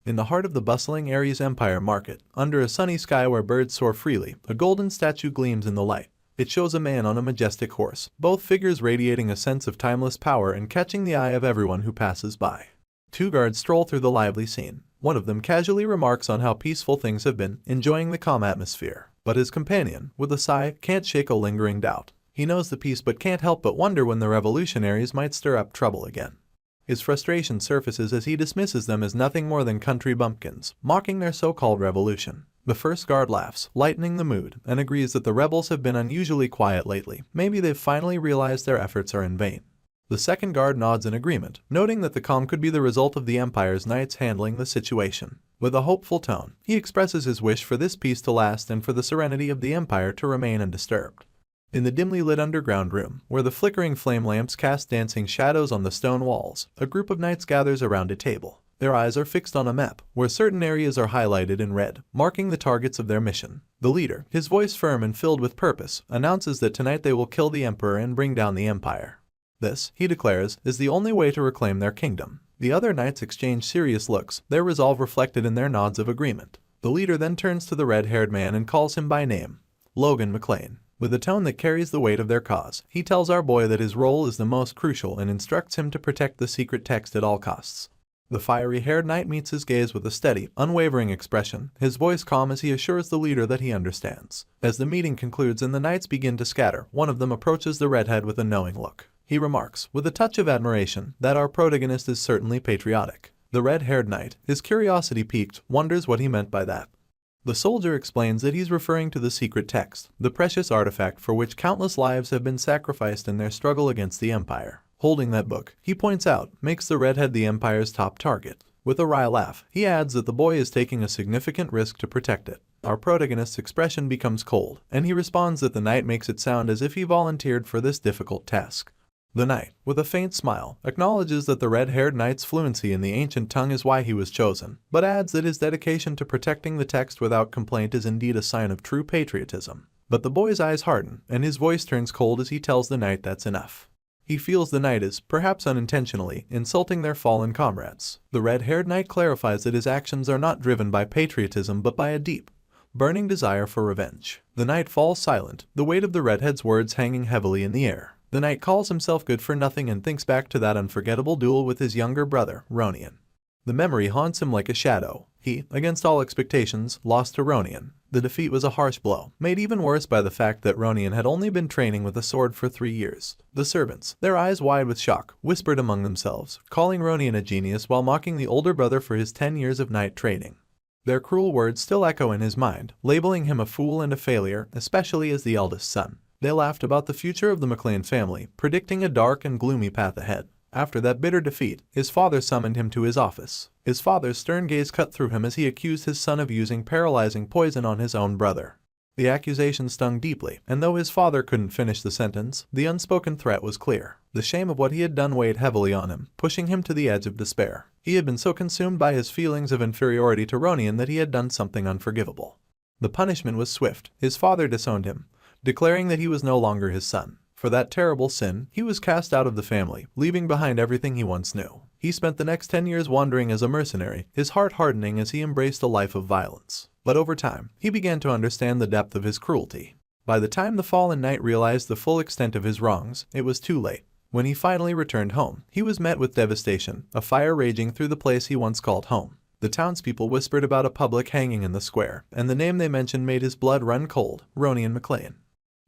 In the heart of the bustling Ares Empire market, under a sunny sky where birds soar freely, a golden statue gleams in the light. It shows a man on a majestic horse, both figures radiating a sense of timeless power and catching the eye of everyone who passes by. Two guards stroll through the lively scene. One of them casually remarks on how peaceful things have been, enjoying the calm atmosphere. But his companion, with a sigh, can't shake a lingering doubt. He knows the peace but can't help but wonder when the revolutionaries might stir up trouble again. His frustration surfaces as he dismisses them as nothing more than country bumpkins, mocking their so-called revolution. The first guard laughs, lightening the mood, and agrees that the rebels have been unusually quiet lately. Maybe they've finally realized their efforts are in vain. The second guard nods in agreement, noting that the calm could be the result of the Empire's knights handling the situation. With a hopeful tone, he expresses his wish for this peace to last and for the serenity of the Empire to remain undisturbed. In the dimly lit underground room, where the flickering flame lamps cast dancing shadows on the stone walls, a group of knights gathers around a table. Their eyes are fixed on a map, where certain areas are highlighted in red, marking the targets of their mission. The leader, his voice firm and filled with purpose, announces that tonight they will kill the Emperor and bring down the Empire. This, he declares, is the only way to reclaim their kingdom. The other knights exchange serious looks, their resolve reflected in their nods of agreement. The leader then turns to the red-haired man and calls him by name, Logan McLean. With a tone that carries the weight of their cause, he tells our boy that his role is the most crucial and instructs him to protect the secret text at all costs. The fiery-haired knight meets his gaze with a steady, unwavering expression, his voice calm as he assures the leader that he understands. As the meeting concludes and the knights begin to scatter, one of them approaches the redhead with a knowing look. He remarks, with a touch of admiration, that our protagonist is certainly patriotic. The red-haired knight, his curiosity piqued, wonders what he meant by that. The soldier explains that he's referring to the secret text, the precious artifact for which countless lives have been sacrificed in their struggle against the Empire. Holding that book, he points out, makes the redhead the Empire's top target. With a wry laugh, he adds that the boy is taking a significant risk to protect it. Our protagonist's expression becomes cold, and he responds that the knight makes it sound as if he volunteered for this difficult task. The knight, with a faint smile, acknowledges that the red-haired knight's fluency in the ancient tongue is why he was chosen, but adds that his dedication to protecting the text without complaint is indeed a sign of true patriotism. But the boy's eyes harden, and his voice turns cold as he tells the knight that's enough. He feels the knight is, perhaps unintentionally, insulting their fallen comrades. The red-haired knight clarifies that his actions are not driven by patriotism but by a deep, burning desire for revenge. The knight falls silent, the weight of the redhead's words hanging heavily in the air. The knight calls himself good for nothing and thinks back to that unforgettable duel with his younger brother, Ronian. The memory haunts him like a shadow. He, against all expectations, lost to Ronian. The defeat was a harsh blow, made even worse by the fact that Ronian had only been training with a sword for 3 years. The servants, their eyes wide with shock, whispered among themselves, calling Ronian a genius while mocking the older brother for his 10 years of knight training. Their cruel words still echo in his mind, labeling him a fool and a failure, especially as the eldest son. They laughed about the future of the McLean family, predicting a dark and gloomy path ahead. After that bitter defeat, his father summoned him to his office. His father's stern gaze cut through him as he accused his son of using paralyzing poison on his own brother. The accusation stung deeply, and though his father couldn't finish the sentence, the unspoken threat was clear. The shame of what he had done weighed heavily on him, pushing him to the edge of despair. He had been so consumed by his feelings of inferiority to Ronian that he had done something unforgivable. The punishment was swift. His father disowned him, declaring that he was no longer his son. For that terrible sin, he was cast out of the family, leaving behind everything he once knew. He spent the next 10 years wandering as a mercenary, his heart hardening as he embraced a life of violence. But over time, he began to understand the depth of his cruelty. By the time the fallen knight realized the full extent of his wrongs, it was too late. When he finally returned home, he was met with devastation, a fire raging through the place he once called home. The townspeople whispered about a public hanging in the square, and the name they mentioned made his blood run cold, Ronian McLean.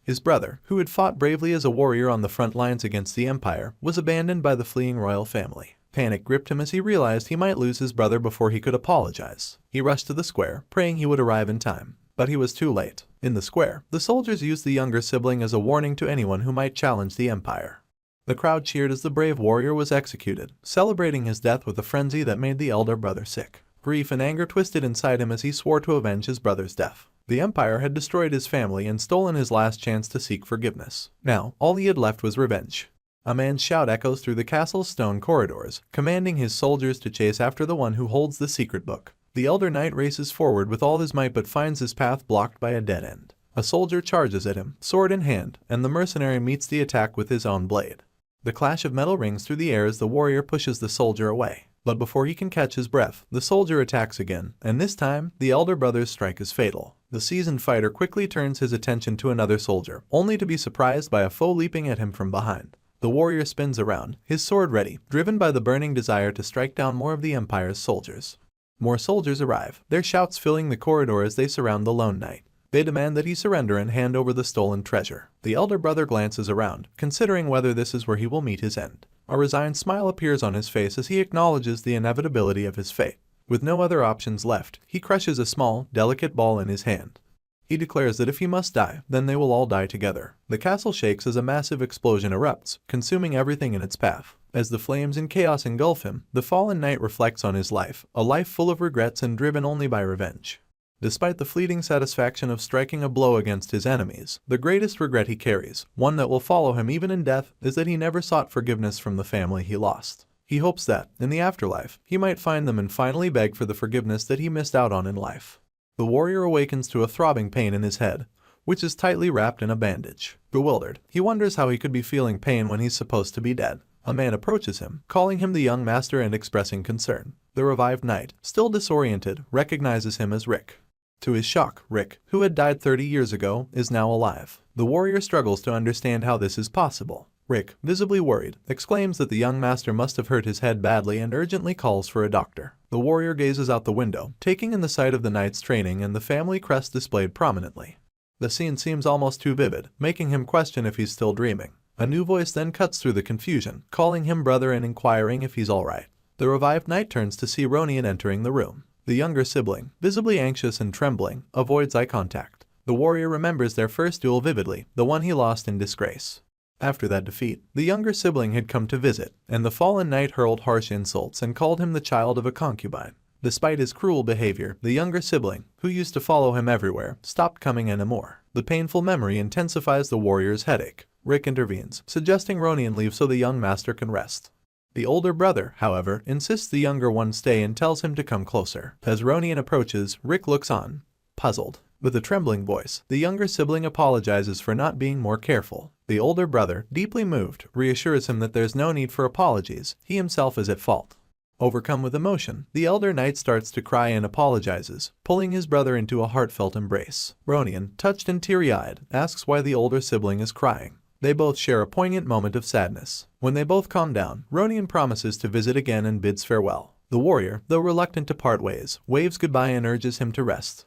His brother, who had fought bravely as a warrior on the front lines against the Empire, was abandoned by the fleeing royal family. Panic gripped him as he realized he might lose his brother before he could apologize. He rushed to the square, praying he would arrive in time. But he was too late. In the square, the soldiers used the younger sibling as a warning to anyone who might challenge the Empire. The crowd cheered as the brave warrior was executed, celebrating his death with a frenzy that made the elder brother sick. Grief and anger twisted inside him as he swore to avenge his brother's death. The Empire had destroyed his family and stolen his last chance to seek forgiveness. Now, all he had left was revenge. A man's shout echoes through the castle's stone corridors, commanding his soldiers to chase after the one who holds the secret book. The elder knight races forward with all his might but finds his path blocked by a dead end. A soldier charges at him, sword in hand, and the mercenary meets the attack with his own blade. The clash of metal rings through the air as the warrior pushes the soldier away. But before he can catch his breath, the soldier attacks again, and this time, the elder brother's strike is fatal. The seasoned fighter quickly turns his attention to another soldier, only to be surprised by a foe leaping at him from behind. The warrior spins around, his sword ready, driven by the burning desire to strike down more of the Empire's soldiers. More soldiers arrive, their shouts filling the corridor as they surround the lone knight. They demand that he surrender and hand over the stolen treasure. The elder brother glances around, considering whether this is where he will meet his end. A resigned smile appears on his face as he acknowledges the inevitability of his fate. With no other options left, he crushes a small, delicate ball in his hand. He declares that if he must die, then they will all die together. The castle shakes as a massive explosion erupts, consuming everything in its path. As the flames and chaos engulf him, the fallen knight reflects on his life, a life full of regrets and driven only by revenge. Despite the fleeting satisfaction of striking a blow against his enemies, the greatest regret he carries, one that will follow him even in death, is that he never sought forgiveness from the family he lost. He hopes that, in the afterlife, he might find them and finally beg for the forgiveness that he missed out on in life. The warrior awakens to a throbbing pain in his head, which is tightly wrapped in a bandage. Bewildered, he wonders how he could be feeling pain when he's supposed to be dead. A man approaches him, calling him the young master and expressing concern. The revived knight, still disoriented, recognizes him as Rick. To his shock, Rick, who had died 30 years ago, is now alive. The warrior struggles to understand how this is possible. Rick, visibly worried, exclaims that the young master must have hurt his head badly and urgently calls for a doctor. The warrior gazes out the window, taking in the sight of the knight's training and the family crest displayed prominently. The scene seems almost too vivid, making him question if he's still dreaming. A new voice then cuts through the confusion, calling him brother and inquiring if he's alright. The revived knight turns to see Ronin entering the room. The younger sibling, visibly anxious and trembling, avoids eye contact. The warrior remembers their first duel vividly, the one he lost in disgrace. After that defeat, the younger sibling had come to visit, and the fallen knight hurled harsh insults and called him the child of a concubine. Despite his cruel behavior, the younger sibling, who used to follow him everywhere, stopped coming anymore. The painful memory intensifies the warrior's headache. Rick intervenes, suggesting Ronin leave so the young master can rest. The older brother, however, insists the younger one stay and tells him to come closer. As Ronin approaches, Rick looks on, puzzled. With a trembling voice, the younger sibling apologizes for not being more careful. The older brother, deeply moved, reassures him that there's no need for apologies, he himself is at fault. Overcome with emotion, the elder knight starts to cry and apologizes, pulling his brother into a heartfelt embrace. Ronin, touched and teary-eyed, asks why the older sibling is crying. They both share a poignant moment of sadness. When they both calm down, Ronin promises to visit again and bids farewell. The warrior, though reluctant to part ways, waves goodbye and urges him to rest.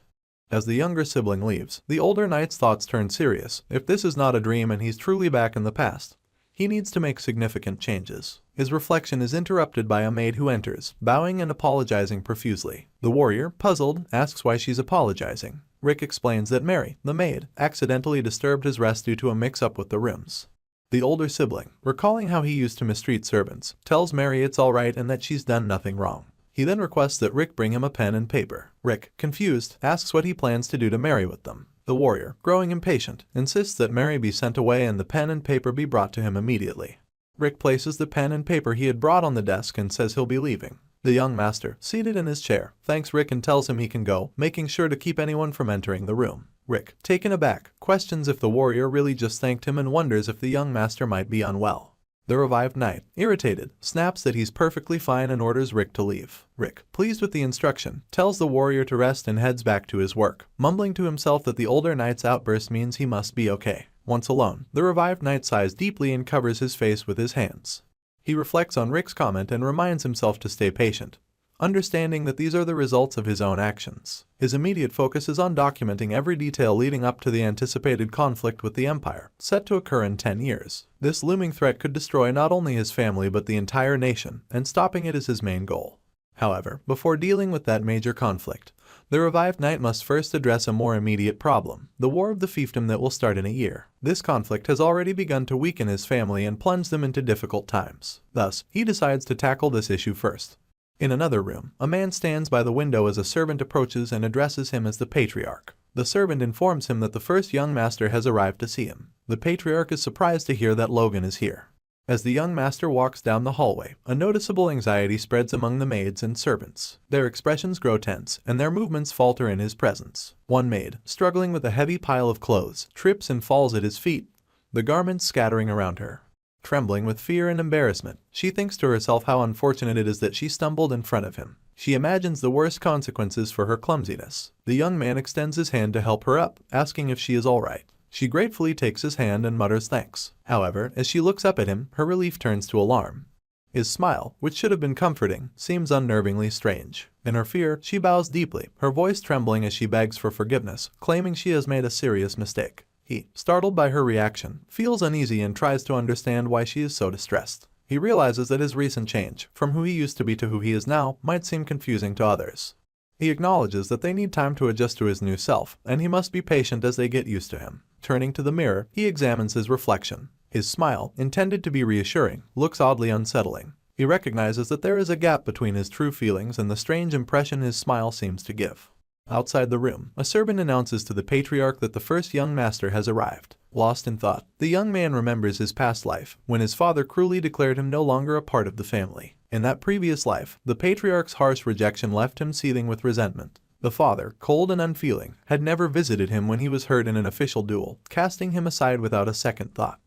As the younger sibling leaves, the older knight's thoughts turn serious. If this is not a dream and he's truly back in the past, he needs to make significant changes. His reflection is interrupted by a maid who enters, bowing and apologizing profusely. The warrior, puzzled, asks why she's apologizing. Rick explains that Mary, the maid, accidentally disturbed his rest due to a mix-up with the rooms. The older sibling, recalling how he used to mistreat servants, tells Mary it's alright and that she's done nothing wrong. He then requests that Rick bring him a pen and paper. Rick, confused, asks what he plans to do to Mary with them. The warrior, growing impatient, insists that Mary be sent away and the pen and paper be brought to him immediately. Rick places the pen and paper he had brought on the desk and says he'll be leaving. The young master, seated in his chair, thanks Rick and tells him he can go, making sure to keep anyone from entering the room. Rick, taken aback, questions if the warrior really just thanked him and wonders if the young master might be unwell. The revived knight, irritated, snaps that he's perfectly fine and orders Rick to leave. Rick, pleased with the instruction, tells the warrior to rest and heads back to his work, mumbling to himself that the older knight's outburst means he must be okay. Once alone, the revived knight sighs deeply and covers his face with his hands. He reflects on Rick's comment and reminds himself to stay patient, understanding that these are the results of his own actions. His immediate focus is on documenting every detail leading up to the anticipated conflict with the Empire, set to occur in 10 years. This looming threat could destroy not only his family but the entire nation, and stopping it is his main goal. However, before dealing with that major conflict, the revived knight must first address a more immediate problem, the War of the Fiefdom that will start in a year. This conflict has already begun to weaken his family and plunge them into difficult times. Thus, he decides to tackle this issue first. In another room, a man stands by the window as a servant approaches and addresses him as the patriarch. The servant informs him that the first young master has arrived to see him. The patriarch is surprised to hear that Logan is here. As the young master walks down the hallway, a noticeable anxiety spreads among the maids and servants. Their expressions grow tense, and their movements falter in his presence. One maid, struggling with a heavy pile of clothes, trips and falls at his feet, the garments scattering around her. Trembling with fear and embarrassment, she thinks to herself how unfortunate it is that she stumbled in front of him. She imagines the worst consequences for her clumsiness. The young man extends his hand to help her up, asking if she is all right. She gratefully takes his hand and mutters thanks. However, as she looks up at him, her relief turns to alarm. His smile, which should have been comforting, seems unnervingly strange. In her fear, she bows deeply, her voice trembling as she begs for forgiveness, claiming she has made a serious mistake. He, startled by her reaction, feels uneasy and tries to understand why she is so distressed. He realizes that his recent change, from who he used to be to who he is now, might seem confusing to others. He acknowledges that they need time to adjust to his new self, and he must be patient as they get used to him. Turning to the mirror, he examines his reflection. His smile, intended to be reassuring, looks oddly unsettling. He recognizes that there is a gap between his true feelings and the strange impression his smile seems to give. Outside the room, a servant announces to the patriarch that the first young master has arrived. Lost in thought, the young man remembers his past life, when his father cruelly declared him no longer a part of the family. In that previous life, the patriarch's harsh rejection left him seething with resentment. The father, cold and unfeeling, had never visited him when he was hurt in an official duel, casting him aside without a second thought.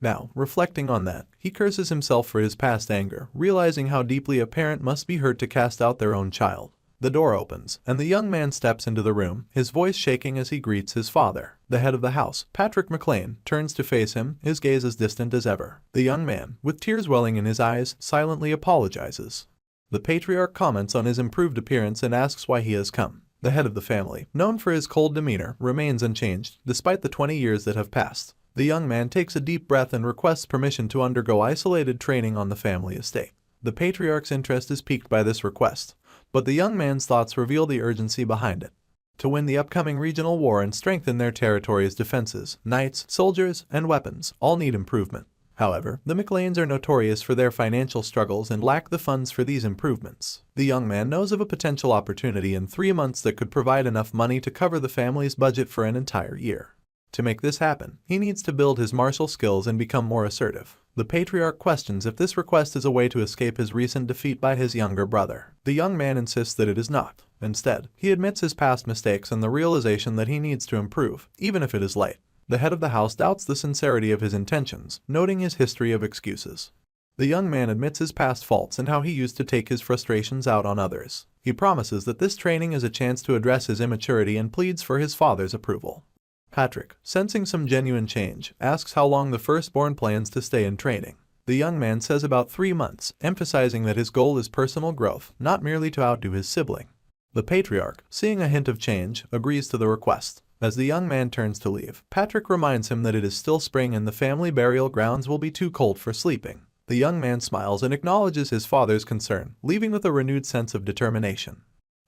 Now, reflecting on that, he curses himself for his past anger, realizing how deeply a parent must be hurt to cast out their own child. The door opens, and the young man steps into the room, his voice shaking as he greets his father. The head of the house, Patrick McLean, turns to face him, his gaze as distant as ever. The young man, with tears welling in his eyes, silently apologizes. The patriarch comments on his improved appearance and asks why he has come. The head of the family, known for his cold demeanor, remains unchanged, despite the 20 years that have passed. The young man takes a deep breath and requests permission to undergo isolated training on the family estate. The patriarch's interest is piqued by this request, but the young man's thoughts reveal the urgency behind it. To win the upcoming regional war and strengthen their territory's defenses, knights, soldiers, and weapons all need improvement. However, the McLeans are notorious for their financial struggles and lack the funds for these improvements. The young man knows of a potential opportunity in 3 months that could provide enough money to cover the family's budget for an entire year. To make this happen, he needs to build his martial skills and become more assertive. The patriarch questions if this request is a way to escape his recent defeat by his younger brother. The young man insists that it is not. Instead, he admits his past mistakes and the realization that he needs to improve, even if it is late. The head of the house doubts the sincerity of his intentions, noting his history of excuses. The young man admits his past faults and how he used to take his frustrations out on others. He promises that this training is a chance to address his immaturity and pleads for his father's approval. Patrick, sensing some genuine change, asks how long the firstborn plans to stay in training. The young man says about 3 months, emphasizing that his goal is personal growth, not merely to outdo his sibling. The patriarch, seeing a hint of change, agrees to the request. As the young man turns to leave, Patrick reminds him that it is still spring and the family burial grounds will be too cold for sleeping. The young man smiles and acknowledges his father's concern, leaving with a renewed sense of determination.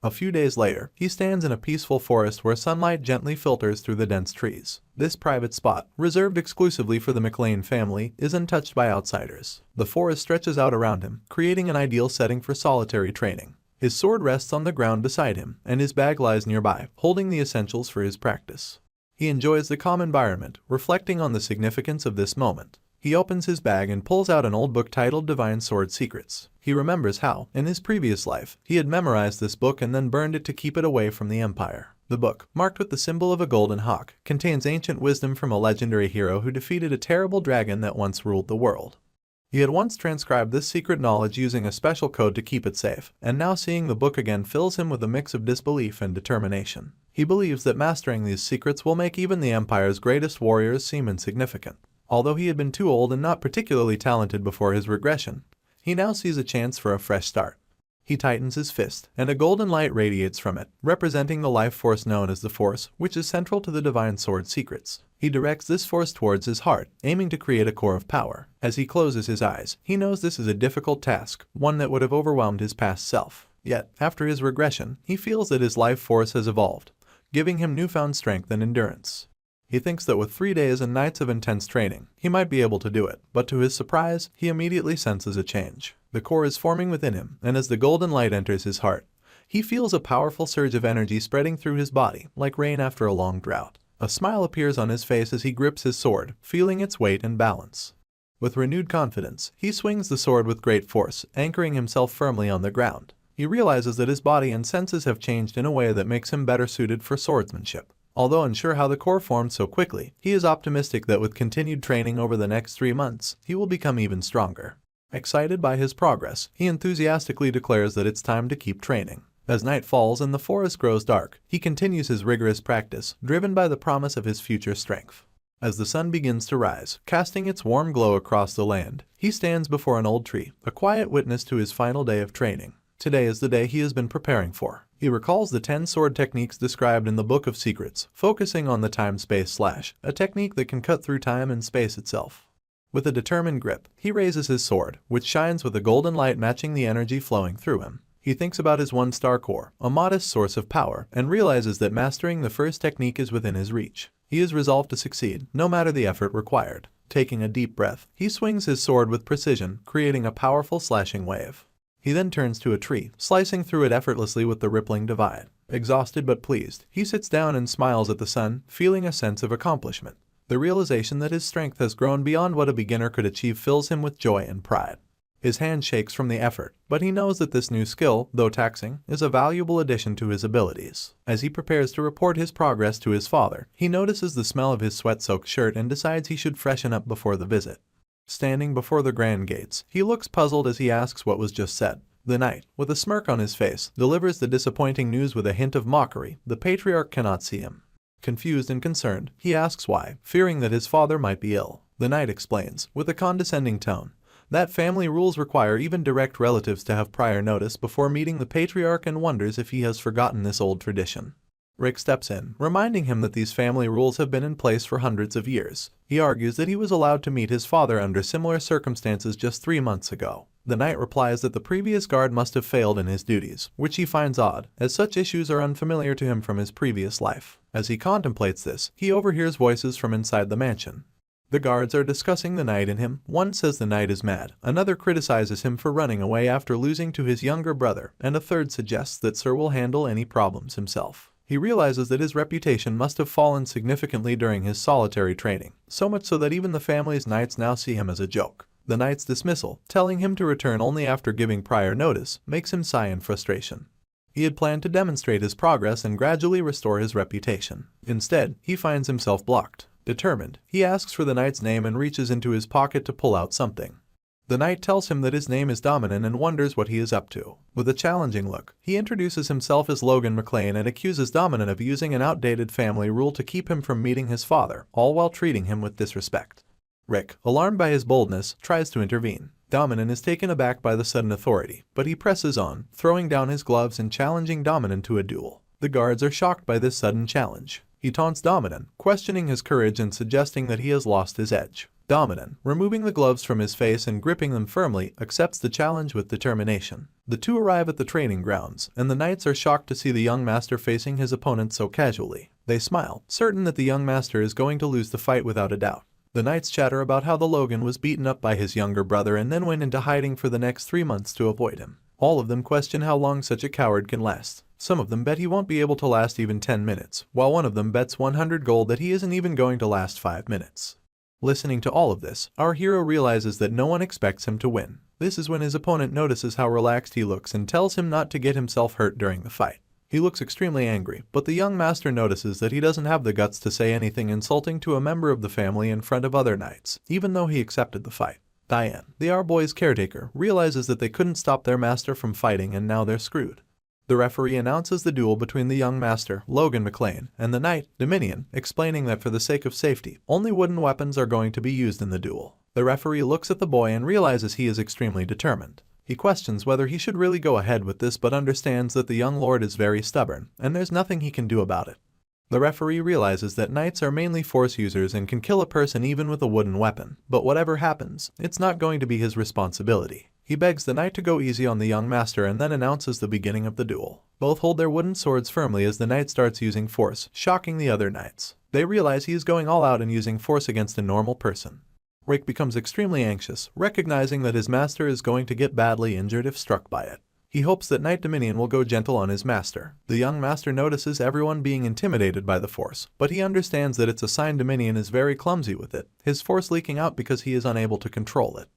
A few days later, he stands in a peaceful forest where sunlight gently filters through the dense trees. This private spot, reserved exclusively for the McLean family, is untouched by outsiders. The forest stretches out around him, creating an ideal setting for solitary training. His sword rests on the ground beside him, and his bag lies nearby, holding the essentials for his practice. He enjoys the calm environment, reflecting on the significance of this moment. He opens his bag and pulls out an old book titled Divine Sword Secrets. He remembers how, in his previous life, he had memorized this book and then burned it to keep it away from the Empire. The book, marked with the symbol of a golden hawk, contains ancient wisdom from a legendary hero who defeated a terrible dragon that once ruled the world. He had once transcribed this secret knowledge using a special code to keep it safe, and now seeing the book again fills him with a mix of disbelief and determination. He believes that mastering these secrets will make even the Empire's greatest warriors seem insignificant. Although he had been too old and not particularly talented before his regression, he now sees a chance for a fresh start. He tightens his fist, and a golden light radiates from it, representing the life force known as the Force, which is central to the Divine Sword Secrets. He directs this force towards his heart, aiming to create a core of power. As he closes his eyes, he knows this is a difficult task, one that would have overwhelmed his past self. Yet, after his regression, he feels that his life force has evolved, giving him newfound strength and endurance. He thinks that with 3 days and nights of intense training, he might be able to do it, but to his surprise, he immediately senses a change. The core is forming within him, and as the golden light enters his heart, he feels a powerful surge of energy spreading through his body, like rain after a long drought. A smile appears on his face as he grips his sword, feeling its weight and balance. With renewed confidence, he swings the sword with great force, anchoring himself firmly on the ground. He realizes that his body and senses have changed in a way that makes him better suited for swordsmanship. Although unsure how the core formed so quickly, he is optimistic that with continued training over the next 3 months, he will become even stronger. Excited by his progress, he enthusiastically declares that it's time to keep training. As night falls and the forest grows dark, he continues his rigorous practice, driven by the promise of his future strength. As the sun begins to rise, casting its warm glow across the land, he stands before an old tree, a quiet witness to his final day of training. Today is the day he has been preparing for. He recalls the 10 sword techniques described in the Book of Secrets, focusing on the time-space slash, a technique that can cut through time and space itself. With a determined grip, he raises his sword, which shines with a golden light matching the energy flowing through him. He thinks about his 1-star core, a modest source of power, and realizes that mastering the first technique is within his reach. He is resolved to succeed, no matter the effort required. Taking a deep breath, he swings his sword with precision, creating a powerful slashing wave. He then turns to a tree, slicing through it effortlessly with the rippling divide. Exhausted but pleased, he sits down and smiles at the sun, feeling a sense of accomplishment. The realization that his strength has grown beyond what a beginner could achieve fills him with joy and pride. His hand shakes from the effort, but he knows that this new skill, though taxing, is a valuable addition to his abilities. As he prepares to report his progress to his father, he notices the smell of his sweat-soaked shirt and decides he should freshen up before the visit. Standing before the grand gates, he looks puzzled as he asks what was just said. The knight, with a smirk on his face, delivers the disappointing news with a hint of mockery. The patriarch cannot see him. Confused and concerned, he asks why, fearing that his father might be ill. The knight explains, with a condescending tone, that family rules require even direct relatives to have prior notice before meeting the patriarch and wonders if he has forgotten this old tradition. Rick steps in, reminding him that these family rules have been in place for hundreds of years. He argues that he was allowed to meet his father under similar circumstances just 3 months ago. The knight replies that the previous guard must have failed in his duties, which he finds odd, as such issues are unfamiliar to him from his previous life. As he contemplates this, he overhears voices from inside the mansion. The guards are discussing the knight and him. One says the knight is mad, another criticizes him for running away after losing to his younger brother, and a third suggests that Sir will handle any problems himself. He realizes that his reputation must have fallen significantly during his solitary training, so much so that even the family's knights now see him as a joke. The knight's dismissal, telling him to return only after giving prior notice, makes him sigh in frustration. He had planned to demonstrate his progress and gradually restore his reputation. Instead, he finds himself blocked. Determined, he asks for the knight's name and reaches into his pocket to pull out something. The knight tells him that his name is Dominan and wonders what he is up to. With a challenging look, he introduces himself as Logan McLean and accuses Dominan of using an outdated family rule to keep him from meeting his father, all while treating him with disrespect. Rick, alarmed by his boldness, tries to intervene. Dominan is taken aback by the sudden authority, but he presses on, throwing down his gloves and challenging Dominan to a duel. The guards are shocked by this sudden challenge. He taunts Dominan, questioning his courage and suggesting that he has lost his edge. Dominan, removing the gloves from his face and gripping them firmly, accepts the challenge with determination. The two arrive at the training grounds, and the knights are shocked to see the young master facing his opponent so casually. They smile, certain that the young master is going to lose the fight without a doubt. The knights chatter about how the Logan was beaten up by his younger brother and then went into hiding for the next 3 months to avoid him. All of them question how long such a coward can last. Some of them bet he won't be able to last even 10 minutes, while one of them bets 100 gold that he isn't even going to last 5 minutes. Listening to all of this, our hero realizes that no one expects him to win. This is when his opponent notices how relaxed he looks and tells him not to get himself hurt during the fight. He looks extremely angry, but the young master notices that he doesn't have the guts to say anything insulting to a member of the family in front of other knights, even though he accepted the fight. Diane, the Our-Boy's caretaker, realizes that they couldn't stop their master from fighting and now they're screwed. The referee announces the duel between the young master, Logan McLean, and the knight, Dominion, explaining that for the sake of safety, only wooden weapons are going to be used in the duel. The referee looks at the boy and realizes he is extremely determined. He questions whether he should really go ahead with this but understands that the young lord is very stubborn, and there's nothing he can do about it. The referee realizes that knights are mainly force users and can kill a person even with a wooden weapon, but whatever happens, it's not going to be his responsibility. He begs the knight to go easy on the young master and then announces the beginning of the duel. Both hold their wooden swords firmly as the knight starts using force, shocking the other knights. They realize he is going all out and using force against a normal person. Rick becomes extremely anxious, recognizing that his master is going to get badly injured if struck by it. He hopes that Knight Dominion will go gentle on his master. The young master notices everyone being intimidated by the force, but he understands that it's a sign Dominion is very clumsy with it, his force leaking out because he is unable to control it.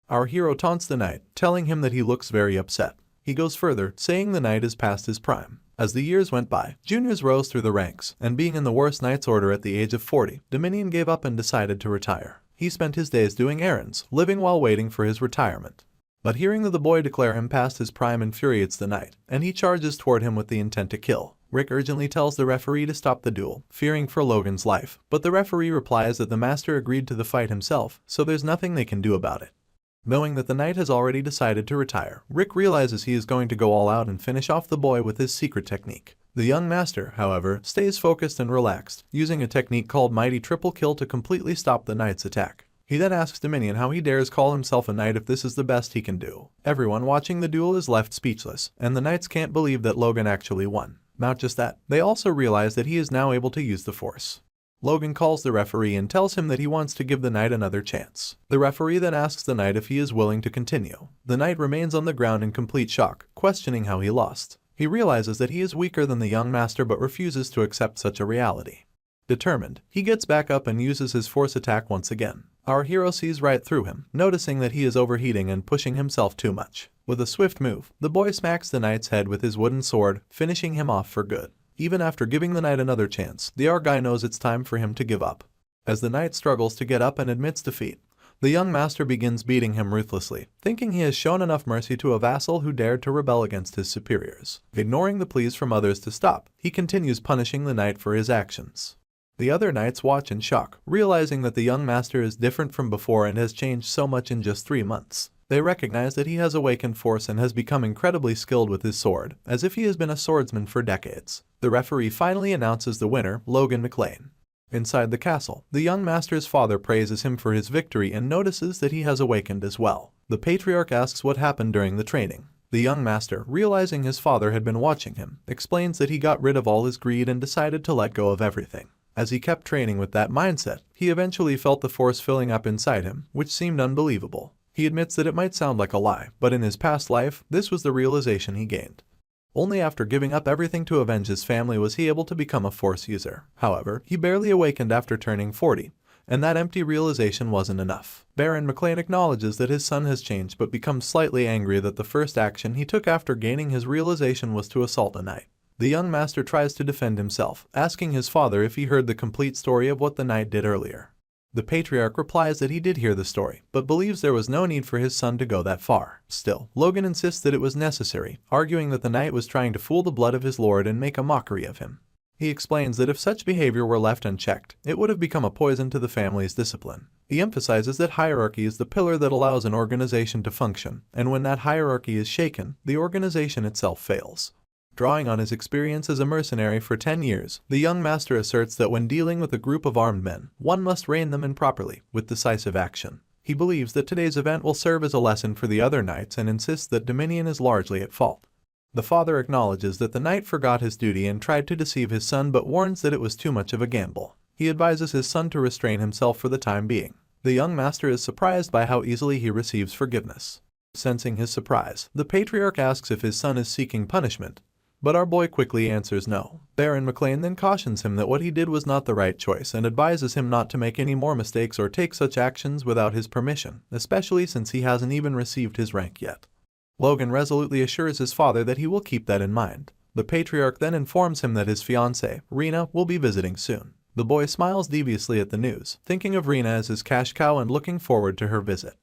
Our hero taunts the knight, telling him that he looks very upset. He goes further, saying the knight is past his prime. As the years went by, juniors rose through the ranks, and being in the worst knight's order at the age of 40, Dominion gave up and decided to retire. He spent his days doing errands, living while waiting for his retirement. But hearing the boy declare him past his prime infuriates the knight, and he charges toward him with the intent to kill. Rick urgently tells the referee to stop the duel, fearing for Logan's life, but the referee replies that the master agreed to the fight himself, so there's nothing they can do about it. Knowing that the knight has already decided to retire, Rick realizes he is going to go all out and finish off the boy with his secret technique. The young master, however, stays focused and relaxed, using a technique called Mighty Triple Kill to completely stop the knight's attack. He then asks Dominion how he dares call himself a knight if this is the best he can do. Everyone watching the duel is left speechless, and the knights can't believe that Logan actually won. Not just that, they also realize that he is now able to use the force. Logan calls the referee and tells him that he wants to give the knight another chance. The referee then asks the knight if he is willing to continue. The knight remains on the ground in complete shock, questioning how he lost. He realizes that he is weaker than the young master but refuses to accept such a reality. Determined, he gets back up and uses his force attack once again. Our hero sees right through him, noticing that he is overheating and pushing himself too much. With a swift move, the boy smacks the knight's head with his wooden sword, finishing him off for good. Even after giving the knight another chance, the Argai knows it's time for him to give up. As the knight struggles to get up and admits defeat, the young master begins beating him ruthlessly, thinking he has shown enough mercy to a vassal who dared to rebel against his superiors. Ignoring the pleas from others to stop, he continues punishing the knight for his actions. The other knights watch in shock, realizing that the young master is different from before and has changed so much in just 3 months. They recognize that he has awakened force and has become incredibly skilled with his sword, as if he has been a swordsman for decades. The referee finally announces the winner, Logan McLean. Inside the castle, the young master's father praises him for his victory and notices that he has awakened as well. The patriarch asks what happened during the training. The young master, realizing his father had been watching him, explains that he got rid of all his greed and decided to let go of everything. As he kept training with that mindset, he eventually felt the force filling up inside him, which seemed unbelievable. He admits that it might sound like a lie, but in his past life, this was the realization he gained. Only after giving up everything to avenge his family was he able to become a force user. However, he barely awakened after turning 40, and that empty realization wasn't enough. Baron McLean acknowledges that his son has changed but becomes slightly angry that the first action he took after gaining his realization was to assault a knight. The young master tries to defend himself, asking his father if he heard the complete story of what the knight did earlier. The patriarch replies that he did hear the story, but believes there was no need for his son to go that far. Still, Logan insists that it was necessary, arguing that the knight was trying to fool the blood of his lord and make a mockery of him. He explains that if such behavior were left unchecked, it would have become a poison to the family's discipline. He emphasizes that hierarchy is the pillar that allows an organization to function, and when that hierarchy is shaken, the organization itself fails. Drawing on his experience as a mercenary for 10 years, the young master asserts that when dealing with a group of armed men, one must rein them in properly, with decisive action. He believes that today's event will serve as a lesson for the other knights and insists that Dominion is largely at fault. The father acknowledges that the knight forgot his duty and tried to deceive his son but warns that it was too much of a gamble. He advises his son to restrain himself for the time being. The young master is surprised by how easily he receives forgiveness. Sensing his surprise, the patriarch asks if his son is seeking punishment, but our boy quickly answers no. Baron McLean then cautions him that what he did was not the right choice and advises him not to make any more mistakes or take such actions without his permission, especially since he hasn't even received his rank yet. Logan resolutely assures his father that he will keep that in mind. The patriarch then informs him that his fiancée, Rena, will be visiting soon. The boy smiles deviously at the news, thinking of Rena as his cash cow and looking forward to her visit.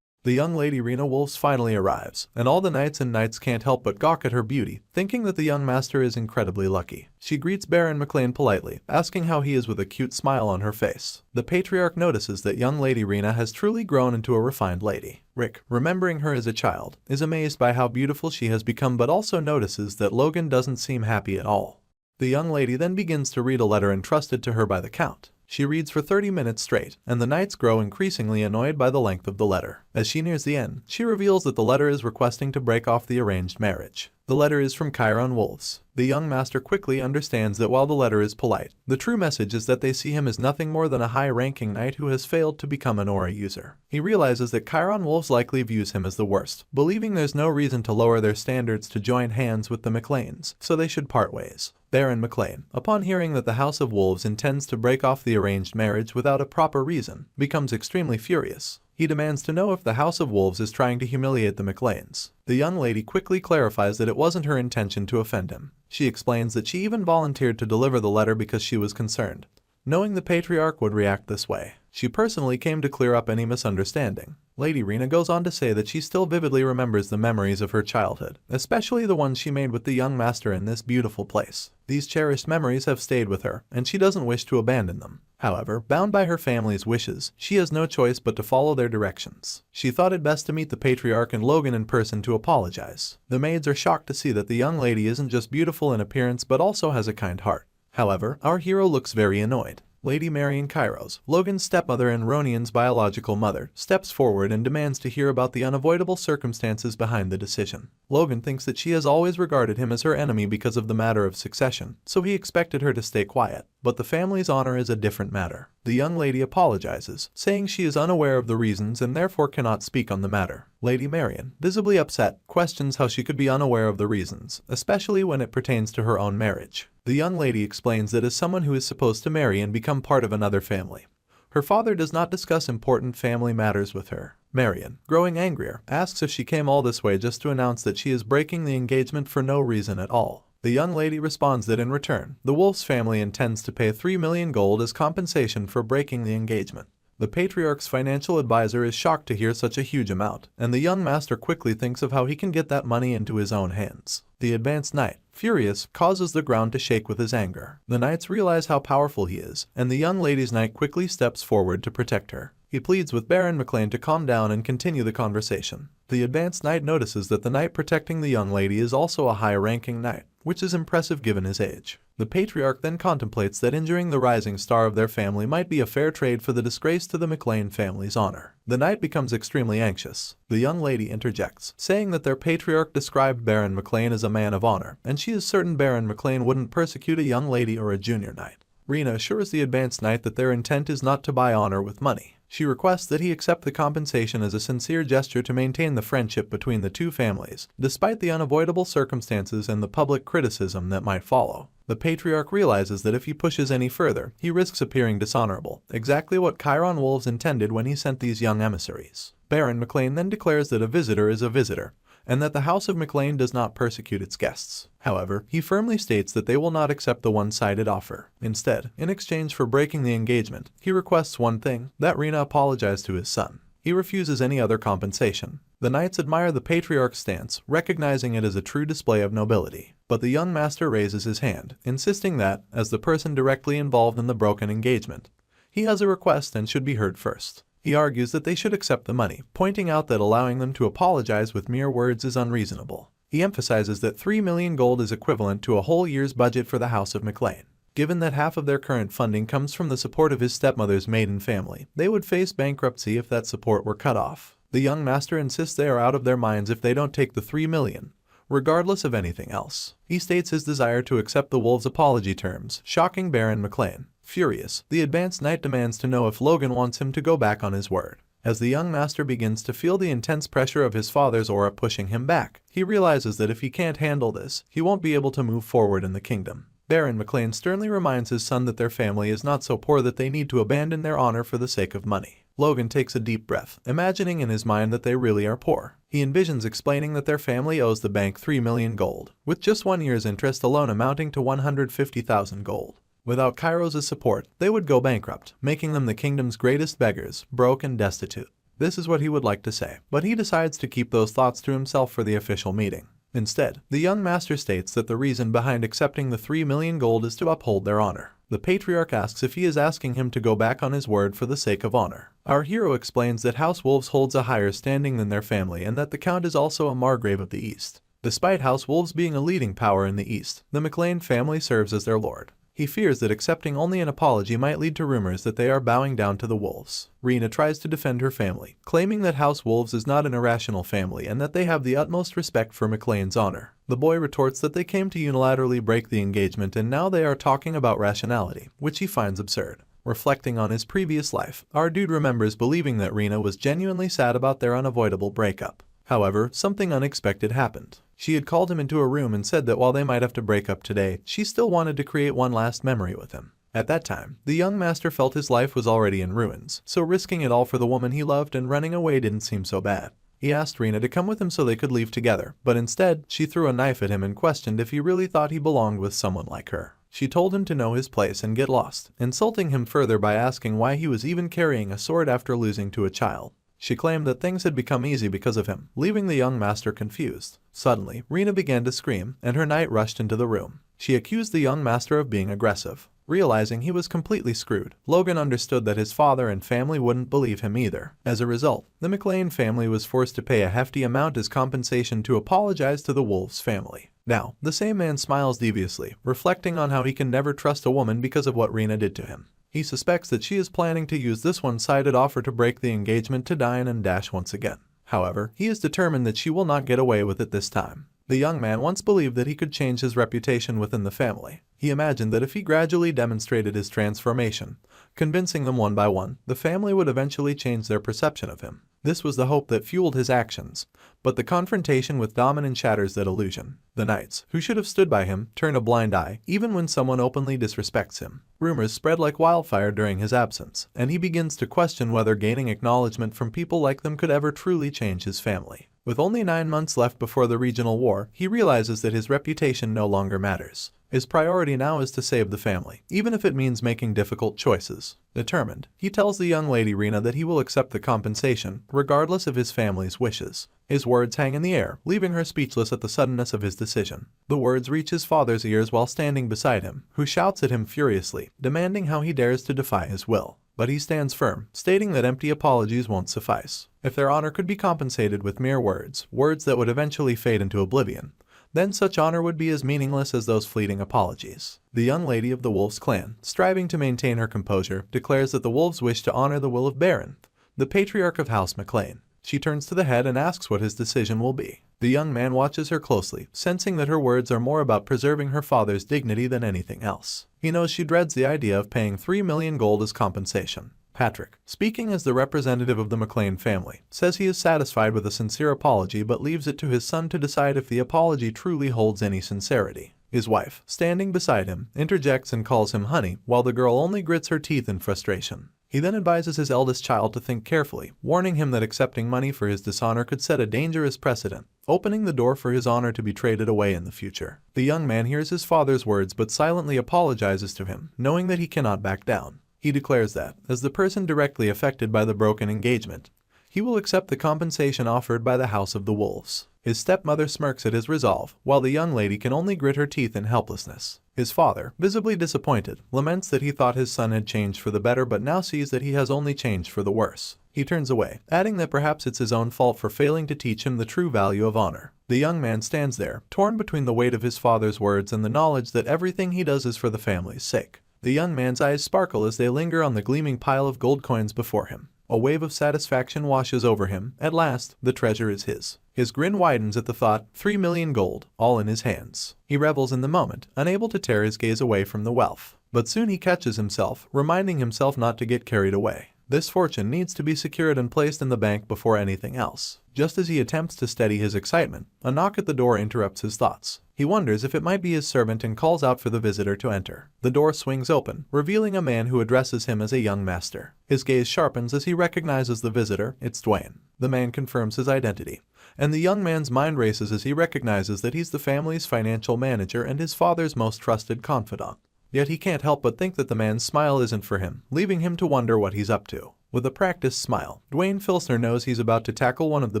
The young lady Rena Wolves finally arrives, and all the knights and knights can't help but gawk at her beauty, thinking that the young master is incredibly lucky. She greets Baron McLean politely, asking how he is with a cute smile on her face. The patriarch notices that young lady Rena has truly grown into a refined lady. Rick, remembering her as a child, is amazed by how beautiful she has become but also notices that Logan doesn't seem happy at all. The young lady then begins to read a letter entrusted to her by the Count. She reads for 30 minutes straight, and the knights grow increasingly annoyed by the length of the letter. As she nears the end, she reveals that the letter is requesting to break off the arranged marriage. The letter is from Chiron Wolves. The young master quickly understands that while the letter is polite, the true message is that they see him as nothing more than a high-ranking knight who has failed to become an aura user. He realizes that Chiron Wolves likely views him as the worst, believing there's no reason to lower their standards to join hands with the McLeans, so they should part ways. Baron McLean, upon hearing that the House of Wolves intends to break off the arranged marriage without a proper reason, becomes extremely furious. He demands to know if the House of Wolves is trying to humiliate the McLeans. The young lady quickly clarifies that it wasn't her intention to offend him. She explains that she even volunteered to deliver the letter because she was concerned, knowing the patriarch would react this way. She personally came to clear up any misunderstanding. Lady Rina goes on to say that she still vividly remembers the memories of her childhood, especially the ones she made with the young master in this beautiful place. These cherished memories have stayed with her, and she doesn't wish to abandon them. However, bound by her family's wishes, she has no choice but to follow their directions. She thought it best to meet the patriarch and Logan in person to apologize. The maids are shocked to see that the young lady isn't just beautiful in appearance but also has a kind heart. However, our hero looks very annoyed. Lady Marion Kairos, Logan's stepmother and Ronian's biological mother, steps forward and demands to hear about the unavoidable circumstances behind the decision. Logan thinks that she has always regarded him as her enemy because of the matter of succession, so he expected her to stay quiet. But the family's honor is a different matter. The young lady apologizes, saying she is unaware of the reasons and therefore cannot speak on the matter. Lady Marion, visibly upset, questions how she could be unaware of the reasons, especially when it pertains to her own marriage. The young lady explains that as someone who is supposed to marry and become part of another family, her father does not discuss important family matters with her. Marion, growing angrier, asks if she came all this way just to announce that she is breaking the engagement for no reason at all. The young lady responds that in return, the Wolf's family intends to pay 3 million gold as compensation for breaking the engagement. The patriarch's financial advisor is shocked to hear such a huge amount, and the young master quickly thinks of how he can get that money into his own hands. The advanced knight, furious, causes the ground to shake with his anger. The knights realize how powerful he is, and the young lady's knight quickly steps forward to protect her. He pleads with Baron McLean to calm down and continue the conversation. The advanced knight notices that the knight protecting the young lady is also a high-ranking knight, which is impressive given his age. The patriarch then contemplates that injuring the rising star of their family might be a fair trade for the disgrace to the McLean family's honor. The knight becomes extremely anxious. The young lady interjects, saying that their patriarch described Baron McLean as a man of honor, and she is certain Baron McLean wouldn't persecute a young lady or a junior knight. Rina assures the advanced knight that their intent is not to buy honor with money. She requests that he accept the compensation as a sincere gesture to maintain the friendship between the two families, despite the unavoidable circumstances and the public criticism that might follow. The patriarch realizes that if he pushes any further, he risks appearing dishonorable, exactly what Chiron Wolves intended when he sent these young emissaries. Baron McLean then declares that a visitor is a visitor, and that the House of McLean does not persecute its guests. However, he firmly states that they will not accept the one-sided offer. Instead, in exchange for breaking the engagement, he requests one thing, that Rina apologize to his son. He refuses any other compensation. The knights admire the patriarch's stance, recognizing it as a true display of nobility. But the young master raises his hand, insisting that, as the person directly involved in the broken engagement, he has a request and should be heard first. He argues that they should accept the money, pointing out that allowing them to apologize with mere words is unreasonable. He emphasizes that 3 million gold is equivalent to a whole year's budget for the House of McLean. Given that half of their current funding comes from the support of his stepmother's maiden family, they would face bankruptcy if that support were cut off. The young master insists they are out of their minds if they don't take the 3 million, regardless of anything else. He states his desire to accept the wolves' apology terms, shocking Baron McLean. Furious, the advanced knight demands to know if Logan wants him to go back on his word. As the young master begins to feel the intense pressure of his father's aura pushing him back, he realizes that if he can't handle this, he won't be able to move forward in the kingdom. Baron McLean sternly reminds his son that their family is not so poor that they need to abandon their honor for the sake of money. Logan takes a deep breath, imagining in his mind that they really are poor. He envisions explaining that their family owes the bank 3 million gold, with just 1 year's interest alone amounting to 150,000 gold. Without Kairos' support, they would go bankrupt, making them the kingdom's greatest beggars, broke and destitute. This is what he would like to say, but he decides to keep those thoughts to himself for the official meeting. Instead, the young master states that the reason behind accepting the 3 million gold is to uphold their honor. The patriarch asks if he is asking him to go back on his word for the sake of honor. Our hero explains that House Wolves holds a higher standing than their family and that the Count is also a Margrave of the East. Despite House Wolves being a leading power in the East, the McLean family serves as their lord. He fears that accepting only an apology might lead to rumors that they are bowing down to the wolves. Rina tries to defend her family, claiming that House Wolves is not an irrational family and that they have the utmost respect for McLean's honor. The boy retorts that they came to unilaterally break the engagement and now they are talking about rationality, which he finds absurd. Reflecting on his previous life, our dude remembers believing that Rina was genuinely sad about their unavoidable breakup. However, something unexpected happened. She had called him into a room and said that while they might have to break up today, she still wanted to create one last memory with him. At that time, the young master felt his life was already in ruins, so risking it all for the woman he loved and running away didn't seem so bad. He asked Rina to come with him so they could leave together, but instead, she threw a knife at him and questioned if he really thought he belonged with someone like her. She told him to know his place and get lost, insulting him further by asking why he was even carrying a sword after losing to a child. She claimed that things had become easy because of him, leaving the young master confused. Suddenly, Rina began to scream, and her knight rushed into the room. She accused the young master of being aggressive. Realizing he was completely screwed, Logan understood that his father and family wouldn't believe him either. As a result, the McLean family was forced to pay a hefty amount as compensation to apologize to the wolf's family. Now, the same man smiles deviously, reflecting on how he can never trust a woman because of what Rina did to him. He suspects that she is planning to use this one-sided offer to break the engagement to Diane and Dash once again. However, he is determined that she will not get away with it this time. The young man once believed that he could change his reputation within the family. He imagined that if he gradually demonstrated his transformation, convincing them one by one, the family would eventually change their perception of him. This was the hope that fueled his actions, but the confrontation with Dominant shatters that illusion. The knights, who should have stood by him, turn a blind eye, even when someone openly disrespects him. Rumors spread like wildfire during his absence, and he begins to question whether gaining acknowledgement from people like them could ever truly change his family. With only 9 months left before the regional war, he realizes that his reputation no longer matters. His priority now is to save the family, even if it means making difficult choices. Determined, he tells the young lady Rina that he will accept the compensation, regardless of his family's wishes. His words hang in the air, leaving her speechless at the suddenness of his decision. The words reach his father's ears while standing beside him, who shouts at him furiously, demanding how he dares to defy his will. But he stands firm, stating that empty apologies won't suffice. If their honor could be compensated with mere words that would eventually fade into oblivion, then such honor would be as meaningless as those fleeting apologies. The young lady of the Wolf's clan, striving to maintain her composure, declares that the wolves wish to honor the will of Baron, the patriarch of House McLean. She turns to the head and asks what his decision will be. The young man watches her closely, sensing that her words are more about preserving her father's dignity than anything else. He knows she dreads the idea of paying 3 million gold as compensation. Patrick, speaking as the representative of the McLean family, says he is satisfied with a sincere apology but leaves it to his son to decide if the apology truly holds any sincerity. His wife, standing beside him, interjects and calls him honey, while the girl only grits her teeth in frustration. He then advises his eldest child to think carefully, warning him that accepting money for his dishonor could set a dangerous precedent, opening the door for his honor to be traded away in the future. The young man hears his father's words but silently apologizes to him, knowing that he cannot back down. He declares that, as the person directly affected by the broken engagement, he will accept the compensation offered by the House of the Wolves. His stepmother smirks at his resolve, while the young lady can only grit her teeth in helplessness. His father, visibly disappointed, laments that he thought his son had changed for the better but now sees that he has only changed for the worse. He turns away, adding that perhaps it's his own fault for failing to teach him the true value of honor. The young man stands there, torn between the weight of his father's words and the knowledge that everything he does is for the family's sake. The young man's eyes sparkle as they linger on the gleaming pile of gold coins before him. A wave of satisfaction washes over him. At last, the treasure is his. His grin widens at the thought, 3 million gold, all in his hands. He revels in the moment, unable to tear his gaze away from the wealth. But soon he catches himself, reminding himself not to get carried away. This fortune needs to be secured and placed in the bank before anything else. Just as he attempts to steady his excitement, a knock at the door interrupts his thoughts. He wonders if it might be his servant and calls out for the visitor to enter. The door swings open, revealing a man who addresses him as a young master. His gaze sharpens as he recognizes the visitor. It's Dwayne. The man confirms his identity, and the young man's mind races as he recognizes that he's the family's financial manager and his father's most trusted confidant. Yet he can't help but think that the man's smile isn't for him, leaving him to wonder what he's up to. With a practiced smile, Dwayne Filsner knows he's about to tackle one of the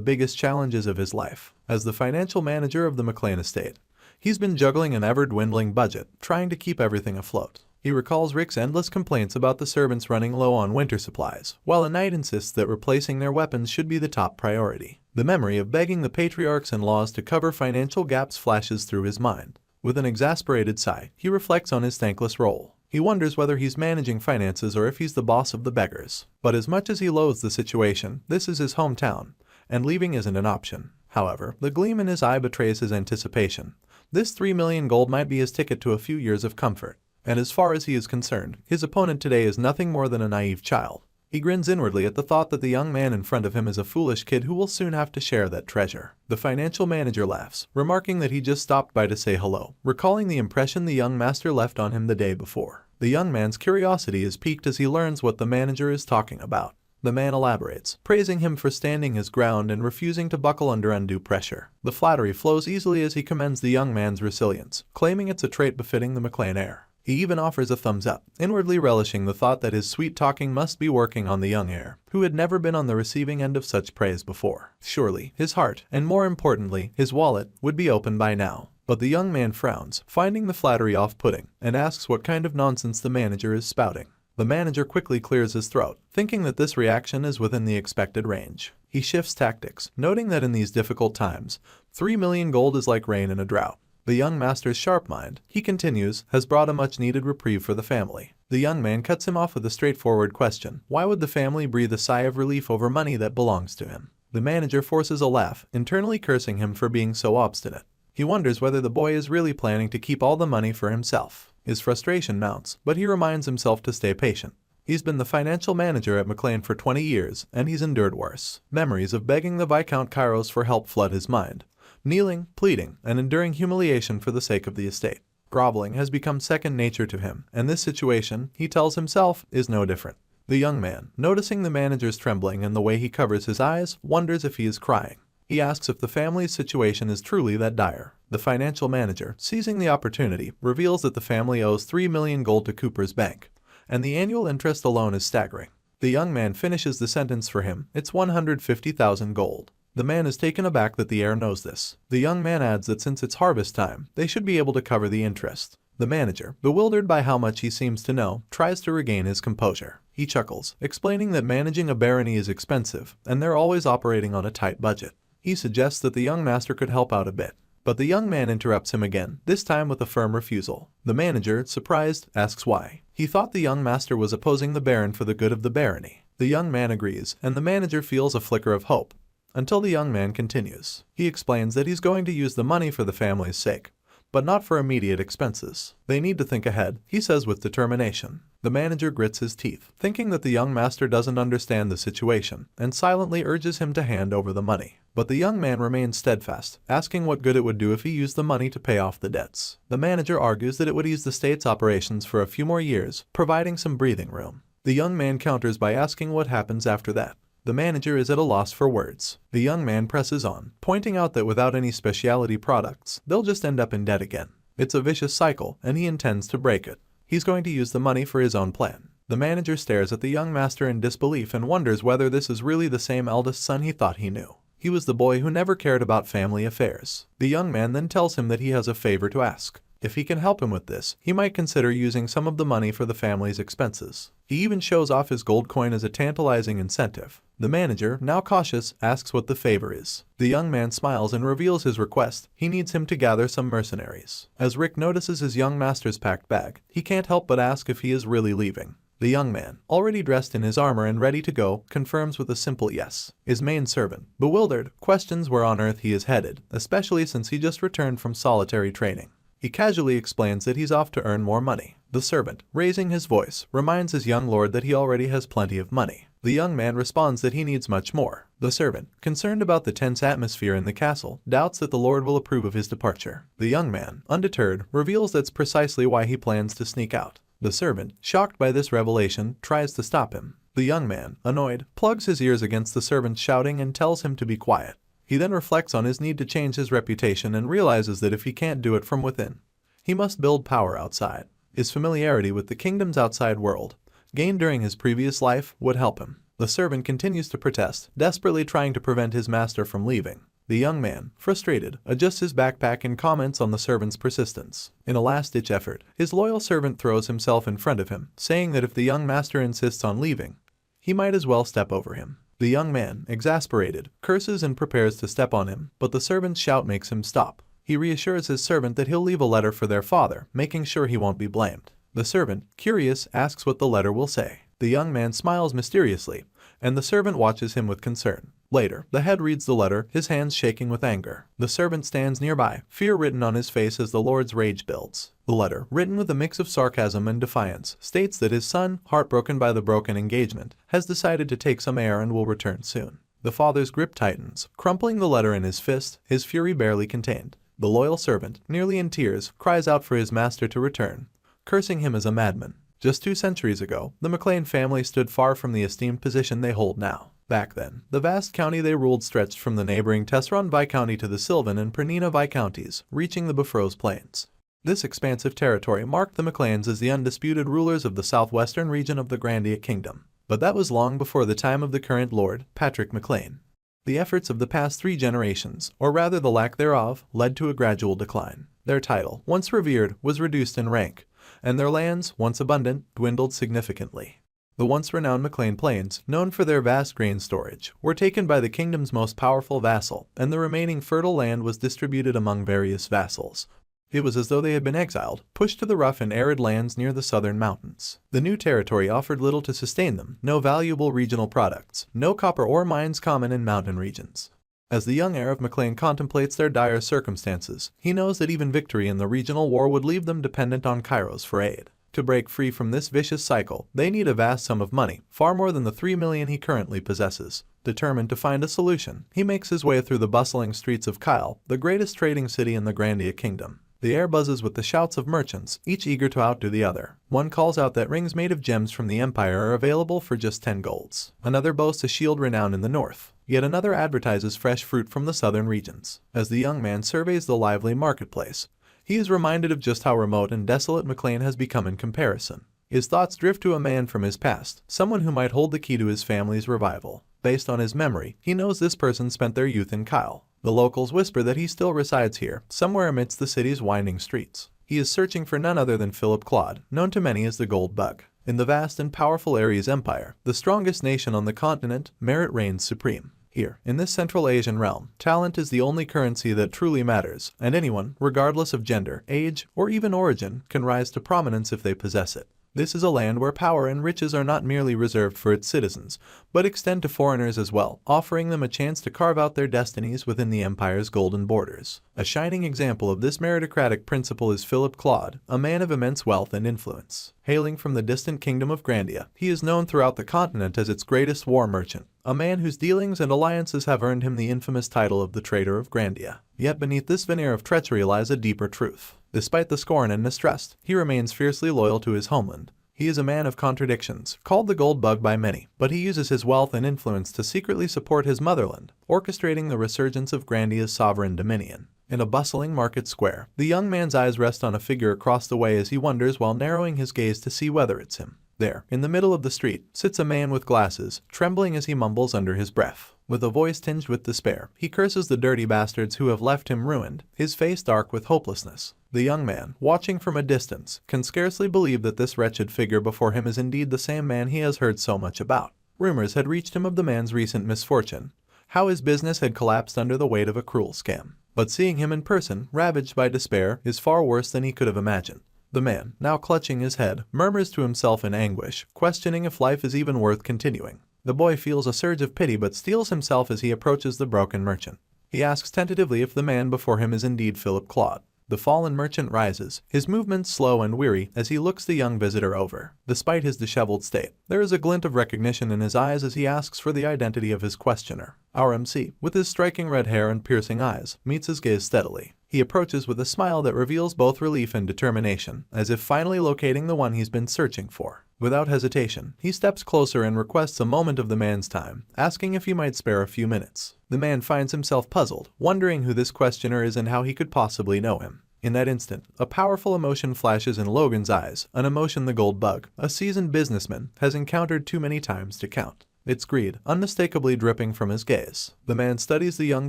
biggest challenges of his life. As the financial manager of the McLean estate, he's been juggling an ever-dwindling budget, trying to keep everything afloat. He recalls Rick's endless complaints about the servants running low on winter supplies, while a knight insists that replacing their weapons should be the top priority. The memory of begging the patriarchs-in-laws to cover financial gaps flashes through his mind. With an exasperated sigh, he reflects on his thankless role. He wonders whether he's managing finances or if he's the boss of the beggars. But as much as he loathes the situation, this is his hometown, and leaving isn't an option. However, the gleam in his eye betrays his anticipation. This 3 million gold might be his ticket to a few years of comfort. And as far as he is concerned, his opponent today is nothing more than a naive child. He grins inwardly at the thought that the young man in front of him is a foolish kid who will soon have to share that treasure. The financial manager laughs, remarking that he just stopped by to say hello, recalling the impression the young master left on him the day before. The young man's curiosity is piqued as he learns what the manager is talking about. The man elaborates, praising him for standing his ground and refusing to buckle under undue pressure. The flattery flows easily as he commends the young man's resilience, claiming it's a trait befitting the McLean heir. He even offers a thumbs up, inwardly relishing the thought that his sweet talking must be working on the young heir, who had never been on the receiving end of such praise before. Surely, his heart, and more importantly, his wallet, would be open by now. But the young man frowns, finding the flattery off-putting, and asks what kind of nonsense the manager is spouting. The manager quickly clears his throat, thinking that this reaction is within the expected range. He shifts tactics, noting that in these difficult times, 3 million gold is like rain in a drought. The young master's sharp mind, he continues, has brought a much-needed reprieve for the family. The young man cuts him off with a straightforward question. Why would the family breathe a sigh of relief over money that belongs to him? The manager forces a laugh, internally cursing him for being so obstinate. He wonders whether the boy is really planning to keep all the money for himself. His frustration mounts, but he reminds himself to stay patient. He's been the financial manager at McLean for 20 years, and he's endured worse. Memories of begging the Viscount Kairos for help flood his mind. Kneeling, pleading, and enduring humiliation for the sake of the estate. Groveling has become second nature to him, and this situation, he tells himself, is no different. The young man, noticing the manager's trembling and the way he covers his eyes, wonders if he is crying. He asks if the family's situation is truly that dire. The financial manager, seizing the opportunity, reveals that the family owes 3 million gold to Cooper's bank, and the annual interest alone is staggering. The young man finishes the sentence for him. It's 150,000 gold. The man is taken aback that the heir knows this. The young man adds that since it's harvest time, they should be able to cover the interest. The manager, bewildered by how much he seems to know, tries to regain his composure. He chuckles, explaining that managing a barony is expensive, and they're always operating on a tight budget. He suggests that the young master could help out a bit. But the young man interrupts him again, this time with a firm refusal. The manager, surprised, asks why. He thought the young master was opposing the baron for the good of the barony. The young man agrees, and the manager feels a flicker of hope. Until the young man continues. He explains that he's going to use the money for the family's sake, but not for immediate expenses. They need to think ahead, he says with determination. The manager grits his teeth, thinking that the young master doesn't understand the situation, and silently urges him to hand over the money. But the young man remains steadfast, asking what good it would do if he used the money to pay off the debts. The manager argues that it would ease the state's operations for a few more years, providing some breathing room. The young man counters by asking what happens after that. The manager is at a loss for words. The young man presses on, pointing out that without any specialty products, they'll just end up in debt again. It's a vicious cycle, and he intends to break it. He's going to use the money for his own plan. The manager stares at the young master in disbelief and wonders whether this is really the same eldest son he thought he knew. He was the boy who never cared about family affairs. The young man then tells him that he has a favor to ask. If he can help him with this, he might consider using some of the money for the family's expenses. He even shows off his gold coin as a tantalizing incentive. The manager, now cautious, asks what the favor is. The young man smiles and reveals his request. He needs him to gather some mercenaries. As Rick notices his young master's packed bag, he can't help but ask if he is really leaving. The young man, already dressed in his armor and ready to go, confirms with a simple yes. His main servant, bewildered, questions where on earth he is headed, especially since he just returned from solitary training. He casually explains that he's off to earn more money. The servant, raising his voice, reminds his young lord that he already has plenty of money. The young man responds that he needs much more. The servant, concerned about the tense atmosphere in the castle, doubts that the lord will approve of his departure. The young man, undeterred, reveals that's precisely why he plans to sneak out. The servant, shocked by this revelation, tries to stop him. The young man, annoyed, plugs his ears against the servant's shouting and tells him to be quiet. He then reflects on his need to change his reputation and realizes that if he can't do it from within, he must build power outside. His familiarity with the kingdom's outside world, gained during his previous life, would help him. The servant continues to protest, desperately trying to prevent his master from leaving. The young man, frustrated, adjusts his backpack and comments on the servant's persistence. In a last-ditch effort, his loyal servant throws himself in front of him, saying that if the young master insists on leaving, he might as well step over him. The young man, exasperated, curses and prepares to step on him, but the servant's shout makes him stop. He reassures his servant that he'll leave a letter for their father, making sure he won't be blamed. The servant, curious, asks what the letter will say. The young man smiles mysteriously, and the servant watches him with concern. Later, the head reads the letter, his hands shaking with anger. The servant stands nearby, fear written on his face as the lord's rage builds. The letter, written with a mix of sarcasm and defiance, states that his son, heartbroken by the broken engagement, has decided to take some air and will return soon. The father's grip tightens, crumpling the letter in his fist, his fury barely contained. The loyal servant, nearly in tears, cries out for his master to return, cursing him as a madman. Just 2 centuries ago, the McLean family stood far from the esteemed position they hold now. Back then, the vast county they ruled stretched from the neighboring Tesseron Viscounty to the Sylvan and Pernina Viscounties, reaching the Bifrose Plains. This expansive territory marked the McLeans as the undisputed rulers of the southwestern region of the Grandia Kingdom. But that was long before the time of the current lord, Patrick McLean. The efforts of the past 3 generations, or rather the lack thereof, led to a gradual decline. Their title, once revered, was reduced in rank, and their lands, once abundant, dwindled significantly. The once renowned McLean Plains, known for their vast grain storage, were taken by the kingdom's most powerful vassal, and the remaining fertile land was distributed among various vassals. It was as though they had been exiled, pushed to the rough and arid lands near the southern mountains. The new territory offered little to sustain them, no valuable regional products, no copper ore mines common in mountain regions. As the young heir of McLean contemplates their dire circumstances, he knows that even victory in the regional war would leave them dependent on Kairos for aid. To break free from this vicious cycle, they need a vast sum of money, far more than the 3 million he currently possesses. Determined to find a solution, he makes his way through the bustling streets of Kyle, the greatest trading city in the Grandia Kingdom. The air buzzes with the shouts of merchants, each eager to outdo the other. One calls out that rings made of gems from the Empire are available for just 10 golds. Another boasts a shield renowned in the north. Yet another advertises fresh fruit from the southern regions. As the young man surveys the lively marketplace, he is reminded of just how remote and desolate McLean has become in comparison. His thoughts drift to a man from his past, someone who might hold the key to his family's revival. Based on his memory, he knows this person spent their youth in Kyle. The locals whisper that he still resides here, somewhere amidst the city's winding streets. He is searching for none other than Philip Claude, known to many as the Gold Bug. In the vast and powerful Aries Empire, the strongest nation on the continent, merit reigns supreme. Here, in this Central Asian realm, talent is the only currency that truly matters, and anyone, regardless of gender, age, or even origin, can rise to prominence if they possess it. This is a land where power and riches are not merely reserved for its citizens, but extend to foreigners as well, offering them a chance to carve out their destinies within the empire's golden borders. A shining example of this meritocratic principle is Philip Claude, a man of immense wealth and influence. Hailing from the distant kingdom of Grandia, he is known throughout the continent as its greatest war merchant, a man whose dealings and alliances have earned him the infamous title of the Trader of Grandia. Yet beneath this veneer of treachery lies a deeper truth. Despite the scorn and mistrust, he remains fiercely loyal to his homeland. He is a man of contradictions, called the Gold Bug by many, but he uses his wealth and influence to secretly support his motherland, orchestrating the resurgence of Grandia's sovereign dominion. In a bustling market square, the young man's eyes rest on a figure across the way as he wonders while narrowing his gaze to see whether it's him. There, in the middle of the street, sits a man with glasses, trembling as he mumbles under his breath. With a voice tinged with despair, he curses the dirty bastards who have left him ruined, his face dark with hopelessness. The young man, watching from a distance, can scarcely believe that this wretched figure before him is indeed the same man he has heard so much about. Rumors had reached him of the man's recent misfortune, how his business had collapsed under the weight of a cruel scam. But seeing him in person, ravaged by despair, is far worse than he could have imagined. The man, now clutching his head, murmurs to himself in anguish, questioning if life is even worth continuing. The boy feels a surge of pity but steels himself as he approaches the broken merchant. He asks tentatively if the man before him is indeed Philip Claude. The fallen merchant rises, his movements slow and weary as he looks the young visitor over. Despite his disheveled state, there is a glint of recognition in his eyes as he asks for the identity of his questioner. Our MC, with his striking red hair and piercing eyes, meets his gaze steadily. He approaches with a smile that reveals both relief and determination, as if finally locating the one he's been searching for. Without hesitation, he steps closer and requests a moment of the man's time, asking if he might spare a few minutes. The man finds himself puzzled, wondering who this questioner is and how he could possibly know him. In that instant, a powerful emotion flashes in Logan's eyes, an emotion the Gold Bug, a seasoned businessman, has encountered too many times to count. It's greed, unmistakably dripping from his gaze. The man studies the young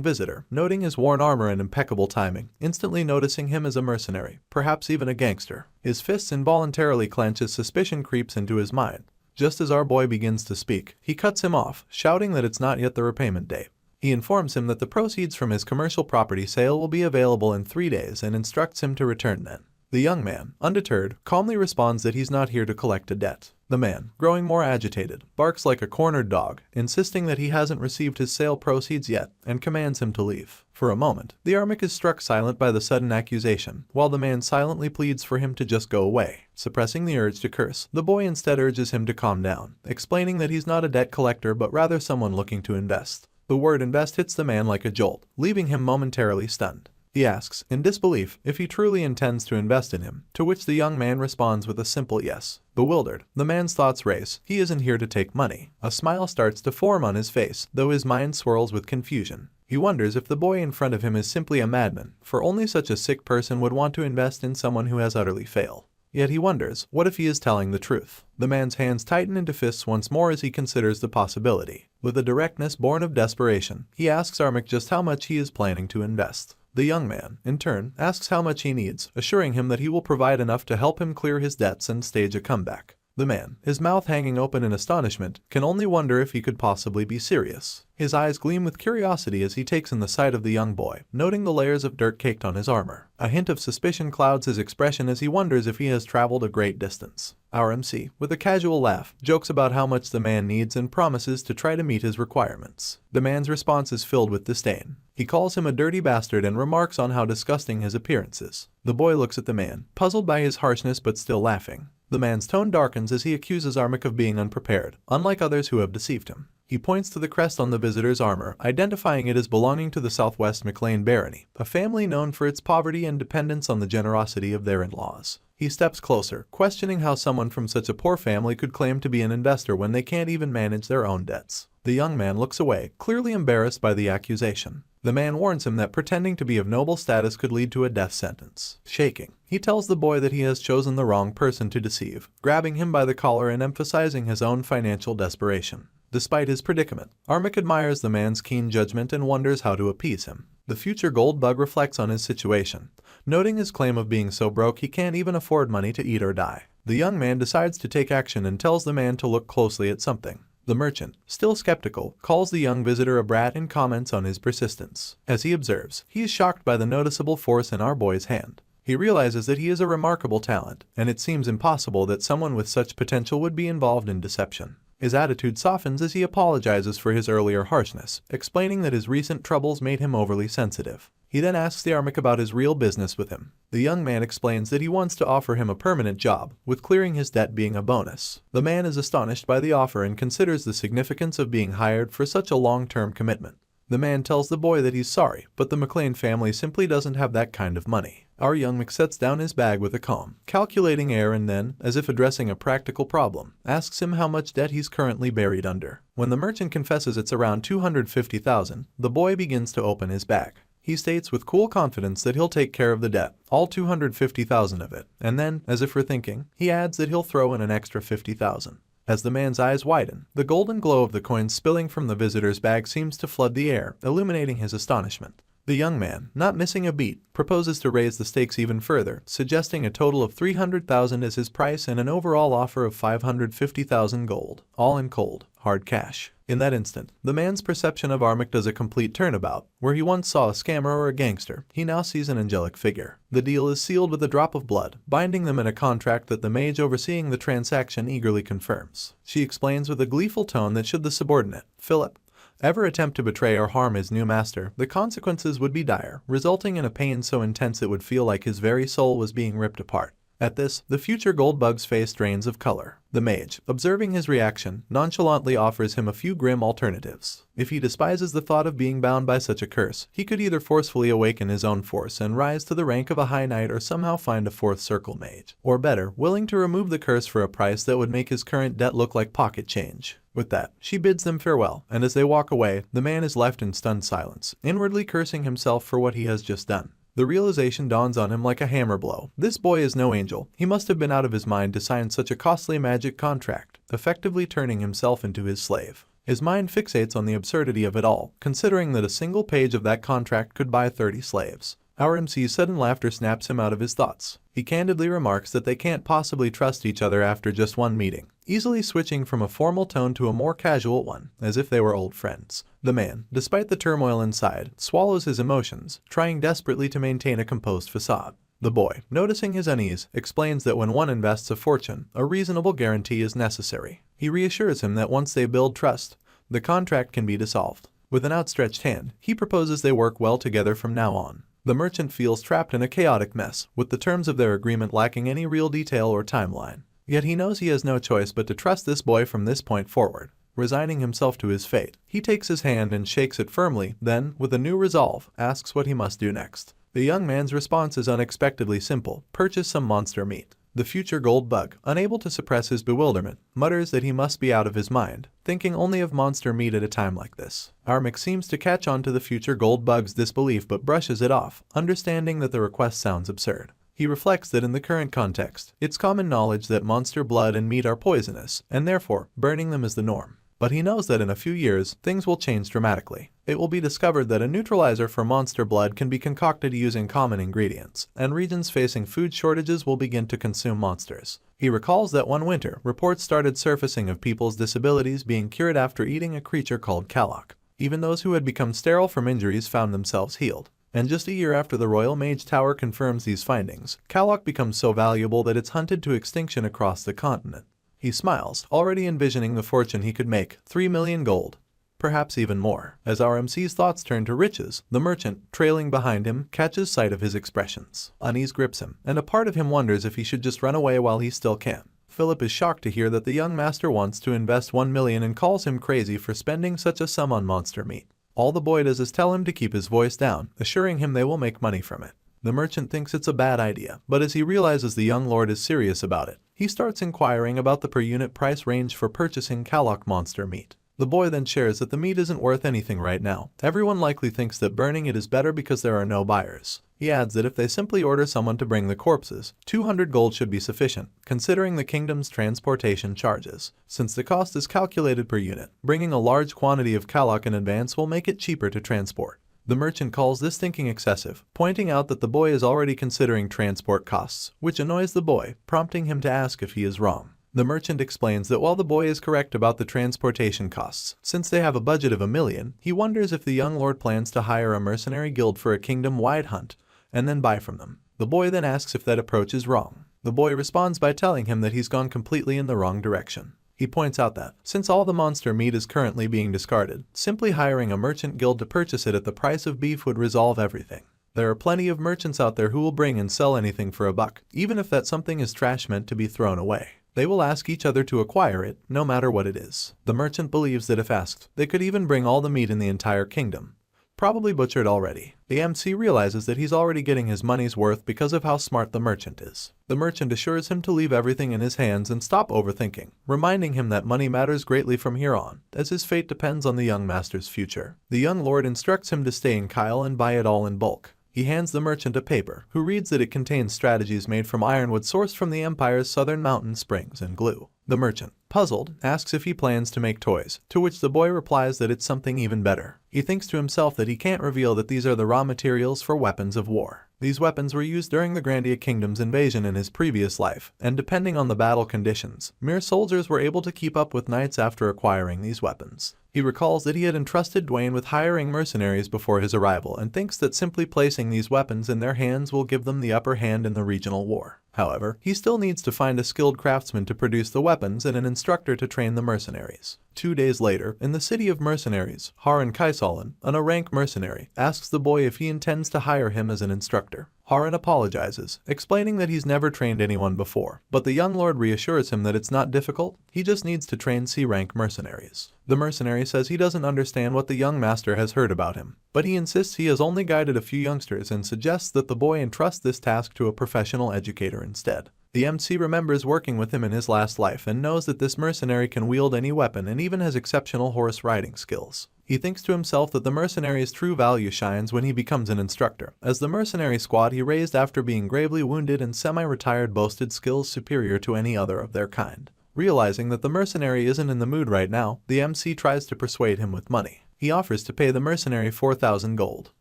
visitor, noting his worn armor and impeccable timing, instantly noticing him as a mercenary, perhaps even a gangster. His fists involuntarily clench as suspicion creeps into his mind. Just as our boy begins to speak, he cuts him off, shouting that it's not yet the repayment day. He informs him that the proceeds from his commercial property sale will be available in 3 days and instructs him to return then. The young man, undeterred, calmly responds that he's not here to collect a debt. The man, growing more agitated, barks like a cornered dog, insisting that he hasn't received his sale proceeds yet, and commands him to leave. For a moment, the Armic is struck silent by the sudden accusation, while the man silently pleads for him to just go away. Suppressing the urge to curse, the boy instead urges him to calm down, explaining that he's not a debt collector but rather someone looking to invest. The word invest hits the man like a jolt, leaving him momentarily stunned. He asks, in disbelief, if he truly intends to invest in him, to which the young man responds with a simple yes. Bewildered, the man's thoughts race. He isn't here to take money. A smile starts to form on his face, though his mind swirls with confusion. He wonders if the boy in front of him is simply a madman, for only such a sick person would want to invest in someone who has utterly failed. Yet he wonders, what if he is telling the truth? The man's hands tighten into fists once more as he considers the possibility. With a directness born of desperation, he asks Armik just how much he is planning to invest. The young man, in turn, asks how much he needs, assuring him that he will provide enough to help him clear his debts and stage a comeback. The man, his mouth hanging open in astonishment, can only wonder if he could possibly be serious. His eyes gleam with curiosity as he takes in the sight of the young boy, noting the layers of dirt caked on his armor. A hint of suspicion clouds his expression as he wonders if he has traveled a great distance. Our MC, with a casual laugh, jokes about how much the man needs and promises to try to meet his requirements. The man's response is filled with disdain. He calls him a dirty bastard and remarks on how disgusting his appearance is. The boy looks at the man, puzzled by his harshness but still laughing. The man's tone darkens as he accuses Armik of being unprepared, unlike others who have deceived him. He points to the crest on the visitor's armor, identifying it as belonging to the Southwest McLean barony, a family known for its poverty and dependence on the generosity of their in-laws. He steps closer, questioning how someone from such a poor family could claim to be an investor when they can't even manage their own debts. The young man looks away, clearly embarrassed by the accusation. The man warns him that pretending to be of noble status could lead to a death sentence. Shaking, he tells the boy that he has chosen the wrong person to deceive, grabbing him by the collar and emphasizing his own financial desperation. Despite his predicament, Armik admires the man's keen judgment and wonders how to appease him. The future gold bug reflects on his situation, noting his claim of being so broke he can't even afford money to eat or die. The young man decides to take action and tells the man to look closely at something. The merchant, still skeptical, calls the young visitor a brat and comments on his persistence. As he observes, he is shocked by the noticeable force in our boy's hand. He realizes that he is a remarkable talent, and it seems impossible that someone with such potential would be involved in deception. His attitude softens as he apologizes for his earlier harshness, explaining that his recent troubles made him overly sensitive. He then asks the Armik about his real business with him. The young man explains that he wants to offer him a permanent job, with clearing his debt being a bonus. The man is astonished by the offer and considers the significance of being hired for such a long-term commitment. The man tells the boy that he's sorry, but the McLean family simply doesn't have that kind of money. Our young Mc sets down his bag with a calm, calculating air and then, as if addressing a practical problem, asks him how much debt he's currently buried under. When the merchant confesses it's around 250,000, the boy begins to open his bag. He states with cool confidence that he'll take care of the debt, all 250,000 of it, and then, as if rethinking, he adds that he'll throw in an extra 50,000. As the man's eyes widen, the golden glow of the coins spilling from the visitor's bag seems to flood the air, illuminating his astonishment. The young man, not missing a beat, proposes to raise the stakes even further, suggesting a total of 300,000 as his price and an overall offer of 550,000 gold, all in cold, hard cash. In that instant, the man's perception of Armik does a complete turnabout. Where he once saw a scammer or a gangster, he now sees an angelic figure. The deal is sealed with a drop of blood, binding them in a contract that the mage overseeing the transaction eagerly confirms. She explains with a gleeful tone that should the subordinate, Philip, ever attempt to betray or harm his new master, the consequences would be dire, resulting in a pain so intense it would feel like his very soul was being ripped apart. At this, the future goldbug's face drains of color. The mage, observing his reaction, nonchalantly offers him a few grim alternatives. If he despises the thought of being bound by such a curse, he could either forcefully awaken his own force and rise to the rank of a high knight or somehow find a fourth circle mage. Or better, willing to remove the curse for a price that would make his current debt look like pocket change. With that, she bids them farewell, and as they walk away, the man is left in stunned silence, inwardly cursing himself for what he has just done. The realization dawns on him like a hammer blow. This boy is no angel. He must have been out of his mind to sign such a costly magic contract, effectively turning himself into his slave. His mind fixates on the absurdity of it all, considering that a single page of that contract could buy 30 slaves. Our MC's sudden laughter snaps him out of his thoughts. He candidly remarks that they can't possibly trust each other after just one meeting, easily switching from a formal tone to a more casual one, as if they were old friends. The man, despite the turmoil inside, swallows his emotions, trying desperately to maintain a composed facade. The boy, noticing his unease, explains that when one invests a fortune, a reasonable guarantee is necessary. He reassures him that once they build trust, the contract can be dissolved. With an outstretched hand, he proposes they work well together from now on. The merchant feels trapped in a chaotic mess, with the terms of their agreement lacking any real detail or timeline. Yet he knows he has no choice but to trust this boy from this point forward. Resigning himself to his fate, he takes his hand and shakes it firmly, then, with a new resolve, asks what he must do next. The young man's response is unexpectedly simple: purchase some monster meat. The future gold bug, unable to suppress his bewilderment, mutters that he must be out of his mind, thinking only of monster meat at a time like this. Armic seems to catch on to the future gold bug's disbelief but brushes it off, understanding that the request sounds absurd. He reflects that in the current context, it's common knowledge that monster blood and meat are poisonous, and therefore, burning them is the norm. But he knows that in a few years, things will change dramatically. It will be discovered that a neutralizer for monster blood can be concocted using common ingredients, and regions facing food shortages will begin to consume monsters. He recalls that one winter, reports started surfacing of people's disabilities being cured after eating a creature called Kalok. Even those who had become sterile from injuries found themselves healed. And just a year after the Royal Mage Tower confirms these findings, Kalok becomes so valuable that it's hunted to extinction across the continent. He smiles, already envisioning the fortune he could make, 3 million gold. Perhaps even more. As our MC's thoughts turn to riches, the merchant, trailing behind him, catches sight of his expressions. Unease grips him, and a part of him wonders if he should just run away while he still can. Philip is shocked to hear that the young master wants to invest 1 million and calls him crazy for spending such a sum on monster meat. All the boy does is tell him to keep his voice down, assuring him they will make money from it. The merchant thinks it's a bad idea, but as he realizes the young lord is serious about it, he starts inquiring about the per-unit price range for purchasing Kalok monster meat. The boy then shares that the meat isn't worth anything right now. Everyone likely thinks that burning it is better because there are no buyers. He adds that if they simply order someone to bring the corpses, 200 gold should be sufficient, considering the kingdom's transportation charges. Since the cost is calculated per unit, bringing a large quantity of Kalok in advance will make it cheaper to transport. The merchant calls this thinking excessive, pointing out that the boy is already considering transport costs, which annoys the boy, prompting him to ask if he is wrong. The merchant explains that while the boy is correct about the transportation costs, since they have a budget of 1 million, he wonders if the young lord plans to hire a mercenary guild for a kingdom-wide hunt, and then buy from them. The boy then asks if that approach is wrong. The boy responds by telling him that he's gone completely in the wrong direction. He points out that, since all the monster meat is currently being discarded, simply hiring a merchant guild to purchase it at the price of beef would resolve everything. There are plenty of merchants out there who will bring and sell anything for $1, even if that something is trash meant to be thrown away. They will ask each other to acquire it, no matter what it is. The merchant believes that if asked, they could even bring all the meat in the entire kingdom. Probably butchered already. The MC realizes that he's already getting his money's worth because of how smart the merchant is. The merchant assures him to leave everything in his hands and stop overthinking, reminding him that money matters greatly from here on, as his fate depends on the young master's future. The young lord instructs him to stay in Kyle and buy it all in bulk. He hands the merchant a paper, who reads that it contains strategies made from ironwood sourced from the Empire's southern mountain springs and glue. The merchant, puzzled, asks if he plans to make toys, to which the boy replies that it's something even better. He thinks to himself that he can't reveal that these are the raw materials for weapons of war. These weapons were used during the Grandia Kingdom's invasion in his previous life, and depending on the battle conditions, mere soldiers were able to keep up with knights after acquiring these weapons. He recalls that he had entrusted Dwayne with hiring mercenaries before his arrival and thinks that simply placing these weapons in their hands will give them the upper hand in the regional war. However, he still needs to find a skilled craftsman to produce the weapons and an instructor to train the mercenaries. 2 days later, in the city of mercenaries, Haran Kaisalan, an rank mercenary, asks the boy if he intends to hire him as an instructor. Haran apologizes, explaining that he's never trained anyone before, but the young lord reassures him that it's not difficult, he just needs to train C-rank mercenaries. The mercenary says he doesn't understand what the young master has heard about him, but he insists he has only guided a few youngsters and suggests that the boy entrust this task to a professional educator instead. The MC remembers working with him in his last life and knows that this mercenary can wield any weapon and even has exceptional horse riding skills. He thinks to himself that the mercenary's true value shines when he becomes an instructor, as the mercenary squad he raised after being gravely wounded and semi-retired boasted skills superior to any other of their kind. Realizing that the mercenary isn't in the mood right now, the MC tries to persuade him with money. He offers to pay the mercenary 4,000 gold.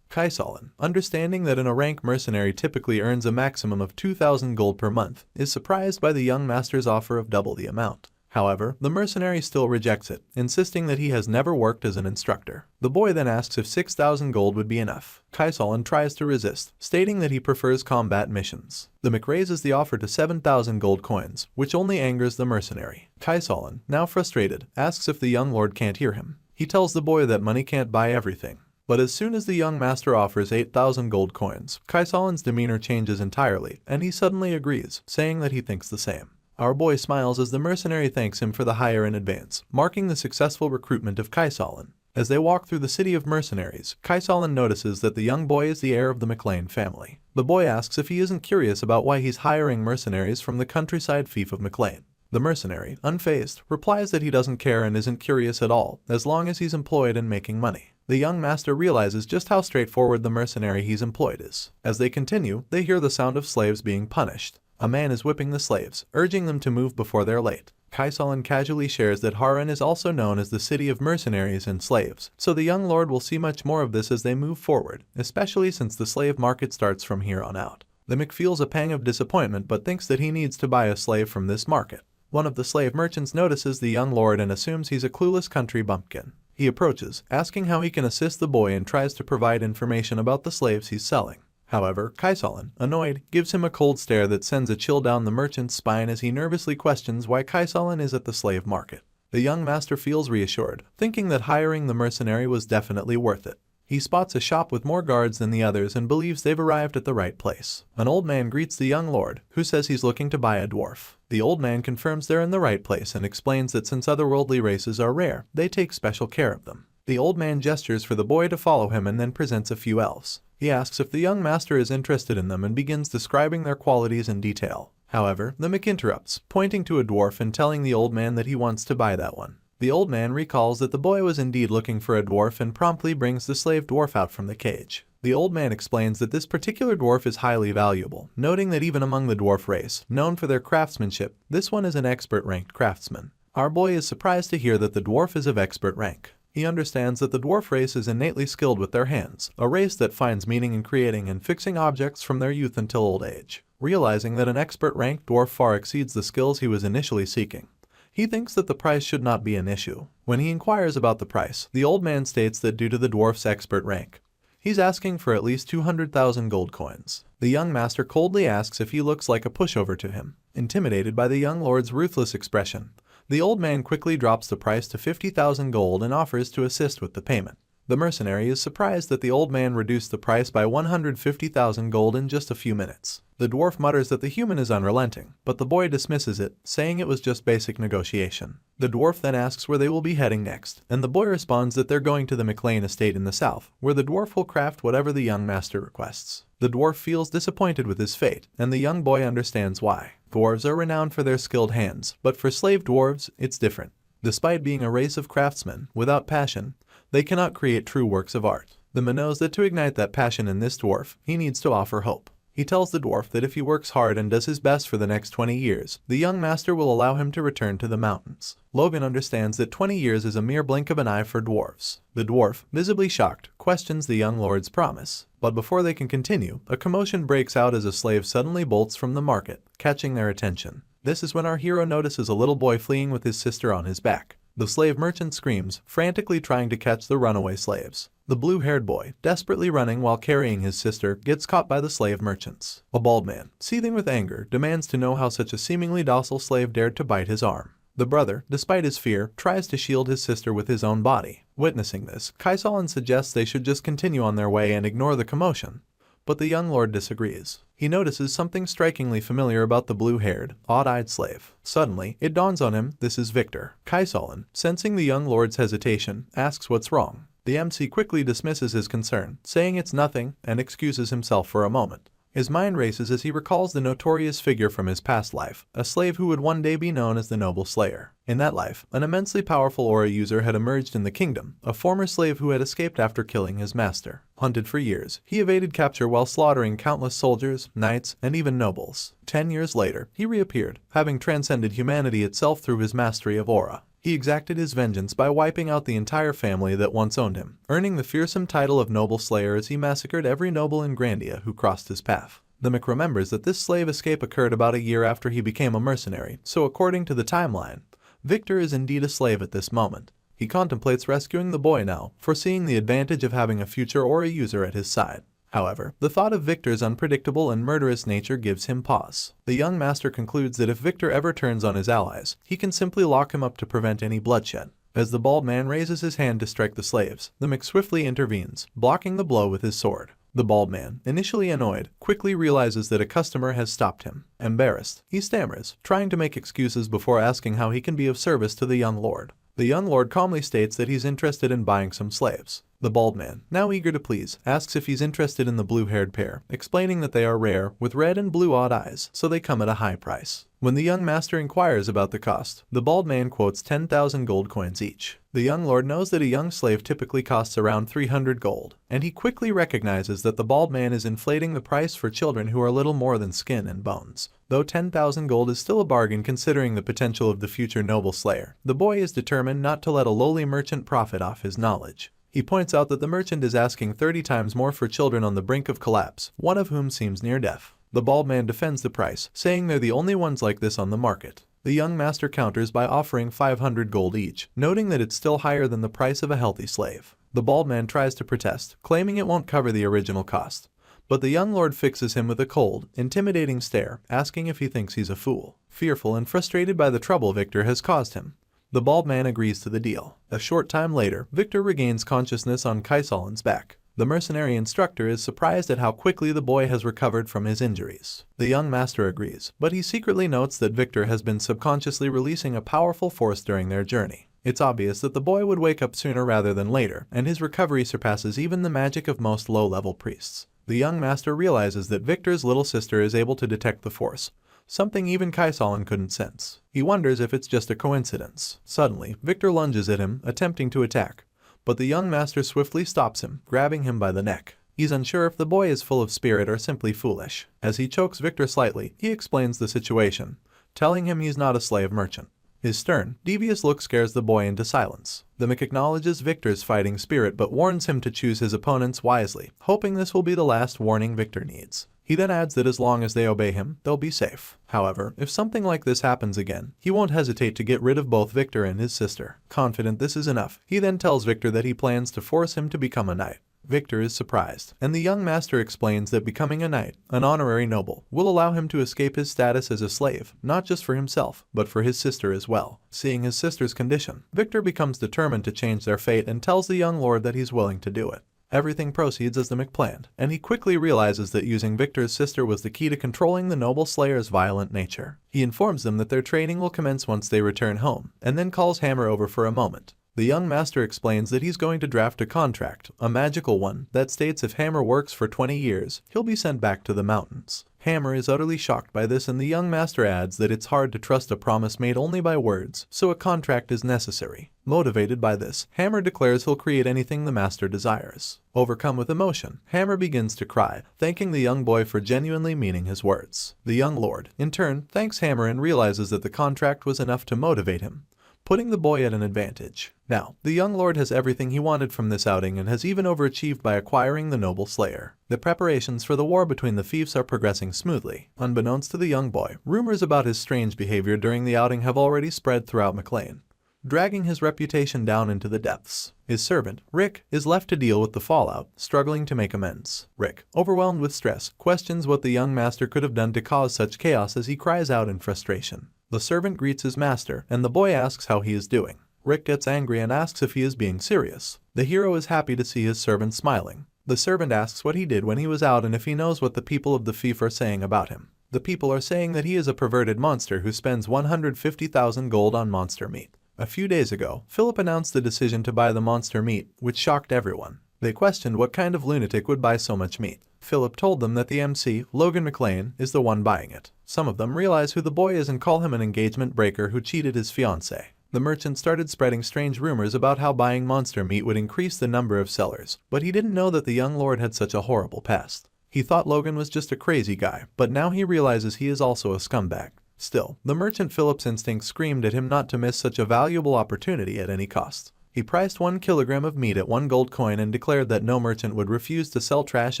Kaisalan, understanding that a rank mercenary typically earns a maximum of 2,000 gold per month, is surprised by the young master's offer of double the amount. However, the mercenary still rejects it, insisting that he has never worked as an instructor. The boy then asks if 6,000 gold would be enough. Kaisalan tries to resist, stating that he prefers combat missions. The Mick raises the offer to 7,000 gold coins, which only angers the mercenary. Kaisalan, now frustrated, asks if the young lord can't hear him. He tells the boy that money can't buy everything. But as soon as the young master offers 8,000 gold coins, Kaisalan's demeanor changes entirely, and he suddenly agrees, saying that he thinks the same. Our boy smiles as the mercenary thanks him for the hire in advance, marking the successful recruitment of Kaisalan. As they walk through the city of mercenaries, Kaisolin notices that the young boy is the heir of the McLean family. The boy asks if he isn't curious about why he's hiring mercenaries from the countryside fief of McLean. The mercenary, unfazed, replies that he doesn't care and isn't curious at all, as long as he's employed and making money. The young master realizes just how straightforward the mercenary he's employed is. As they continue, they hear the sound of slaves being punished. A man is whipping the slaves, urging them to move before they're late. Kaisolin casually shares that Harran is also known as the city of mercenaries and slaves, so the young lord will see much more of this as they move forward, especially since the slave market starts from here on out. The Mc feels a pang of disappointment but thinks that he needs to buy a slave from this market. One of the slave merchants notices the young lord and assumes he's a clueless country bumpkin. He approaches, asking how he can assist the boy and tries to provide information about the slaves he's selling. However, Kaisolin, annoyed, gives him a cold stare that sends a chill down the merchant's spine as he nervously questions why Kaisolin is at the slave market. The young master feels reassured, thinking that hiring the mercenary was definitely worth it. He spots a shop with more guards than the others and believes they've arrived at the right place. An old man greets the young lord, who says he's looking to buy a dwarf. The old man confirms they're in the right place and explains that since otherworldly races are rare, they take special care of them. The old man gestures for the boy to follow him and then presents a few elves. He asks if the young master is interested in them and begins describing their qualities in detail. However, the Mc interrupts, pointing to a dwarf and telling the old man that he wants to buy that one. The old man recalls that the boy was indeed looking for a dwarf and promptly brings the slave dwarf out from the cage. The old man explains that this particular dwarf is highly valuable, noting that even among the dwarf race, known for their craftsmanship, this one is an expert-ranked craftsman. Our boy is surprised to hear that the dwarf is of expert rank. He understands that the dwarf race is innately skilled with their hands, a race that finds meaning in creating and fixing objects from their youth until old age. Realizing that an expert-ranked dwarf far exceeds the skills he was initially seeking, he thinks that the price should not be an issue. When he inquires about the price, the old man states that due to the dwarf's expert rank, he's asking for at least 200,000 gold coins. The young master coldly asks if he looks like a pushover to him. Intimidated by the young lord's ruthless expression, the old man quickly drops the price to 50,000 gold and offers to assist with the payment. The mercenary is surprised that the old man reduced the price by 150,000 gold in just a few minutes. The dwarf mutters that the human is unrelenting, but the boy dismisses it, saying it was just basic negotiation. The dwarf then asks where they will be heading next, and the boy responds that they're going to the McLean estate in the south, where the dwarf will craft whatever the young master requests. The dwarf feels disappointed with his fate, and the young boy understands why. Dwarves are renowned for their skilled hands, but for slave dwarves, it's different. Despite being a race of craftsmen, without passion, they cannot create true works of art. The man knows that to ignite that passion in this dwarf, he needs to offer hope. He tells the dwarf that if he works hard and does his best for the next 20 years, the young master will allow him to return to the mountains. Logan understands that 20 years is a mere blink of an eye for dwarves. The dwarf, visibly shocked, questions the young lord's promise. But before they can continue, a commotion breaks out as a slave suddenly bolts from the market, catching their attention. This is when our hero notices a little boy fleeing with his sister on his back. The slave merchant screams, frantically trying to catch the runaway slaves. The blue-haired boy, desperately running while carrying his sister, gets caught by the slave merchants. A bald man, seething with anger, demands to know how such a seemingly docile slave dared to bite his arm. The brother, despite his fear, tries to shield his sister with his own body. Witnessing this, Kaisolin suggests they should just continue on their way and ignore the commotion. But the young lord disagrees. He notices something strikingly familiar about the blue-haired, odd-eyed slave. Suddenly, it dawns on him this is Victor. Kaisolin, sensing the young lord's hesitation, asks what's wrong. The MC quickly dismisses his concern, saying it's nothing, and excuses himself for a moment. His mind races as he recalls the notorious figure from his past life, a slave who would one day be known as the Noble Slayer. In that life, an immensely powerful aura user had emerged in the kingdom, a former slave who had escaped after killing his master. Hunted for years, he evaded capture while slaughtering countless soldiers, knights, and even nobles. 10 years later, he reappeared, having transcended humanity itself through his mastery of aura. He exacted his vengeance by wiping out the entire family that once owned him, earning the fearsome title of Noble Slayer as he massacred every noble in Grandia who crossed his path. The Mick remembers that this slave escape occurred about a year after he became a mercenary, so according to the timeline, Victor is indeed a slave at this moment. He contemplates rescuing the boy now, foreseeing the advantage of having a future aura user at his side. However, the thought of Victor's unpredictable and murderous nature gives him pause. The young master concludes that if Victor ever turns on his allies, he can simply lock him up to prevent any bloodshed. As the bald man raises his hand to strike the slaves, the Mick swiftly intervenes, blocking the blow with his sword. The bald man, initially annoyed, quickly realizes that a customer has stopped him. Embarrassed, he stammers, trying to make excuses before asking how he can be of service to the young lord. The young lord calmly states that he's interested in buying some slaves. The bald man, now eager to please, asks if he's interested in the blue-haired pair, explaining that they are rare, with red and blue odd eyes, so they come at a high price. When the young master inquires about the cost, the bald man quotes 10,000 gold coins each. The young lord knows that a young slave typically costs around 300 gold, and he quickly recognizes that the bald man is inflating the price for children who are little more than skin and bones. Though 10,000 gold is still a bargain considering the potential of the future noble slayer, the boy is determined not to let a lowly merchant profit off his knowledge. He points out that the merchant is asking 30 times more for children on the brink of collapse, one of whom seems near death. The bald man defends the price, saying they're the only ones like this on the market. The young master counters by offering 500 gold each, noting that it's still higher than the price of a healthy slave. The bald man tries to protest, claiming it won't cover the original cost. But the young lord fixes him with a cold, intimidating stare, asking if he thinks he's a fool. Fearful and frustrated by the trouble Victor has caused him, the bald man agrees to the deal. A short time later, Victor regains consciousness on Kaisalin's back. The mercenary instructor is surprised at how quickly the boy has recovered from his injuries. The young master agrees, but he secretly notes that Victor has been subconsciously releasing a powerful force during their journey. It's obvious that the boy would wake up sooner rather than later, and his recovery surpasses even the magic of most low-level priests. The young master realizes that Victor's little sister is able to detect the force, something even Kaisalin couldn't sense. He wonders if it's just a coincidence. Suddenly, Victor lunges at him, attempting to attack, but the young master swiftly stops him, grabbing him by the neck. He's unsure if the boy is full of spirit or simply foolish. As he chokes Victor slightly, he explains the situation, telling him he's not a slave merchant. His stern, devious look scares the boy into silence. The Mick acknowledges Victor's fighting spirit but warns him to choose his opponents wisely, hoping this will be the last warning Victor needs. He then adds that as long as they obey him, they'll be safe. However, if something like this happens again, he won't hesitate to get rid of both Victor and his sister. Confident this is enough, he then tells Victor that he plans to force him to become a knight. Victor is surprised, and the young master explains that becoming a knight, an honorary noble, will allow him to escape his status as a slave, not just for himself, but for his sister as well. Seeing his sister's condition, Victor becomes determined to change their fate and tells the young lord that he's willing to do it. Everything proceeds as the Mick planned, and he quickly realizes that using Victor's sister was the key to controlling the noble slayer's violent nature. He informs them that their training will commence once they return home, and then calls Hammer over for a moment. The young master explains that he's going to draft a contract, a magical one, that states if Hammer works for 20 years, he'll be sent back to the mountains. Hammer is utterly shocked by this, and the young master adds that it's hard to trust a promise made only by words, so a contract is necessary. Motivated by this, Hammer declares he'll create anything the master desires. Overcome with emotion, Hammer begins to cry, thanking the young boy for genuinely meaning his words. The young lord, in turn, thanks Hammer and realizes that the contract was enough to motivate him, putting the boy at an advantage. Now, the young lord has everything he wanted from this outing and has even overachieved by acquiring the noble slayer. The preparations for the war between the fiefs are progressing smoothly. Unbeknownst to the young boy, rumors about his strange behavior during the outing have already spread throughout McLean, dragging his reputation down into the depths. His servant, Rick, is left to deal with the fallout, struggling to make amends. Rick, overwhelmed with stress, questions what the young master could have done to cause such chaos as he cries out in frustration. The servant greets his master, and the boy asks how he is doing. Rick gets angry and asks if he is being serious. The hero is happy to see his servant smiling. The servant asks what he did when he was out and if he knows what the people of the fief are saying about him. The people are saying that he is a perverted monster who spends 150,000 gold on monster meat. A few days ago, Philip announced the decision to buy the monster meat, which shocked everyone. They questioned what kind of lunatic would buy so much meat. Philip told them that the MC, Logan McLean, is the one buying it. Some of them realize who the boy is and call him an engagement breaker who cheated his fiancée. The merchant started spreading strange rumors about how buying monster meat would increase the number of sellers, but he didn't know that the young lord had such a horrible past. He thought Logan was just a crazy guy, but now he realizes he is also a scumbag. Still, the merchant Philip's instinct screamed at him not to miss such a valuable opportunity at any cost. He priced 1 kilogram of meat at 1 gold coin and declared that no merchant would refuse to sell trash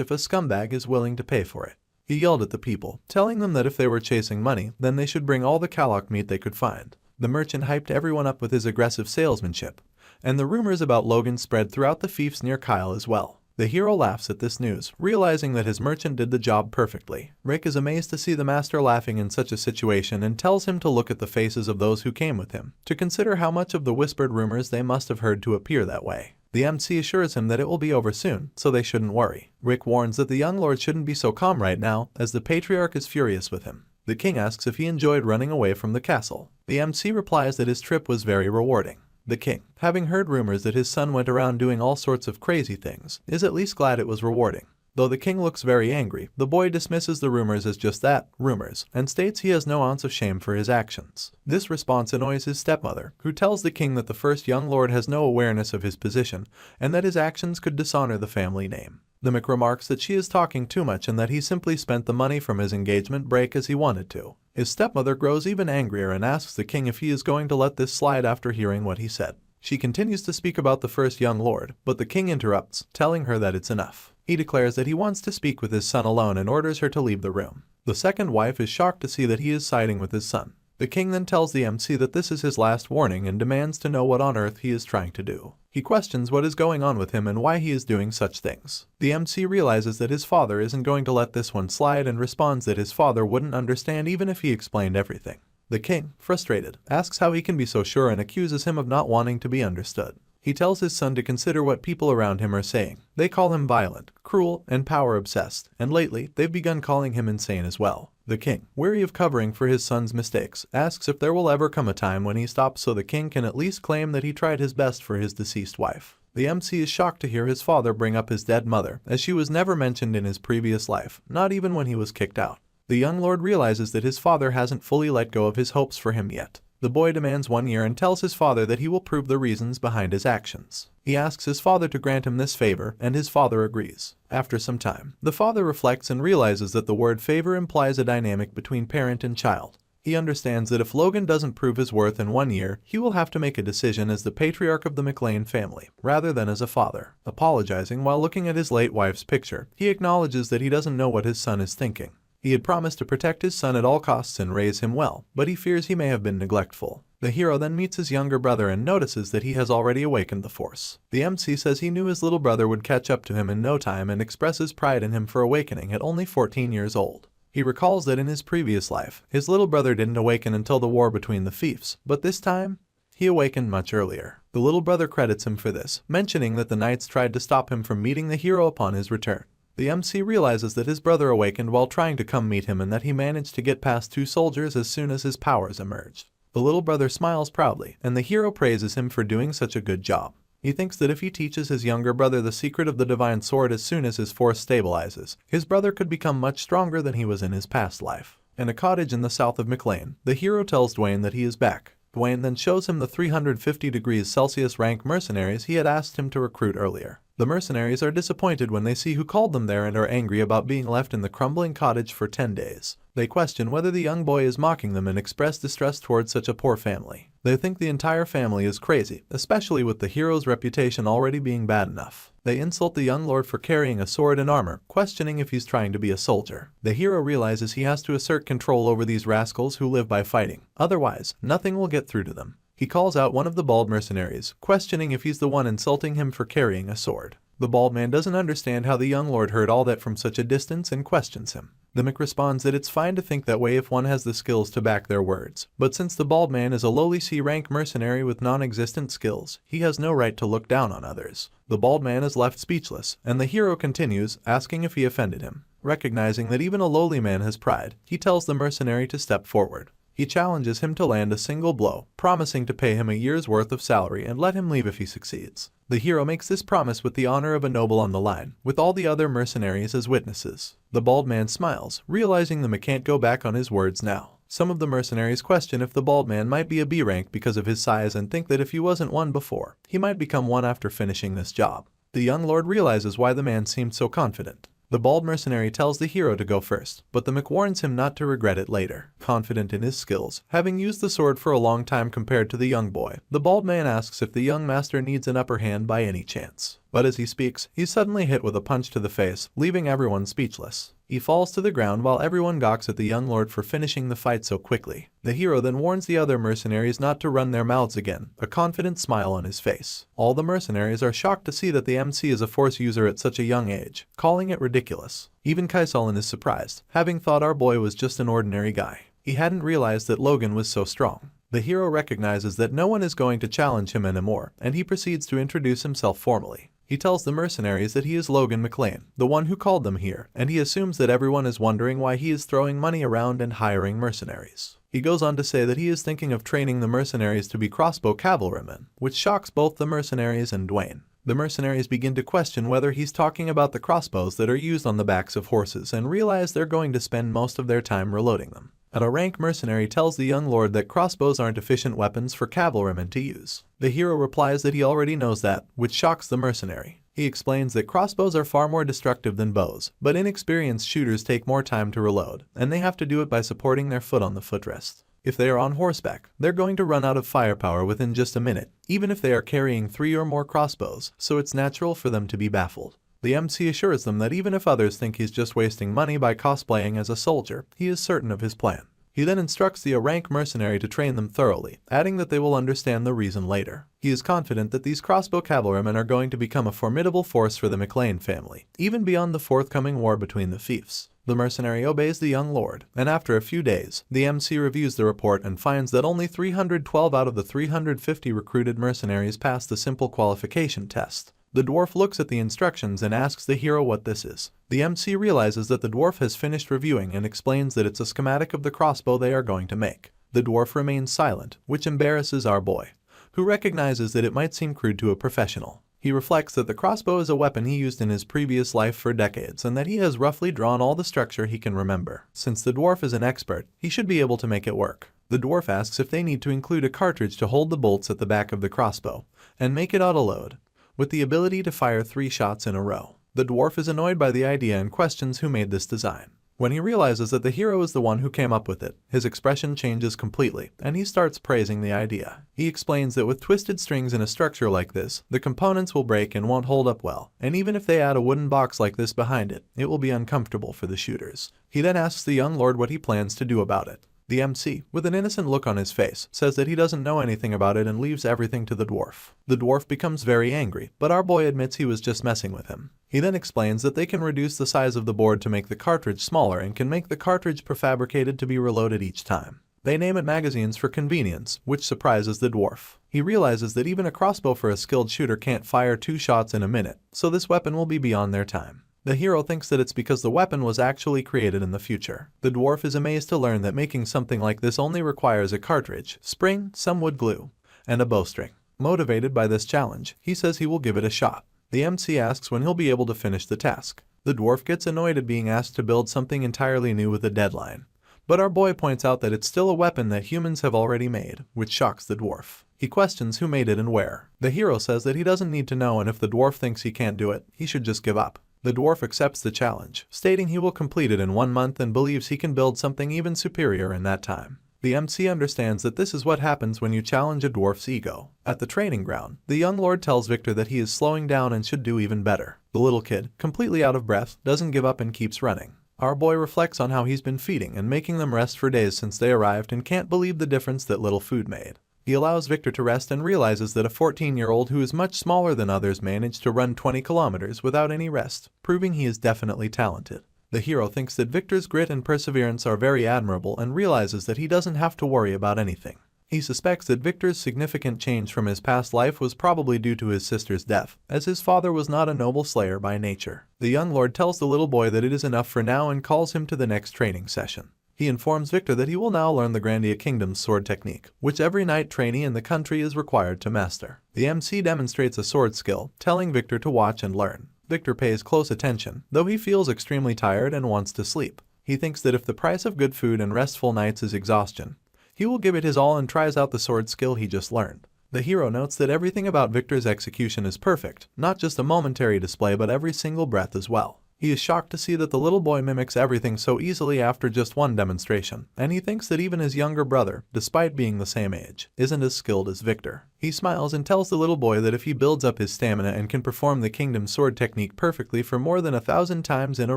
if a scumbag is willing to pay for it. He yelled at the people, telling them that if they were chasing money, then they should bring all the Kalak meat they could find. The merchant hyped everyone up with his aggressive salesmanship, and the rumors about Logan spread throughout the fiefs near Kyle as well. The hero laughs at this news, realizing that his merchant did the job perfectly. Rick is amazed to see the master laughing in such a situation and tells him to look at the faces of those who came with him, to consider how much of the whispered rumors they must have heard to appear that way. The MC assures him that it will be over soon, so they shouldn't worry. Rick warns that the young lord shouldn't be so calm right now, as the patriarch is furious with him. The king asks if he enjoyed running away from the castle. The MC replies that his trip was very rewarding. The king, having heard rumors that his son went around doing all sorts of crazy things, is at least glad it was rewarding. Though the king looks very angry, the boy dismisses the rumors as just that, rumors, and states he has no ounce of shame for his actions. This response annoys his stepmother, who tells the king that the first young lord has no awareness of his position, and that his actions could dishonor the family name. The Mick remarks that she is talking too much and that he simply spent the money from his engagement break as he wanted to. His stepmother grows even angrier and asks the king if he is going to let this slide after hearing what he said. She continues to speak about the first young lord, but the king interrupts, telling her that it's enough. He declares that he wants to speak with his son alone and orders her to leave the room. The second wife is shocked to see that he is siding with his son. The king then tells the MC that this is his last warning and demands to know what on earth he is trying to do. He questions what is going on with him and why he is doing such things. The MC realizes that his father isn't going to let this one slide and responds that his father wouldn't understand even if he explained everything. The king, frustrated, asks how he can be so sure and accuses him of not wanting to be understood. He tells his son to consider what people around him are saying. They call him violent, cruel, and power-obsessed, and lately, they've begun calling him insane as well. The king, weary of covering for his son's mistakes, asks if there will ever come a time when he stops so the king can at least claim that he tried his best for his deceased wife. The MC is shocked to hear his father bring up his dead mother, as she was never mentioned in his previous life, not even when he was kicked out. The young lord realizes that his father hasn't fully let go of his hopes for him yet. The boy demands 1 year and tells his father that he will prove the reasons behind his actions. He asks his father to grant him this favor, and his father agrees. After some time, the father reflects and realizes that the word favor implies a dynamic between parent and child. He understands that if Logan doesn't prove his worth in 1 year, he will have to make a decision as the patriarch of the McLean family, rather than as a father. Apologizing while looking at his late wife's picture, he acknowledges that he doesn't know what his son is thinking. He had promised to protect his son at all costs and raise him well, but he fears he may have been neglectful. The hero then meets his younger brother and notices that he has already awakened the Force. The MC says he knew his little brother would catch up to him in no time and expresses pride in him for awakening at only 14 years old. He recalls that in his previous life, his little brother didn't awaken until the war between the fiefs, but this time, he awakened much earlier. The little brother credits him for this, mentioning that the knights tried to stop him from meeting the hero upon his return. The MC realizes that his brother awakened while trying to come meet him and that he managed to get past 2 soldiers as soon as his powers emerged. The little brother smiles proudly, and the hero praises him for doing such a good job. He thinks that if he teaches his younger brother the secret of the divine sword as soon as his force stabilizes, his brother could become much stronger than he was in his past life. In a cottage in the south of McLean, the hero tells Dwayne that he is back. Dwayne then shows him the 350 degrees Celsius rank mercenaries he had asked him to recruit earlier. The mercenaries are disappointed when they see who called them there and are angry about being left in the crumbling cottage for 10 days. They question whether the young boy is mocking them and express distress towards such a poor family. They think the entire family is crazy, especially with the hero's reputation already being bad enough. They insult the young lord for carrying a sword and armor, questioning if he's trying to be a soldier. The hero realizes he has to assert control over these rascals who live by fighting. Otherwise, nothing will get through to them. He calls out one of the bald mercenaries, questioning if he's the one insulting him for carrying a sword. The bald man doesn't understand how the young lord heard all that from such a distance and questions him. The Mick responds that it's fine to think that way if one has the skills to back their words, but since the bald man is a lowly C-rank mercenary with non-existent skills, he has no right to look down on others. The bald man is left speechless, and the hero continues, asking if he offended him. Recognizing that even a lowly man has pride, he tells the mercenary to step forward. He challenges him to land a single blow, promising to pay him a year's worth of salary and let him leave if he succeeds. The hero makes this promise with the honor of a noble on the line, with all the other mercenaries as witnesses. The bald man smiles, realizing the Mick can't go back on his words now. Some of the mercenaries question if the bald man might be a B rank because of his size and think that if he wasn't one before, he might become one after finishing this job. The young lord realizes why the man seemed so confident. The bald mercenary tells the hero to go first, but the Mick warns him not to regret it later. Confident in his skills, having used the sword for a long time compared to the young boy, the bald man asks if the young master needs an upper hand by any chance. But as he speaks, he's suddenly hit with a punch to the face, leaving everyone speechless. He falls to the ground while everyone gawks at the young lord for finishing the fight so quickly. The hero then warns the other mercenaries not to run their mouths again, a confident smile on his face. All the mercenaries are shocked to see that the MC is a force user at such a young age, calling it ridiculous. Even Kaisulin is surprised, having thought our boy was just an ordinary guy. He hadn't realized that Logan was so strong. The hero recognizes that no one is going to challenge him anymore, and he proceeds to introduce himself formally. He tells the mercenaries that he is Logan McLean, the one who called them here, and he assumes that everyone is wondering why he is throwing money around and hiring mercenaries. He goes on to say that he is thinking of training the mercenaries to be crossbow cavalrymen, which shocks both the mercenaries and Dwayne. The mercenaries begin to question whether he's talking about the crossbows that are used on the backs of horses and realize they're going to spend most of their time reloading them. A rank mercenary tells the young lord that crossbows aren't efficient weapons for cavalrymen to use. The hero replies that he already knows that, which shocks the mercenary. He explains that crossbows are far more destructive than bows, but inexperienced shooters take more time to reload, and they have to do it by supporting their foot on the footrest. If they are on horseback, they're going to run out of firepower within just a minute, even if they are carrying 3 or more crossbows, so it's natural for them to be baffled. The MC assures them that even if others think he's just wasting money by cosplaying as a soldier, he is certain of his plan. He then instructs the rank mercenary to train them thoroughly, adding that they will understand the reason later. He is confident that these crossbow cavalrymen are going to become a formidable force for the McLean family, even beyond the forthcoming war between the fiefs. The mercenary obeys the young lord, and after a few days, the MC reviews the report and finds that only 312 out of the 350 recruited mercenaries passed the simple qualification test. The dwarf looks at the instructions and asks the hero what this is. The MC realizes that the dwarf has finished reviewing and explains that it's a schematic of the crossbow they are going to make. The dwarf remains silent, which embarrasses our boy, who recognizes that it might seem crude to a professional. He reflects that the crossbow is a weapon he used in his previous life for decades and that he has roughly drawn all the structure he can remember. Since the dwarf is an expert, he should be able to make it work. The dwarf asks if they need to include a cartridge to hold the bolts at the back of the crossbow and make it auto-load, with the ability to fire 3 shots in a row. The dwarf is annoyed by the idea and questions who made this design. When he realizes that the hero is the one who came up with it, his expression changes completely, and he starts praising the idea. He explains that with twisted strings in a structure like this, the components will break and won't hold up well, and even if they add a wooden box like this behind it, it will be uncomfortable for the shooters. He then asks the young lord what he plans to do about it. The MC, with an innocent look on his face, says that he doesn't know anything about it and leaves everything to the dwarf. The dwarf becomes very angry, but our boy admits he was just messing with him. He then explains that they can reduce the size of the board to make the cartridge smaller and can make the cartridge prefabricated to be reloaded each time. They name it magazines for convenience, which surprises the dwarf. He realizes that even a crossbow for a skilled shooter can't fire 2 shots in a minute, so this weapon will be beyond their time. The hero thinks that it's because the weapon was actually created in the future. The dwarf is amazed to learn that making something like this only requires a cartridge, spring, some wood glue, and a bowstring. Motivated by this challenge, he says he will give it a shot. The MC asks when he'll be able to finish the task. The dwarf gets annoyed at being asked to build something entirely new with a deadline. But our boy points out that it's still a weapon that humans have already made, which shocks the dwarf. He questions who made it and where. The hero says that he doesn't need to know, and if the dwarf thinks he can't do it, he should just give up. The dwarf accepts the challenge, stating he will complete it in 1 month and believes he can build something even superior in that time. The MC understands that this is what happens when you challenge a dwarf's ego. At the training ground, the young lord tells Victor that he is slowing down and should do even better. The little kid, completely out of breath, doesn't give up and keeps running. Our boy reflects on how he's been feeding and making them rest for days since they arrived and can't believe the difference that little food made. He allows Victor to rest and realizes that a 14-year-old who is much smaller than others managed to run 20 kilometers without any rest, proving he is definitely talented. The hero thinks that Victor's grit and perseverance are very admirable and realizes that he doesn't have to worry about anything. He suspects that Victor's significant change from his past life was probably due to his sister's death, as his father was not a noble slayer by nature. The young lord tells the little boy that it is enough for now and calls him to the next training session. He informs Victor that he will now learn the Grandia Kingdom's sword technique, which every knight trainee in the country is required to master. The MC demonstrates a sword skill, telling Victor to watch and learn. Victor pays close attention, though he feels extremely tired and wants to sleep. He thinks that if the price of good food and restful nights is exhaustion, he will give it his all and tries out the sword skill he just learned. The hero notes that everything about Victor's execution is perfect, not just a momentary display but every single breath as well. He is shocked to see that the little boy mimics everything so easily after just one demonstration, and he thinks that even his younger brother, despite being the same age, isn't as skilled as Victor. He smiles and tells the little boy that if he builds up his stamina and can perform the kingdom's sword technique perfectly for more than 1,000 times in a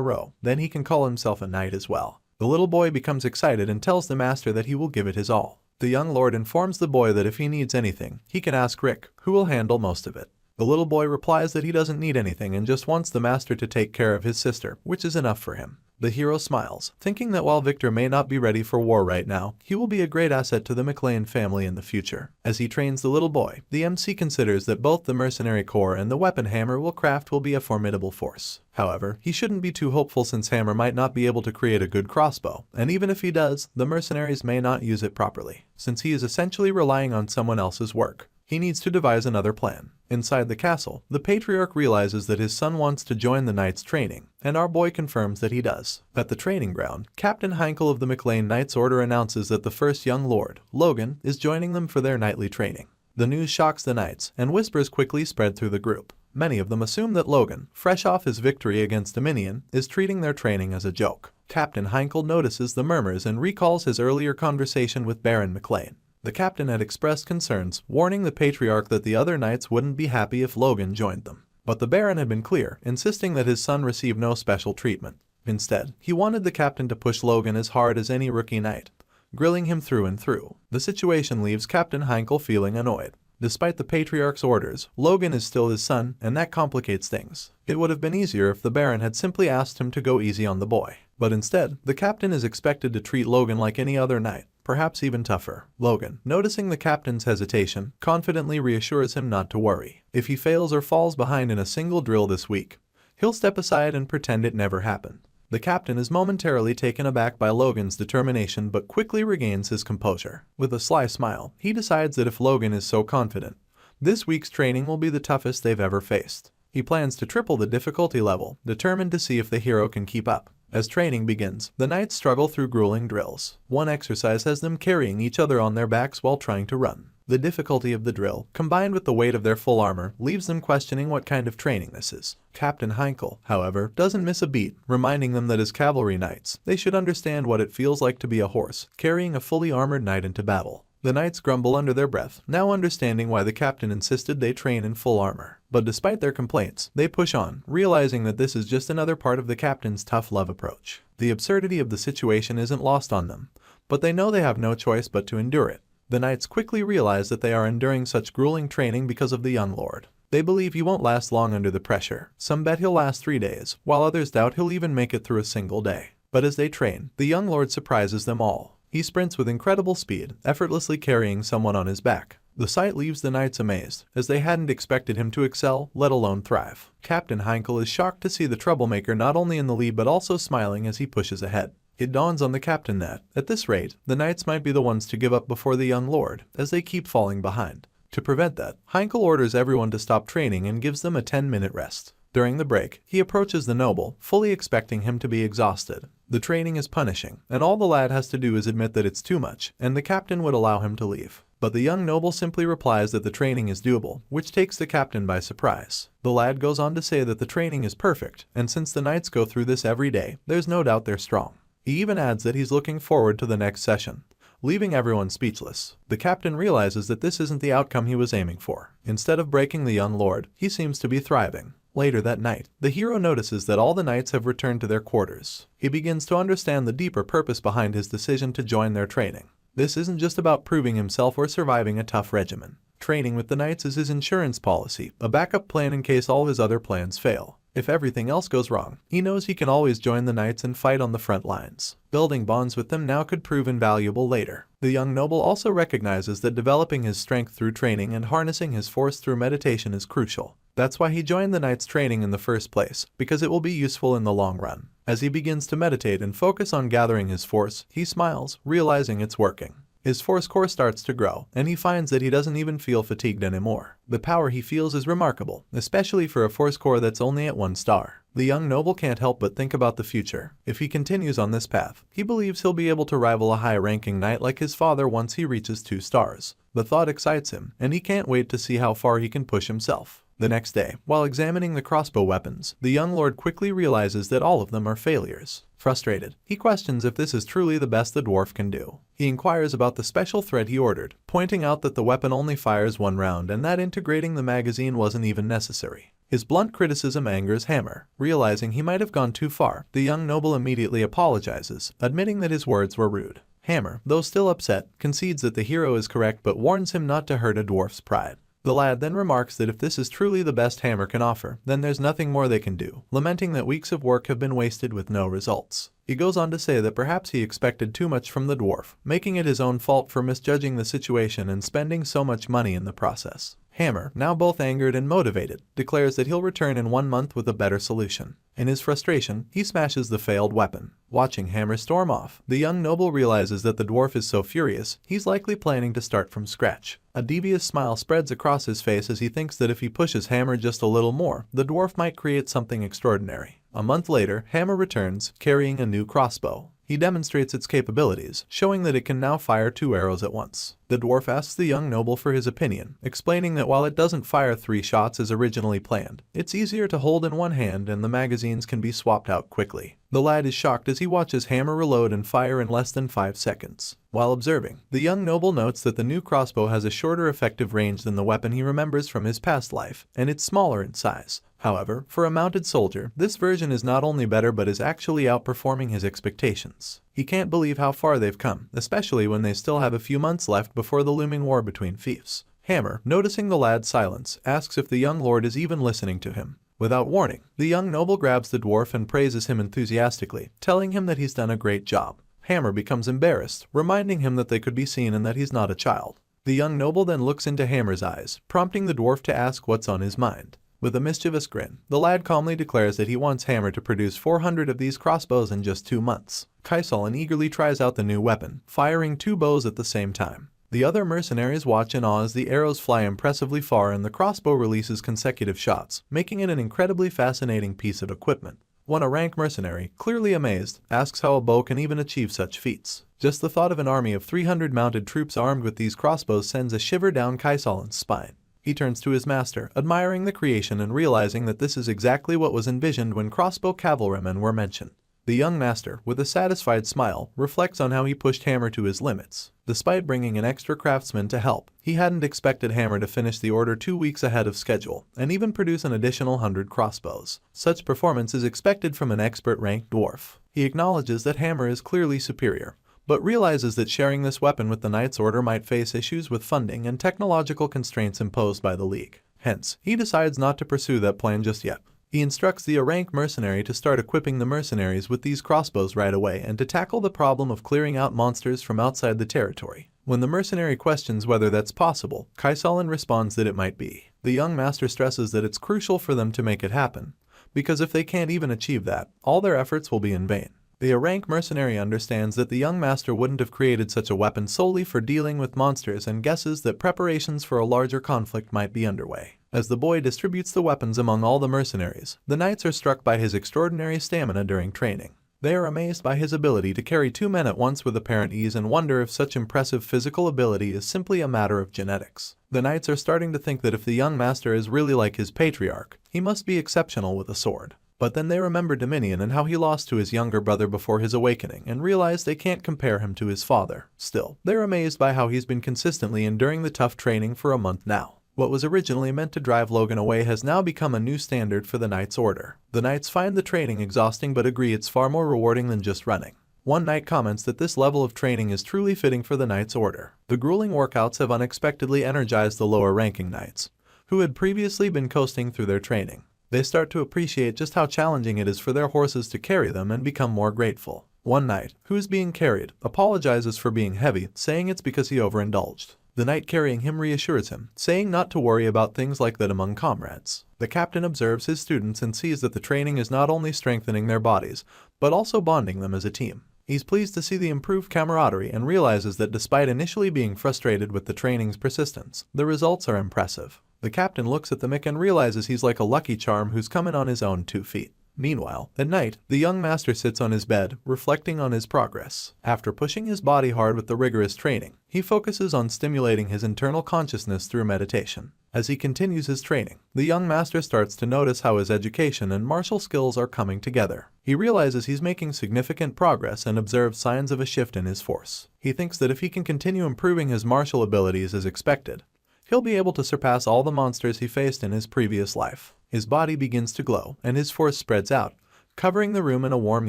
row, then he can call himself a knight as well. The little boy becomes excited and tells the master that he will give it his all. The young lord informs the boy that if he needs anything, he can ask Rick, who will handle most of it. The little boy replies that he doesn't need anything and just wants the master to take care of his sister, which is enough for him. The hero smiles, thinking that while Victor may not be ready for war right now, he will be a great asset to the McLean family in the future. As he trains the little boy, the MC considers that both the mercenary core and the weapon Hammer will craft will be a formidable force. However, he shouldn't be too hopeful since Hammer might not be able to create a good crossbow, and even if he does, the mercenaries may not use it properly, since he is essentially relying on someone else's work. He needs to devise another plan. Inside the castle, the patriarch realizes that his son wants to join the knights' training, and our boy confirms that he does. At the training ground, Captain Heinkel of the McLean Knights Order announces that the first young lord, Logan, is joining them for their nightly training. The news shocks the knights, and whispers quickly spread through the group. Many of them assume that Logan, fresh off his victory against Dominion, is treating their training as a joke. Captain Heinkel notices the murmurs and recalls his earlier conversation with Baron McLean. The captain had expressed concerns, warning the patriarch that the other knights wouldn't be happy if Logan joined them. But the Baron had been clear, insisting that his son receive no special treatment. Instead, he wanted the captain to push Logan as hard as any rookie knight, grilling him through and through. The situation leaves Captain Heinkel feeling annoyed. Despite the patriarch's orders, Logan is still his son, and that complicates things. It would have been easier if the Baron had simply asked him to go easy on the boy. But instead, the captain is expected to treat Logan like any other knight, perhaps even tougher. Logan, noticing the captain's hesitation, confidently reassures him not to worry. If he fails or falls behind in a single drill this week, he'll step aside and pretend it never happened. The captain is momentarily taken aback by Logan's determination but quickly regains his composure. With a sly smile, he decides that if Logan is so confident, this week's training will be the toughest they've ever faced. He plans to triple the difficulty level, determined to see if the hero can keep up. As training begins, the knights struggle through grueling drills. One exercise has them carrying each other on their backs while trying to run. The difficulty of the drill, combined with the weight of their full armor, leaves them questioning what kind of training this is. Captain Heinkel, however, doesn't miss a beat, reminding them that as cavalry knights, they should understand what it feels like to be a horse, carrying a fully armored knight into battle. The knights grumble under their breath, now understanding why the captain insisted they train in full armor. But despite their complaints, they push on, realizing that this is just another part of the captain's tough love approach. The absurdity of the situation isn't lost on them, but they know they have no choice but to endure it. The knights quickly realize that they are enduring such grueling training because of the young lord. They believe he won't last long under the pressure. Some bet he'll last 3 days, while others doubt he'll even make it through a single day. But as they train, the young lord surprises them all. He sprints with incredible speed, effortlessly carrying someone on his back. The sight leaves the knights amazed, as they hadn't expected him to excel, let alone thrive. Captain Heinkel is shocked to see the troublemaker not only in the lead but also smiling as he pushes ahead. It dawns on the captain that, at this rate, the knights might be the ones to give up before the young lord, as they keep falling behind. To prevent that, Heinkel orders everyone to stop training and gives them a 10-minute rest. During the break, he approaches the noble, fully expecting him to be exhausted. The training is punishing, and all the lad has to do is admit that it's too much, and the captain would allow him to leave. But the young noble simply replies that the training is doable, which takes the captain by surprise. The lad goes on to say that the training is perfect, and since the knights go through this every day, there's no doubt they're strong. He even adds that he's looking forward to the next session, leaving everyone speechless. The captain realizes that this isn't the outcome he was aiming for. Instead of breaking the young lord, he seems to be thriving. Later that night, the hero notices that all the knights have returned to their quarters. He begins to understand the deeper purpose behind his decision to join their training. This isn't just about proving himself or surviving a tough regimen. Training with the knights is his insurance policy, a backup plan in case all his other plans fail. If everything else goes wrong, he knows he can always join the knights and fight on the front lines. Building bonds with them now could prove invaluable later. The young noble also recognizes that developing his strength through training and harnessing his force through meditation is crucial. That's why he joined the knights' training in the first place, because it will be useful in the long run. As he begins to meditate and focus on gathering his force, he smiles, realizing it's working. His force core starts to grow, and he finds that he doesn't even feel fatigued anymore. The power he feels is remarkable, especially for a force core that's only at 1 star. The young noble can't help but think about the future. If he continues on this path, he believes he'll be able to rival a high-ranking knight like his father once he reaches 2 stars. The thought excites him, and he can't wait to see how far he can push himself. The next day, while examining the crossbow weapons, the young lord quickly realizes that all of them are failures. Frustrated, he questions if this is truly the best the dwarf can do. He inquires about the special thread he ordered, pointing out that the weapon only fires 1 round and that integrating the magazine wasn't even necessary. His blunt criticism angers Hammer. Realizing he might have gone too far, the young noble immediately apologizes, admitting that his words were rude. Hammer, though still upset, concedes that the hero is correct but warns him not to hurt a dwarf's pride. The lad then remarks that if this is truly the best Hammer can offer, then there's nothing more they can do, lamenting that weeks of work have been wasted with no results. He goes on to say that perhaps he expected too much from the dwarf, making it his own fault for misjudging the situation and spending so much money in the process. Hammer, now both angered and motivated, declares that he'll return in 1 month with a better solution. In his frustration, he smashes the failed weapon. Watching Hammer storm off, the young noble realizes that the dwarf is so furious, he's likely planning to start from scratch. A devious smile spreads across his face as he thinks that if he pushes Hammer just a little more, the dwarf might create something extraordinary. A month later, Hammer returns, carrying a new crossbow. He demonstrates its capabilities, showing that it can now fire 2 arrows at once. The dwarf asks the young noble for his opinion, explaining that while it doesn't fire 3 shots as originally planned, it's easier to hold in one hand and the magazines can be swapped out quickly. The lad is shocked as he watches Hammer reload and fire in less than 5 seconds. While observing, the young noble notes that the new crossbow has a shorter effective range than the weapon he remembers from his past life, and it's smaller in size. However, for a mounted soldier, this version is not only better but is actually outperforming his expectations. He can't believe how far they've come, especially when they still have a few months left before the looming war between fiefs. Hammer, noticing the lad's silence, asks if the young lord is even listening to him. Without warning, the young noble grabs the dwarf and praises him enthusiastically, telling him that he's done a great job. Hammer becomes embarrassed, reminding him that they could be seen and that he's not a child. The young noble then looks into Hammer's eyes, prompting the dwarf to ask what's on his mind. With a mischievous grin, the lad calmly declares that he wants Hammer to produce 400 of these crossbows in just 2 months. Kaisolin eagerly tries out the new weapon, firing 2 bows at the same time. The other mercenaries watch in awe as the arrows fly impressively far and the crossbow releases consecutive shots, making it an incredibly fascinating piece of equipment. One, a rank mercenary, clearly amazed, asks how a bow can even achieve such feats. Just the thought of an army of 300 mounted troops armed with these crossbows sends a shiver down Kaisolin's spine. He turns to his master, admiring the creation and realizing that this is exactly what was envisioned when crossbow cavalrymen were mentioned. The young master, with a satisfied smile, reflects on how he pushed Hammer to his limits. Despite bringing an extra craftsman to help, he hadn't expected Hammer to finish the order 2 weeks ahead of schedule, and even produce an additional 100 crossbows. Such performance is expected from an expert-ranked dwarf. He acknowledges that Hammer is clearly superior, but realizes that sharing this weapon with the Knight's Order might face issues with funding and technological constraints imposed by the League. Hence, he decides not to pursue that plan just yet. He instructs the rank mercenary to start equipping the mercenaries with these crossbows right away and to tackle the problem of clearing out monsters from outside the territory. When the mercenary questions whether that's possible, Kaisolin responds that it might be. The young master stresses that it's crucial for them to make it happen, because if they can't even achieve that, all their efforts will be in vain. The rank mercenary understands that the young master wouldn't have created such a weapon solely for dealing with monsters and guesses that preparations for a larger conflict might be underway. As the boy distributes the weapons among all the mercenaries, the knights are struck by his extraordinary stamina during training. They are amazed by his ability to carry 2 men at once with apparent ease and wonder if such impressive physical ability is simply a matter of genetics. The knights are starting to think that if the young master is really like his patriarch, he must be exceptional with a sword. But then they remember Dominion and how he lost to his younger brother before his awakening and realize they can't compare him to his father. Still, they're amazed by how he's been consistently enduring the tough training for a month now. What was originally meant to drive Logan away has now become a new standard for the Knight's Order. The Knights find the training exhausting but agree it's far more rewarding than just running. One knight comments that this level of training is truly fitting for the Knight's Order. The grueling workouts have unexpectedly energized the lower-ranking knights, who had previously been coasting through their training. They start to appreciate just how challenging it is for their horses to carry them and become more grateful. One knight, who is being carried, apologizes for being heavy, saying it's because he overindulged. The knight carrying him reassures him, saying not to worry about things like that among comrades. The captain observes his students and sees that the training is not only strengthening their bodies, but also bonding them as a team. He's pleased to see the improved camaraderie and realizes that despite initially being frustrated with the training's persistence, the results are impressive. The captain looks at the Mick and realizes he's like a lucky charm who's come in on his own 2 feet. Meanwhile, at night, the young master sits on his bed, reflecting on his progress. After pushing his body hard with the rigorous training, he focuses on stimulating his internal consciousness through meditation. As he continues his training, the young master starts to notice how his education and martial skills are coming together. He realizes he's making significant progress and observes signs of a shift in his force. He thinks that if he can continue improving his martial abilities as expected, he'll be able to surpass all the monsters he faced in his previous life. His body begins to glow, and his force spreads out, covering the room in a warm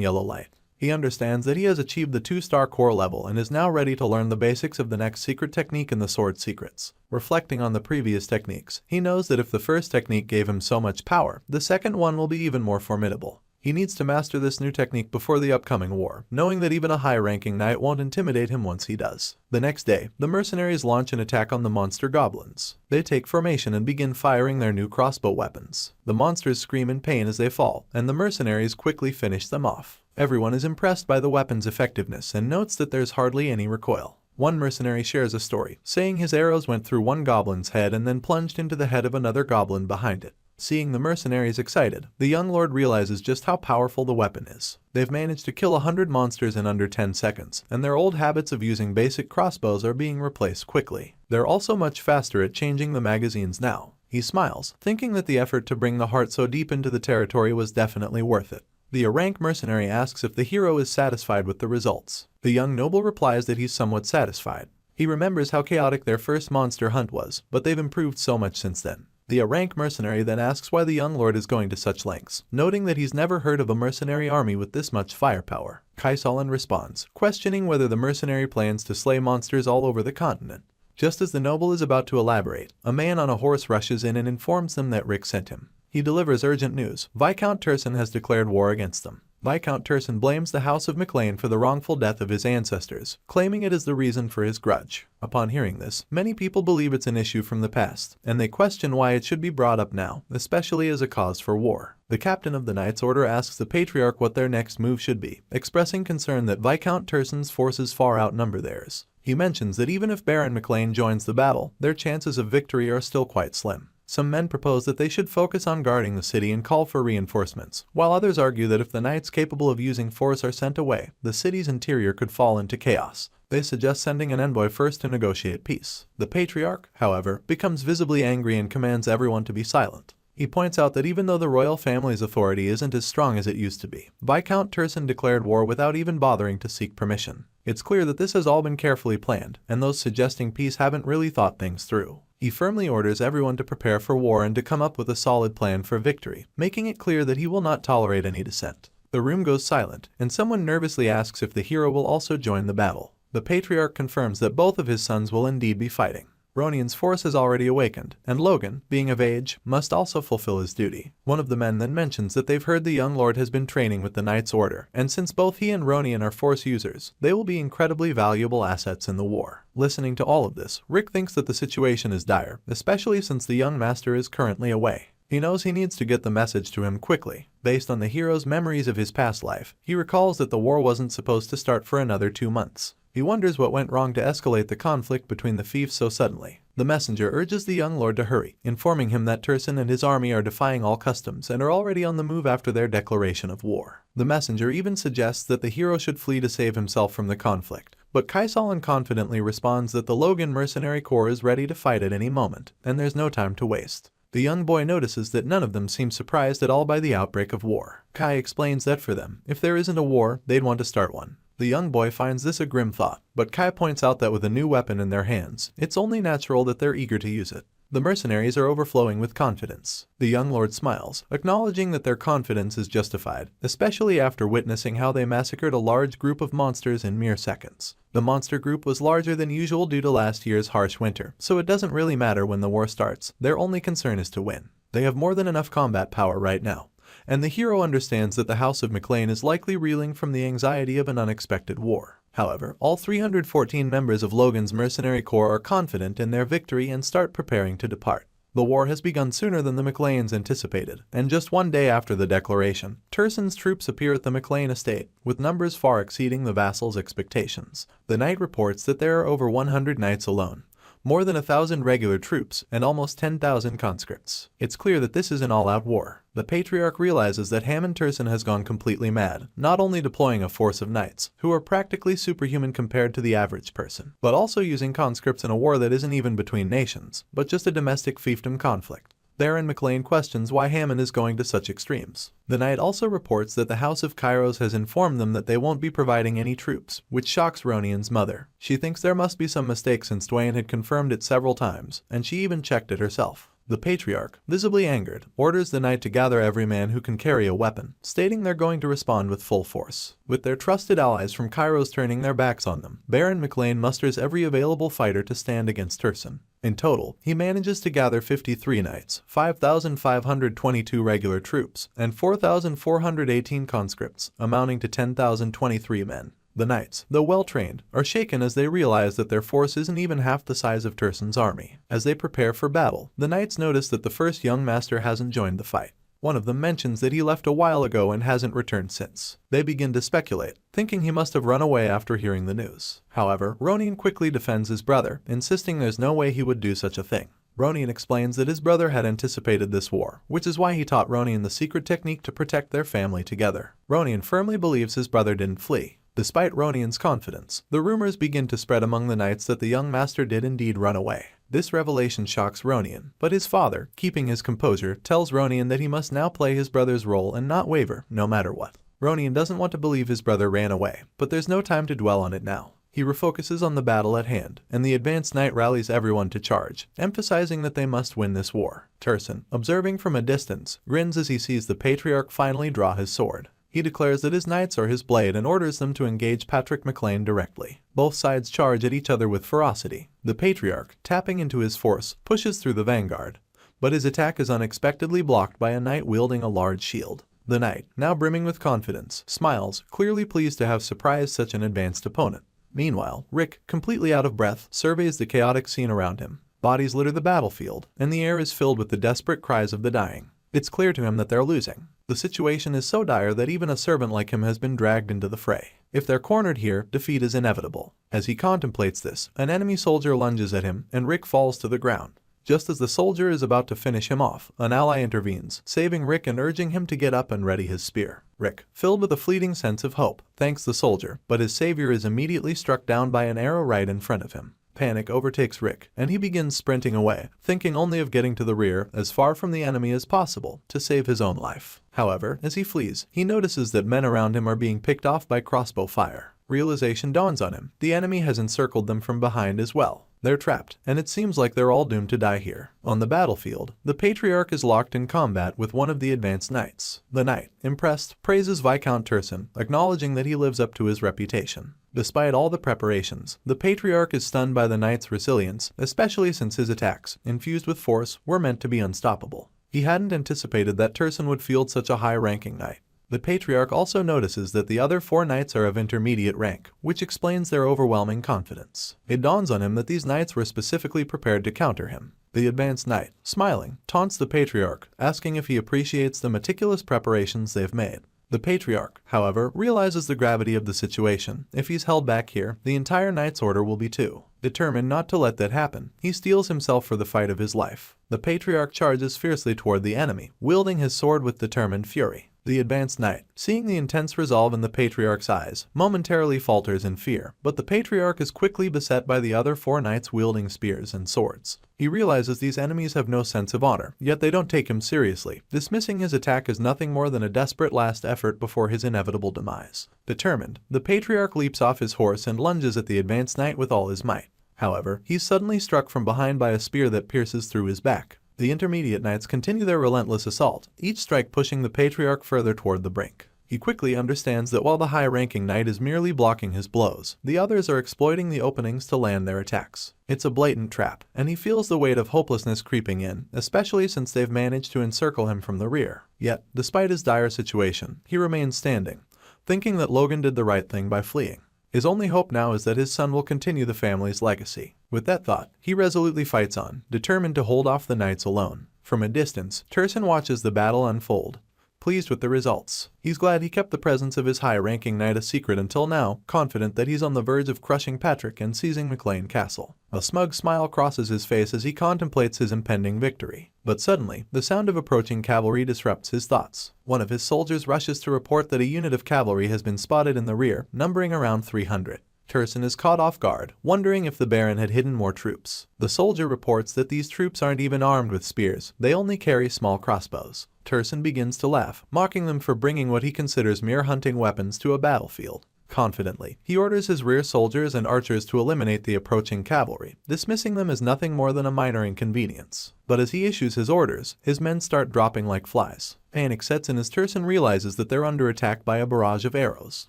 yellow light. He understands that he has achieved the 2-star core level and is now ready to learn the basics of the next secret technique in the sword secrets. Reflecting on the previous techniques, he knows that if the first technique gave him so much power, the second one will be even more formidable. He needs to master this new technique before the upcoming war, knowing that even a high-ranking knight won't intimidate him once he does. The next day, the mercenaries launch an attack on the monster goblins. They take formation and begin firing their new crossbow weapons. The monsters scream in pain as they fall, and the mercenaries quickly finish them off. Everyone is impressed by the weapon's effectiveness and notes that there's hardly any recoil. One mercenary shares a story, saying his arrows went through one goblin's head and then plunged into the head of another goblin behind it. Seeing the mercenaries excited, the young lord realizes just how powerful the weapon is. They've managed to kill 100 monsters in under 10 seconds, and their old habits of using basic crossbows are being replaced quickly. They're also much faster at changing the magazines now. He smiles, thinking that the effort to bring the heart so deep into the territory was definitely worth it. The rank mercenary asks if the hero is satisfied with the results. The young noble replies that he's somewhat satisfied. He remembers how chaotic their first monster hunt was, but they've improved so much since then. The rank mercenary then asks why the young lord is going to such lengths, noting that he's never heard of a mercenary army with this much firepower. Kaisalan responds, questioning whether the mercenary plans to slay monsters all over the continent. Just as the noble is about to elaborate, a man on a horse rushes in and informs them that Rick sent him. He delivers urgent news. Viscount Turson has declared war against them. Viscount Turson blames the House of McLean for the wrongful death of his ancestors, claiming it is the reason for his grudge. Upon hearing this, many people believe it's an issue from the past, and they question why it should be brought up now, especially as a cause for war. The captain of the Knights Order asks the Patriarch what their next move should be, expressing concern that Viscount Turson's forces far outnumber theirs. He mentions that even if Baron McLean joins the battle, their chances of victory are still quite slim. Some men propose that they should focus on guarding the city and call for reinforcements, while others argue that if the knights capable of using force are sent away, the city's interior could fall into chaos. They suggest sending an envoy first to negotiate peace. The Patriarch, however, becomes visibly angry and commands everyone to be silent. He points out that even though the royal family's authority isn't as strong as it used to be, Viscount Turson declared war without even bothering to seek permission. It's clear that this has all been carefully planned, and those suggesting peace haven't really thought things through. He firmly orders everyone to prepare for war and to come up with a solid plan for victory, making it clear that he will not tolerate any dissent. The room goes silent, and someone nervously asks if the hero will also join the battle. The Patriarch confirms that both of his sons will indeed be fighting. Ronian's force has already awakened, and Logan, being of age, must also fulfill his duty. One of the men then mentions that they've heard the young lord has been training with the Knights Order, and since both he and Ronian are force users, they will be incredibly valuable assets in the war. Listening to all of this, Rick thinks that the situation is dire, especially since the young master is currently away. He knows he needs to get the message to him quickly. Based on the hero's memories of his past life, he recalls that the war wasn't supposed to start for another 2 months. He wonders what went wrong to escalate the conflict between the fiefs so suddenly. The messenger urges the young lord to hurry, informing him that Turson and his army are defying all customs and are already on the move after their declaration of war. The messenger even suggests that the hero should flee to save himself from the conflict, but Kaisalan confidently responds that the Logan mercenary corps is ready to fight at any moment, and there's no time to waste. The young boy notices that none of them seem surprised at all by the outbreak of war. Kai explains that for them, if there isn't a war, they'd want to start one. The young boy finds this a grim thought, but Kai points out that with a new weapon in their hands, it's only natural that they're eager to use it. The mercenaries are overflowing with confidence. The young lord smiles, acknowledging that their confidence is justified, especially after witnessing how they massacred a large group of monsters in mere seconds. The monster group was larger than usual due to last year's harsh winter, so it doesn't really matter when the war starts. Their only concern is to win. They have more than enough combat power right now, and the hero understands that the House of McLean is likely reeling from the anxiety of an unexpected war. However, all 314 members of Logan's mercenary corps are confident in their victory and start preparing to depart. The war has begun sooner than the McLeans anticipated, and just 1 day after the declaration, Turson's troops appear at the McLean estate, with numbers far exceeding the vassals' expectations. The knight reports that there are over 100 knights alone, more than 1,000 regular troops, and almost 10,000 conscripts. It's clear that this is an all-out war. The Patriarch realizes that Hammond Turson has gone completely mad, not only deploying a force of knights, who are practically superhuman compared to the average person, but also using conscripts in a war that isn't even between nations, but just a domestic fiefdom conflict. Therein McLean questions why Hammond is going to such extremes. The knight also reports that the House of Kairos has informed them that they won't be providing any troops, which shocks Ronian's mother. She thinks there must be some mistake since Dwayne had confirmed it several times, and she even checked it herself. The Patriarch, visibly angered, orders the knight to gather every man who can carry a weapon, stating they're going to respond with full force. With their trusted allies from Kairos turning their backs on them, Baron McLean musters every available fighter to stand against Turson. In total, he manages to gather 53 knights, 5,522 regular troops, and 4,418 conscripts, amounting to 10,023 men. The knights, though well-trained, are shaken as they realize that their force isn't even half the size of Turson's army. As they prepare for battle, the knights notice that the first young master hasn't joined the fight. One of them mentions that he left a while ago and hasn't returned since. They begin to speculate, thinking he must have run away after hearing the news. However, Ronin quickly defends his brother, insisting there's no way he would do such a thing. Ronin explains that his brother had anticipated this war, which is why he taught Ronin the secret technique to protect their family together. Ronin firmly believes his brother didn't flee. Despite Ronin's confidence, the rumors begin to spread among the knights that the young master did indeed run away. This revelation shocks Ronin, but his father, keeping his composure, tells Ronin that he must now play his brother's role and not waver, no matter what. Ronin doesn't want to believe his brother ran away, but there's no time to dwell on it now. He refocuses on the battle at hand, and the advanced knight rallies everyone to charge, emphasizing that they must win this war. Turson, observing from a distance, grins as he sees the Patriarch finally draw his sword. He declares that his knights are his blade and orders them to engage Patrick McLean directly. Both sides charge at each other with ferocity. The Patriarch, tapping into his force, pushes through the vanguard, but his attack is unexpectedly blocked by a knight wielding a large shield. The knight, now brimming with confidence, smiles, clearly pleased to have surprised such an advanced opponent. Meanwhile, Rick, completely out of breath, surveys the chaotic scene around him. Bodies litter the battlefield, and the air is filled with the desperate cries of the dying. It's clear to him that they're losing. The situation is so dire that even a servant like him has been dragged into the fray. If they're cornered here, defeat is inevitable. As he contemplates this, an enemy soldier lunges at him, and Rick falls to the ground. Just as the soldier is about to finish him off, an ally intervenes, saving Rick and urging him to get up and ready his spear. Rick, filled with a fleeting sense of hope, thanks the soldier, but his savior is immediately struck down by an arrow right in front of him. Panic overtakes Rick, and he begins sprinting away, thinking only of getting to the rear, as far from the enemy as possible, to save his own life. However, as he flees, he notices that men around him are being picked off by crossbow fire. Realization dawns on him. The enemy has encircled them from behind as well. They're trapped, and it seems like they're all doomed to die here. On the battlefield, the Patriarch is locked in combat with one of the advanced knights. The knight, impressed, praises Viscount Turson, acknowledging that he lives up to his reputation. Despite all the preparations, the Patriarch is stunned by the knight's resilience, especially since his attacks, infused with force, were meant to be unstoppable. He hadn't anticipated that Turson would field such a high-ranking knight. The Patriarch also notices that the other 4 knights are of intermediate rank, which explains their overwhelming confidence. It dawns on him that these knights were specifically prepared to counter him. The advanced knight, smiling, taunts the Patriarch, asking if he appreciates the meticulous preparations they've made. The Patriarch, however, realizes the gravity of the situation. If he's held back here, the entire Knight's Order will be too. Determined not to let that happen, he steels himself for the fight of his life. The Patriarch charges fiercely toward the enemy, wielding his sword with determined fury. The advanced knight, seeing the intense resolve in the Patriarch's eyes, momentarily falters in fear, but the Patriarch is quickly beset by the other 4 knights wielding spears and swords. He realizes these enemies have no sense of honor, yet they don't take him seriously, dismissing his attack as nothing more than a desperate last effort before his inevitable demise. Determined, the Patriarch leaps off his horse and lunges at the advanced knight with all his might. However, he's suddenly struck from behind by a spear that pierces through his back. The intermediate knights continue their relentless assault, each strike pushing the Patriarch further toward the brink. He quickly understands that while the high-ranking knight is merely blocking his blows, the others are exploiting the openings to land their attacks. It's a blatant trap, and he feels the weight of hopelessness creeping in, especially since they've managed to encircle him from the rear. Yet, despite his dire situation, he remains standing, thinking that Logan did the right thing by fleeing. His only hope now is that his son will continue the family's legacy. With that thought, he resolutely fights on, determined to hold off the knights alone. From a distance, Turson watches the battle unfold, pleased with the results. He's glad he kept the presence of his high-ranking knight a secret until now, confident that he's on the verge of crushing Patrick and seizing McLean Castle. A smug smile crosses his face as he contemplates his impending victory. But suddenly, the sound of approaching cavalry disrupts his thoughts. One of his soldiers rushes to report that a unit of cavalry has been spotted in the rear, numbering around 300. Turson is caught off guard, wondering if the Baron had hidden more troops. The soldier reports that these troops aren't even armed with spears, they only carry small crossbows. Turson begins to laugh, mocking them for bringing what he considers mere hunting weapons to a battlefield. Confidently, he orders his rear soldiers and archers to eliminate the approaching cavalry, dismissing them as nothing more than a minor inconvenience. But as he issues his orders, his men start dropping like flies. Panic sets in as Tursun realizes that they're under attack by a barrage of arrows.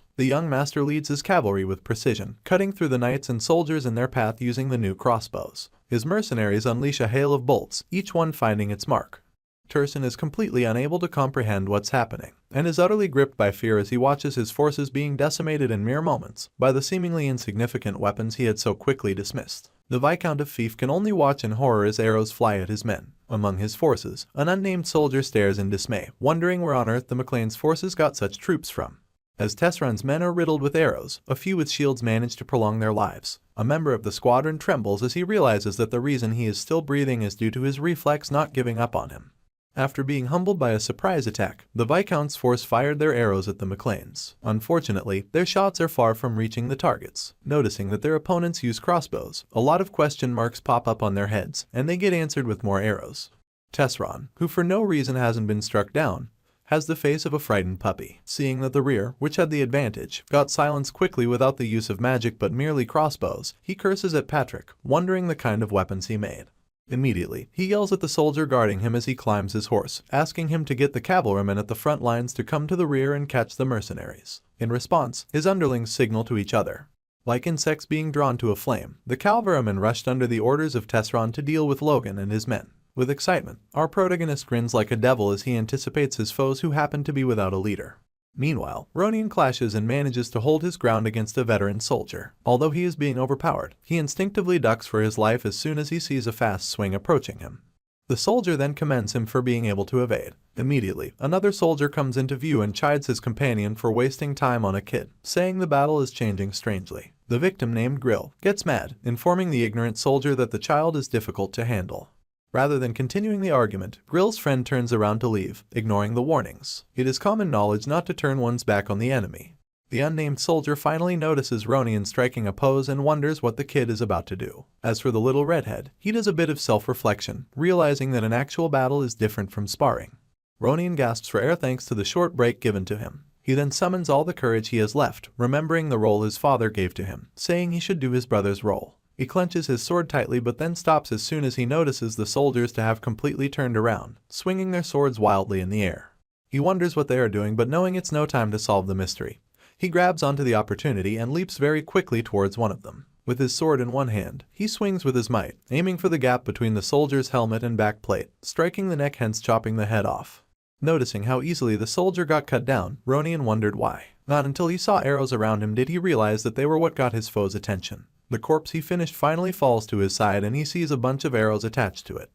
The young master leads his cavalry with precision, cutting through the knights and soldiers in their path using the new crossbows. His mercenaries unleash a hail of bolts, each one finding its mark. Tursun is completely unable to comprehend what's happening, and is utterly gripped by fear as he watches his forces being decimated in mere moments by the seemingly insignificant weapons he had so quickly dismissed. The Viscount of Fief can only watch in horror as arrows fly at his men. Among his forces, an unnamed soldier stares in dismay, wondering where on earth the McLean's forces got such troops from. As Tessran's men are riddled with arrows, a few with shields manage to prolong their lives. A member of the squadron trembles as he realizes that the reason he is still breathing is due to his reflex not giving up on him. After being humbled by a surprise attack, the Viscount's force fired their arrows at the McLeans. Unfortunately, their shots are far from reaching the targets. Noticing that their opponents use crossbows, a lot of question marks pop up on their heads, and they get answered with more arrows. Tessran, who for no reason hasn't been struck down, has the face of a frightened puppy. Seeing that the rear, which had the advantage, got silenced quickly without the use of magic but merely crossbows, he curses at Patrick, wondering the kind of weapons he made. Immediately, he yells at the soldier guarding him as he climbs his horse, asking him to get the cavalrymen at the front lines to come to the rear and catch the mercenaries. In response, his underlings signal to each other. Like insects being drawn to a flame, the cavalrymen rushed under the orders of Tessran to deal with Logan and his men. With excitement, our protagonist grins like a devil as he anticipates his foes who happen to be without a leader. Meanwhile, Ronin clashes and manages to hold his ground against a veteran soldier. Although he is being overpowered, he instinctively ducks for his life as soon as he sees a fast swing approaching him. The soldier then commends him for being able to evade. Immediately, another soldier comes into view and chides his companion for wasting time on a kid, saying the battle is changing strangely. The victim, named Grill, gets mad, informing the ignorant soldier that the child is difficult to handle. Rather than continuing the argument, Grill's friend turns around to leave, ignoring the warnings. It is common knowledge not to turn one's back on the enemy. The unnamed soldier finally notices Ronin striking a pose and wonders what the kid is about to do. As for the little redhead, he does a bit of self-reflection, realizing that an actual battle is different from sparring. Ronin gasps for air thanks to the short break given to him. He then summons all the courage he has left, remembering the role his father gave to him, saying he should do his brother's role. He clenches his sword tightly but then stops as soon as he notices the soldiers to have completely turned around, swinging their swords wildly in the air. He wonders what they are doing, but knowing it's no time to solve the mystery, he grabs onto the opportunity and leaps very quickly towards one of them. With his sword in one hand, he swings with his might, aiming for the gap between the soldier's helmet and back plate, striking the neck, hence chopping the head off. Noticing how easily the soldier got cut down, Ronin wondered why. Not until he saw arrows around him did he realize that they were what got his foe's attention. The corpse he finished finally falls to his side and he sees a bunch of arrows attached to it.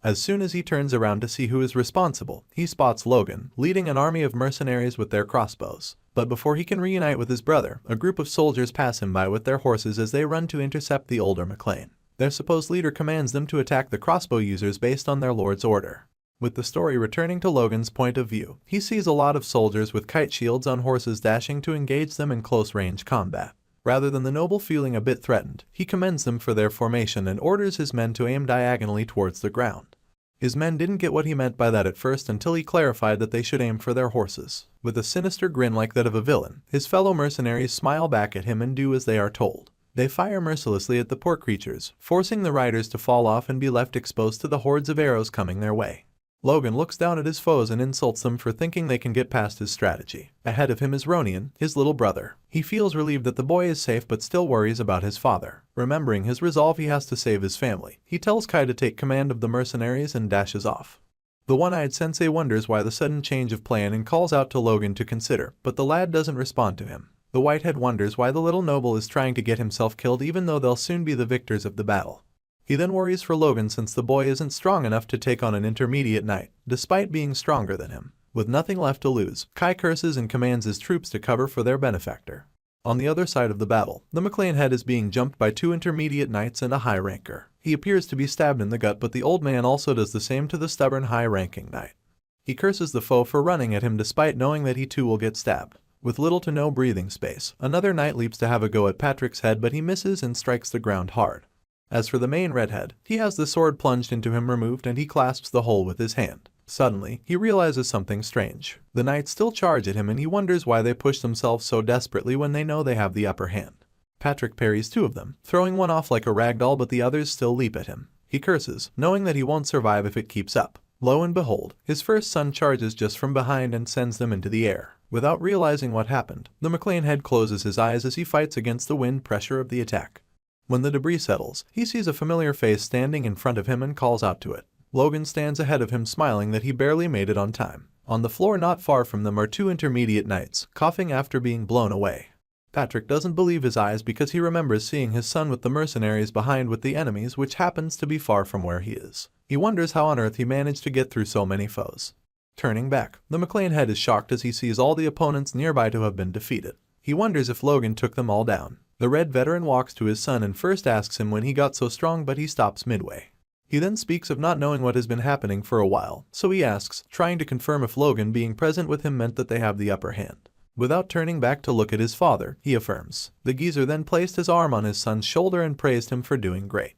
As soon as he turns around to see who is responsible, he spots Logan, leading an army of mercenaries with their crossbows. But before he can reunite with his brother, a group of soldiers pass him by with their horses as they run to intercept the older McLean. Their supposed leader commands them to attack the crossbow users based on their lord's order. With the story returning to Logan's point of view, he sees a lot of soldiers with kite shields on horses dashing to engage them in close-range combat. Rather than the noble feeling a bit threatened, he commends them for their formation and orders his men to aim diagonally towards the ground. His men didn't get what he meant by that at first until he clarified that they should aim for their horses. With a sinister grin like that of a villain, his fellow mercenaries smile back at him and do as they are told. They fire mercilessly at the poor creatures, forcing the riders to fall off and be left exposed to the hordes of arrows coming their way. Logan looks down at his foes and insults them for thinking they can get past his strategy. Ahead of him is Ronin, his little brother. He feels relieved that the boy is safe but still worries about his father. Remembering his resolve he has to save his family, he tells Kai to take command of the mercenaries and dashes off. The one-eyed sensei wonders why the sudden change of plan and calls out to Logan to consider, but the lad doesn't respond to him. The whitehead wonders why the little noble is trying to get himself killed even though they'll soon be the victors of the battle. He then worries for Logan since the boy isn't strong enough to take on an intermediate knight, despite being stronger than him. With nothing left to lose, Kai curses and commands his troops to cover for their benefactor. On the other side of the battle, the McLean head is being jumped by 2 intermediate knights and a high ranker. He appears to be stabbed in the gut, but the old man also does the same to the stubborn high-ranking knight. He curses the foe for running at him despite knowing that he too will get stabbed. With little to no breathing space, another knight leaps to have a go at Patrick's head, but he misses and strikes the ground hard. As for the main redhead, he has the sword plunged into him removed and he clasps the hole with his hand. Suddenly, he realizes something strange. The knights still charge at him and he wonders why they push themselves so desperately when they know they have the upper hand. Patrick parries 2 of them, throwing one off like a ragdoll, but the others still leap at him. He curses, knowing that he won't survive if it keeps up. Lo and behold, his first son charges just from behind and sends them into the air. Without realizing what happened, the McLean head closes his eyes as he fights against the wind pressure of the attack. When the debris settles, he sees a familiar face standing in front of him and calls out to it. Logan stands ahead of him, smiling that he barely made it on time. On the floor not far from them are 2 intermediate knights, coughing after being blown away. Patrick doesn't believe his eyes because he remembers seeing his son with the mercenaries behind with the enemies, which happens to be far from where he is. He wonders how on earth he managed to get through so many foes. Turning back, the McLean head is shocked as he sees all the opponents nearby to have been defeated. He wonders if Logan took them all down. The red veteran walks to his son and first asks him when he got so strong, but he stops midway. He then speaks of not knowing what has been happening for a while, so he asks, trying to confirm if Logan being present with him meant that they have the upper hand. Without turning back to look at his father, he affirms. The geezer then placed his arm on his son's shoulder and praised him for doing great.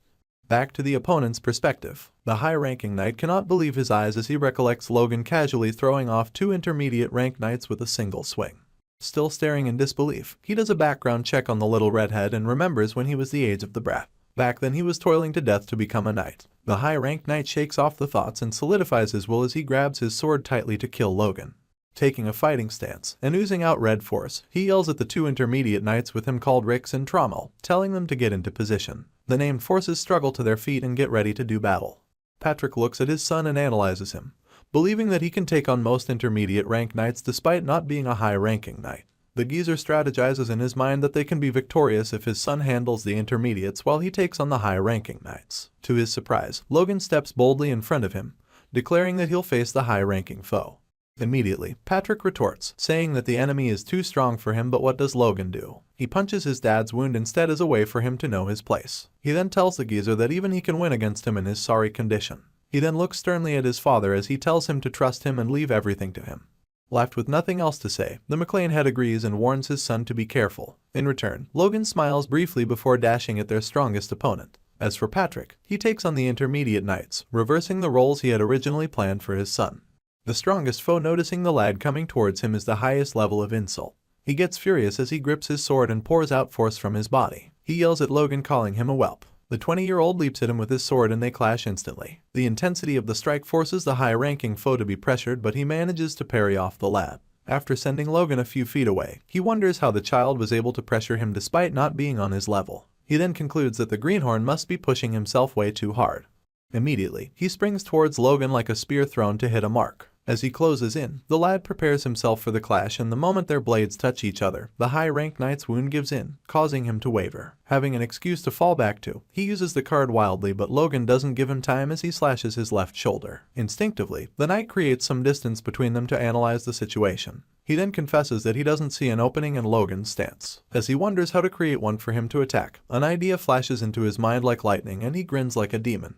Back to the opponent's perspective. The high-ranking knight cannot believe his eyes as he recollects Logan casually throwing off 2 intermediate-ranked knights with a single swing. Still staring in disbelief, he does a background check on the little redhead and remembers when he was the age of the brat. Back then he was toiling to death to become a knight. The high-ranked knight shakes off the thoughts and solidifies his will as he grabs his sword tightly to kill Logan. Taking a fighting stance and oozing out red force, he yells at the 2 intermediate knights with him called Rix and Trommel, telling them to get into position. The named forces struggle to their feet and get ready to do battle. Patrick looks at his son and analyzes him, believing that he can take on most intermediate rank knights despite not being a high-ranking knight. The geezer strategizes in his mind that they can be victorious if his son handles the intermediates while he takes on the high-ranking knights. To his surprise, Logan steps boldly in front of him, declaring that he'll face the high-ranking foe. Immediately, Patrick retorts, saying that the enemy is too strong for him, but what does Logan do? He punches his dad's wound instead as a way for him to know his place. He then tells the geezer that even he can win against him in his sorry condition. He then looks sternly at his father as he tells him to trust him and leave everything to him. Left with nothing else to say, the McLean head agrees and warns his son to be careful. In return, Logan smiles briefly before dashing at their strongest opponent. As for Patrick, he takes on the intermediate knights, reversing the roles he had originally planned for his son. The strongest foe, noticing the lad coming towards him, is the highest level of insult. He gets furious as he grips his sword and pours out force from his body. He yells at Logan, calling him a whelp. The 20-year-old leaps at him with his sword and they clash instantly. The intensity of the strike forces the high-ranking foe to be pressured, but he manages to parry off the lad. After sending Logan a few feet away, he wonders how the child was able to pressure him despite not being on his level. He then concludes that the greenhorn must be pushing himself way too hard. Immediately, he springs towards Logan like a spear thrown to hit a mark. As he closes in, the lad prepares himself for the clash, and the moment their blades touch each other, the high-ranked knight's wound gives in, causing him to waver. Having an excuse to fall back to, he uses the card wildly, but Logan doesn't give him time as he slashes his left shoulder. Instinctively, the knight creates some distance between them to analyze the situation. He then confesses that he doesn't see an opening in Logan's stance. As he wonders how to create one for him to attack, an idea flashes into his mind like lightning and he grins like a demon.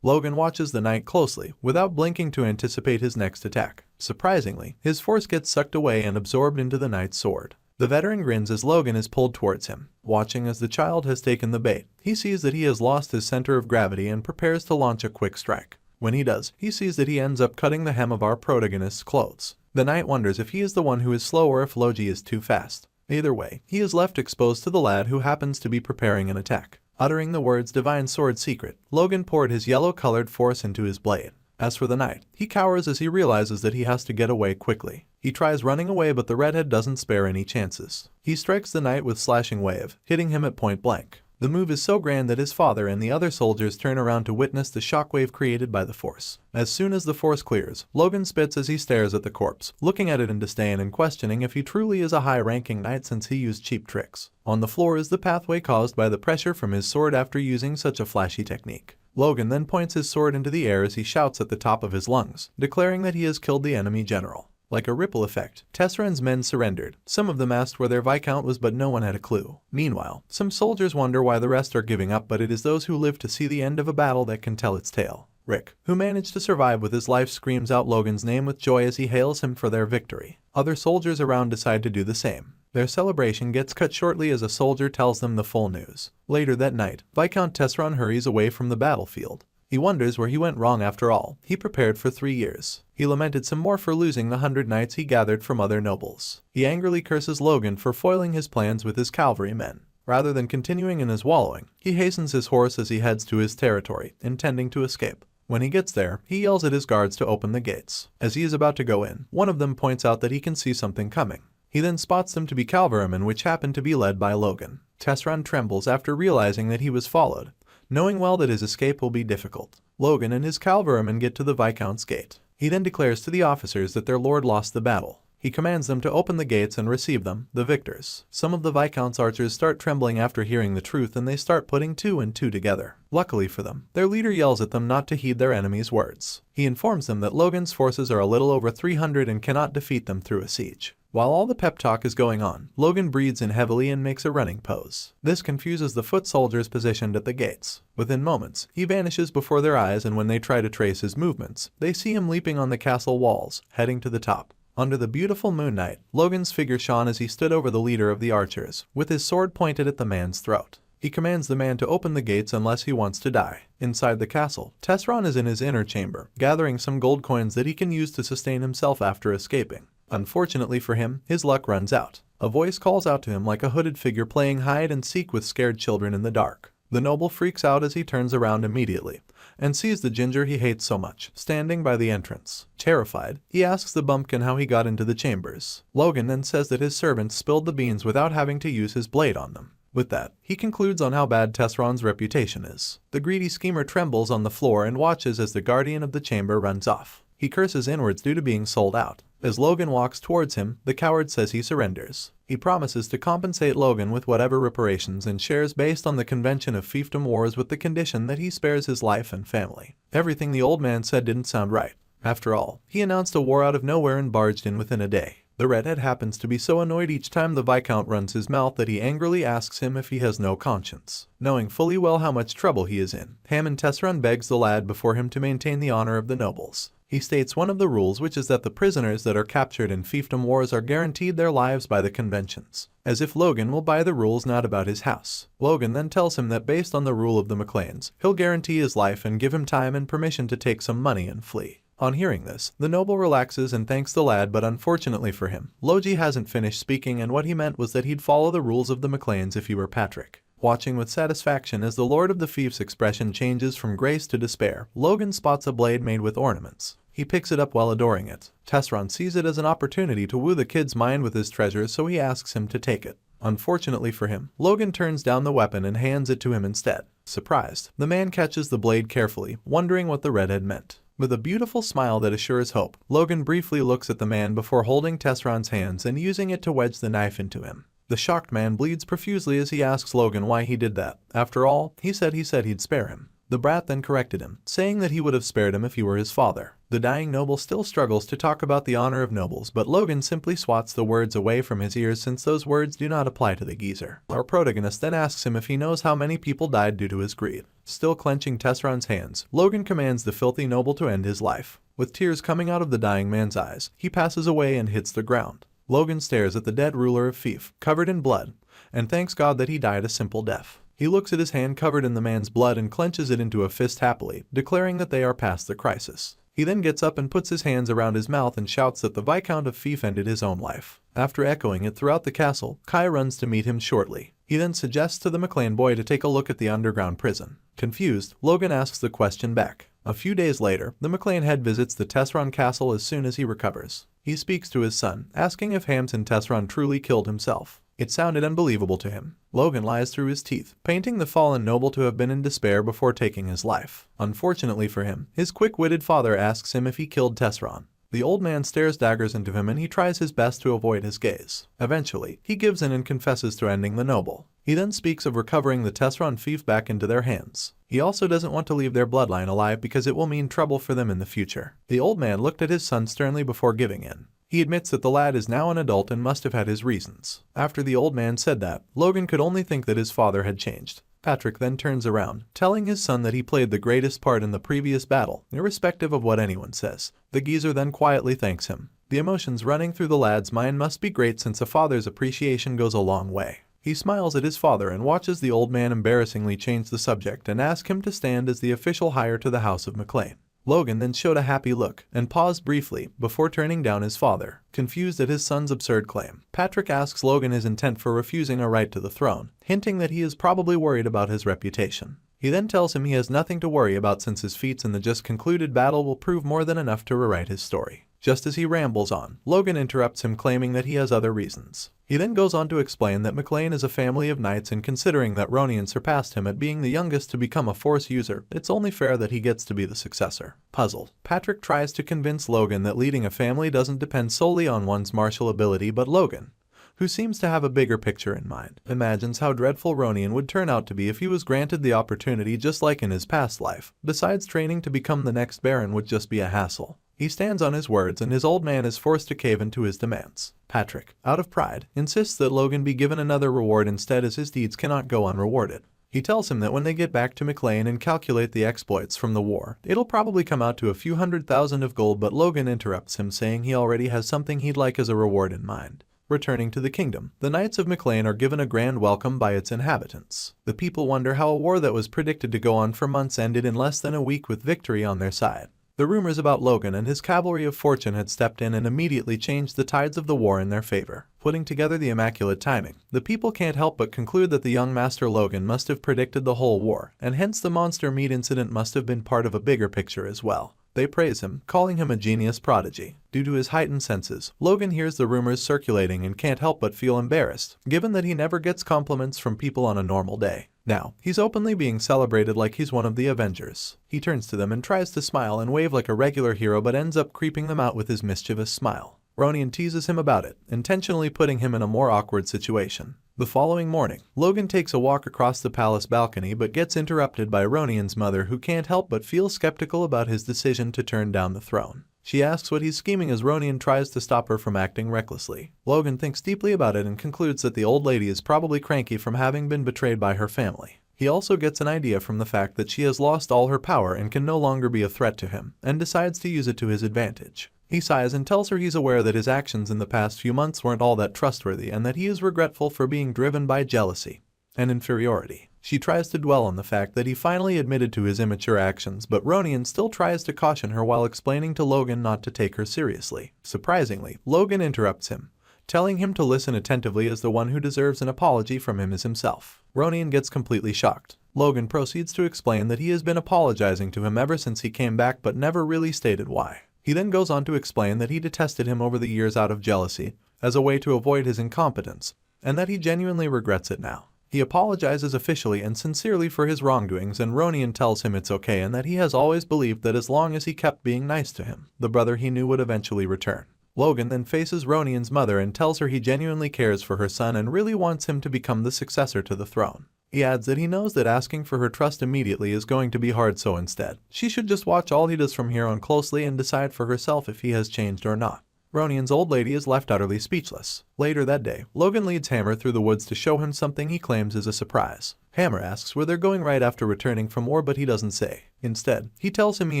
Logan watches the knight closely, without blinking to anticipate his next attack. Surprisingly, his force gets sucked away and absorbed into the knight's sword. The veteran grins as Logan is pulled towards him. Watching as the child has taken the bait, he sees that he has lost his center of gravity and prepares to launch a quick strike. When he does, he sees that he ends up cutting the hem of our protagonist's clothes. The knight wonders if he is the one who is slow or if Logi is too fast. Either way, he is left exposed to the lad who happens to be preparing an attack. Uttering the words "Divine Sword Secret," Logan poured his yellow-colored force into his blade. As for the knight, he cowers as he realizes that he has to get away quickly. He tries running away, but the redhead doesn't spare any chances. He strikes the knight with slashing wave, hitting him at point blank. The move is so grand that his father and the other soldiers turn around to witness the shockwave created by the force. As soon as the force clears, Logan spits as he stares at the corpse, looking at it in disdain and questioning if he truly is a high-ranking knight since he used cheap tricks. On the floor is the pathway caused by the pressure from his sword after using such a flashy technique. Logan then points his sword into the air as he shouts at the top of his lungs, declaring that he has killed the enemy general. Like a ripple effect, Tesseran's men surrendered. Some of them asked where their viscount was, but no one had a clue. Meanwhile, some soldiers wonder why the rest are giving up, but it is those who live to see the end of a battle that can tell its tale. Rick, who managed to survive with his life, screams out Logan's name with joy as he hails him for their victory. Other soldiers around decide to do the same. Their celebration gets cut shortly as a soldier tells them the full news. Later that night, Viscount Tesseran hurries away from the battlefield. He wonders where he went wrong after all. He prepared for 3 years. He lamented some more for losing the 100 knights he gathered from other nobles. He angrily curses Logan for foiling his plans with his cavalrymen. Rather than continuing in his wallowing, he hastens his horse as he heads to his territory, intending to escape. When he gets there, he yells at his guards to open the gates. As he is about to go in, one of them points out that he can see something coming. He then spots them to be cavalrymen, which happen to be led by Logan. Tesron trembles after realizing that he was followed, knowing well that his escape will be difficult. Logan and his cavalrymen get to the Viscount's gate. He then declares to the officers that their lord lost the battle. He commands them to open the gates and receive them, the victors. Some of the Viscount's archers start trembling after hearing the truth, and they start putting 2 and 2 together. Luckily for them, their leader yells at them not to heed their enemy's words. He informs them that Logan's forces are a little over 300 and cannot defeat them through a siege. While all the pep talk is going on, Logan breathes in heavily and makes a running pose. This confuses the foot soldiers positioned at the gates. Within moments, he vanishes before their eyes, and when they try to trace his movements, they see him leaping on the castle walls, heading to the top. Under the beautiful moonlight, Logan's figure shone as he stood over the leader of the archers, with his sword pointed at the man's throat. He commands the man to open the gates unless he wants to die. Inside the castle, Tesron is in his inner chamber, gathering some gold coins that he can use to sustain himself after escaping. Unfortunately for him, his luck runs out. A voice calls out to him like a hooded figure playing hide and seek with scared children in the dark. The noble freaks out as he turns around immediately and sees the ginger he hates so much standing by the entrance. Terrified, he asks the bumpkin how he got into the chambers. Logan then says that his servants spilled the beans without having to use his blade on them. With that, he concludes on how bad Tesron's reputation is. The greedy schemer trembles on the floor and watches as the guardian of the chamber runs off. He curses inwards due to being sold out. As Logan walks towards him, the coward says he surrenders. He promises to compensate Logan with whatever reparations and shares based on the convention of fiefdom wars, with the condition that he spares his life and family. Everything the old man said didn't sound right. After all, he announced a war out of nowhere and barged in within a day. The redhead happens to be so annoyed each time the Viscount runs his mouth that he angrily asks him if he has no conscience. Knowing fully well how much trouble he is in, Hammond Tesron begs the lad before him to maintain the honor of the nobles. He states one of the rules, which is that the prisoners that are captured in fiefdom wars are guaranteed their lives by the conventions, as if Logan will buy the rules not about his house. Logan then tells him that based on the rule of the McLeans, he'll guarantee his life and give him time and permission to take some money and flee. On hearing this, the noble relaxes and thanks the lad, but unfortunately for him, Logie hasn't finished speaking, and what he meant was that he'd follow the rules of the McLeans if he were Patrick. Watching with satisfaction as the Lord of the Fief's expression changes from grace to despair, Logan spots a blade made with ornaments. He picks it up while adoring it. Tesron sees it as an opportunity to woo the kid's mind with his treasures, so he asks him to take it. Unfortunately for him, Logan turns down the weapon and hands it to him instead. Surprised, the man catches the blade carefully, wondering what the redhead meant. With a beautiful smile that assures hope, Logan briefly looks at the man before holding Tesron's hands and using it to wedge the knife into him. The shocked man bleeds profusely as he asks Logan why he did that. After all, he said he'd spare him. The brat then corrected him, saying that he would have spared him if he were his father. The dying noble still struggles to talk about the honor of nobles, but Logan simply swats the words away from his ears since those words do not apply to the geezer. Our protagonist then asks him if he knows how many people died due to his greed. Still clenching Tesron's hands, Logan commands the filthy noble to end his life. With tears coming out of the dying man's eyes, he passes away and hits the ground. Logan stares at the dead ruler of Fief, covered in blood, and thanks God that he died a simple death. He looks at his hand covered in the man's blood and clenches it into a fist happily, declaring that they are past the crisis. He then gets up and puts his hands around his mouth and shouts that the Viscount of Fief ended his own life. After echoing it throughout the castle, Kai runs to meet him shortly. He then suggests to the McLean boy to take a look at the underground prison. Confused, Logan asks the question back. A few days later, the McLean head visits the Tesron castle as soon as he recovers. He speaks to his son, asking if Hampton Tesron truly killed himself. It sounded unbelievable to him. Logan lies through his teeth, painting the fallen noble to have been in despair before taking his life. Unfortunately for him, his quick-witted father asks him if he killed Tesron. The old man stares daggers into him and he tries his best to avoid his gaze. Eventually, he gives in and confesses to ending the noble. He then speaks of recovering the Tesron fief back into their hands. He also doesn't want to leave their bloodline alive because it will mean trouble for them in the future. The old man looked at his son sternly before giving in. He admits that the lad is now an adult and must have had his reasons. After the old man said that, Logan could only think that his father had changed. Patrick then turns around, telling his son that he played the greatest part in the previous battle, irrespective of what anyone says. The geezer then quietly thanks him. The emotions running through the lad's mind must be great since a father's appreciation goes a long way. He smiles at his father and watches the old man embarrassingly change the subject and ask him to stand as the official heir to the House of McLean. Logan then showed a happy look and paused briefly before turning down his father, confused at his son's absurd claim. Patrick asks Logan his intent for refusing a right to the throne, hinting that he is probably worried about his reputation. He then tells him he has nothing to worry about since his feats in the just concluded battle will prove more than enough to rewrite his story. Just as he rambles on, Logan interrupts him, claiming that he has other reasons. He then goes on to explain that McLean is a family of knights, and considering that Ronin surpassed him at being the youngest to become a Force user, it's only fair that he gets to be the successor. Puzzled, Patrick tries to convince Logan that leading a family doesn't depend solely on one's martial ability, but Logan, who seems to have a bigger picture in mind, imagines how dreadful Ronin would turn out to be if he was granted the opportunity just like in his past life. Besides, training to become the next Baron would just be a hassle. He stands on his words and his old man is forced to cave into his demands. Patrick, out of pride, insists that Logan be given another reward instead, as his deeds cannot go unrewarded. He tells him that when they get back to McLean and calculate the exploits from the war, it'll probably come out to a few $100,000 of gold, but Logan interrupts him, saying he already has something he'd like as a reward in mind. Returning to the kingdom, the Knights of McLean are given a grand welcome by its inhabitants. The people wonder how a war that was predicted to go on for months ended in less than a week with victory on their side. The rumors about Logan and his cavalry of fortune had stepped in and immediately changed the tides of the war in their favor. Putting together the immaculate timing, the people can't help but conclude that the young Master Logan must have predicted the whole war, and hence the monster meat incident must have been part of a bigger picture as well. They praise him, calling him a genius prodigy. Due to his heightened senses, Logan hears the rumors circulating and can't help but feel embarrassed, given that he never gets compliments from people on a normal day. Now, he's openly being celebrated like he's one of the Avengers. He turns to them and tries to smile and wave like a regular hero, but ends up creeping them out with his mischievous smile. Ronin teases him about it, intentionally putting him in a more awkward situation. The following morning, Logan takes a walk across the palace balcony but gets interrupted by Ronin's mother, who can't help but feel skeptical about his decision to turn down the throne. She asks what he's scheming as Ronin tries to stop her from acting recklessly. Logan thinks deeply about it and concludes that the old lady is probably cranky from having been betrayed by her family. He also gets an idea from the fact that she has lost all her power and can no longer be a threat to him, and decides to use it to his advantage. He sighs and tells her he's aware that his actions in the past few months weren't all that trustworthy and that he is regretful for being driven by jealousy and inferiority. She tries to dwell on the fact that he finally admitted to his immature actions, but Ronin still tries to caution her while explaining to Logan not to take her seriously. Surprisingly, Logan interrupts him, telling him to listen attentively, as the one who deserves an apology from him is himself. Ronin gets completely shocked. Logan proceeds to explain that he has been apologizing to him ever since he came back, but never really stated why. He then goes on to explain that he detested him over the years out of jealousy, as a way to avoid his incompetence, and that he genuinely regrets it now. He apologizes officially and sincerely for his wrongdoings, and Ronin tells him it's okay and that he has always believed that as long as he kept being nice to him, the brother he knew would eventually return. Logan then faces Ronin's mother and tells her he genuinely cares for her son and really wants him to become the successor to the throne. He adds that he knows that asking for her trust immediately is going to be hard, so instead, she should just watch all he does from here on closely and decide for herself if he has changed or not. Ronin's old lady is left utterly speechless. Later that day, Logan leads Hammer through the woods to show him something he claims is a surprise. Hammer asks where they're going right after returning from war, but he doesn't say. Instead, he tells him he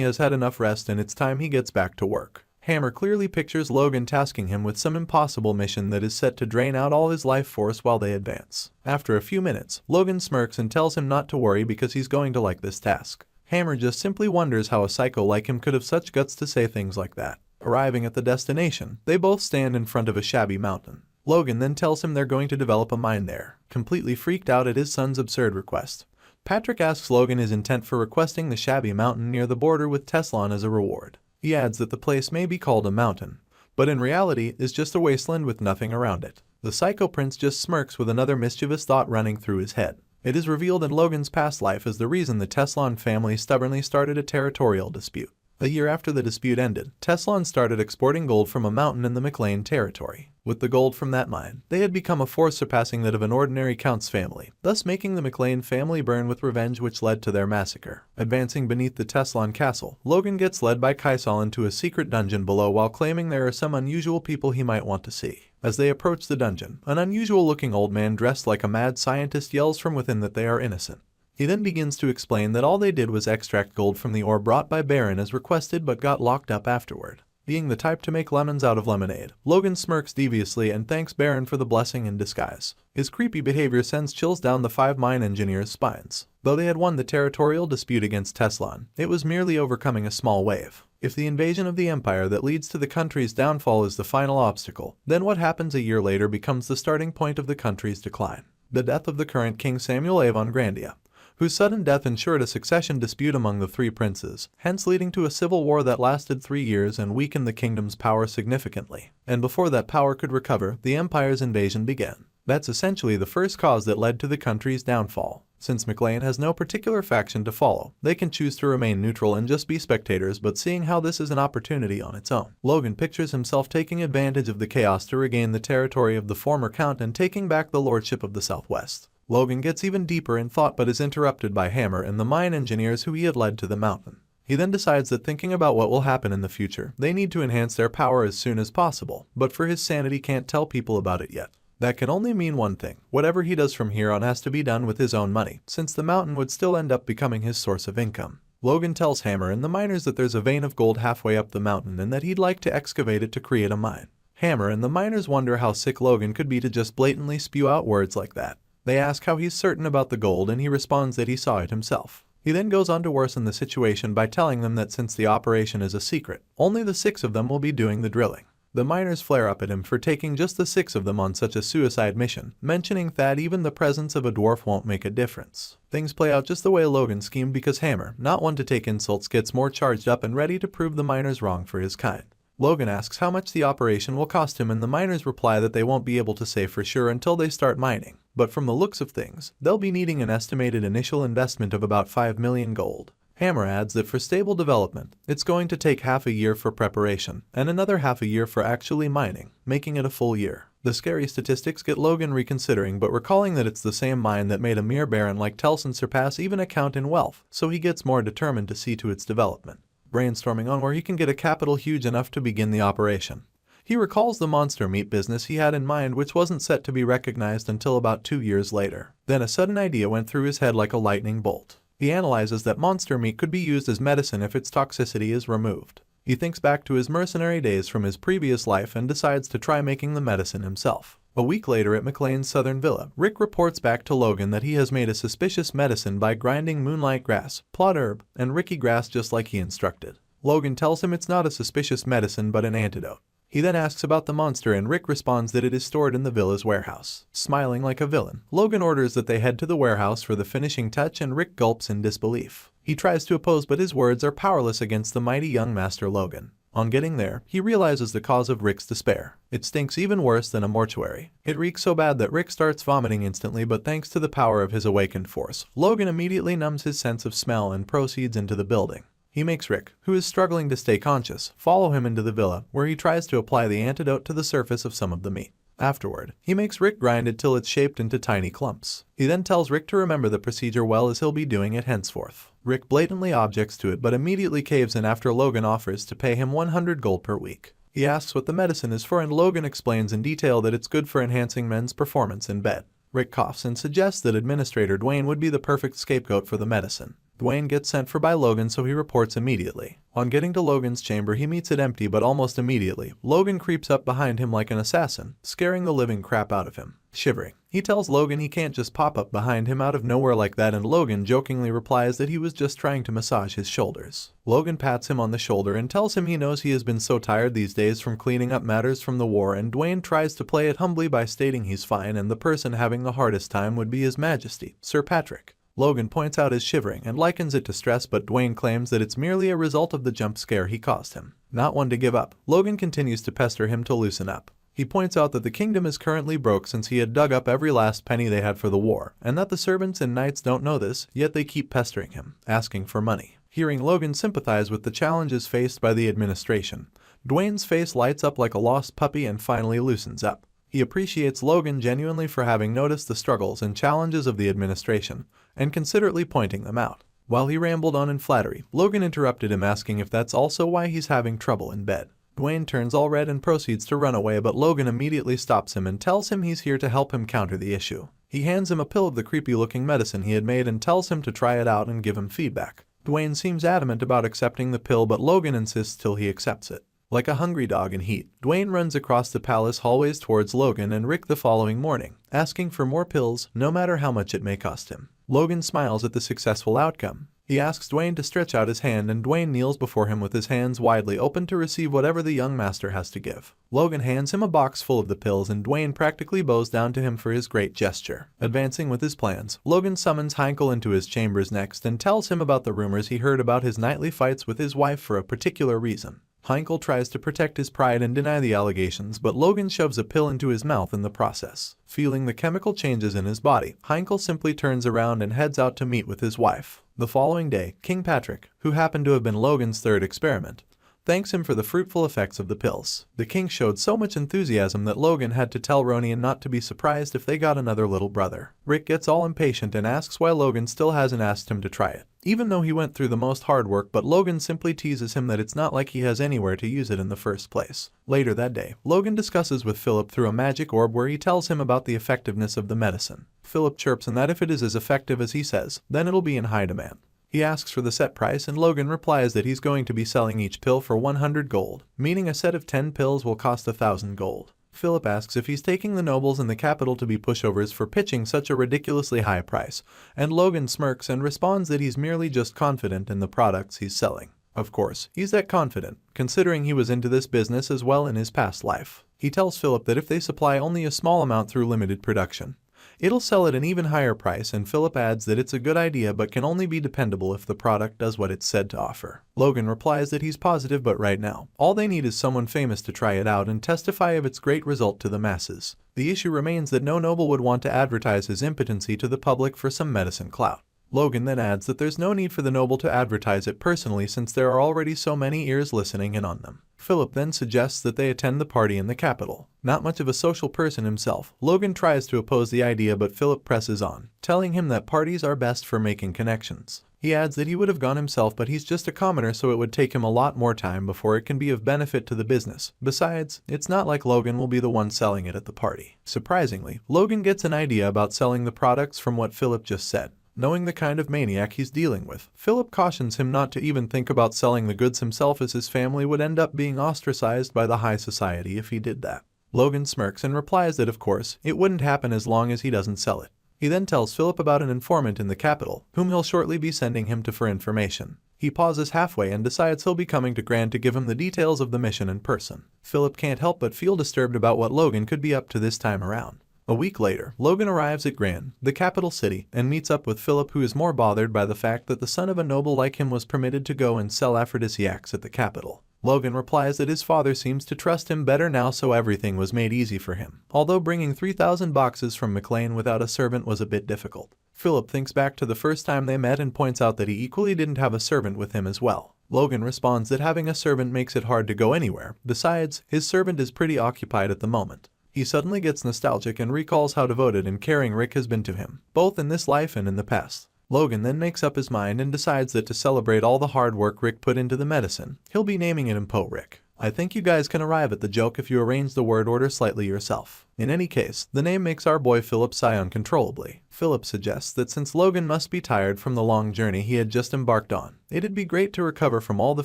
has had enough rest and it's time he gets back to work. Hammer clearly pictures Logan tasking him with some impossible mission that is set to drain out all his life force while they advance. After a few minutes, Logan smirks and tells him not to worry because he's going to like this task. Hammer just simply wonders how a psycho like him could have such guts to say things like that. Arriving at the destination, they both stand in front of a shabby mountain. Logan then tells him they're going to develop a mine there. Completely freaked out at his son's absurd request, Patrick asks Logan his intent for requesting the shabby mountain near the border with Teslan as a reward. He adds that the place may be called a mountain, but in reality is just a wasteland with nothing around it. The Psycho Prince just smirks with another mischievous thought running through his head. It is revealed that Logan's past life is the reason the Teslan family stubbornly started a territorial dispute. A year after the dispute ended, Teslan started exporting gold from a mountain in the McLean territory. With the gold from that mine, they had become a force surpassing that of an ordinary count's family, thus making the McLean family burn with revenge, which led to their massacre. Advancing beneath the Teslan castle, Logan gets led by Kaisal into a secret dungeon below while claiming there are some unusual people he might want to see. As they approach the dungeon, an unusual-looking old man dressed like a mad scientist yells from within that they are innocent. He then begins to explain that all they did was extract gold from the ore brought by Baron as requested but got locked up afterward. Being the type to make lemons out of lemonade, Logan smirks deviously and thanks Baron for the blessing in disguise. His creepy behavior sends chills down the 5 mine engineers' spines. Though they had won the territorial dispute against Teslan, it was merely overcoming a small wave. If the invasion of the empire that leads to the country's downfall is the final obstacle, then what happens a year later becomes the starting point of the country's decline. The death of the current King Samuel Avon Grandia, whose sudden death ensured a succession dispute among the 3 princes, hence leading to a civil war that lasted 3 years and weakened the kingdom's power significantly. And before that power could recover, the empire's invasion began. That's essentially the first cause that led to the country's downfall. Since McLean has no particular faction to follow, they can choose to remain neutral and just be spectators, but seeing how this is an opportunity on its own, Logan pictures himself taking advantage of the chaos to regain the territory of the former count and taking back the lordship of the Southwest. Logan gets even deeper in thought but is interrupted by Hammer and the mine engineers who he had led to the mountain. He then decides that thinking about what will happen in the future, they need to enhance their power as soon as possible, but for his sanity can't tell people about it yet. That can only mean one thing: whatever he does from here on has to be done with his own money, since the mountain would still end up becoming his source of income. Logan tells Hammer and the miners that there's a vein of gold halfway up the mountain and that he'd like to excavate it to create a mine. Hammer and the miners wonder how sick Logan could be to just blatantly spew out words like that. They ask how he's certain about the gold and he responds that he saw it himself. He then goes on to worsen the situation by telling them that since the operation is a secret, only the 6 of them will be doing the drilling. The miners flare up at him for taking just the 6 of them on such a suicide mission, mentioning that even the presence of a dwarf won't make a difference. Things play out just the way Logan schemed because Hammer, not one to take insults, gets more charged up and ready to prove the miners wrong for his kind. Logan asks how much the operation will cost him and the miners reply that they won't be able to say for sure until they start mining, but from the looks of things, they'll be needing an estimated initial investment of about 5 million gold. Hammer adds that for stable development, it's going to take half a year for preparation and another half a year for actually mining, making it a full year. The scary statistics get Logan reconsidering but recalling that it's the same mine that made a mere baron like Telson surpass even a count in wealth, so he gets more determined to see to its development, brainstorming on where he can get a capital huge enough to begin the operation. He recalls the monster meat business he had in mind, which wasn't set to be recognized until about 2 years later. Then a sudden idea went through his head like a lightning bolt. He analyzes that monster meat could be used as medicine if its toxicity is removed. He thinks back to his mercenary days from his previous life and decides to try making the medicine himself. A week later at McLean's southern villa, Rick reports back to Logan that he has made a suspicious medicine by grinding moonlight grass, plot herb, and ricky grass just like he instructed. Logan tells him it's not a suspicious medicine but an antidote. He then asks about the monster and Rick responds that it is stored in the villa's warehouse. Smiling like a villain, Logan orders that they head to the warehouse for the finishing touch and Rick gulps in disbelief. He tries to oppose but his words are powerless against the mighty young Master Logan. On getting there, he realizes the cause of Rick's despair. It stinks even worse than a mortuary. It reeks so bad that Rick starts vomiting instantly, but thanks to the power of his awakened force, Logan immediately numbs his sense of smell and proceeds into the building. He makes Rick, who is struggling to stay conscious, follow him into the villa, where he tries to apply the antidote to the surface of some of the meat. Afterward, he makes Rick grind it till it's shaped into tiny clumps. He then tells Rick to remember the procedure well as he'll be doing it henceforth. Rick blatantly objects to it but immediately caves in after Logan offers to pay him 100 gold per week. He asks what the medicine is for and Logan explains in detail that it's good for enhancing men's performance in bed. Rick coughs and suggests that Administrator Dwayne would be the perfect scapegoat for the medicine. Dwayne gets sent for by Logan, so he reports immediately. On getting to Logan's chamber, he meets it empty, but almost immediately, Logan creeps up behind him like an assassin, scaring the living crap out of him. Shivering, he tells Logan he can't just pop up behind him out of nowhere like that, and Logan jokingly replies that he was just trying to massage his shoulders. Logan pats him on the shoulder and tells him he knows he has been so tired these days from cleaning up matters from the war, and Dwayne tries to play it humbly by stating he's fine and the person having the hardest time would be His Majesty, Sir Patrick. Logan points out his shivering and likens it to stress, but Dwayne claims that it's merely a result of the jump scare he caused him. Not one to give up, Logan continues to pester him to loosen up. He points out that the kingdom is currently broke since he had dug up every last penny they had for the war, and that the servants and knights don't know this, yet they keep pestering him, asking for money. Hearing Logan sympathize with the challenges faced by the administration, Dwayne's face lights up like a lost puppy and finally loosens up. He appreciates Logan genuinely for having noticed the struggles and challenges of the administration, and considerately pointing them out. While he rambled on in flattery, Logan interrupted him asking if that's also why he's having trouble in bed. Dwayne turns all red and proceeds to run away, but Logan immediately stops him and tells him he's here to help him counter the issue. He hands him a pill of the creepy-looking medicine he had made and tells him to try it out and give him feedback. Dwayne seems adamant about accepting the pill, but Logan insists till he accepts it. Like a hungry dog in heat, Dwayne runs across the palace hallways towards Logan and Rick the following morning, asking for more pills, no matter how much it may cost him. Logan smiles at the successful outcome. He asks Dwayne to stretch out his hand and Dwayne kneels before him with his hands widely open to receive whatever the young master has to give. Logan hands him a box full of the pills and Dwayne practically bows down to him for his great gesture. Advancing with his plans, Logan summons Heinkel into his chambers next and tells him about the rumors he heard about his nightly fights with his wife for a particular reason. Heinkel tries to protect his pride and deny the allegations, but Logan shoves a pill into his mouth in the process. Feeling the chemical changes in his body, Heinkel simply turns around and heads out to meet with his wife. The following day, King Patrick, who happened to have been Logan's third experiment, thanks him for the fruitful effects of the pills. The king showed so much enthusiasm that Logan had to tell Ronian not to be surprised if they got another little brother. Rick gets all impatient and asks why Logan still hasn't asked him to try it, even though he went through the most hard work, but Logan simply teases him that it's not like he has anywhere to use it in the first place. Later that day, Logan discusses with Philip through a magic orb where he tells him about the effectiveness of the medicine. Philip chirps and that if it is as effective as he says, then it'll be in high demand. He asks for the set price and Logan replies that he's going to be selling each pill for 100 gold, meaning a set of 10 pills will cost 1,000 gold. Philip asks if he's taking the nobles in the capital to be pushovers for pitching such a ridiculously high price, and Logan smirks and responds that he's merely just confident in the products he's selling. Of course, he's that confident, considering he was into this business as well in his past life. He tells Philip that if they supply only a small amount through limited production, it'll sell at an even higher price, and Philip adds that it's a good idea but can only be dependable if the product does what it's said to offer. Logan replies that he's positive, but right now, all they need is someone famous to try it out and testify of its great result to the masses. The issue remains that no noble would want to advertise his impotency to the public for some medicine clout. Logan then adds that there's no need for the noble to advertise it personally since there are already so many ears listening in on them. Philip then suggests that they attend the party in the capital. Not much of a social person himself, Logan tries to oppose the idea but Philip presses on, telling him that parties are best for making connections. He adds that he would have gone himself but he's just a commoner, so it would take him a lot more time before it can be of benefit to the business. Besides, it's not like Logan will be the one selling it at the party. Surprisingly, Logan gets an idea about selling the products from what Philip just said. Knowing the kind of maniac he's dealing with, Philip cautions him not to even think about selling the goods himself as his family would end up being ostracized by the high society if he did that. Logan smirks and replies that of course, it wouldn't happen as long as he doesn't sell it. He then tells Philip about an informant in the capital, whom he'll shortly be sending him to for information. He pauses halfway and decides he'll be coming to Grand to give him the details of the mission in person. Philip can't help but feel disturbed about what Logan could be up to this time around. A week later, Logan arrives at Grand, the capital city, and meets up with Philip, who is more bothered by the fact that the son of a noble like him was permitted to go and sell aphrodisiacs at the capital. Logan replies that his father seems to trust him better now, so everything was made easy for him, although bringing 3,000 boxes from McLean without a servant was a bit difficult. Philip thinks back to the first time they met and points out that he equally didn't have a servant with him as well. Logan responds that having a servant makes it hard to go anywhere. Besides, his servant is pretty occupied at the moment. He suddenly gets nostalgic and recalls how devoted and caring Rick has been to him, both in this life and in the past. Logan then makes up his mind and decides that to celebrate all the hard work Rick put into the medicine, he'll be naming it Impo Rick. I think you guys can arrive at the joke if you arrange the word order slightly yourself. In any case, the name makes our boy Philip sigh uncontrollably. Philip suggests that since Logan must be tired from the long journey he had just embarked on, it'd be great to recover from all the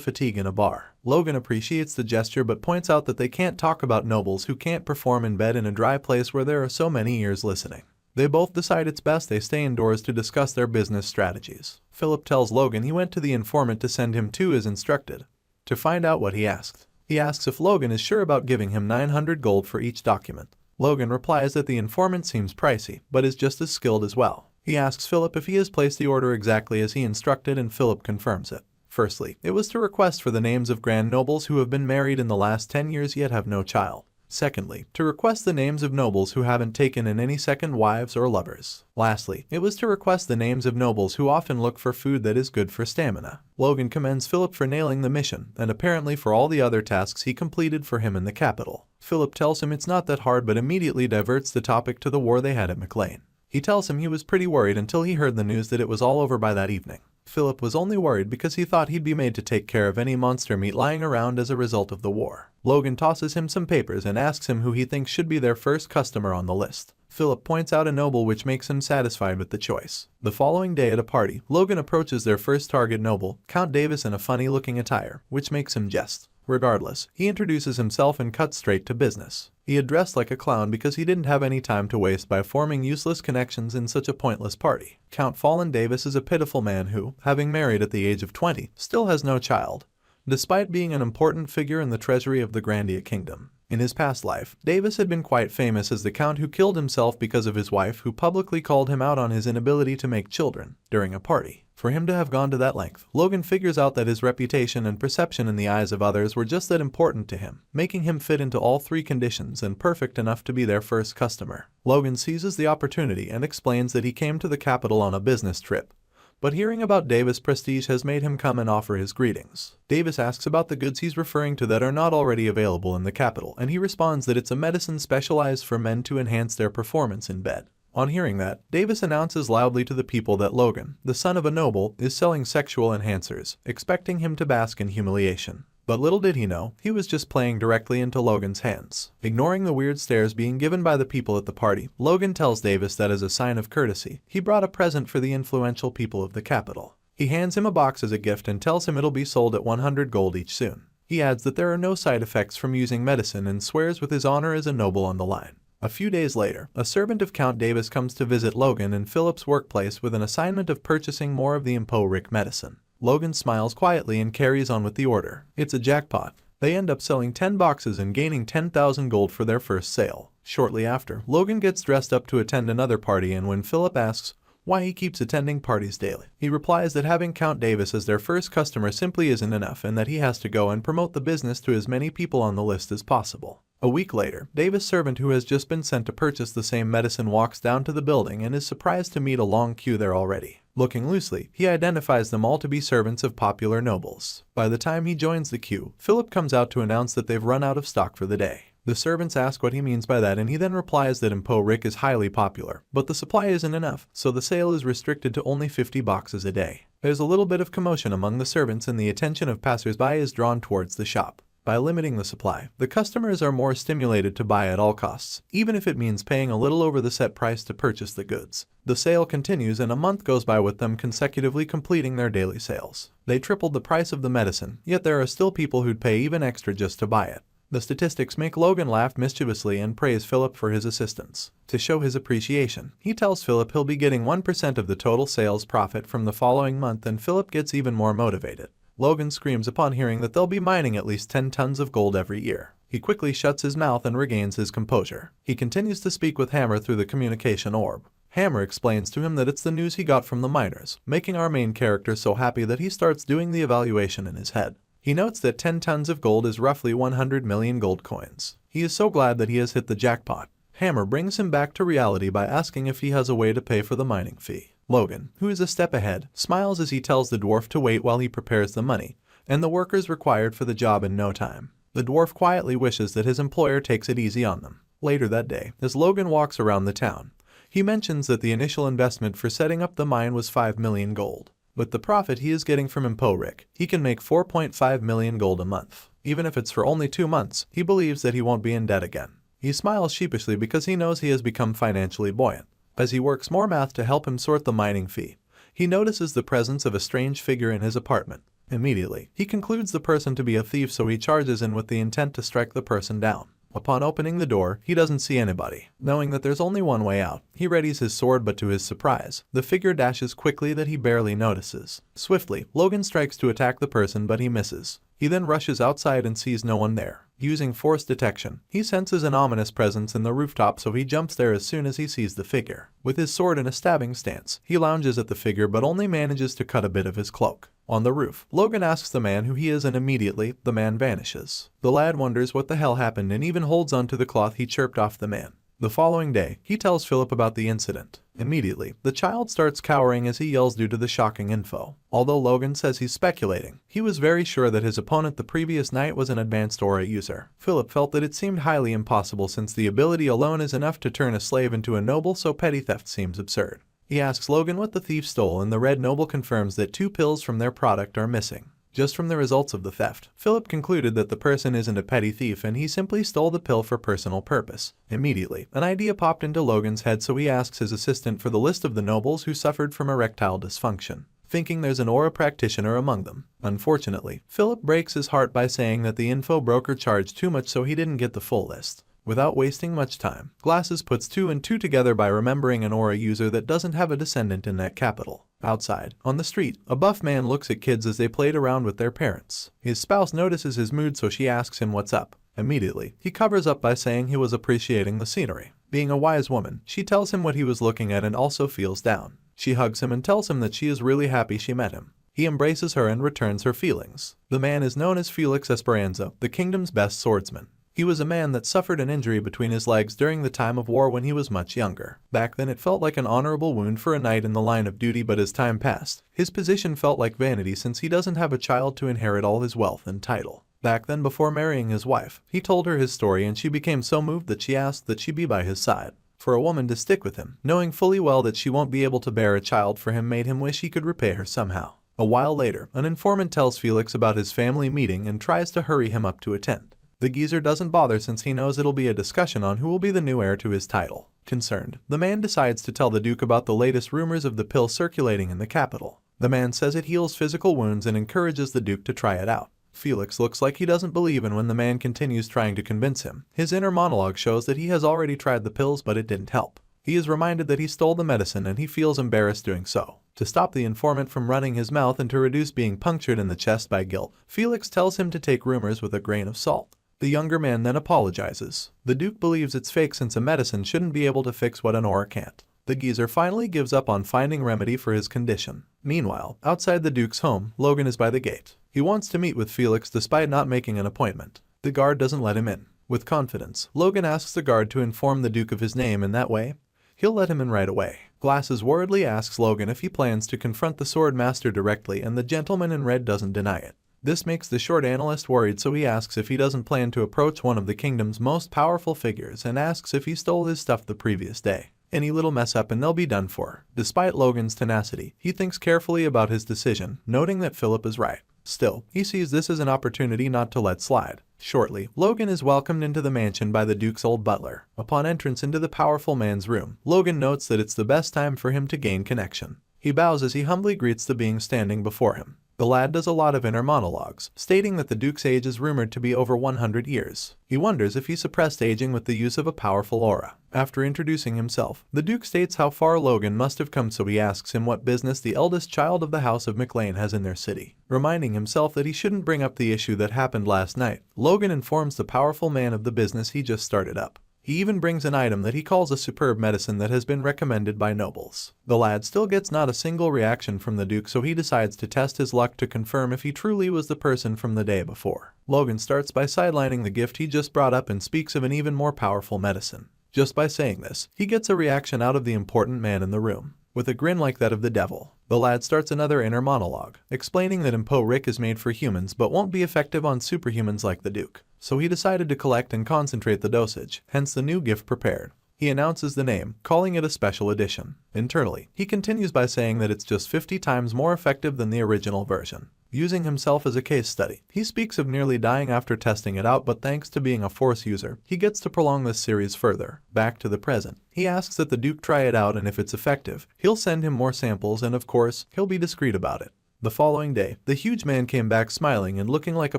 fatigue in a bar. Logan appreciates the gesture but points out that they can't talk about nobles who can't perform in bed in a dry place where there are so many ears listening. They both decide it's best they stay indoors to discuss their business strategies. Philip tells Logan he went to the informant to send him to as instructed, to find out what he asked. He asks if Logan is sure about giving him 900 gold for each document. Logan replies that the informant seems pricey, but is just as skilled as well. He asks Philip if he has placed the order exactly as he instructed, and Philip confirms it. Firstly, it was to request for the names of grand nobles who have been married in the last 10 years yet have no child. Secondly, to request the names of nobles who haven't taken in any second wives or lovers. Lastly, it was to request the names of nobles who often look for food that is good for stamina. Logan commends Philip for nailing the mission, and apparently for all the other tasks he completed for him in the capital. Philip tells him it's not that hard but immediately diverts the topic to the war they had at McLean. He tells him he was pretty worried until he heard the news that it was all over by that evening. Philip was only worried because he thought he'd be made to take care of any monster meat lying around as a result of the war. Logan tosses him some papers and asks him who he thinks should be their first customer on the list. Philip points out a noble, which makes him satisfied with the choice. The following day at a party, Logan approaches their first target noble, Count Davis, in a funny-looking attire, which makes him jest. Regardless, he introduces himself and cuts straight to business. He had dressed like a clown because he didn't have any time to waste by forming useless connections in such a pointless party. Count Fallen Davis is a pitiful man who, having married at the age of 20, still has no child, despite being an important figure in the treasury of the Grandia Kingdom. In his past life, Davis had been quite famous as the count who killed himself because of his wife, who publicly called him out on his inability to make children during a party. For him to have gone to that length, Logan figures out that his reputation and perception in the eyes of others were just that important to him, making him fit into all three conditions and perfect enough to be their first customer. Logan seizes the opportunity and explains that he came to the capital on a business trip, but hearing about Davis' prestige has made him come and offer his greetings. Davis asks about the goods he's referring to that are not already available in the capital, and he responds that it's a medicine specialized for men to enhance their performance in bed. On hearing that, Davis announces loudly to the people that Logan, the son of a noble, is selling sexual enhancers, expecting him to bask in humiliation. But little did he know, he was just playing directly into Logan's hands. Ignoring the weird stares being given by the people at the party, Logan tells Davis that as a sign of courtesy, he brought a present for the influential people of the capital. He hands him a box as a gift and tells him it'll be sold at 100 gold each soon. He adds that there are no side effects from using medicine and swears with his honor as a noble on the line. A few days later, a servant of Count Davis comes to visit Logan in Philip's workplace with an assignment of purchasing more of the emporic medicine. Logan smiles quietly and carries on with the order. It's a jackpot. They end up selling 10 boxes and gaining 10,000 gold for their first sale. Shortly after, Logan gets dressed up to attend another party, and when Philip asks why he keeps attending parties daily, he replies that having Count Davis as their first customer simply isn't enough and that he has to go and promote the business to as many people on the list as possible. A week later, Davis' servant, who has just been sent to purchase the same medicine, walks down to the building and is surprised to meet a long queue there already. Looking loosely, he identifies them all to be servants of popular nobles. By the time he joins the queue, Philip comes out to announce that they've run out of stock for the day. The servants ask what he means by that, and he then replies that Emporik is highly popular, but the supply isn't enough, so the sale is restricted to only 50 boxes a day. There's a little bit of commotion among the servants, and the attention of passers-by is drawn towards the shop. By limiting the supply, the customers are more stimulated to buy at all costs, even if it means paying a little over the set price to purchase the goods. The sale continues, and a month goes by with them consecutively completing their daily sales. They tripled the price of the medicine, yet there are still people who'd pay even extra just to buy it. The statistics make Logan laugh mischievously and praise Philip for his assistance. To show his appreciation, he tells Philip he'll be getting 1% of the total sales profit from the following month, and Philip gets even more motivated. Logan screams upon hearing that they'll be mining at least 10 tons of gold every year. He quickly shuts his mouth and regains his composure. He continues to speak with Hammer through the communication orb. Hammer explains to him that it's the news he got from the miners, making our main character so happy that he starts doing the evaluation in his head. He notes that 10 tons of gold is roughly 100 million gold coins. He is so glad that he has hit the jackpot. Hammer brings him back to reality by asking if he has a way to pay for the mining fee. Logan, who is a step ahead, smiles as he tells the dwarf to wait while he prepares the money and the workers required for the job in no time. The dwarf quietly wishes that his employer takes it easy on them. Later that day, as Logan walks around the town, he mentions that the initial investment for setting up the mine was 5 million gold. With the profit he is getting from Emporik, he can make 4.5 million gold a month. Even if it's for only 2 months, he believes that he won't be in debt again. He smiles sheepishly because he knows he has become financially buoyant. As he works more math to help him sort the mining fee, he notices the presence of a strange figure in his apartment. Immediately, he concludes the person to be a thief, so he charges in with the intent to strike the person down. Upon opening the door, he doesn't see anybody. Knowing that there's only one way out, he readies his sword, but to his surprise, the figure dashes quickly that he barely notices. Swiftly, Logan strikes to attack the person, but he misses. He then rushes outside and sees no one there. Using force detection, he senses an ominous presence in the rooftop, so he jumps there as soon as he sees the figure. With his sword in a stabbing stance, he lounges at the figure but only manages to cut a bit of his cloak. On the roof, Logan asks the man who he is, and immediately, the man vanishes. The lad wonders what the hell happened and even holds onto the cloth he chirped off the man. The following day, he tells Philip about the incident. Immediately, the child starts cowering as he yells due to the shocking info. Although Logan says he's speculating, he was very sure that his opponent the previous night was an advanced aura user. Philip felt that it seemed highly impossible since the ability alone is enough to turn a slave into a noble, so petty theft seems absurd. He asks Logan what the thief stole, and the Red Noble confirms that 2 pills from their product are missing. Just from the results of the theft, Philip concluded that the person isn't a petty thief and he simply stole the pill for personal purpose. Immediately, an idea popped into Logan's head, so he asks his assistant for the list of the nobles who suffered from erectile dysfunction. thinking there's an aura practitioner among them. Unfortunately, Philip breaks his heart by saying that the info broker charged too much so he didn't get the full list. Without wasting much time, Glasses puts 2 and 2 together by remembering an aura user that doesn't have a descendant in that capital. Outside, on the street, a buff man looks at kids as they played around with their parents. His spouse notices his mood so she asks him what's up. Immediately, he covers up by saying he was appreciating the scenery. Being a wise woman, she tells him what he was looking at and also feels down. She hugs him and tells him that she is really happy she met him. He embraces her and returns her feelings. The man is known as Felix Esperanza, the kingdom's best swordsman. He was a man that suffered an injury between his legs during the time of war when he was much younger. Back then it felt like an honorable wound for a knight in the line of duty, but as time passed, his position felt like vanity since he doesn't have a child to inherit all his wealth and title. Back then, before marrying his wife, he told her his story and she became so moved that she asked that she be by his side. For a woman to stick with him, knowing fully well that she won't be able to bear a child for him, made him wish he could repay her somehow. A while later, an informant tells Felix about his family meeting and tries to hurry him up to attend. The geezer doesn't bother since he knows it'll be a discussion on who will be the new heir to his title. Concerned, the man decides to tell the Duke about the latest rumors of the pill circulating in the capital. The man says it heals physical wounds and encourages the Duke to try it out. Felix looks like he doesn't believe, and when the man continues trying to convince him, his inner monologue shows that he has already tried the pills but it didn't help. He is reminded that he stole the medicine and he feels embarrassed doing so. To stop the informant from running his mouth and to reduce being punctured in the chest by guilt, Felix tells him to take rumors with a grain of salt. The younger man then apologizes. The Duke believes it's fake since a medicine shouldn't be able to fix what an aura can't. The geezer finally gives up on finding remedy for his condition. Meanwhile, outside the Duke's home, Logan is by the gate. He wants to meet with Felix despite not making an appointment. The guard doesn't let him in. With confidence, Logan asks the guard to inform the Duke of his name, and that way, he'll let him in right away. Glasses worriedly asks Logan if he plans to confront the sword master directly, and the gentleman in red doesn't deny it. This makes the short analyst worried, so he asks if he doesn't plan to approach one of the kingdom's most powerful figures and asks if he stole his stuff the previous day. Any little mess up and they'll be done for. Despite Logan's tenacity, he thinks carefully about his decision, noting that Philip is right. Still, he sees this as an opportunity not to let slide. Shortly, Logan is welcomed into the mansion by the Duke's old butler. Upon entrance into the powerful man's room, Logan notes that it's the best time for him to gain connection. He bows as he humbly greets the being standing before him. The lad does a lot of inner monologues, stating that the Duke's age is rumored to be over 100 years. He wonders if he suppressed aging with the use of a powerful aura. After introducing himself, the Duke states how far Logan must have come, so he asks him what business the eldest child of the House of McLean has in their city. Reminding himself that he shouldn't bring up the issue that happened last night, Logan informs the powerful man of the business he just started up. He even brings an item that he calls a superb medicine that has been recommended by nobles. The lad still gets not a single reaction from the Duke, so he decides to test his luck to confirm if he truly was the person from the day before. Logan starts by sidelining the gift he just brought up and speaks of an even more powerful medicine. Just by saying this, he gets a reaction out of the important man in the room. With a grin like that of the devil, the lad starts another inner monologue, explaining that Impo Rick is made for humans but won't be effective on superhumans like the Duke. So he decided to collect and concentrate the dosage, hence the new gift prepared. He announces the name, calling it a special edition. Internally, he continues by saying that it's just 50 times more effective than the original version. Using himself as a case study, he speaks of nearly dying after testing it out, but thanks to being a Force user, he gets to prolong this series further. Back to the present, he asks that the Duke try it out, and if it's effective, he'll send him more samples, and of course, he'll be discreet about it. The following day, the huge man came back smiling and looking like a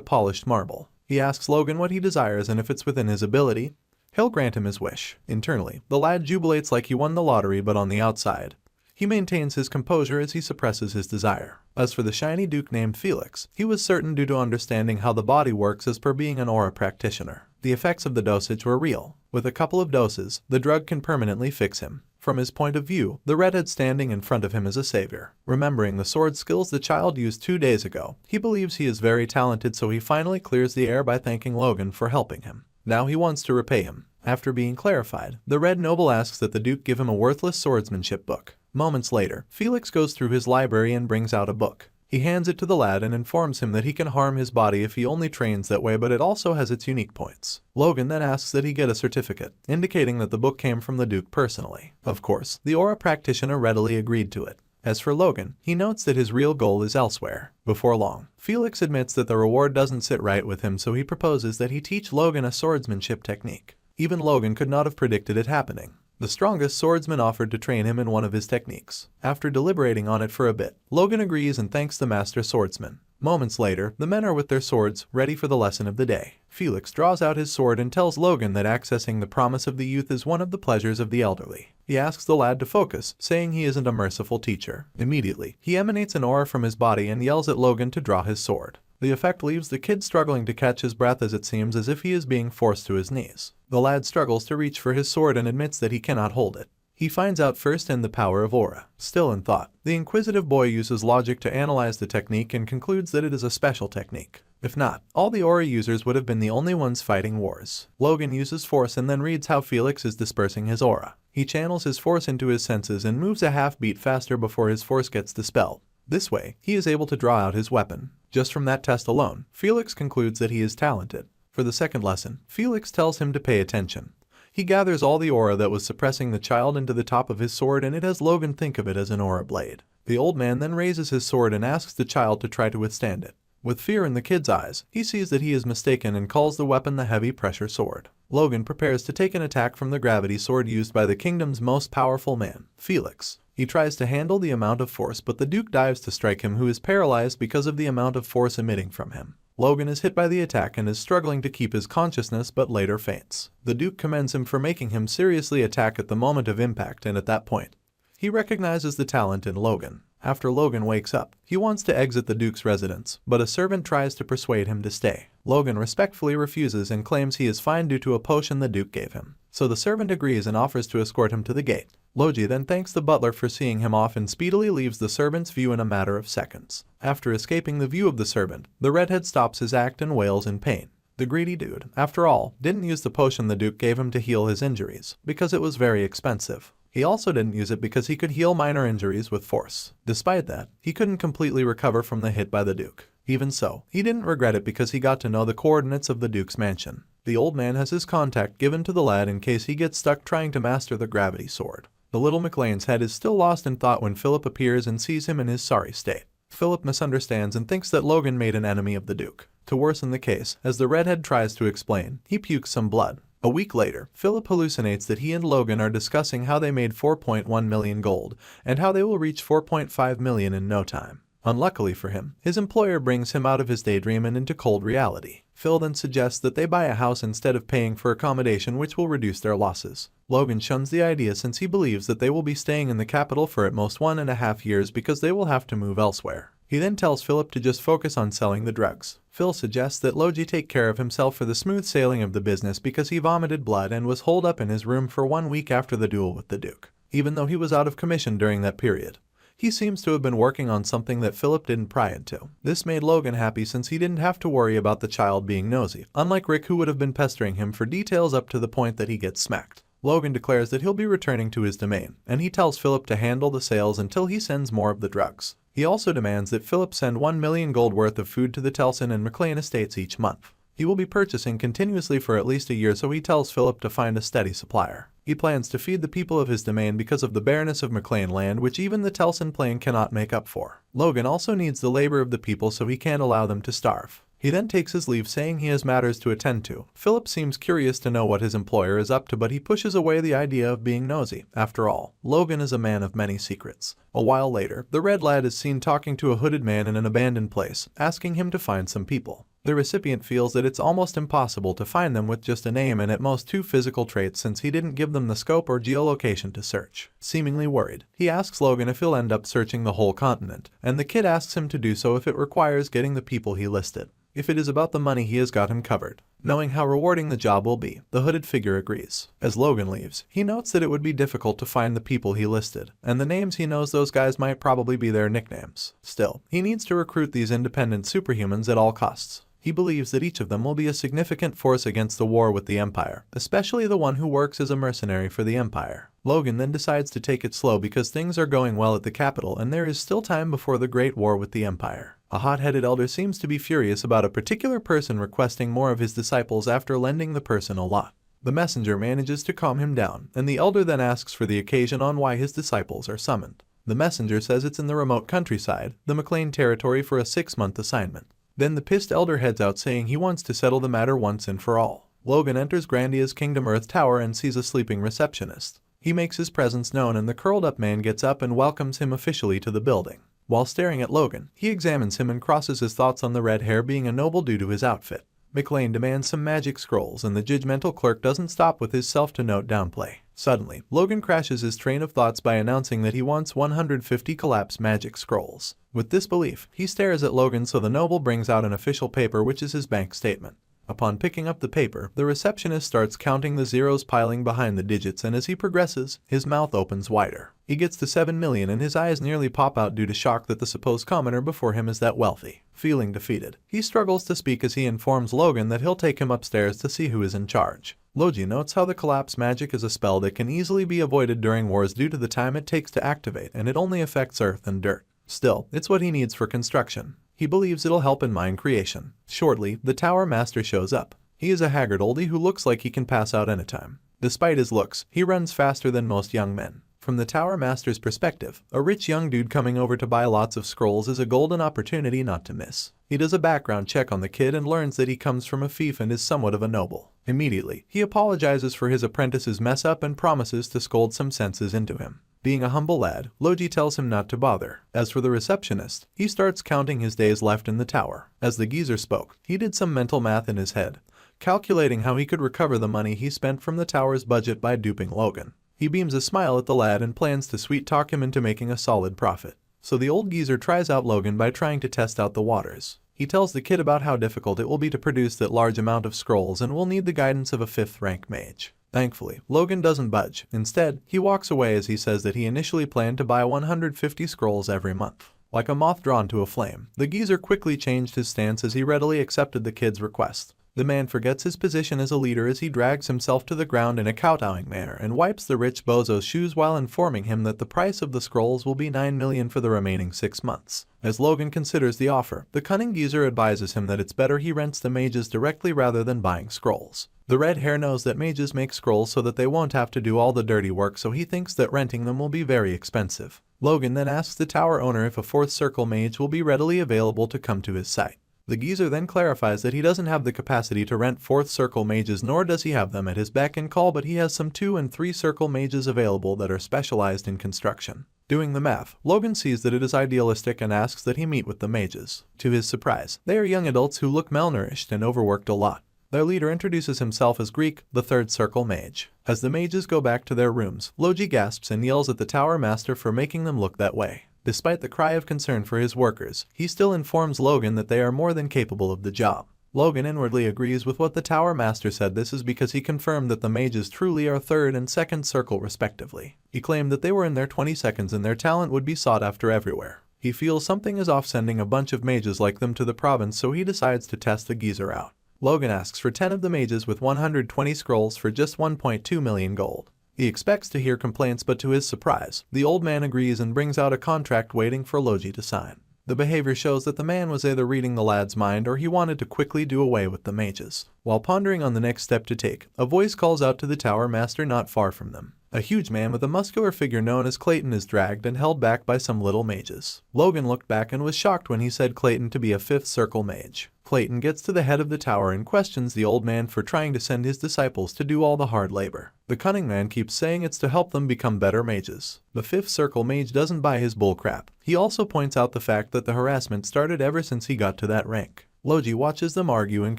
polished marble. He asks Logan what he desires, and if it's within his ability, he'll grant him his wish. Internally, the lad jubilates like he won the lottery, but on the outside, he maintains his composure as he suppresses his desire. As for the shiny Duke named Felix, he was certain due to understanding how the body works as per being an aura practitioner. The effects of the dosage were real. With a couple of doses, the drug can permanently fix him. From his point of view, the redhead standing in front of him is a savior. Remembering the sword skills the child used 2 days ago, he believes he is very talented, so he finally clears the air by thanking Logan for helping him. Now he wants to repay him. After being clarified, the red noble asks that the Duke give him a worthless swordsmanship book. Moments later, Felix goes through his library and brings out a book. He hands it to the lad and informs him that he can harm his body if he only trains that way, but it also has its unique points. Logan then asks that he get a certificate, indicating that the book came from the Duke personally. Of course, the aura practitioner readily agreed to it. As for Logan, he notes that his real goal is elsewhere. Before long, Felix admits that the reward doesn't sit right with him, so he proposes that he teach Logan a swordsmanship technique. Even Logan could not have predicted it happening. The strongest swordsman offered to train him in one of his techniques. After deliberating on it for a bit, Logan agrees and thanks the master swordsman. Moments later, the men are with their swords, ready for the lesson of the day. Felix draws out his sword and tells Logan that accessing the promise of the youth is one of the pleasures of the elderly. He asks the lad to focus, saying he isn't a merciful teacher. Immediately, he emanates an aura from his body and yells at Logan to draw his sword. The effect leaves the kid struggling to catch his breath as it seems as if he is being forced to his knees. The lad struggles to reach for his sword and admits that he cannot hold it. He finds out first in the power of aura. Still in thought, the inquisitive boy uses logic to analyze the technique and concludes that it is a special technique. If not, all the aura users would have been the only ones fighting wars. Logan uses force and then reads how Felix is dispersing his aura. He channels his force into his senses and moves a half beat faster before his force gets dispelled. This way, he is able to draw out his weapon. Just from that test alone, Felix concludes that he is talented. For the second lesson, Felix tells him to pay attention. He gathers all the aura that was suppressing the child into the top of his sword and it has Logan think of it as an aura blade. The old man then raises his sword and asks the child to try to withstand it. With fear in the kid's eyes, he sees that he is mistaken and calls the weapon the heavy pressure sword. Logan prepares to take an attack from the gravity sword used by the kingdom's most powerful man, Felix. He tries to handle the amount of force, but the Duke dives to strike him, who is paralyzed because of the amount of force emitting from him. Logan is hit by the attack and is struggling to keep his consciousness but later faints. The Duke commends him for making him seriously attack at the moment of impact, and at that point, he recognizes the talent in Logan. After Logan wakes up, he wants to exit the Duke's residence, but a servant tries to persuade him to stay. Logan respectfully refuses and claims he is fine due to a potion the Duke gave him. So the servant agrees and offers to escort him to the gate. Logi then thanks the butler for seeing him off and speedily leaves the servant's view in a matter of seconds. After escaping the view of the servant, the redhead stops his act and wails in pain. The greedy dude, after all, didn't use the potion the Duke gave him to heal his injuries, because it was very expensive. He also didn't use it because he could heal minor injuries with force. Despite that, he couldn't completely recover from the hit by the Duke. Even so, he didn't regret it because he got to know the coordinates of the Duke's mansion. The old man has his contact given to the lad in case he gets stuck trying to master the gravity sword. The little McLean's head is still lost in thought when Philip appears and sees him in his sorry state. Philip misunderstands and thinks that Logan made an enemy of the Duke. To worsen the case, as the redhead tries to explain, he pukes some blood. A week later, Philip hallucinates that he and Logan are discussing how they made 4.1 million gold, and how they will reach 4.5 million in no time. Unluckily for him, his employer brings him out of his daydream and into cold reality. Phil then suggests that they buy a house instead of paying for accommodation, which will reduce their losses. Logan shuns the idea since he believes that they will be staying in the capital for at most 1.5 years because they will have to move elsewhere. He then tells Philip to just focus on selling the drugs. Phil suggests that Logi take care of himself for the smooth sailing of the business because he vomited blood and was holed up in his room for 1 week after the duel with the Duke, even though he was out of commission during that period. He seems to have been working on something that Philip didn't pry into. This made Logan happy since he didn't have to worry about the child being nosy, unlike Rick, who would have been pestering him for details up to the point that he gets smacked. Logan declares that he'll be returning to his domain, and he tells Philip to handle the sales until he sends more of the drugs. He also demands that Philip send 1 million gold worth of food to the Telson and McLean estates each month. He will be purchasing continuously for at least a year, so he tells Philip to find a steady supplier. He plans to feed the people of his domain because of the bareness of McLean land, which even the Telson plain cannot make up for. Logan also needs the labor of the people, so he can't allow them to starve. He then takes his leave, saying he has matters to attend to. Philip seems curious to know what his employer is up to, but he pushes away the idea of being nosy. After all, Logan is a man of many secrets. A while later, the red lad is seen talking to a hooded man in an abandoned place, asking him to find some people. The recipient feels that it's almost impossible to find them with just a name and at most 2 physical traits, since he didn't give them the scope or geolocation to search. Seemingly worried, he asks Logan if he'll end up searching the whole continent, and the kid asks him to do so if it requires getting the people he listed. If it is about the money, he has got him covered. Knowing how rewarding the job will be, the hooded figure agrees. As Logan leaves, he notes that it would be difficult to find the people he listed, and the names he knows those guys might probably be their nicknames. Still, he needs to recruit these independent superhumans at all costs. He believes that each of them will be a significant force against the war with the Empire, especially the one who works as a mercenary for the Empire. Logan then decides to take it slow because things are going well at the capital and there is still time before the Great War with the Empire. A hot-headed elder seems to be furious about a particular person requesting more of his disciples after lending the person a lot. The messenger manages to calm him down, and the elder then asks for the occasion on why his disciples are summoned. The messenger says it's in the remote countryside, the McLean territory, for a 6-month assignment. Then the pissed elder heads out, saying he wants to settle the matter once and for all. Logan enters Grandia's Kingdom Earth Tower and sees a sleeping receptionist. He makes his presence known and the curled-up man gets up and welcomes him officially to the building. While staring at Logan, he examines him and crosses his thoughts on the red hair being a noble due to his outfit. McLean demands some magic scrolls and the judgmental clerk doesn't stop with his self-to-note downplay. Suddenly, Logan crashes his train of thoughts by announcing that he wants 150 collapsed magic scrolls. With this belief, he stares at Logan so the noble brings out an official paper which is his bank statement. Upon picking up the paper, the receptionist starts counting the zeros piling behind the digits and as he progresses, his mouth opens wider. He gets to 7 million and his eyes nearly pop out due to shock that the supposed commoner before him is that wealthy. Feeling defeated, he struggles to speak as he informs Logan that he'll take him upstairs to see who is in charge. Logi notes how the collapse magic is a spell that can easily be avoided during wars due to the time it takes to activate and it only affects earth and dirt. Still, it's what he needs for construction. He believes it'll help in mine creation. Shortly, the Tower Master shows up. He is a haggard oldie who looks like he can pass out anytime. Despite his looks, he runs faster than most young men. From the Tower Master's perspective, a rich young dude coming over to buy lots of scrolls is a golden opportunity not to miss. He does a background check on the kid and learns that he comes from a fief and is somewhat of a noble. Immediately, he apologizes for his apprentice's mess up and promises to scold some senses into him. Being a humble lad, Logi tells him not to bother. As for the receptionist, he starts counting his days left in the tower. As the geezer spoke, he did some mental math in his head, calculating how he could recover the money he spent from the tower's budget by duping Logan. He beams a smile at the lad and plans to sweet-talk him into making a solid profit. So the old geezer tries out Logan by trying to test out the waters. He tells the kid about how difficult it will be to produce that large amount of scrolls and will need the guidance of a 5th-rank mage. Thankfully, Logan doesn't budge. Instead, he walks away as he says that he initially planned to buy 150 scrolls every month. Like a moth drawn to a flame, the geezer quickly changed his stance as he readily accepted the kid's request. The man forgets his position as a leader as he drags himself to the ground in a kowtowing manner and wipes the rich bozo's shoes while informing him that the price of the scrolls will be 9 million for the remaining 6 months. As Logan considers the offer, the cunning geezer advises him that it's better he rents the mages directly rather than buying scrolls. The red hair knows that mages make scrolls so that they won't have to do all the dirty work, so he thinks that renting them will be very expensive. Logan then asks the tower owner if a 4th circle mage will be readily available to come to his site. The geezer then clarifies that he doesn't have the capacity to rent 4th circle mages, nor does he have them at his beck and call, but he has some 2 and 3 circle mages available that are specialized in construction. Doing the math, Logan sees that it is idealistic and asks that he meet with the mages. To his surprise, they are young adults who look malnourished and overworked a lot. Their leader introduces himself as Greek, the 3rd circle mage. As the mages go back to their rooms, Logi gasps and yells at the Tower Master for making them look that way. Despite the cry of concern for his workers, he still informs Logan that they are more than capable of the job. Logan inwardly agrees with what the Tower Master said. This is because he confirmed that the mages truly are 3rd and 2nd circle respectively. He claimed that they were in their 22nds and their talent would be sought after everywhere. He feels something is off sending a bunch of mages like them to the province, so he decides to test the geezer out. Logan asks for 10 of the mages with 120 scrolls for just 1.2 million gold. He expects to hear complaints, but to his surprise, the old man agrees and brings out a contract waiting for Logi to sign. The behavior shows that the man was either reading the lad's mind or he wanted to quickly do away with the mages. While pondering on the next step to take, a voice calls out to the Tower Master not far from them. A huge man with a muscular figure known as Clayton is dragged and held back by some little mages. Logan looked back and was shocked when he said Clayton to be a 5th circle mage. Clayton gets to the head of the tower and questions the old man for trying to send his disciples to do all the hard labor. The cunning man keeps saying it's to help them become better mages. The 5th circle mage doesn't buy his bullcrap. He also points out the fact that the harassment started ever since he got to that rank. Logi watches them argue and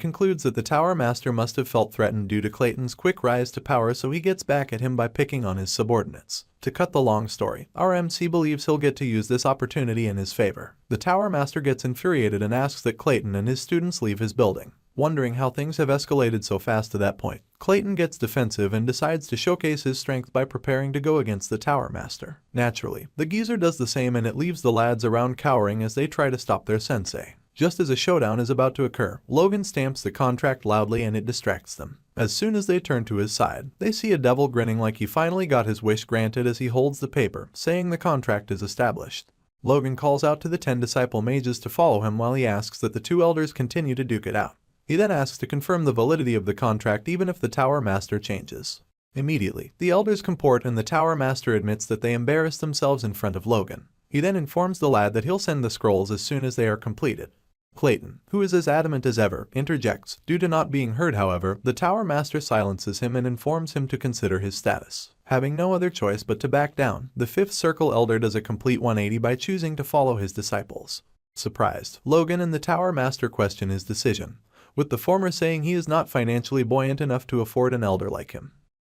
concludes that the Tower Master must have felt threatened due to Clayton's quick rise to power, so he gets back at him by picking on his subordinates. To cut the long story, our MC believes he'll get to use this opportunity in his favor. The Tower Master gets infuriated and asks that Clayton and his students leave his building. Wondering how things have escalated so fast to that point, Clayton gets defensive and decides to showcase his strength by preparing to go against the Tower Master. Naturally, the geezer does the same and it leaves the lads around cowering as they try to stop their sensei. Just as a showdown is about to occur, Logan stamps the contract loudly and it distracts them. As soon as they turn to his side, they see a devil grinning like he finally got his wish granted as he holds the paper, saying the contract is established. Logan calls out to the 10 disciple mages to follow him while he asks that the 2 elders continue to duke it out. He then asks to confirm the validity of the contract even if the Tower Master changes. Immediately, the elders comport and the Tower Master admits that they embarrassed themselves in front of Logan. He then informs the lad that he'll send the scrolls as soon as they are completed. Clayton, who is as adamant as ever, interjects. Due to not being heard, however, the Tower Master silences him and informs him to consider his status. Having no other choice but to back down, the Fifth Circle Elder does a complete 180 by choosing to follow his disciples. Surprised, Logan and the Tower Master question his decision, with the former saying he is not financially buoyant enough to afford an elder like him.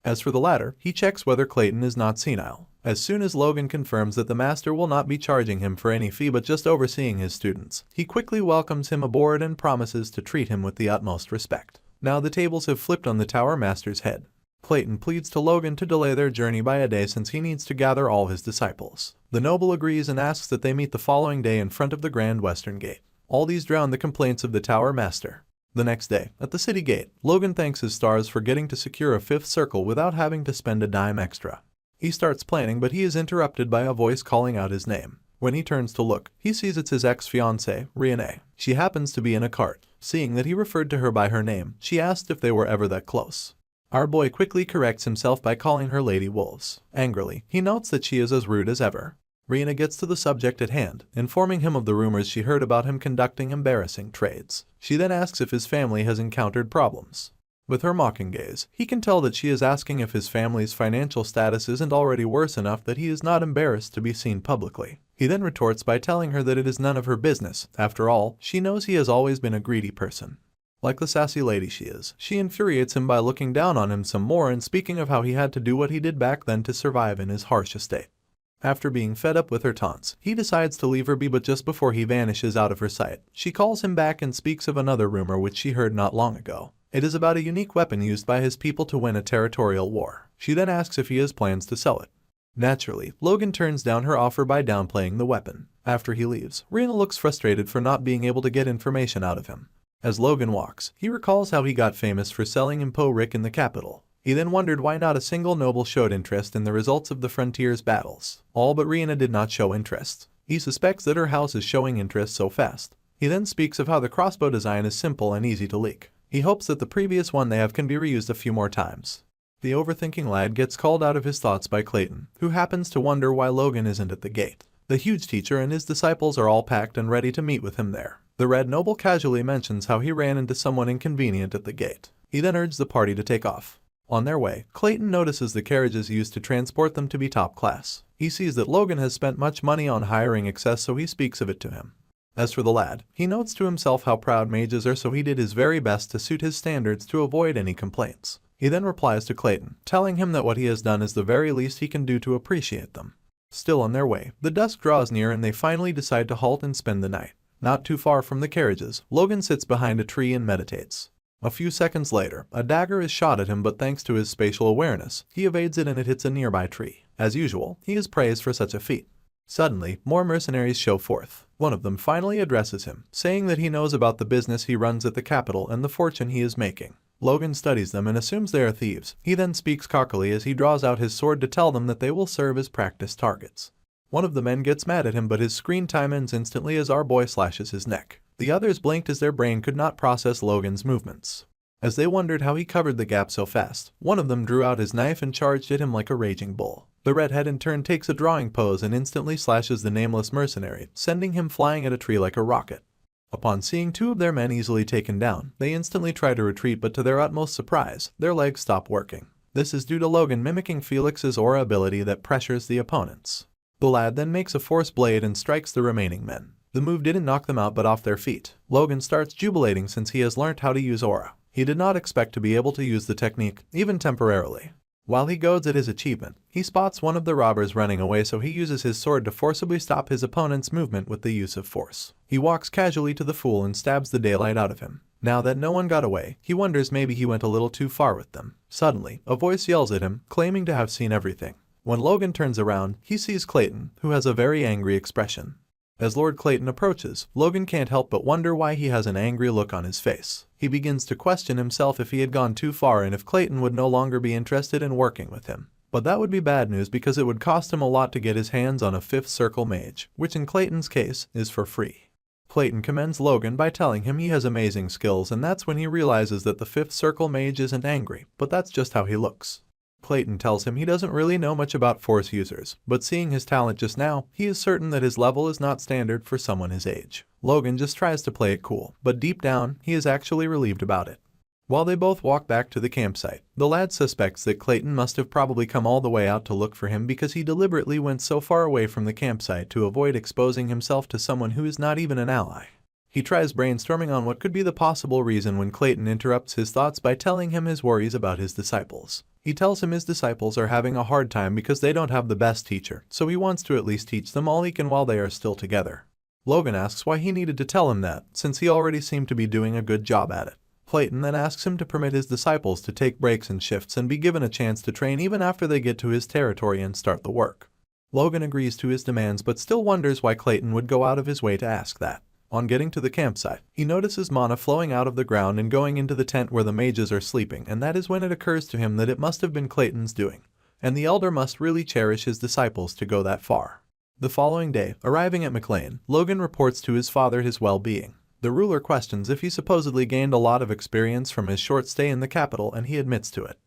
As for the latter, he checks whether Clayton is not senile. As soon as Logan confirms that the master will not be charging him for any fee but just overseeing his students, he quickly welcomes him aboard and promises to treat him with the utmost respect. Now the tables have flipped on the Tower Master's head. Clayton pleads to Logan to delay their journey by a day since he needs to gather all his disciples. The noble agrees and asks that they meet the following day in front of the Grand Western Gate. All these drown the complaints of the Tower Master. The next day, at the city gate, Logan thanks his stars for getting to secure a fifth circle without having to spend a dime extra. He starts planning, but he is interrupted by a voice calling out his name. When he turns to look, he sees it's his ex-fiancée, Riene. She happens to be in a cart. Seeing that he referred to her by her name, she asked if they were ever that close. Our boy quickly corrects himself by calling her Lady Wolves. Angrily, he notes that she is as rude as ever. Rihanna gets to the subject at hand, informing him of the rumors she heard about him conducting embarrassing trades. She then asks if his family has encountered problems. With her mocking gaze, he can tell that she is asking if his family's financial status isn't already worse enough that he is not embarrassed to be seen publicly. He then retorts by telling her that it is none of her business. After all, she knows he has always been a greedy person. Like the sassy lady she is, she infuriates him by looking down on him some more and speaking of how he had to do what he did back then to survive in his harsh estate. After being fed up with her taunts, he decides to leave her be, but just before he vanishes out of her sight, she calls him back and speaks of another rumor which she heard not long ago. It is about a unique weapon used by his people to win a territorial war. She then asks if he has plans to sell it. Naturally, Logan turns down her offer by downplaying the weapon. After he leaves, Rena looks frustrated for not being able to get information out of him. As Logan walks, he recalls how he got famous for selling Impo Rick in the capital. He then wondered why not a single noble showed interest in the results of the frontier's battles. All but Rihanna did not show interest. He suspects that her house is showing interest so fast. He then speaks of how the crossbow design is simple and easy to leak. He hopes that the previous one they have can be reused a few more times. The overthinking lad gets called out of his thoughts by Clayton, who happens to wonder why Logan isn't at the gate. The huge teacher and his disciples are all packed and ready to meet with him there. The red noble casually mentions how he ran into someone inconvenient at the gate. He then urges the party to take off. On their way, Clayton notices the carriages used to transport them to be top class. He sees that Logan has spent much money on hiring excess, so he speaks of it to him. As for the lad, he notes to himself how proud mages are, so he did his very best to suit his standards to avoid any complaints. He then replies to Clayton, telling him that what he has done is the very least he can do to appreciate them. Still on their way, the dusk draws near and they finally decide to halt and spend the night. Not too far from the carriages, Logan sits behind a tree and meditates. A few seconds later, a dagger is shot at him, but thanks to his spatial awareness, he evades it and it hits a nearby tree. As usual, he is praised for such a feat. Suddenly, more mercenaries show forth. One of them finally addresses him, saying that he knows about the business he runs at the capital and the fortune he is making. Logan studies them and assumes they are thieves. He then speaks cockily as he draws out his sword to tell them that they will serve as practice targets. One of the men gets mad at him, but his screen time ends instantly as our boy slashes his neck. The others blinked as their brain could not process Logan's movements. As they wondered how he covered the gap so fast, one of them drew out his knife and charged at him like a raging bull. The redhead in turn takes a drawing pose and instantly slashes the nameless mercenary, sending him flying at a tree like a rocket. Upon seeing two of their men easily taken down, they instantly try to retreat, but to their utmost surprise, their legs stop working. This is due to Logan mimicking Felix's aura ability that pressures the opponents. The lad then makes a force blade and strikes the remaining men. The move didn't knock them out but off their feet. Logan starts jubilating since he has learnt how to use aura. He did not expect to be able to use the technique, even temporarily. While he goads at his achievement, he spots one of the robbers running away, so he uses his sword to forcibly stop his opponent's movement with the use of force. He walks casually to the fool and stabs the daylight out of him. Now that no one got away, he wonders maybe he went a little too far with them. Suddenly, a voice yells at him, claiming to have seen everything. When Logan turns around, he sees Clayton, who has a very angry expression. As Lord Clayton approaches, Logan can't help but wonder why he has an angry look on his face. He begins to question himself if he had gone too far and if Clayton would no longer be interested in working with him. But that would be bad news because it would cost him a lot to get his hands on a fifth circle mage, which in Clayton's case is for free. Clayton commends Logan by telling him he has amazing skills, and that's when he realizes that the fifth circle mage isn't angry, but that's just how he looks. Clayton tells him he doesn't really know much about force users, but seeing his talent just now, he is certain that his level is not standard for someone his age. Logan just tries to play it cool, but deep down, he is actually relieved about it. While they both walk back to the campsite, the lad suspects that Clayton must have probably come all the way out to look for him because he deliberately went so far away from the campsite to avoid exposing himself to someone who is not even an ally. He tries brainstorming on what could be the possible reason when Clayton interrupts his thoughts by telling him his worries about his disciples. He tells him his disciples are having a hard time because they don't have the best teacher, so he wants to at least teach them all he can while they are still together. Logan asks why he needed to tell him that, since he already seemed to be doing a good job at it. Clayton then asks him to permit his disciples to take breaks and shifts and be given a chance to train even after they get to his territory and start the work. Logan agrees to his demands but still wonders why Clayton would go out of his way to ask that. On getting to the campsite, he notices mana flowing out of the ground and going into the tent where the mages are sleeping, and that is when it occurs to him that it must have been Clayton's doing, and the elder must really cherish his disciples to go that far. The following day, arriving at McLean, Logan reports to his father his well-being. The ruler questions if he supposedly gained a lot of experience from his short stay in the capital, and he admits to it.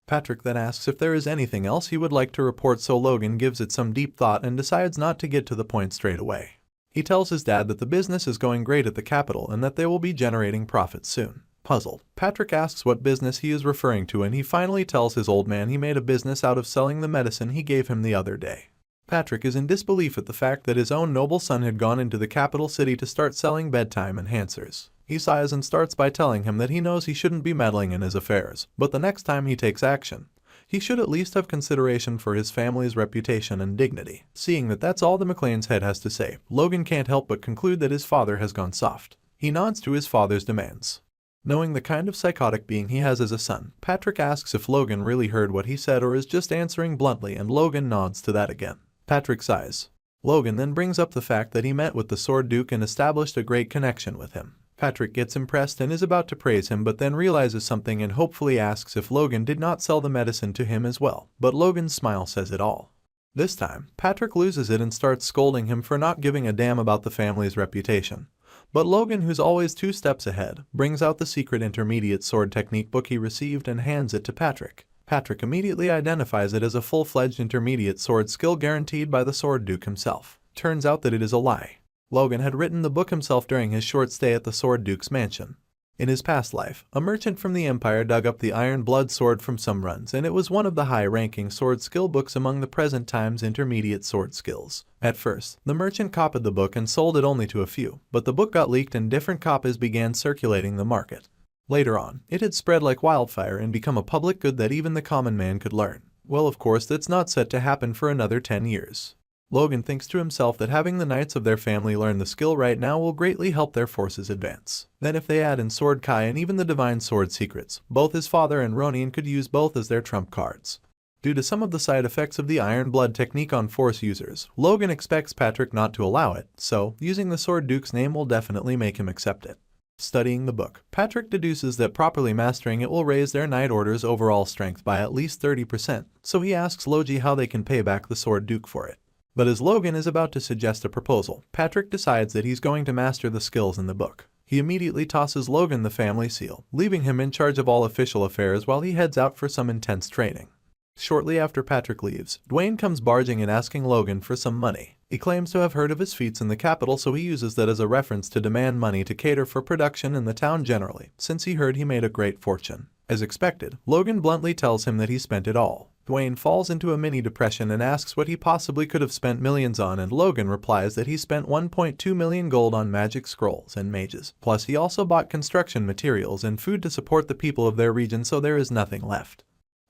Patrick then asks if there is anything else he would like to report, so Logan gives it some deep thought and decides not to get to the point straight away. He tells his dad that the business is going great at the capital and that they will be generating profits soon. Puzzled, Patrick asks what business he is referring to, and he finally tells his old man he made a business out of selling the medicine he gave him the other day. Patrick is in disbelief at the fact that his own noble son had gone into the capital city to start selling bedtime enhancers. He sighs and starts by telling him that he knows he shouldn't be meddling in his affairs, but the next time he takes action, he should at least have consideration for his family's reputation and dignity. Seeing that that's all the McLean's head has to say, Logan can't help but conclude that his father has gone soft. He nods to his father's demands. Knowing the kind of psychotic being he has as a son, Patrick asks if Logan really heard what he said or is just answering bluntly, and Logan nods to that again. Patrick sighs. Logan then brings up the fact that he met with the Sword Duke and established a great connection with him. Patrick gets impressed and is about to praise him, but then realizes something and hopefully asks if Logan did not sell the medicine to him as well, but Logan's smile says it all. This time, Patrick loses it and starts scolding him for not giving a damn about the family's reputation. But Logan, who's always 2 steps ahead, brings out the secret intermediate sword technique book he received and hands it to Patrick. Patrick immediately identifies it as a full-fledged intermediate sword skill guaranteed by the Sword Duke himself. Turns out that it is a lie. Logan had written the book himself during his short stay at the Sword Duke's mansion. In his past life, a merchant from the Empire dug up the Iron Blood sword from some runs, and it was one of the high-ranking sword skill books among the present time's intermediate sword skills. At first, the merchant copied the book and sold it only to a few, but the book got leaked and different copies began circulating the market. Later on, it had spread like wildfire and become a public good that even the common man could learn. Well, of course, that's not set to happen for another 10 years. Logan thinks to himself that having the knights of their family learn the skill right now will greatly help their forces advance. Then if they add in Sword Kai and even the Divine Sword secrets, both his father and Ronin could use both as their trump cards. Due to some of the side effects of the Iron Blood technique on Force users, Logan expects Patrick not to allow it, so using the Sword Duke's name will definitely make him accept it. Studying the book, Patrick deduces that properly mastering it will raise their Knight Order's overall strength by at least 30%, so he asks Logie how they can pay back the Sword Duke for it. But as Logan is about to suggest a proposal, Patrick decides that he's going to master the skills in the book. He immediately tosses Logan the family seal, leaving him in charge of all official affairs while he heads out for some intense training. Shortly after Patrick leaves, Dwayne comes barging in asking Logan for some money. He claims to have heard of his feats in the capital, so he uses that as a reference to demand money to cater for production in the town generally, since he heard he made a great fortune. As expected, Logan bluntly tells him that he spent it all. Dwayne falls into a mini depression and asks what he possibly could have spent millions on, and Logan replies that he spent 1.2 million gold on magic scrolls and mages. Plus he also bought construction materials and food to support the people of their region, so there is nothing left.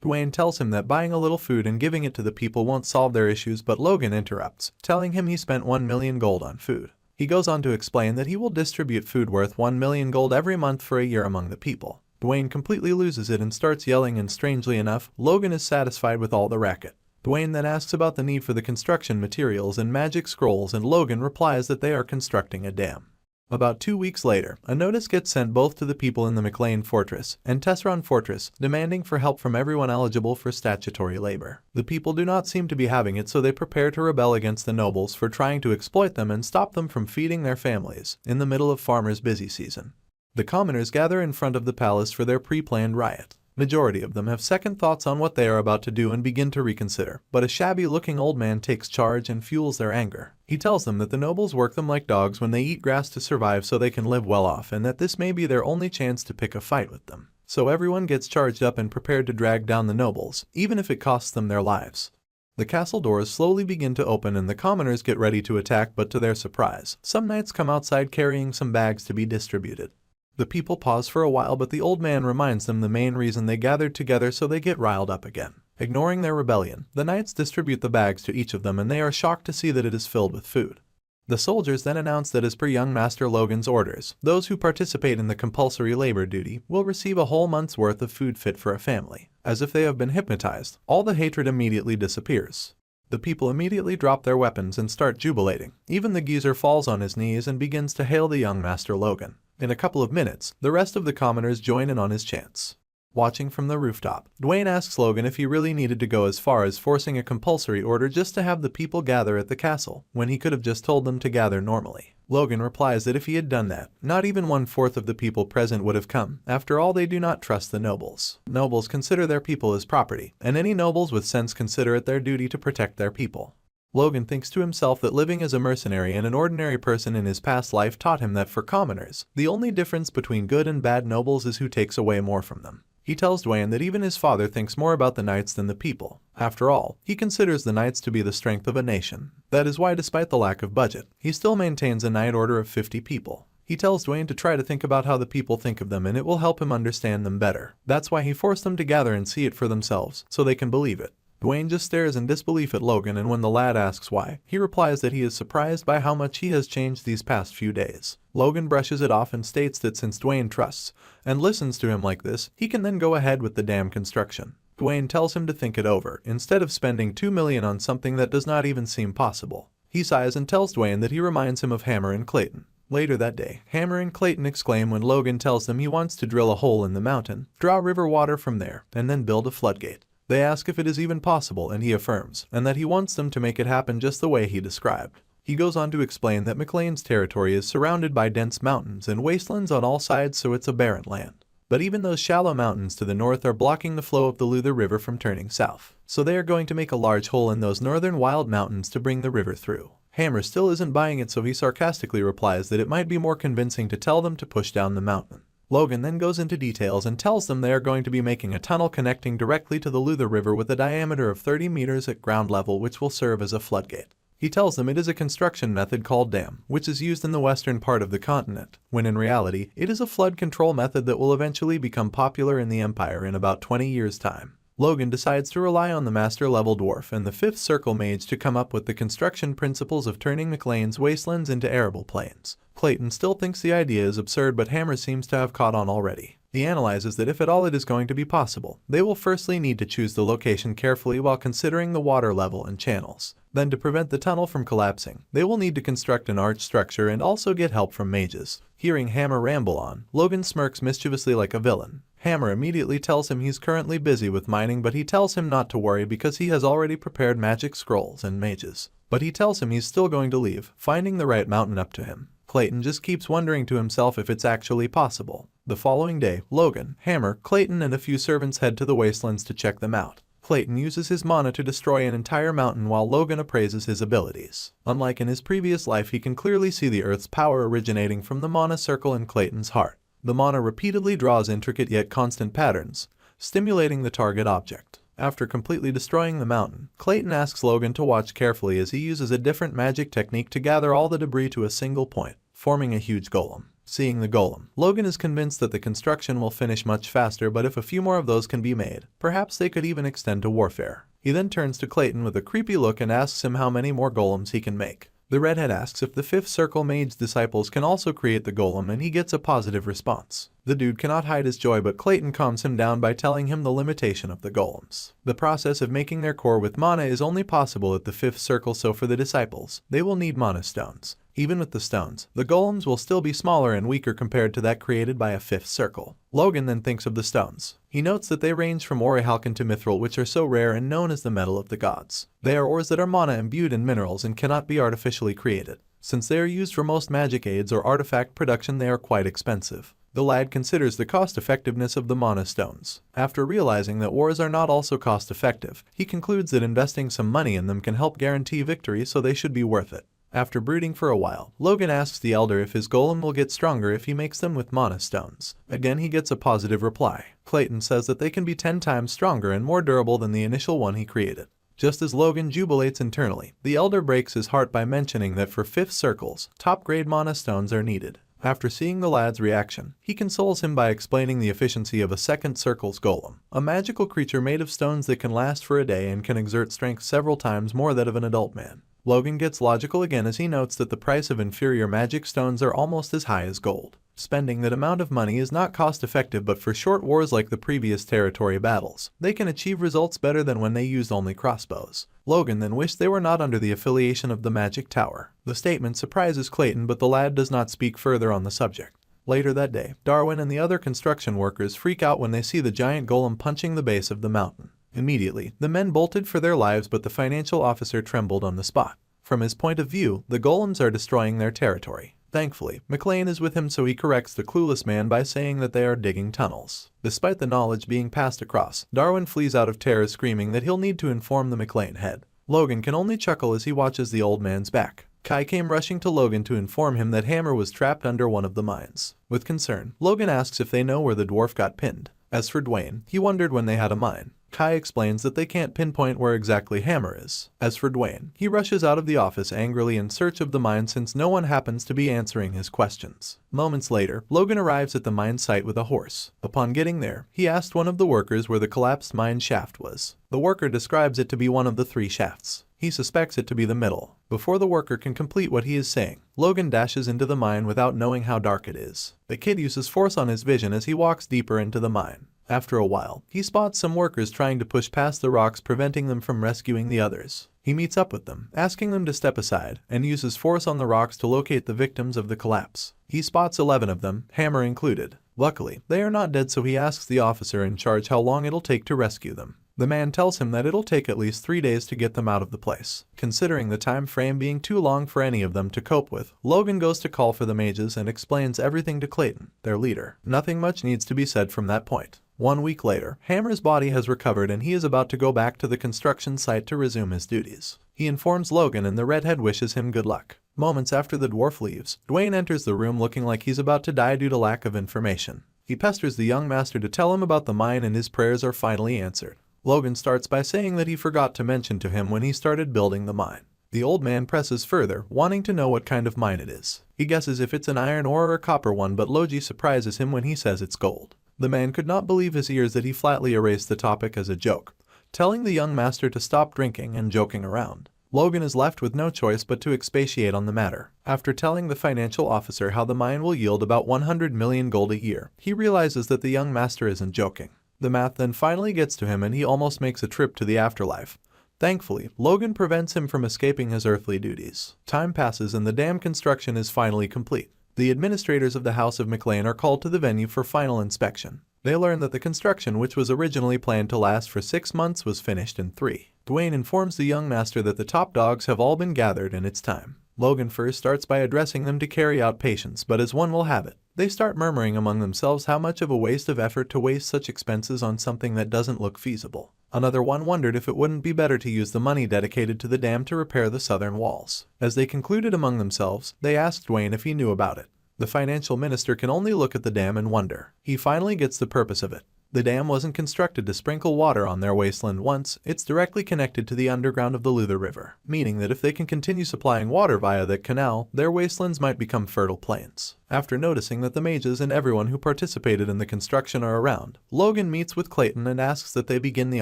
Dwayne tells him that buying a little food and giving it to the people won't solve their issues, but Logan interrupts, telling him he spent 1 million gold on food. He goes on to explain that he will distribute food worth 1 million gold every month for a year among the people. Dwayne completely loses it and starts yelling, and strangely enough, Logan is satisfied with all the racket. Dwayne then asks about the need for the construction materials and magic scrolls, and Logan replies that they are constructing a dam. About 2 weeks later, a notice gets sent both to the people in the McLean Fortress and Tesseron Fortress, demanding for help from everyone eligible for statutory labor. The people do not seem to be having it, so they prepare to rebel against the nobles for trying to exploit them and stop them from feeding their families in the middle of farmers' busy season. The commoners gather in front of the palace for their pre-planned riot. Majority of them have second thoughts on what they are about to do and begin to reconsider, but a shabby-looking old man takes charge and fuels their anger. He tells them that the nobles work them like dogs when they eat grass to survive so they can live well off, and that this may be their only chance to pick a fight with them. So everyone gets charged up and prepared to drag down the nobles, even if it costs them their lives. The castle doors slowly begin to open and the commoners get ready to attack, but to their surprise, some knights come outside carrying some bags to be distributed. The people pause for a while, but the old man reminds them the main reason they gathered together, so they get riled up again. Ignoring their rebellion, the knights distribute the bags to each of them and they are shocked to see that it is filled with food. The soldiers then announce that as per young Master Logan's orders, those who participate in the compulsory labor duty will receive a whole month's worth of food fit for a family. As if they have been hypnotized, all the hatred immediately disappears. The people immediately drop their weapons and start jubilating. Even the geezer falls on his knees and begins to hail the young Master Logan. In a couple of minutes, the rest of the commoners join in on his chants. Watching from the rooftop, Dwayne asks Logan if he really needed to go as far as forcing a compulsory order just to have the people gather at the castle, when he could have just told them to gather normally. Logan replies that if he had done that, not even 1/4 of the people present would have come. After all, they do not trust the nobles. Nobles consider their people as property, and any nobles with sense consider it their duty to protect their people. Logan thinks to himself that living as a mercenary and an ordinary person in his past life taught him that for commoners, the only difference between good and bad nobles is who takes away more from them. He tells Dwayne that even his father thinks more about the knights than the people. After all, he considers the knights to be the strength of a nation. That is why, despite the lack of budget, he still maintains a knight order of 50 people. He tells Dwayne to try to think about how the people think of them and it will help him understand them better. That's why he forced them to gather and see it for themselves, so they can believe it. Dwayne just stares in disbelief at Logan, and when the lad asks why, he replies that he is surprised by how much he has changed these past few days. Logan brushes it off and states that since Dwayne trusts and listens to him like this, he can then go ahead with the damn construction. Dwayne tells him to think it over, instead of spending $2 million on something that does not even seem possible. He sighs and tells Dwayne that he reminds him of Hammer and Clayton. Later that day, Hammer and Clayton exclaim when Logan tells them he wants to drill a hole in the mountain, draw river water from there, and then build a floodgate. They ask if it is even possible, and he affirms, and that he wants them to make it happen just the way he described. He goes on to explain that McLean's territory is surrounded by dense mountains and wastelands on all sides, so it's a barren land. But even those shallow mountains to the north are blocking the flow of the Luther River from turning south. So they are going to make a large hole in those northern wild mountains to bring the river through. Hammer still isn't buying it, so he sarcastically replies that it might be more convincing to tell them to push down the mountain. Logan then goes into details and tells them they are going to be making a tunnel connecting directly to the Luther River with a diameter of 30 meters at ground level, which will serve as a floodgate. He tells them it is a construction method called dam, which is used in the western part of the continent, when in reality, it is a flood control method that will eventually become popular in the Empire in about 20 years' time. Logan decides to rely on the master-level dwarf and the 5th circle mage to come up with the construction principles of turning McLean's wastelands into arable plains. Clayton still thinks the idea is absurd, but Hammer seems to have caught on already. He analyzes that if at all it is going to be possible, they will firstly need to choose the location carefully while considering the water level and channels. Then, to prevent the tunnel from collapsing, they will need to construct an arch structure and also get help from mages. Hearing Hammer ramble on, Logan smirks mischievously like a villain. Hammer immediately tells him he's currently busy with mining, but he tells him not to worry because he has already prepared magic scrolls and mages. But he tells him he's still going to leave, finding the right mountain up to him. Clayton just keeps wondering to himself if it's actually possible. The following day, Logan, Hammer, Clayton, and a few servants head to the wastelands to check them out. Clayton uses his mana to destroy an entire mountain while Logan appraises his abilities. Unlike in his previous life, he can clearly see the Earth's power originating from the mana circle in Clayton's heart. The mana repeatedly draws intricate yet constant patterns, stimulating the target object. After completely destroying the mountain, Clayton asks Logan to watch carefully as he uses a different magic technique to gather all the debris to a single point, forming a huge golem. Seeing the golem, Logan is convinced that the construction will finish much faster, but if a few more of those can be made, perhaps they could even extend to warfare. He then turns to Clayton with a creepy look and asks him how many more golems he can make. The redhead asks if the 5th circle mage disciples can also create the golem, and he gets a positive response. The dude cannot hide his joy, but Clayton calms him down by telling him the limitation of the golems. The process of making their core with mana is only possible at the 5th circle, so for the disciples, they will need mana stones. Even with the stones, the golems will still be smaller and weaker compared to that created by a 5th circle. Logan then thinks of the stones. He notes that they range from orichalcon to mithril, which are so rare and known as the metal of the gods. They are ores that are mana imbued in minerals and cannot be artificially created. Since they are used for most magic aids or artifact production, they are quite expensive. The lad considers the cost-effectiveness of the mana stones. After realizing that wars are not also cost-effective, he concludes that investing some money in them can help guarantee victory, so they should be worth it. After brooding for a while, Logan asks the elder if his golem will get stronger if he makes them with mana stones. Again he gets a positive reply. Clayton says that they can be 10 times stronger and more durable than the initial one he created. Just as Logan jubilates internally, the elder breaks his heart by mentioning that for 5th circles, top-grade mana stones are needed. After seeing the lad's reaction, he consoles him by explaining the efficiency of a 2nd circle's golem, a magical creature made of stones that can last for a day and can exert strength several times more that of an adult man. Logan gets logical again as he notes that the price of inferior magic stones are almost as high as gold. Spending that amount of money is not cost-effective, but for short wars like the previous territory battles, they can achieve results better than when they used only crossbows. Logan then wished they were not under the affiliation of the Magic Tower. The statement surprises Clayton, but the lad does not speak further on the subject. Later that day, Darwin and the other construction workers freak out when they see the giant golem punching the base of the mountain. Immediately, the men bolted for their lives, but the financial officer trembled on the spot. From his point of view, the golems are destroying their territory. Thankfully, McLean is with him, so he corrects the clueless man by saying that they are digging tunnels. Despite the knowledge being passed across, Darwin flees out of terror, screaming that he'll need to inform the McLean head. Logan can only chuckle as he watches the old man's back. Kai came rushing to Logan to inform him that Hammer was trapped under one of the mines. With concern, Logan asks if they know where the dwarf got pinned. As for Dwayne, he wondered when they had a mine. Kai explains that they can't pinpoint where exactly Hammer is. As for Dwayne, he rushes out of the office angrily in search of the mine since no one happens to be answering his questions. Moments later, Logan arrives at the mine site with a horse. Upon getting there, he asked one of the workers where the collapsed mine shaft was. The worker describes it to be one of the 3 shafts. He suspects it to be the middle. Before the worker can complete what he is saying, Logan dashes into the mine without knowing how dark it is. The kid uses force on his vision as he walks deeper into the mine. After a while, he spots some workers trying to push past the rocks, preventing them from rescuing the others. He meets up with them, asking them to step aside, and uses force on the rocks to locate the victims of the collapse. He spots 11 of them, Hammer included. Luckily, they are not dead, so he asks the officer in charge how long it'll take to rescue them. The man tells him that it'll take at least 3 days to get them out of the place. Considering the time frame being too long for any of them to cope with, Logan goes to call for the mages and explains everything to Clayton, their leader. Nothing much needs to be said from that point. 1 week later, Hammer's body has recovered and he is about to go back to the construction site to resume his duties. He informs Logan and the redhead wishes him good luck. Moments after the dwarf leaves, Dwayne enters the room looking like he's about to die due to lack of information. He pesters the young master to tell him about the mine, and his prayers are finally answered. Logan starts by saying that he forgot to mention to him when he started building the mine. The old man presses further, wanting to know what kind of mine it is. He guesses if it's an iron ore or copper one, but Logi surprises him when he says it's gold. The man could not believe his ears that he flatly erased the topic as a joke, telling the young master to stop drinking and joking around. Logan is left with no choice but to expatiate on the matter. After telling the financial officer how the mine will yield about 100 million gold a year, he realizes that the young master isn't joking. The math then finally gets to him and he almost makes a trip to the afterlife. Thankfully, Logan prevents him from escaping his earthly duties. Time passes and the dam construction is finally complete. The administrators of the House of McLean are called to the venue for final inspection. They learn that the construction, which was originally planned to last for 6 months, was finished in 3. Dwayne informs the young master that the top dogs have all been gathered and it's time. Logan first starts by addressing them to carry out patience, but as one will have it, they start murmuring among themselves how much of a waste of effort to waste such expenses on something that doesn't look feasible. Another one wondered if it wouldn't be better to use the money dedicated to the dam to repair the southern walls. As they concluded among themselves, they asked Dwayne if he knew about it. The financial minister can only look at the dam and wonder. He finally gets the purpose of it. The dam wasn't constructed to sprinkle water on their wasteland once, it's directly connected to the underground of the Luther River, meaning that if they can continue supplying water via that canal, their wastelands might become fertile plains. After noticing that the mages and everyone who participated in the construction are around, Logan meets with Clayton and asks that they begin the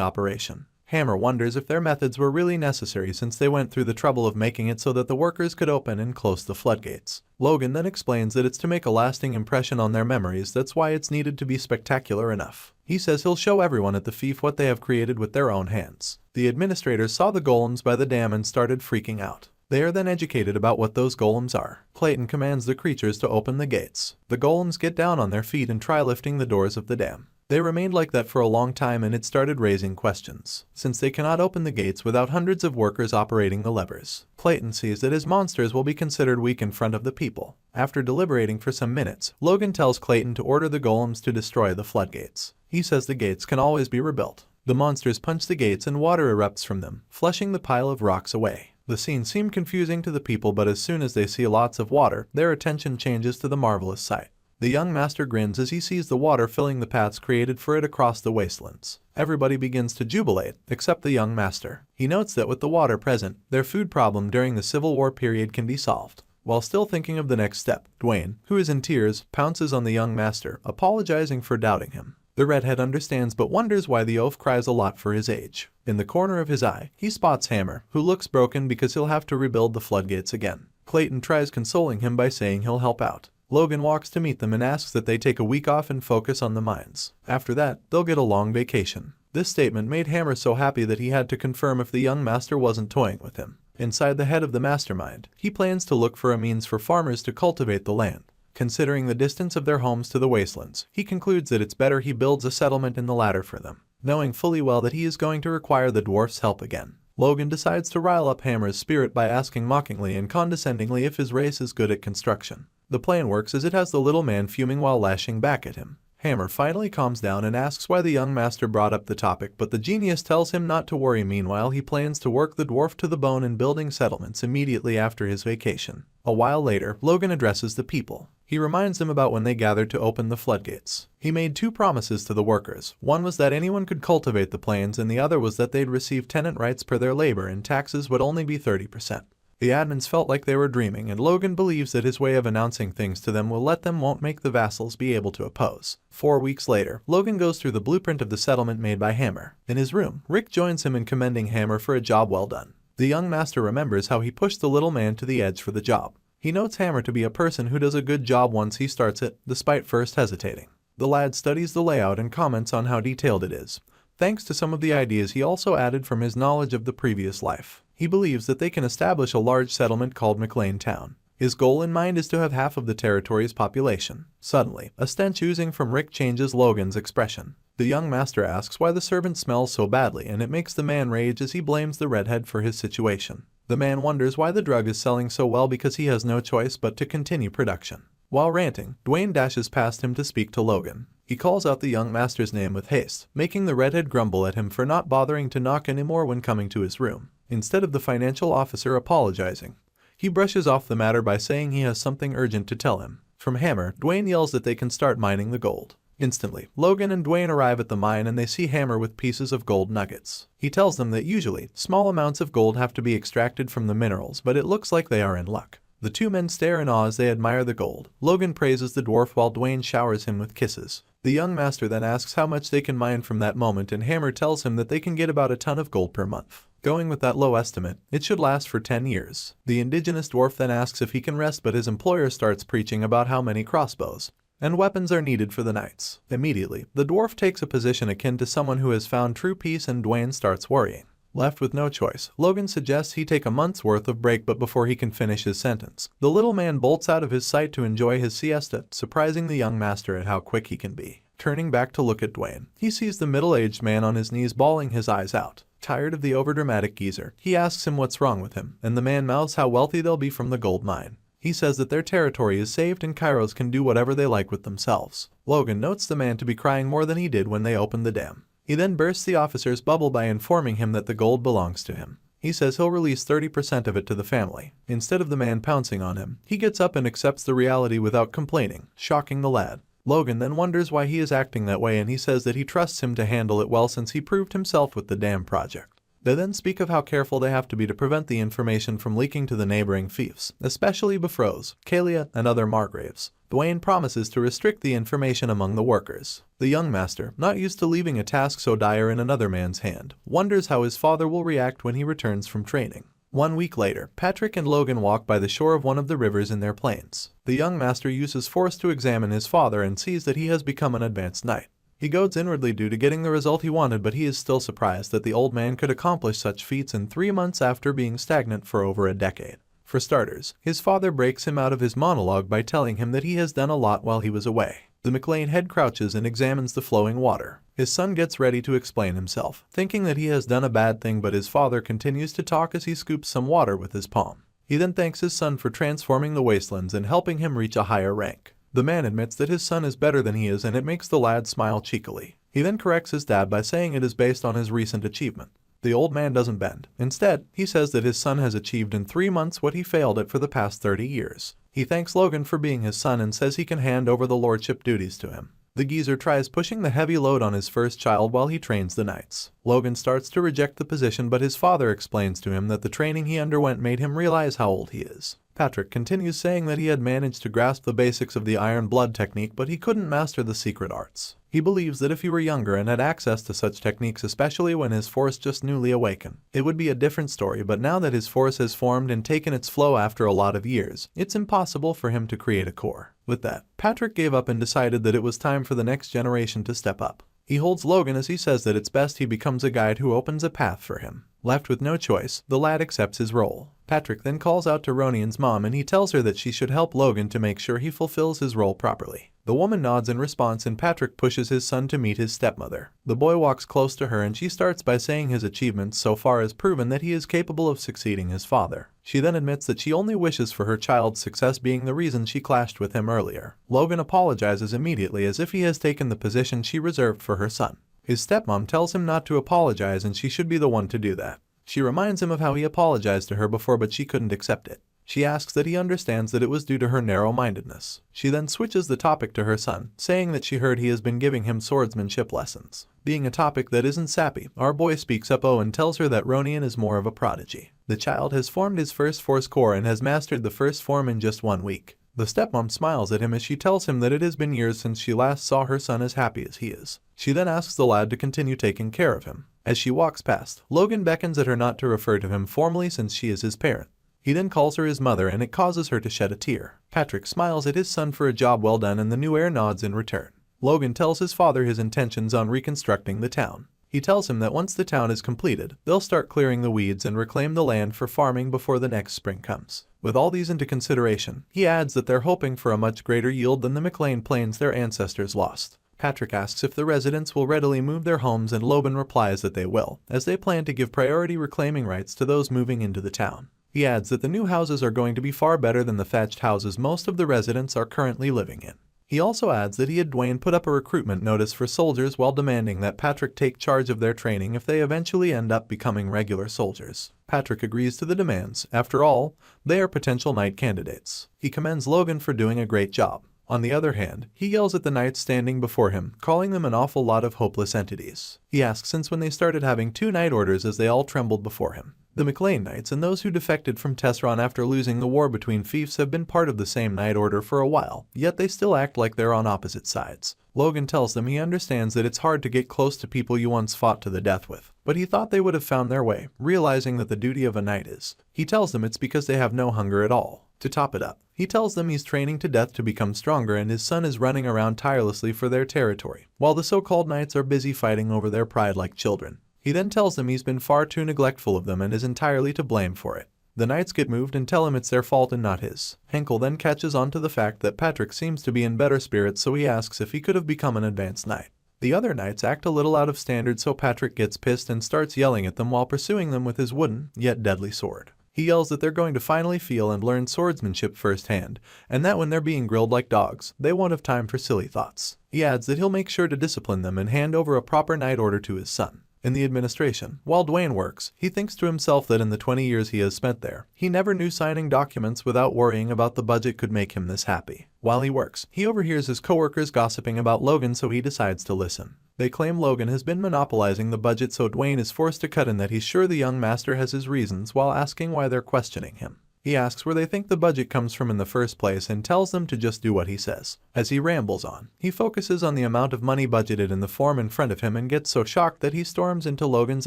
operation. Hammer wonders if their methods were really necessary since they went through the trouble of making it so that the workers could open and close the floodgates. Logan then explains that it's to make a lasting impression on their memories, that's why it's needed to be spectacular enough. He says he'll show everyone at the fief what they have created with their own hands. The administrators saw the golems by the dam and started freaking out. They are then educated about what those golems are. Clayton commands the creatures to open the gates. The golems get down on their feet and try lifting the doors of the dam. They remained like that for a long time and it started raising questions, since they cannot open the gates without hundreds of workers operating the levers. Clayton sees that his monsters will be considered weak in front of the people. After deliberating for some minutes, Logan tells Clayton to order the golems to destroy the floodgates. He says the gates can always be rebuilt. The monsters punch the gates and water erupts from them, flushing the pile of rocks away. The scene seemed confusing to the people, but as soon as they see lots of water, their attention changes to the marvelous sight. The young master grins as he sees the water filling the paths created for it across the wastelands. Everybody begins to jubilate, except the young master. He notes that with the water present, their food problem during the Civil War period can be solved. While still thinking of the next step, Dwayne, who is in tears, pounces on the young master, apologizing for doubting him. The redhead understands but wonders why the oaf cries a lot for his age. In the corner of his eye, he spots Hammer, who looks broken because he'll have to rebuild the floodgates again. Clayton tries consoling him by saying he'll help out. Logan walks to meet them and asks that they take a week off and focus on the mines. After that, they'll get a long vacation. This statement made Hammer so happy that he had to confirm if the young master wasn't toying with him. Inside the head of the mastermind, he plans to look for a means for farmers to cultivate the land. Considering the distance of their homes to the wastelands, he concludes that it's better he builds a settlement in the latter for them, knowing fully well that he is going to require the dwarf's help again. Logan decides to rile up Hammer's spirit by asking mockingly and condescendingly if his race is good at construction. The plan works as it has the little man fuming while lashing back at him. Hammer finally calms down and asks why the young master brought up the topic, but the genius tells him not to worry. Meanwhile, he plans to work the dwarf to the bone in building settlements immediately after his vacation. A while later, Logan addresses the people. He reminds them about when they gathered to open the floodgates. He made two promises to the workers. One was that anyone could cultivate the plains, and the other was that they'd receive tenant rights per their labor and taxes would only be 30%. The admins felt like they were dreaming, and Logan believes that his way of announcing things to them will let them won't make the vassals be able to oppose. 4 weeks later, Logan goes through the blueprint of the settlement made by Hammer. In his room, Rick joins him in commending Hammer for a job well done. The young master remembers how he pushed the little man to the edge for the job. He notes Hammer to be a person who does a good job once he starts it, despite first hesitating. The lad studies the layout and comments on how detailed it is. Thanks to some of the ideas he also added from his knowledge of the previous life. He believes that they can establish a large settlement called McLean Town. His goal in mind is to have half of the territory's population. Suddenly, a stench oozing from Rick changes Logan's expression. The young master asks why the servant smells so badly, and it makes the man rage as he blames the redhead for his situation. The man wonders why the drug is selling so well because he has no choice but to continue production. While ranting, Dwayne dashes past him to speak to Logan. He calls out the young master's name with haste, making the redhead grumble at him for not bothering to knock anymore when coming to his room. Instead of the financial officer apologizing, he brushes off the matter by saying he has something urgent to tell him. From Hammer, Dwayne yells that they can start mining the gold. Instantly, Logan and Dwayne arrive at the mine and they see Hammer with pieces of gold nuggets. He tells them that usually, small amounts of gold have to be extracted from the minerals, but it looks like they are in luck. The two men stare in awe as they admire the gold. Logan praises the dwarf while Dwayne showers him with kisses. The young master then asks how much they can mine from that moment, and Hammer tells him that they can get about a ton of gold per month. Going with that low estimate, it should last for 10 years. The indigenous dwarf then asks if he can rest, but his employer starts preaching about how many crossbows and weapons are needed for the knights. Immediately, the dwarf takes a position akin to someone who has found true peace, and Dwayne starts worrying. Left with no choice, Logan suggests he take a month's worth of break, but before he can finish his sentence, the little man bolts out of his sight to enjoy his siesta, surprising the young master at how quick he can be. Turning back to look at Dwayne, he sees the middle-aged man on his knees bawling his eyes out. Tired of the overdramatic geezer, he asks him what's wrong with him, and the man mouths how wealthy they'll be from the gold mine. He says that their territory is saved and Kairos can do whatever they like with themselves. Logan notes the man to be crying more than he did when they opened the dam. He then bursts the officer's bubble by informing him that the gold belongs to him. He says he'll release 30% of it to the family. Instead of the man pouncing on him, he gets up and accepts the reality without complaining, shocking the lad. Logan then wonders why he is acting that way, and he says that he trusts him to handle it well since he proved himself with the dam project. They then speak of how careful they have to be to prevent the information from leaking to the neighboring fiefs, especially Befroze, Kalia, and other margraves. Dwayne promises to restrict the information among the workers. The young master, not used to leaving a task so dire in another man's hand, wonders how his father will react when he returns from training. 1 week later, Patrick and Logan walk by the shore of one of the rivers in their plains. The young master uses force to examine his father and sees that he has become an advanced knight. He goads inwardly due to getting the result he wanted, but he is still surprised that the old man could accomplish such feats in 3 months after being stagnant for over a decade. For starters, his father breaks him out of his monologue by telling him that he has done a lot while he was away. The McLean head crouches and examines the flowing water. His son gets ready to explain himself, thinking that he has done a bad thing, but his father continues to talk as he scoops some water with his palm. He then thanks his son for transforming the wastelands and helping him reach a higher rank. The man admits that his son is better than he is, and it makes the lad smile cheekily. He then corrects his dad by saying it is based on his recent achievement. The old man doesn't bend. Instead, he says that his son has achieved in 3 months what he failed at for the past 30 years. He thanks Logan for being his son and says he can hand over the lordship duties to him. The geezer tries pushing the heavy load on his first child while he trains the knights. Logan starts to reject the position, but his father explains to him that the training he underwent made him realize how old he is. Patrick continues saying that he had managed to grasp the basics of the iron blood technique, but he couldn't master the secret arts. He believes that if he were younger and had access to such techniques, especially when his force just newly awakened, it would be a different story, but now that his force has formed and taken its flow after a lot of years, it's impossible for him to create a core. With that, Patrick gave up and decided that it was time for the next generation to step up. He holds Logan as he says that it's best he becomes a guide who opens a path for him. Left with no choice, the lad accepts his role. Patrick then calls out to Ronian's mom and he tells her that she should help Logan to make sure he fulfills his role properly. The woman nods in response and Patrick pushes his son to meet his stepmother. The boy walks close to her and she starts by saying his achievements so far has proven that he is capable of succeeding his father. She then admits that she only wishes for her child's success being the reason she clashed with him earlier. Logan apologizes immediately as if he has taken the position she reserved for her son. His stepmom tells him not to apologize and she should be the one to do that. She reminds him of how he apologized to her before but she couldn't accept it. She asks that he understands that it was due to her narrow-mindedness. She then switches the topic to her son, saying that she heard he has been giving him swordsmanship lessons. Being a topic that isn't sappy, our boy speaks up and tells her that Ronian is more of a prodigy. The child has formed his first force core and has mastered the first form in just 1 week. The stepmom smiles at him as she tells him that it has been years since she last saw her son as happy as he is. She then asks the lad to continue taking care of him. As she walks past, Logan beckons at her not to refer to him formally since she is his parent. He then calls her his mother and it causes her to shed a tear. Patrick smiles at his son for a job well done and the new heir nods in return. Logan tells his father his intentions on reconstructing the town. He tells him that once the town is completed, they'll start clearing the weeds and reclaim the land for farming before the next spring comes. With all these into consideration, he adds that they're hoping for a much greater yield than the McLean plains their ancestors lost. Patrick asks if the residents will readily move their homes and Logan replies that they will, as they plan to give priority reclaiming rights to those moving into the town. He adds that the new houses are going to be far better than the thatched houses most of the residents are currently living in. He also adds that he had Dwayne put up a recruitment notice for soldiers while demanding that Patrick take charge of their training if they eventually end up becoming regular soldiers. Patrick agrees to the demands. After all, they are potential knight candidates. He commends Logan for doing a great job. On the other hand, he yells at the knights standing before him, calling them an awful lot of hopeless entities. He asks since when they started having 2 knight orders as they all trembled before him. The McLean Knights and those who defected from Tesseron after losing the war between fiefs have been part of the same knight order for a while, yet they still act like they're on opposite sides. Logan tells them he understands that it's hard to get close to people you once fought to the death with, but he thought they would have found their way, realizing that the duty of a knight is. He tells them it's because they have no hunger at all. To top it up, he tells them he's training to death to become stronger and his son is running around tirelessly for their territory, while the so-called knights are busy fighting over their pride like children. He then tells them he's been far too neglectful of them and is entirely to blame for it. The knights get moved and tell him it's their fault and not his. Henkel then catches on to the fact that Patrick seems to be in better spirits, so he asks if he could have become an advanced knight. The other knights act a little out of standard, so Patrick gets pissed and starts yelling at them while pursuing them with his wooden, yet deadly sword. He yells that they're going to finally feel and learn swordsmanship firsthand, and that when they're being grilled like dogs, they won't have time for silly thoughts. He adds that he'll make sure to discipline them and hand over a proper knight order to his son. In the administration, while Dwayne works, he thinks to himself that in the 20 years he has spent there, he never knew signing documents without worrying about the budget could make him this happy. While he works, he overhears his coworkers gossiping about Logan, so he decides to listen. They claim Logan has been monopolizing the budget, so Dwayne is forced to cut in that he's sure the young master has his reasons while asking why they're questioning him. He asks where they think the budget comes from in the first place and tells them to just do what he says. As he rambles on, he focuses on the amount of money budgeted in the form in front of him and gets so shocked that he storms into Logan's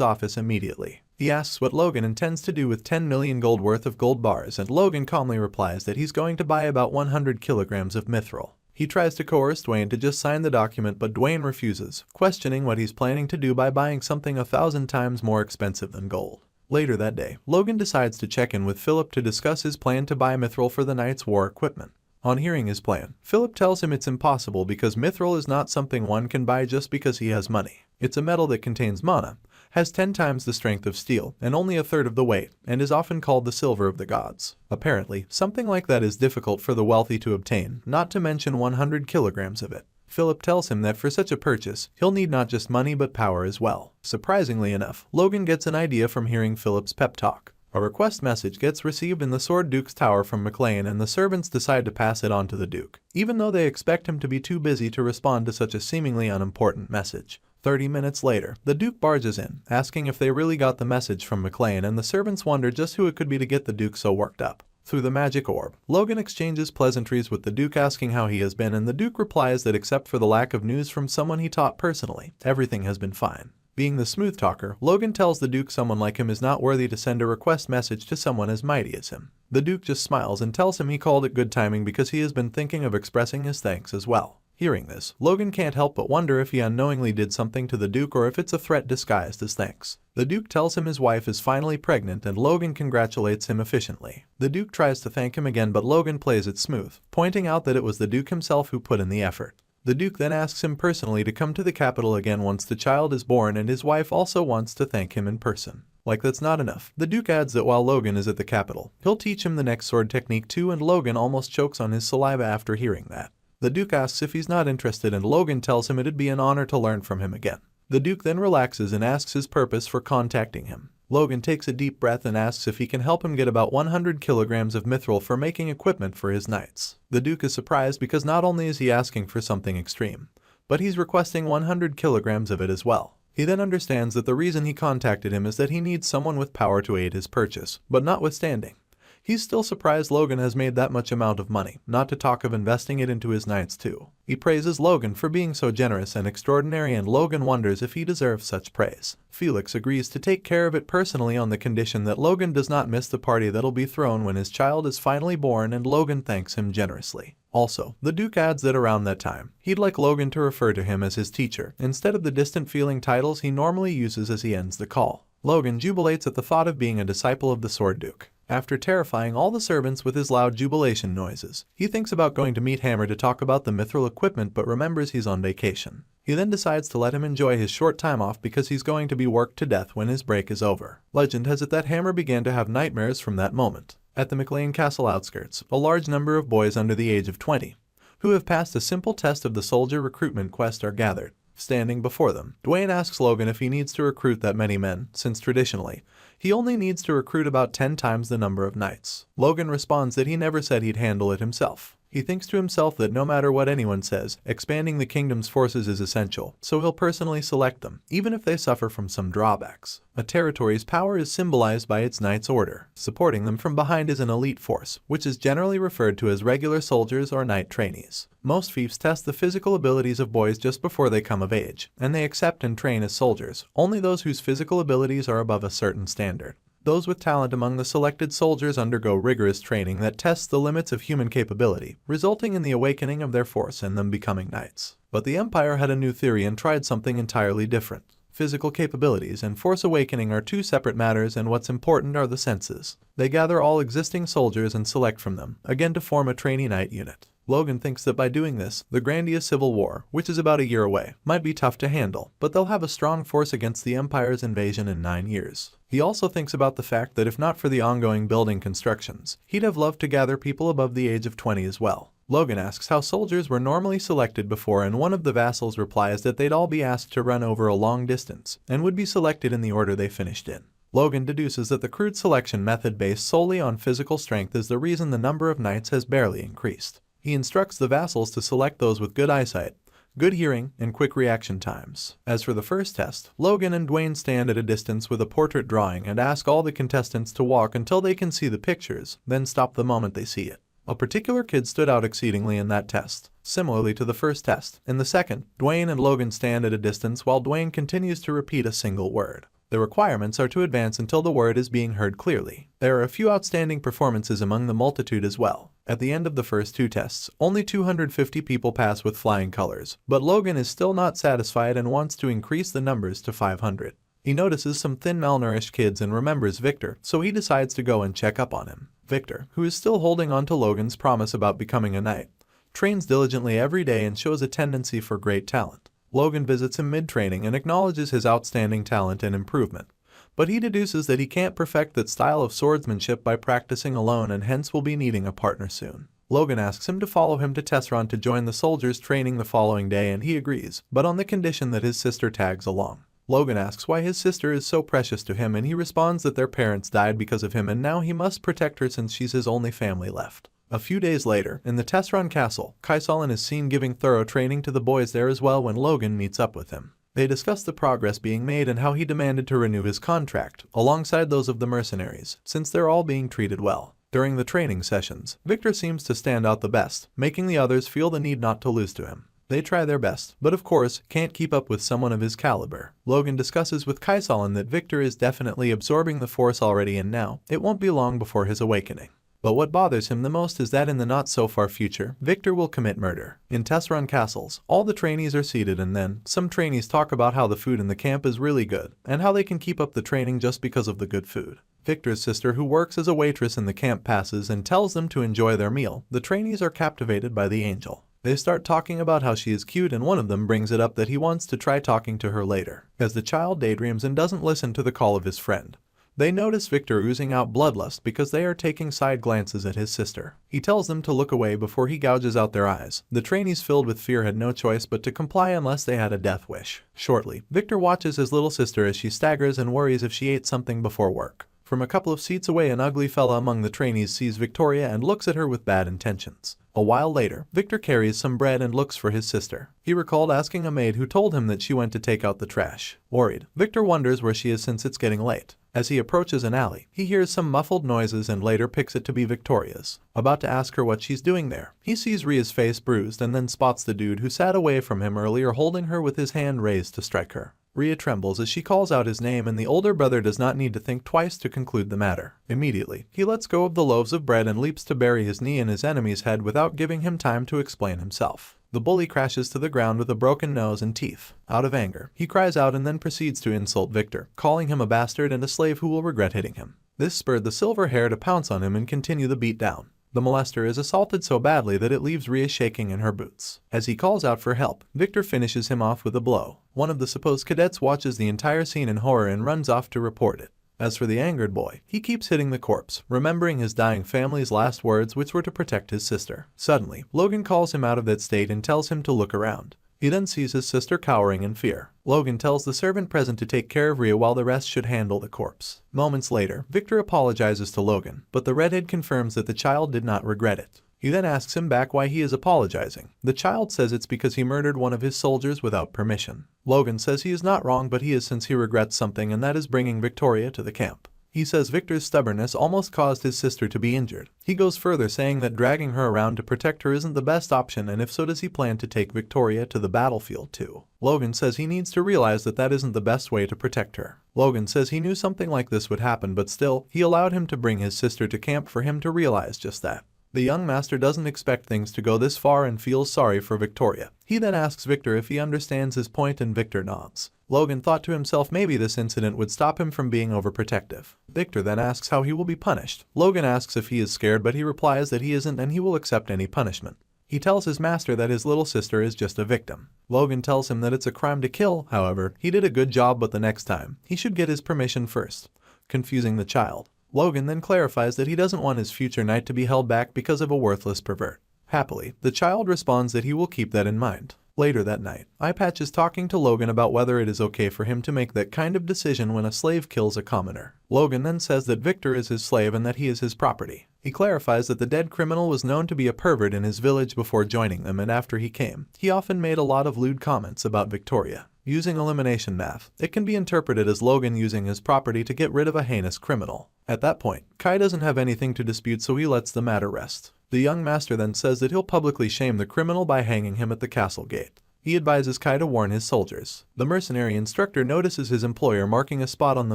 office immediately. He asks what Logan intends to do with 10 million gold worth of gold bars, and Logan calmly replies that he's going to buy about 100 kilograms of mithril. He tries to coerce Dwayne to just sign the document, but Dwayne refuses, questioning what he's planning to do by buying something 1,000 times more expensive than gold. Later that day, Logan decides to check in with Philip to discuss his plan to buy mithril for the Knight's war equipment. On hearing his plan, Philip tells him it's impossible because mithril is not something one can buy just because he has money. It's a metal that contains mana, has 10 times the strength of steel, and only a third of the weight, and is often called the silver of the gods. Apparently, something like that is difficult for the wealthy to obtain, not to mention 100 kilograms of it. Philip tells him that for such a purchase, he'll need not just money but power as well. Surprisingly enough, Logan gets an idea from hearing Philip's pep talk. A request message gets received in the Sword Duke's tower from McLean, and the servants decide to pass it on to the Duke, even though they expect him to be too busy to respond to such a seemingly unimportant message. 30 minutes later, the Duke barges in, asking if they really got the message from McLean, and the servants wonder just who it could be to get the Duke so worked up. Through the magic orb, Logan exchanges pleasantries with the Duke, asking how he has been, and the Duke replies that except for the lack of news from someone he taught personally, everything has been fine. Being the smooth talker, Logan tells the Duke someone like him is not worthy to send a request message to someone as mighty as him. The Duke just smiles and tells him he called it good timing because he has been thinking of expressing his thanks as well. Hearing this, Logan can't help but wonder if he unknowingly did something to the Duke or if it's a threat disguised as thanks. The Duke tells him his wife is finally pregnant, and Logan congratulates him efficiently. The Duke tries to thank him again, but Logan plays it smooth, pointing out that it was the Duke himself who put in the effort. The Duke then asks him personally to come to the capital again once the child is born, and his wife also wants to thank him in person. Like that's not enough, the Duke adds that while Logan is at the capital, he'll teach him the next sword technique too, and Logan almost chokes on his saliva after hearing that. The Duke asks if he's not interested, and Logan tells him it'd be an honor to learn from him again. The Duke then relaxes and asks his purpose for contacting him. Logan takes a deep breath and asks if he can help him get about 100 kilograms of mithril for making equipment for his knights. The Duke is surprised because not only is he asking for something extreme, but he's requesting 100 kilograms of it as well. He then understands that the reason he contacted him is that he needs someone with power to aid his purchase, but notwithstanding, he's still surprised Logan has made that much amount of money, not to talk of investing it into his knights too. He praises Logan for being so generous and extraordinary, and Logan wonders if he deserves such praise. Felix agrees to take care of it personally on the condition that Logan does not miss the party that'll be thrown when his child is finally born, and Logan thanks him generously. Also, the Duke adds that around that time, he'd like Logan to refer to him as his teacher, instead of the distant-feeling titles he normally uses as he ends the call. Logan jubilates at the thought of being a disciple of the Sword Duke. After terrifying all the servants with his loud jubilation noises, he thinks about going to meet Hammer to talk about the mithril equipment, but remembers he's on vacation. He then decides to let him enjoy his short time off because he's going to be worked to death when his break is over. Legend has it that Hammer began to have nightmares from that moment. At the McLean Castle outskirts, a large number of boys under the age of 20, who have passed a simple test of the soldier recruitment quest, are gathered. Standing before them, Dwayne asks Logan if he needs to recruit that many men, since traditionally, he only needs to recruit about 10 times the number of knights. Logan responds that he never said he'd handle it himself. He thinks to himself that no matter what anyone says, expanding the kingdom's forces is essential, so he'll personally select them, even if they suffer from some drawbacks. A territory's power is symbolized by its knight's order. Supporting them from behind is an elite force, which is generally referred to as regular soldiers or knight trainees. Most fiefs test the physical abilities of boys just before they come of age, and they accept and train as soldiers only those whose physical abilities are above a certain standard. Those with talent among the selected soldiers undergo rigorous training that tests the limits of human capability, resulting in the awakening of their force and them becoming knights. But the Empire had a new theory and tried something entirely different. Physical capabilities and force awakening are two separate matters, and what's important are the senses. They gather all existing soldiers and select from them, again to form a trainee knight unit. Logan thinks that by doing this, the Grandia Civil War, which is about a year away, might be tough to handle, but they'll have a strong force against the Empire's invasion in 9 years. He also thinks about the fact that if not for the ongoing building constructions, he'd have loved to gather people above the age of 20 as well. Logan asks how soldiers were normally selected before, and one of the vassals replies that they'd all be asked to run over a long distance, and would be selected in the order they finished in. Logan deduces that the crude selection method based solely on physical strength is the reason the number of knights has barely increased. He instructs the vassals to select those with good eyesight, good hearing, and quick reaction times. As for the first test, Logan and Dwayne stand at a distance with a portrait drawing and ask all the contestants to walk until they can see the pictures, then stop the moment they see it. A particular kid stood out exceedingly in that test, similarly to the first test. In the second, Dwayne and Logan stand at a distance while Dwayne continues to repeat a single word. The requirements are to advance until the word is being heard clearly. There are a few outstanding performances among the multitude as well. At the end of the first two tests, only 250 people pass with flying colors, but Logan is still not satisfied and wants to increase the numbers to 500. He notices some thin, malnourished kids and remembers Victor, so he decides to go and check up on him. Victor, who is still holding on to Logan's promise about becoming a knight, trains diligently every day and shows a tendency for great talent. Logan visits him mid-training and acknowledges his outstanding talent and improvement, but he deduces that he can't perfect that style of swordsmanship by practicing alone and hence will be needing a partner soon. Logan asks him to follow him to Tesseron to join the soldiers' training the following day, and he agrees, but on the condition that his sister tags along. Logan asks why his sister is so precious to him, and he responds that their parents died because of him and now he must protect her since she's his only family left. A few days later, in the Tesseron castle, Kaisalin is seen giving thorough training to the boys there as well when Logan meets up with him. They discuss the progress being made and how he demanded to renew his contract, alongside those of the mercenaries, since they're all being treated well. During the training sessions, Victor seems to stand out the best, making the others feel the need not to lose to him. They try their best, but of course, can't keep up with someone of his caliber. Logan discusses with Kaisalin that Victor is definitely absorbing the force already and now, it won't be long before his awakening. But what bothers him the most is that in the not-so-far future, Victor will commit murder. In Tesseron castles, all the trainees are seated and then, some trainees talk about how the food in the camp is really good, and how they can keep up the training just because of the good food. Victor's sister, who works as a waitress in the camp, passes and tells them to enjoy their meal. The trainees are captivated by the angel. They start talking about how she is cute, and one of them brings it up that he wants to try talking to her later, as the child daydreams and doesn't listen to the call of his friend. They notice Victor oozing out bloodlust because they are taking side glances at his sister. He tells them to look away before he gouges out their eyes. The trainees filled with fear had no choice but to comply unless they had a death wish. Shortly, Victor watches his little sister as she staggers and worries if she ate something before work. From a couple of seats away, an ugly fella among the trainees sees Victoria and looks at her with bad intentions. A while later, Victor carries some bread and looks for his sister. He recalled asking a maid who told him that she went to take out the trash. Worried, Victor wonders where she is since it's getting late. As he approaches an alley, he hears some muffled noises and later picks it to be Victoria's. About to ask her what she's doing there, he sees Ria's face bruised and then spots the dude who sat away from him earlier holding her with his hand raised to strike her. Ria trembles as she calls out his name, and the older brother does not need to think twice to conclude the matter. Immediately, he lets go of the loaves of bread and leaps to bury his knee in his enemy's head without giving him time to explain himself. The bully crashes to the ground with a broken nose and teeth. Out of anger, he cries out and then proceeds to insult Victor, calling him a bastard and a slave who will regret hitting him. This spurred the silver hair to pounce on him and continue the beatdown. The molester is assaulted so badly that it leaves Ria shaking in her boots. As he calls out for help, Victor finishes him off with a blow. One of the supposed cadets watches the entire scene in horror and runs off to report it. As for the angered boy, he keeps hitting the corpse, remembering his dying family's last words, which were to protect his sister. Suddenly, Logan calls him out of that state and tells him to look around. He then sees his sister cowering in fear. Logan tells the servant present to take care of Ria while the rest should handle the corpse. Moments later, Victor apologizes to Logan, but the redhead confirms that the child did not regret it. He then asks him back why he is apologizing. The child says it's because he murdered one of his soldiers without permission. Logan says he is not wrong, but he is, since he regrets something, and that is bringing Victoria to the camp. He says Victor's stubbornness almost caused his sister to be injured. He goes further, saying that dragging her around to protect her isn't the best option, and if so, does he plan to take Victoria to the battlefield too? Logan says he needs to realize that that isn't the best way to protect her. Logan says he knew something like this would happen, but still, he allowed him to bring his sister to camp for him to realize just that. The young master doesn't expect things to go this far and feels sorry for Victoria. He then asks Victor if he understands his point, and Victor nods. Logan thought to himself maybe this incident would stop him from being overprotective. Victor then asks how he will be punished. Logan asks if he is scared, but he replies that he isn't and he will accept any punishment. He tells his master that his little sister is just a victim. Logan tells him that it's a crime to kill, however, he did a good job, but the next time, he should get his permission first, confusing the child. Logan then clarifies that he doesn't want his future knight to be held back because of a worthless pervert. Happily, the child responds that he will keep that in mind. Later that night, Eyepatch is talking to Logan about whether it is okay for him to make that kind of decision when a slave kills a commoner. Logan then says that Victor is his slave and that he is his property. He clarifies that the dead criminal was known to be a pervert in his village before joining them, and after he came, he often made a lot of lewd comments about Victoria. Using elimination math, it can be interpreted as Logan using his property to get rid of a heinous criminal. At that point, Kai doesn't have anything to dispute, so he lets the matter rest. The young master then says that he'll publicly shame the criminal by hanging him at the castle gate. He advises Kai to warn his soldiers. The mercenary instructor notices his employer marking a spot on the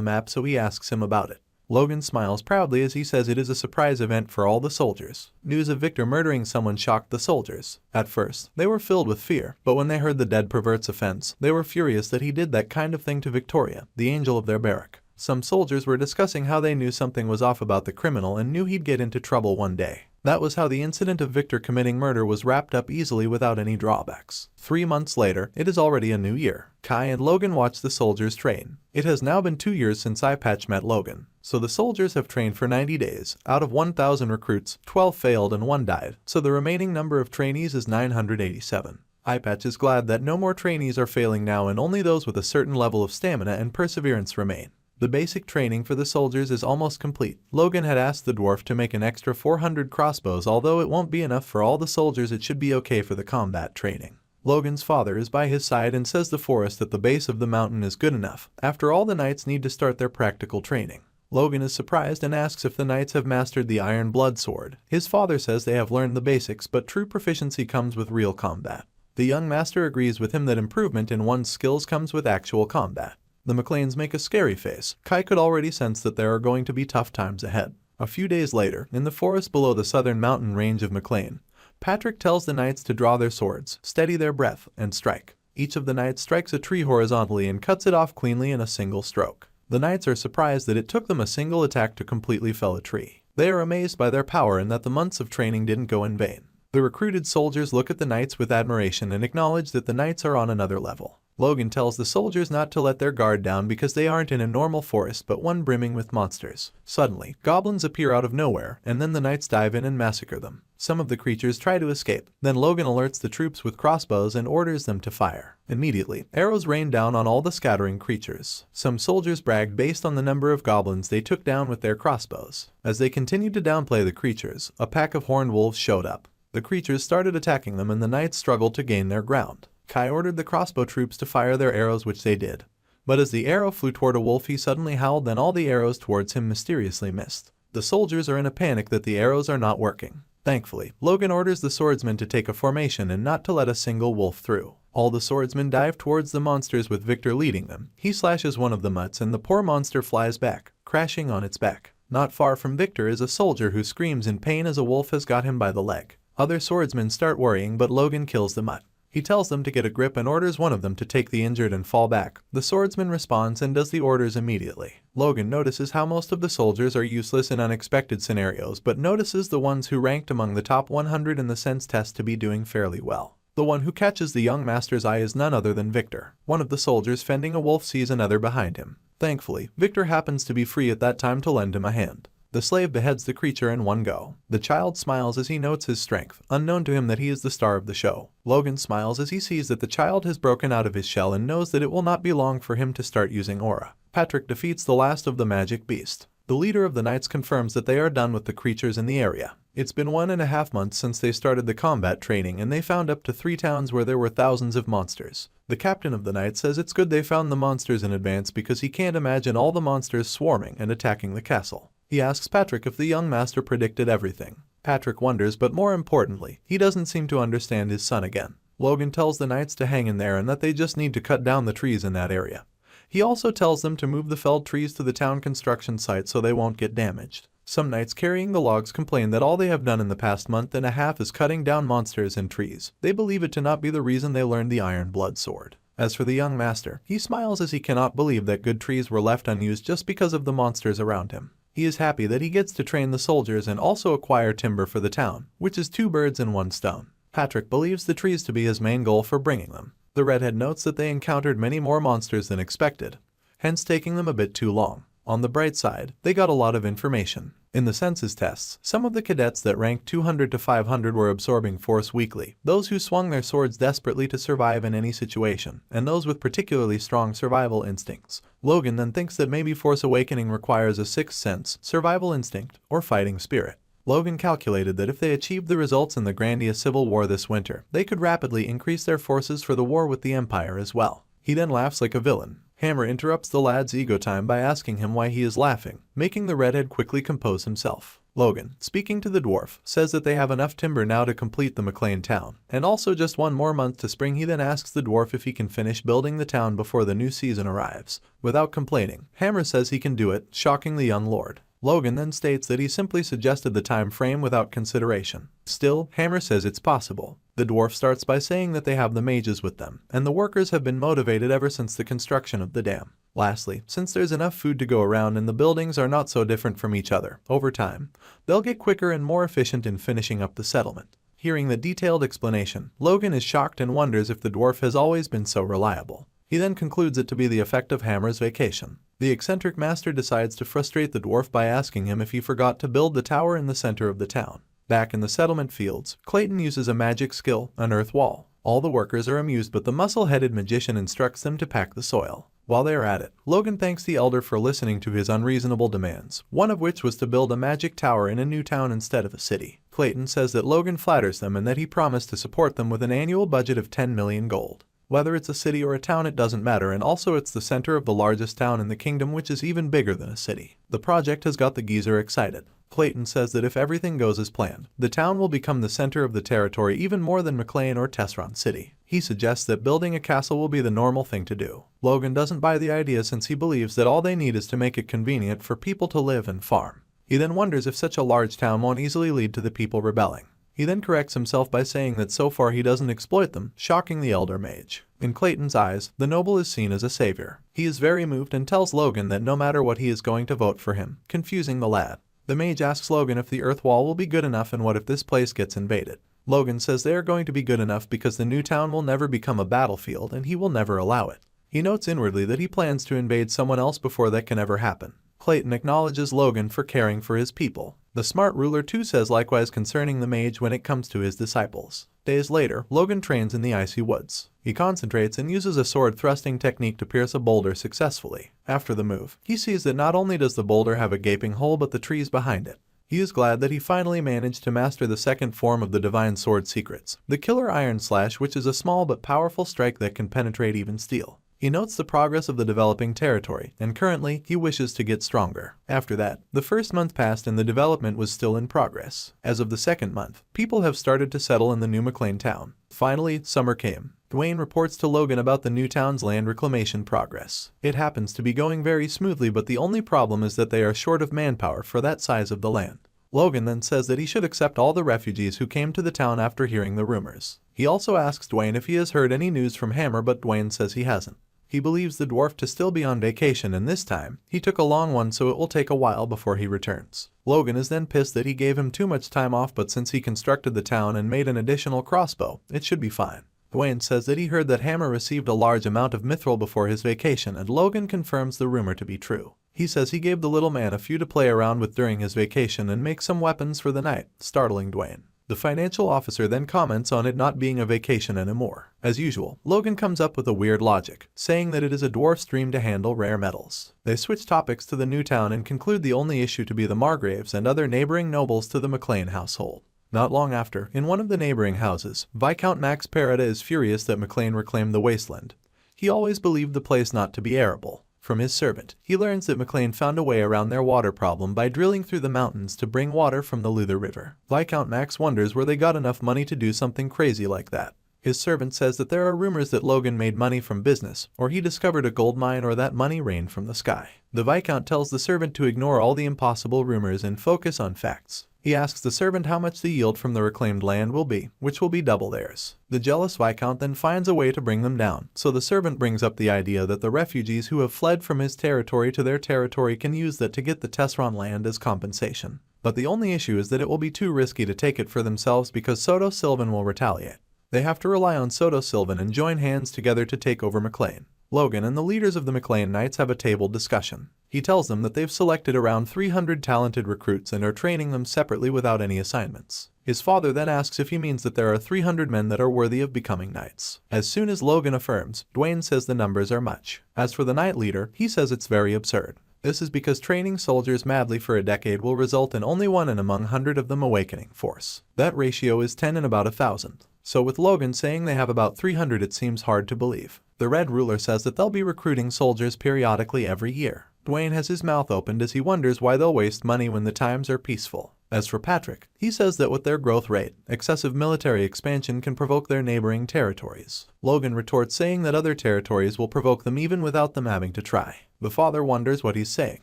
map, so he asks him about it. Logan smiles proudly as he says it is a surprise event for all the soldiers. News of Victor murdering someone shocked the soldiers. At first, they were filled with fear, but when they heard the dead pervert's offense, they were furious that he did that kind of thing to Victoria, the angel of their barrack. Some soldiers were discussing how they knew something was off about the criminal and knew he'd get into trouble one day. That was how the incident of Victor committing murder was wrapped up easily without any drawbacks. 3 months later, it is already a new year. Kai and Logan watch the soldiers train. It has now been 2 years since Eyepatch met Logan, so the soldiers have trained for 90 days. Out of 1,000 recruits, 12 failed and 1 died, so the remaining number of trainees is 987. Eyepatch is glad that no more trainees are failing now and only those with a certain level of stamina and perseverance remain. The basic training for the soldiers is almost complete. Logan had asked the dwarf to make an extra 400 crossbows. Although it won't be enough for all the soldiers, it should be okay for the combat training. Logan's father is by his side and says the forest at the base of the mountain is good enough. After all, the knights need to start their practical training. Logan is surprised and asks if the knights have mastered the Iron Blood Sword. His father says they have learned the basics, but true proficiency comes with real combat. The young master agrees with him that improvement in one's skills comes with actual combat. The McLeans make a scary face. Kai could already sense that there are going to be tough times ahead. A few days later, in the forest below the southern mountain range of McLean, Patrick tells the knights to draw their swords, steady their breath, and strike. Each of the knights strikes a tree horizontally and cuts it off cleanly in a single stroke. The knights are surprised that it took them a single attack to completely fell a tree. They are amazed by their power and that the months of training didn't go in vain. The recruited soldiers look at the knights with admiration and acknowledge that the knights are on another level. Logan tells the soldiers not to let their guard down because they aren't in a normal forest but one brimming with monsters. Suddenly, goblins appear out of nowhere, and then the knights dive in and massacre them. Some of the creatures try to escape. Then Logan alerts the troops with crossbows and orders them to fire. Immediately, arrows rain down on all the scattering creatures. Some soldiers bragged based on the number of goblins they took down with their crossbows. As they continued to downplay the creatures, a pack of horned wolves showed up. The creatures started attacking them and the knights struggled to gain their ground. Kai ordered the crossbow troops to fire their arrows, which they did. But as the arrow flew toward a wolf, he suddenly howled, then all the arrows towards him mysteriously missed. The soldiers are in a panic that the arrows are not working. Thankfully, Logan orders the swordsmen to take a formation and not to let a single wolf through. All the swordsmen dive towards the monsters with Victor leading them. He slashes one of the mutts and the poor monster flies back, crashing on its back. Not far from Victor is a soldier who screams in pain as a wolf has got him by the leg. Other swordsmen start worrying, but Logan kills the mutt. He tells them to get a grip and orders one of them to take the injured and fall back. The swordsman responds and does the orders immediately. Logan notices how most of the soldiers are useless in unexpected scenarios, but notices the ones who ranked among the top 100 in the sense test to be doing fairly well. The one who catches the young master's eye is none other than Victor. One of the soldiers fending a wolf sees another behind him. Thankfully, Victor happens to be free at that time to lend him a hand. The slave beheads the creature in one go. The child smiles as he notes his strength, unknown to him that he is the star of the show. Logan smiles as he sees that the child has broken out of his shell and knows that it will not be long for him to start using aura. Patrick defeats the last of the magic beast. The leader of the knights confirms that they are done with the creatures in the area. It's been 1.5 months since they started the combat training, and they found up to 3 towns where there were thousands of monsters. The captain of the knights says it's good they found the monsters in advance because he can't imagine all the monsters swarming and attacking the castle. He asks Patrick if the young master predicted everything. Patrick wonders, but more importantly, he doesn't seem to understand his son again. Logan tells the knights to hang in there and that they just need to cut down the trees in that area. He also tells them to move the felled trees to the town construction site so they won't get damaged. Some knights carrying the logs complain that all they have done in the past month and a half is cutting down monsters and trees. They believe it to not be the reason they learned the Iron Blood Sword. As for the young master, he smiles as he cannot believe that good trees were left unused just because of the monsters around him. He is happy that he gets to train the soldiers and also acquire timber for the town, which is 2 birds in 1 stone. Patrick believes the trees to be his main goal for bringing them. The redhead notes that they encountered many more monsters than expected, hence taking them a bit too long. On the bright side, they got a lot of information. In the census tests, some of the cadets that ranked 200 to 500 were absorbing force weakly, those who swung their swords desperately to survive in any situation, and those with particularly strong survival instincts. Logan then thinks that maybe Force Awakening requires a 6th sense, survival instinct, or fighting spirit. Logan calculated that if they achieved the results in the Grandia Civil War this winter, they could rapidly increase their forces for the war with the Empire as well. He then laughs like a villain. Hammer interrupts the lad's ego time by asking him why he is laughing, making the redhead quickly compose himself. Logan, speaking to the dwarf, says that they have enough timber now to complete the McLean town, and also just 1 more month to spring. He then asks the dwarf if he can finish building the town before the new season arrives. Without complaining, Hammer says he can do it, shocking the young lord. Logan then states that he simply suggested the time frame without consideration. Still, Hammer says it's possible. The dwarf starts by saying that they have the mages with them, and the workers have been motivated ever since the construction of the dam. Lastly, since there's enough food to go around and the buildings are not so different from each other, over time, they'll get quicker and more efficient in finishing up the settlement. Hearing the detailed explanation, Logan is shocked and wonders if the dwarf has always been so reliable. He then concludes it to be the effect of Hammer's vacation. The eccentric master decides to frustrate the dwarf by asking him if he forgot to build the tower in the center of the town. Back in the settlement fields, Clayton uses a magic skill, an earth wall. All the workers are amused, but the muscle-headed magician instructs them to pack the soil. While they are at it, Logan thanks the elder for listening to his unreasonable demands, one of which was to build a magic tower in a new town instead of a city. Clayton says that Logan flatters them and that he promised to support them with an annual budget of 10 million gold. Whether it's a city or a town, it doesn't matter, and also it's the center of the largest town in the kingdom, which is even bigger than a city. The project has got the geezer excited. Clayton says that if everything goes as planned, the town will become the center of the territory even more than McLean or Tesron City. He suggests that building a castle will be the normal thing to do. Logan doesn't buy the idea since he believes that all they need is to make it convenient for people to live and farm. He then wonders if such a large town won't easily lead to the people rebelling. He then corrects himself by saying that so far he doesn't exploit them, shocking the elder mage. In Clayton's eyes, the noble is seen as a savior. He is very moved and tells Logan that no matter what he is going to vote for him, confusing the lad. The mage asks Logan if the earth wall will be good enough and what if this place gets invaded. Logan says they are going to be good enough because the new town will never become a battlefield and he will never allow it. He notes inwardly that he plans to invade someone else before that can ever happen. Clayton acknowledges Logan for caring for his people. The smart ruler too says likewise concerning the mage when it comes to his disciples. Days later, Logan trains in the icy woods. He concentrates and uses a sword thrusting technique to pierce a boulder successfully. After the move, he sees that not only does the boulder have a gaping hole but the trees behind it. He is glad that he finally managed to master the second form of the divine sword secrets, the killer iron slash, which is a small but powerful strike that can penetrate even steel. He notes the progress of the developing territory, and currently, he wishes to get stronger. After that, the first month passed and the development was still in progress. As of the second month, people have started to settle in the new McLean town. Finally, summer came. Dwayne reports to Logan about the new town's land reclamation progress. It happens to be going very smoothly, but the only problem is that they are short of manpower for that size of the land. Logan then says that he should accept all the refugees who came to the town after hearing the rumors. He also asks Dwayne if he has heard any news from Hammer, but Dwayne says he hasn't. He believes the dwarf to still be on vacation, and this time, he took a long one, so it will take a while before he returns. Logan is then pissed that he gave him too much time off, but since he constructed the town and made an additional crossbow, it should be fine. Dwayne says that he heard that Hammer received a large amount of mithril before his vacation, and Logan confirms the rumor to be true. He says he gave the little man a few to play around with during his vacation and make some weapons for the night, startling Dwayne. The financial officer then comments on it not being a vacation anymore. As usual, Logan comes up with a weird logic, saying that it is a dwarf's dream to handle rare metals. They switch topics to the new town and conclude the only issue to be the Margraves and other neighboring nobles to the McLean household. Not long after, in one of the neighboring houses, Viscount Max Parada is furious that McLean reclaimed the wasteland. He always believed the place not to be arable. From his servant, he learns that McLean found a way around their water problem by drilling through the mountains to bring water from the Luther River. Viscount Max wonders where they got enough money to do something crazy like that. His servant says that there are rumors that Logan made money from business, or he discovered a gold mine, or that money rained from the sky. The Viscount tells the servant to ignore all the impossible rumors and focus on facts. He asks the servant how much the yield from the reclaimed land will be, which will be double theirs. The jealous Viscount then finds a way to bring them down, so the servant brings up the idea that the refugees who have fled from his territory to their territory can use that to get the Tesron land as compensation. But the only issue is that it will be too risky to take it for themselves because Soto Sylvan will retaliate. They have to rely on Soto Sylvan and join hands together to take over McLean. Logan and the leaders of the McLean Knights have a table discussion. He tells them that they've selected around 300 talented recruits and are training them separately without any assignments. His father then asks if he means that there are 300 men that are worthy of becoming knights. As soon as Logan affirms, Dwayne says the numbers are much. As for the knight leader, he says it's very absurd. This is because training soldiers madly for a decade will result in only 1 in among 100 of them awakening force. That ratio is 10 in about 1,000. So with Logan saying they have about 300, it seems hard to believe. The Red Ruler says that they'll be recruiting soldiers periodically every year. Dwayne has his mouth opened as he wonders why they'll waste money when the times are peaceful. As for Patrick, he says that with their growth rate, excessive military expansion can provoke their neighboring territories. Logan retorts saying that other territories will provoke them even without them having to try. The father wonders what he's saying.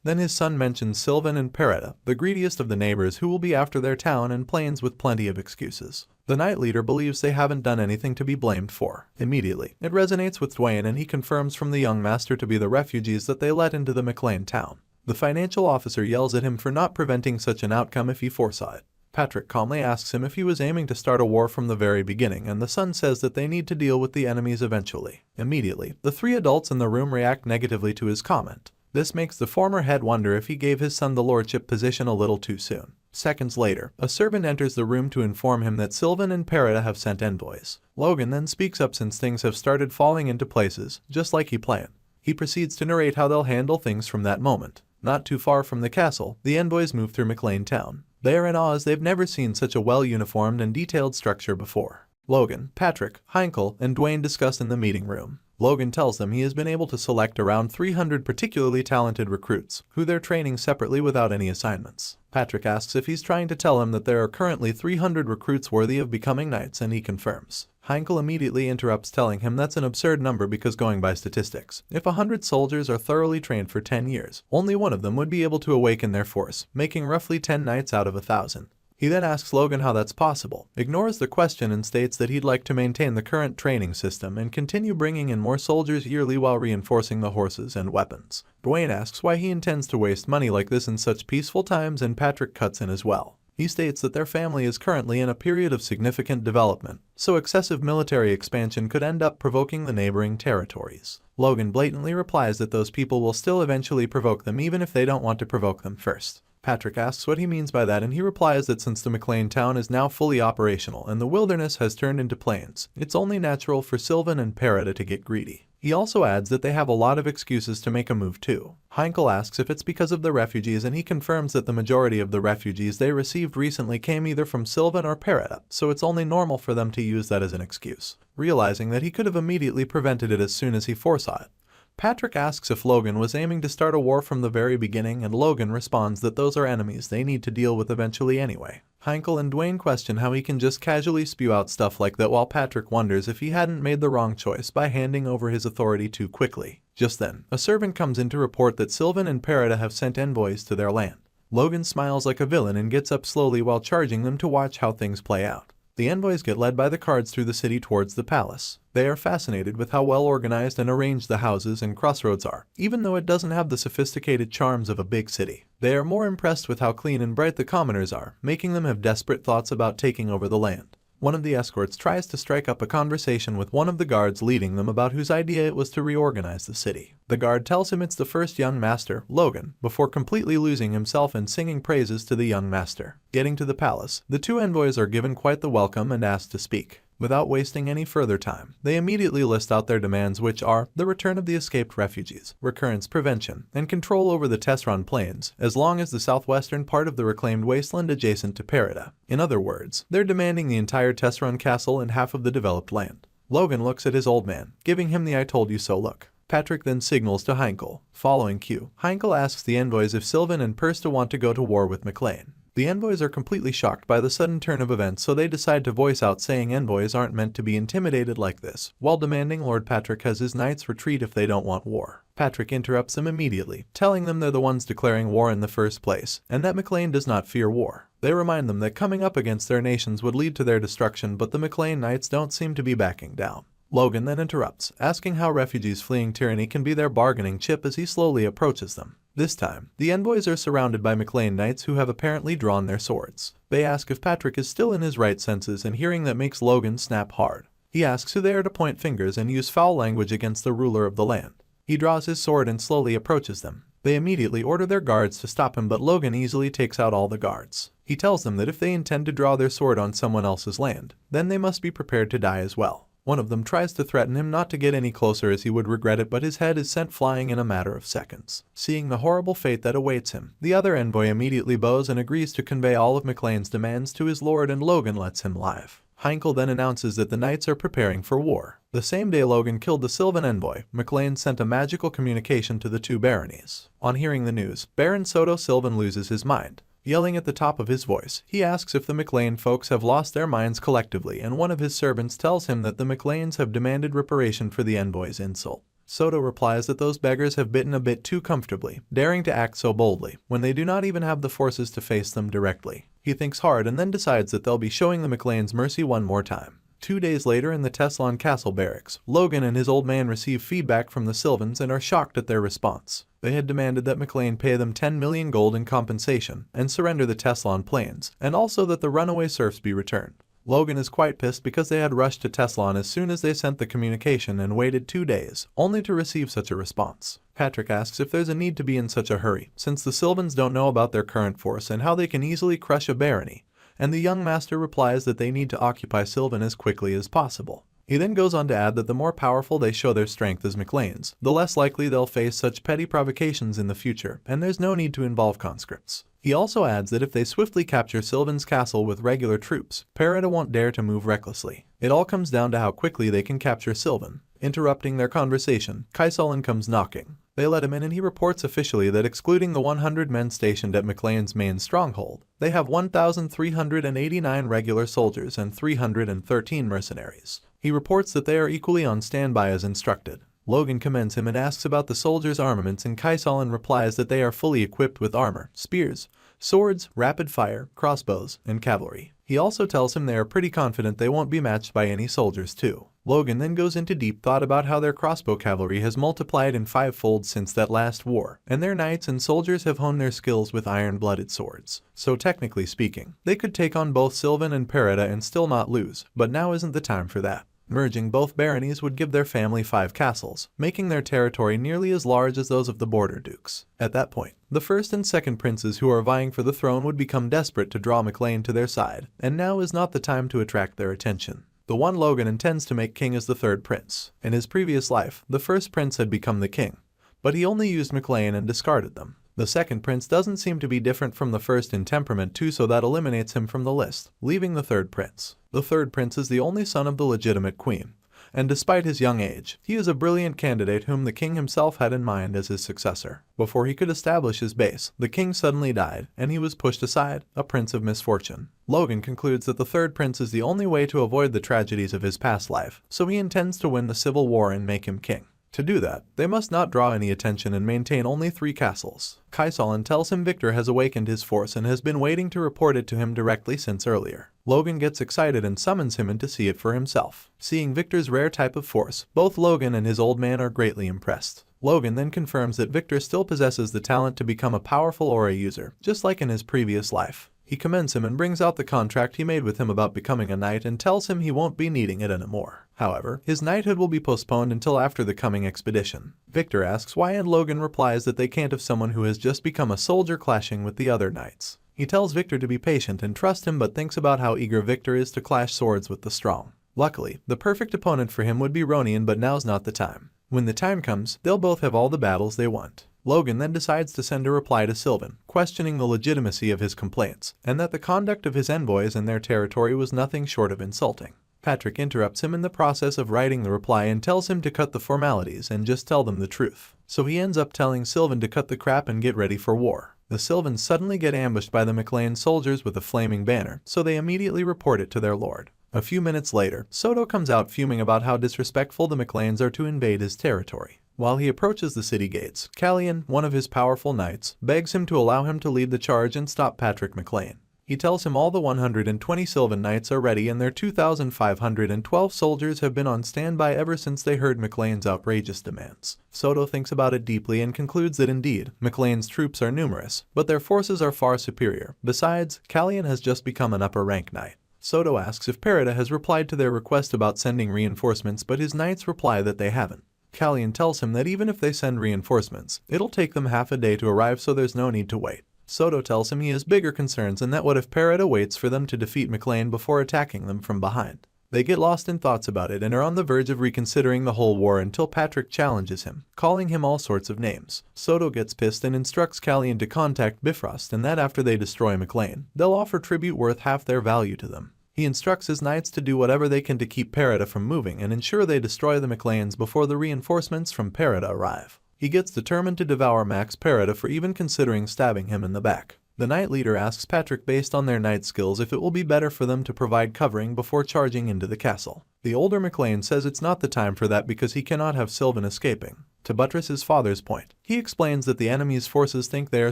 Then his son mentions Sylvan and Parada, the greediest of the neighbors who will be after their town and plains with plenty of excuses. The Knight Leader believes they haven't done anything to be blamed for. Immediately, it resonates with Dwayne and he confirms from the young master to be the refugees that they let into the McLean town. The financial officer yells at him for not preventing such an outcome if he foresaw it. Patrick calmly asks him if he was aiming to start a war from the very beginning, and the son says that they need to deal with the enemies eventually. Immediately, the three adults in the room react negatively to his comment. This makes the former head wonder if he gave his son the lordship position a little too soon. Seconds later, a servant enters the room to inform him that Sylvan and Parrota have sent envoys. Logan then speaks up since things have started falling into places, just like he planned. He proceeds to narrate how they'll handle things from that moment. Not too far from the castle, the envoys move through McLean town. They are in awe as they've never seen such a well-uniformed and detailed structure before. Logan, Patrick, Heinkel, and Dwayne discuss in the meeting room. Logan tells them he has been able to select around 300 particularly talented recruits, who they're training separately without any assignments. Patrick asks if he's trying to tell him that there are currently 300 recruits worthy of becoming knights, and he confirms. Heinkel immediately interrupts, telling him that's an absurd number because going by statistics, if 100 soldiers are thoroughly trained for 10 years, only one of them would be able to awaken their force, making roughly 10 knights out of 1,000. He then asks Logan how that's possible, ignores the question and states that he'd like to maintain the current training system and continue bringing in more soldiers yearly while reinforcing the horses and weapons. Dwayne asks why he intends to waste money like this in such peaceful times, and Patrick cuts in as well. He states that their family is currently in a period of significant development, so excessive military expansion could end up provoking the neighboring territories. Logan blatantly replies that those people will still eventually provoke them even if they don't want to provoke them first. Patrick asks what he means by that, and he replies that since the McLean town is now fully operational and the wilderness has turned into plains, it's only natural for Sylvan and Parrota to get greedy. He also adds that they have a lot of excuses to make a move too. Heinkel asks if it's because of the refugees, and he confirms that the majority of the refugees they received recently came either from Sylvan or Parrota, so it's only normal for them to use that as an excuse. Realizing that he could have immediately prevented it as soon as he foresaw it, Patrick asks if Logan was aiming to start a war from the very beginning, and Logan responds that those are enemies they need to deal with eventually anyway. Heinkel and Dwayne question how he can just casually spew out stuff like that, while Patrick wonders if he hadn't made the wrong choice by handing over his authority too quickly. Just then, a servant comes in to report that Sylvan and Parrota have sent envoys to their land. Logan smiles like a villain and gets up slowly while charging them to watch how things play out. The envoys get led by the cards through the city towards the palace. They are fascinated with how well organized and arranged the houses and crossroads are, even though it doesn't have the sophisticated charms of a big city. They are more impressed with how clean and bright the commoners are, making them have desperate thoughts about taking over the land. One of the escorts tries to strike up a conversation with one of the guards leading them about whose idea it was to reorganize the city. The guard tells him it's the first young master, Logan, before completely losing himself and singing praises to the young master. Getting to the palace, the two envoys are given quite the welcome and asked to speak. Without wasting any further time, they immediately list out their demands, which are the return of the escaped refugees, recurrence prevention, and control over the Tesron plains, as long as the southwestern part of the reclaimed wasteland adjacent to Parrota. In other words, they're demanding the entire Tesron castle and half of the developed land. Logan looks at his old man, giving him the "I told you so" look. Patrick then signals to Heinkel. Following cue, Heinkel asks the envoys if Sylvan and Persta want to go to war with McLean. The envoys are completely shocked by the sudden turn of events, so they decide to voice out, saying envoys aren't meant to be intimidated like this, while demanding Lord Patrick has his knights retreat if they don't want war. Patrick interrupts them immediately, telling them they're the ones declaring war in the first place, and that McLean does not fear war. They remind them that coming up against their nations would lead to their destruction, but the McLean knights don't seem to be backing down. Logan then interrupts, asking how refugees fleeing tyranny can be their bargaining chip as he slowly approaches them. This time, the envoys are surrounded by McLean knights who have apparently drawn their swords. They ask if Patrick is still in his right senses, and hearing that makes Logan snap hard. He asks who they are to point fingers and use foul language against the ruler of the land. He draws his sword and slowly approaches them. They immediately order their guards to stop him, but Logan easily takes out all the guards. He tells them that if they intend to draw their sword on someone else's land, then they must be prepared to die as well. One of them tries to threaten him not to get any closer as he would regret it, but his head is sent flying in a matter of seconds. Seeing the horrible fate that awaits him, the other envoy immediately bows and agrees to convey all of McLean's demands to his lord, and Logan lets him live. Heinkel then announces that the knights are preparing for war. The same day Logan killed the Sylvan envoy, McLean sent a magical communication to the two baronies. On hearing the news, Baron Soto Sylvan loses his mind. Yelling at the top of his voice, he asks if the McLean folks have lost their minds collectively, and one of his servants tells him that the McLeans have demanded reparation for the envoy's insult. Soto replies that those beggars have bitten a bit too comfortably, daring to act so boldly, when they do not even have the forces to face them directly. He thinks hard and then decides that they'll be showing the McLeans mercy one more time. 2 days later in the Teslon Castle barracks, Logan and his old man receive feedback from the Sylvans and are shocked at their response. They had demanded that McLean pay them 10 million gold in compensation and surrender the Teslon plains, and also that the runaway serfs be returned. Logan is quite pissed because they had rushed to Teslon as soon as they sent the communication and waited 2 days, only to receive such a response. Patrick asks if there's a need to be in such a hurry, since the Sylvans don't know about their current force and how they can easily crush a barony, and the young master replies that they need to occupy Sylvan as quickly as possible. He then goes on to add that the more powerful they show their strength as McLeans, the less likely they'll face such petty provocations in the future, and there's no need to involve conscripts. He also adds that if they swiftly capture Sylvan's castle with regular troops, Perida won't dare to move recklessly. It all comes down to how quickly they can capture Sylvan. Interrupting their conversation, Kaisolin comes knocking. They let him in and he reports officially that excluding the 100 men stationed at McLean's main stronghold, they have 1,389 regular soldiers and 313 mercenaries. He reports that they are equally on standby as instructed. Logan commends him and asks about the soldiers' armaments, and Kaisolin replies that they are fully equipped with armor, spears, swords, rapid fire, crossbows, and cavalry. He also tells him they are pretty confident they won't be matched by any soldiers too. Logan then goes into deep thought about how their crossbow cavalry has multiplied in 5-fold since that last war, and their knights and soldiers have honed their skills with iron-blooded swords. So technically speaking, they could take on both Sylvan and Perida and still not lose, but now isn't the time for that. Merging both baronies would give their family 5 castles, making their territory nearly as large as those of the border dukes. At that point, the first and second princes who are vying for the throne would become desperate to draw McLean to their side, and now is not the time to attract their attention. The one Logan intends to make king is the third prince. In his previous life, the first prince had become the king, but he only used McLean and discarded them. The second prince doesn't seem to be different from the first in temperament too, so that eliminates him from the list, leaving the third prince. The third prince is the only son of the legitimate queen, and despite his young age, he is a brilliant candidate whom the king himself had in mind as his successor. Before he could establish his base, the king suddenly died, and he was pushed aside, a prince of misfortune. Logan concludes that the third prince is the only way to avoid the tragedies of his past life, so he intends to win the civil war and make him king. To do that, they must not draw any attention and maintain only 3 castles. Kaisolin tells him Victor has awakened his force and has been waiting to report it to him directly since earlier. Logan gets excited and summons him in to see it for himself. Seeing Victor's rare type of force, both Logan and his old man are greatly impressed. Logan then confirms that Victor still possesses the talent to become a powerful aura user, just like in his previous life. He commends him and brings out the contract he made with him about becoming a knight and tells him he won't be needing it anymore. However, his knighthood will be postponed until after the coming expedition. Victor asks why, and Logan replies that they can't have someone who has just become a soldier clashing with the other knights. He tells Victor to be patient and trust him, but thinks about how eager Victor is to clash swords with the strong. Luckily, the perfect opponent for him would be Ronian, but now's not the time. When the time comes, they'll both have all the battles they want. Logan then decides to send a reply to Sylvan, questioning the legitimacy of his complaints, and that the conduct of his envoys in their territory was nothing short of insulting. Patrick interrupts him in the process of writing the reply and tells him to cut the formalities and just tell them the truth. So he ends up telling Sylvan to cut the crap and get ready for war. The Sylvans suddenly get ambushed by the McLean soldiers with a flaming banner, so they immediately report it to their lord. A few minutes later, Soto comes out fuming about how disrespectful the McLeans are to invade his territory. While he approaches the city gates, Callian, one of his powerful knights, begs him to allow him to lead the charge and stop Patrick McLean. He tells him all the 120 Sylvan knights are ready and their 2,512 soldiers have been on standby ever since they heard McLean's outrageous demands. Soto thinks about it deeply and concludes that indeed, McLean's troops are numerous, but their forces are far superior. Besides, Callian has just become an upper-rank knight. Soto asks if Perida has replied to their request about sending reinforcements, but his knights reply that they haven't. Callian tells him that even if they send reinforcements, it'll take them half a day to arrive, so there's no need to wait. Soto tells him he has bigger concerns, and that what if Perida waits for them to defeat McLean before attacking them from behind. They get lost in thoughts about it and are on the verge of reconsidering the whole war until Patrick challenges him, calling him all sorts of names. Soto gets pissed and instructs Callian to contact Bifrost, and that after they destroy McLean, they'll offer tribute worth half their value to them. He instructs his knights to do whatever they can to keep Perida from moving and ensure they destroy the McLeans before the reinforcements from Perida arrive. He gets determined to devour Max Perida for even considering stabbing him in the back. The knight leader asks Patrick based on their knight skills if it will be better for them to provide covering before charging into the castle. The older McLean says it's not the time for that because he cannot have Sylvan escaping. To buttress his father's point, he explains that the enemy's forces think they are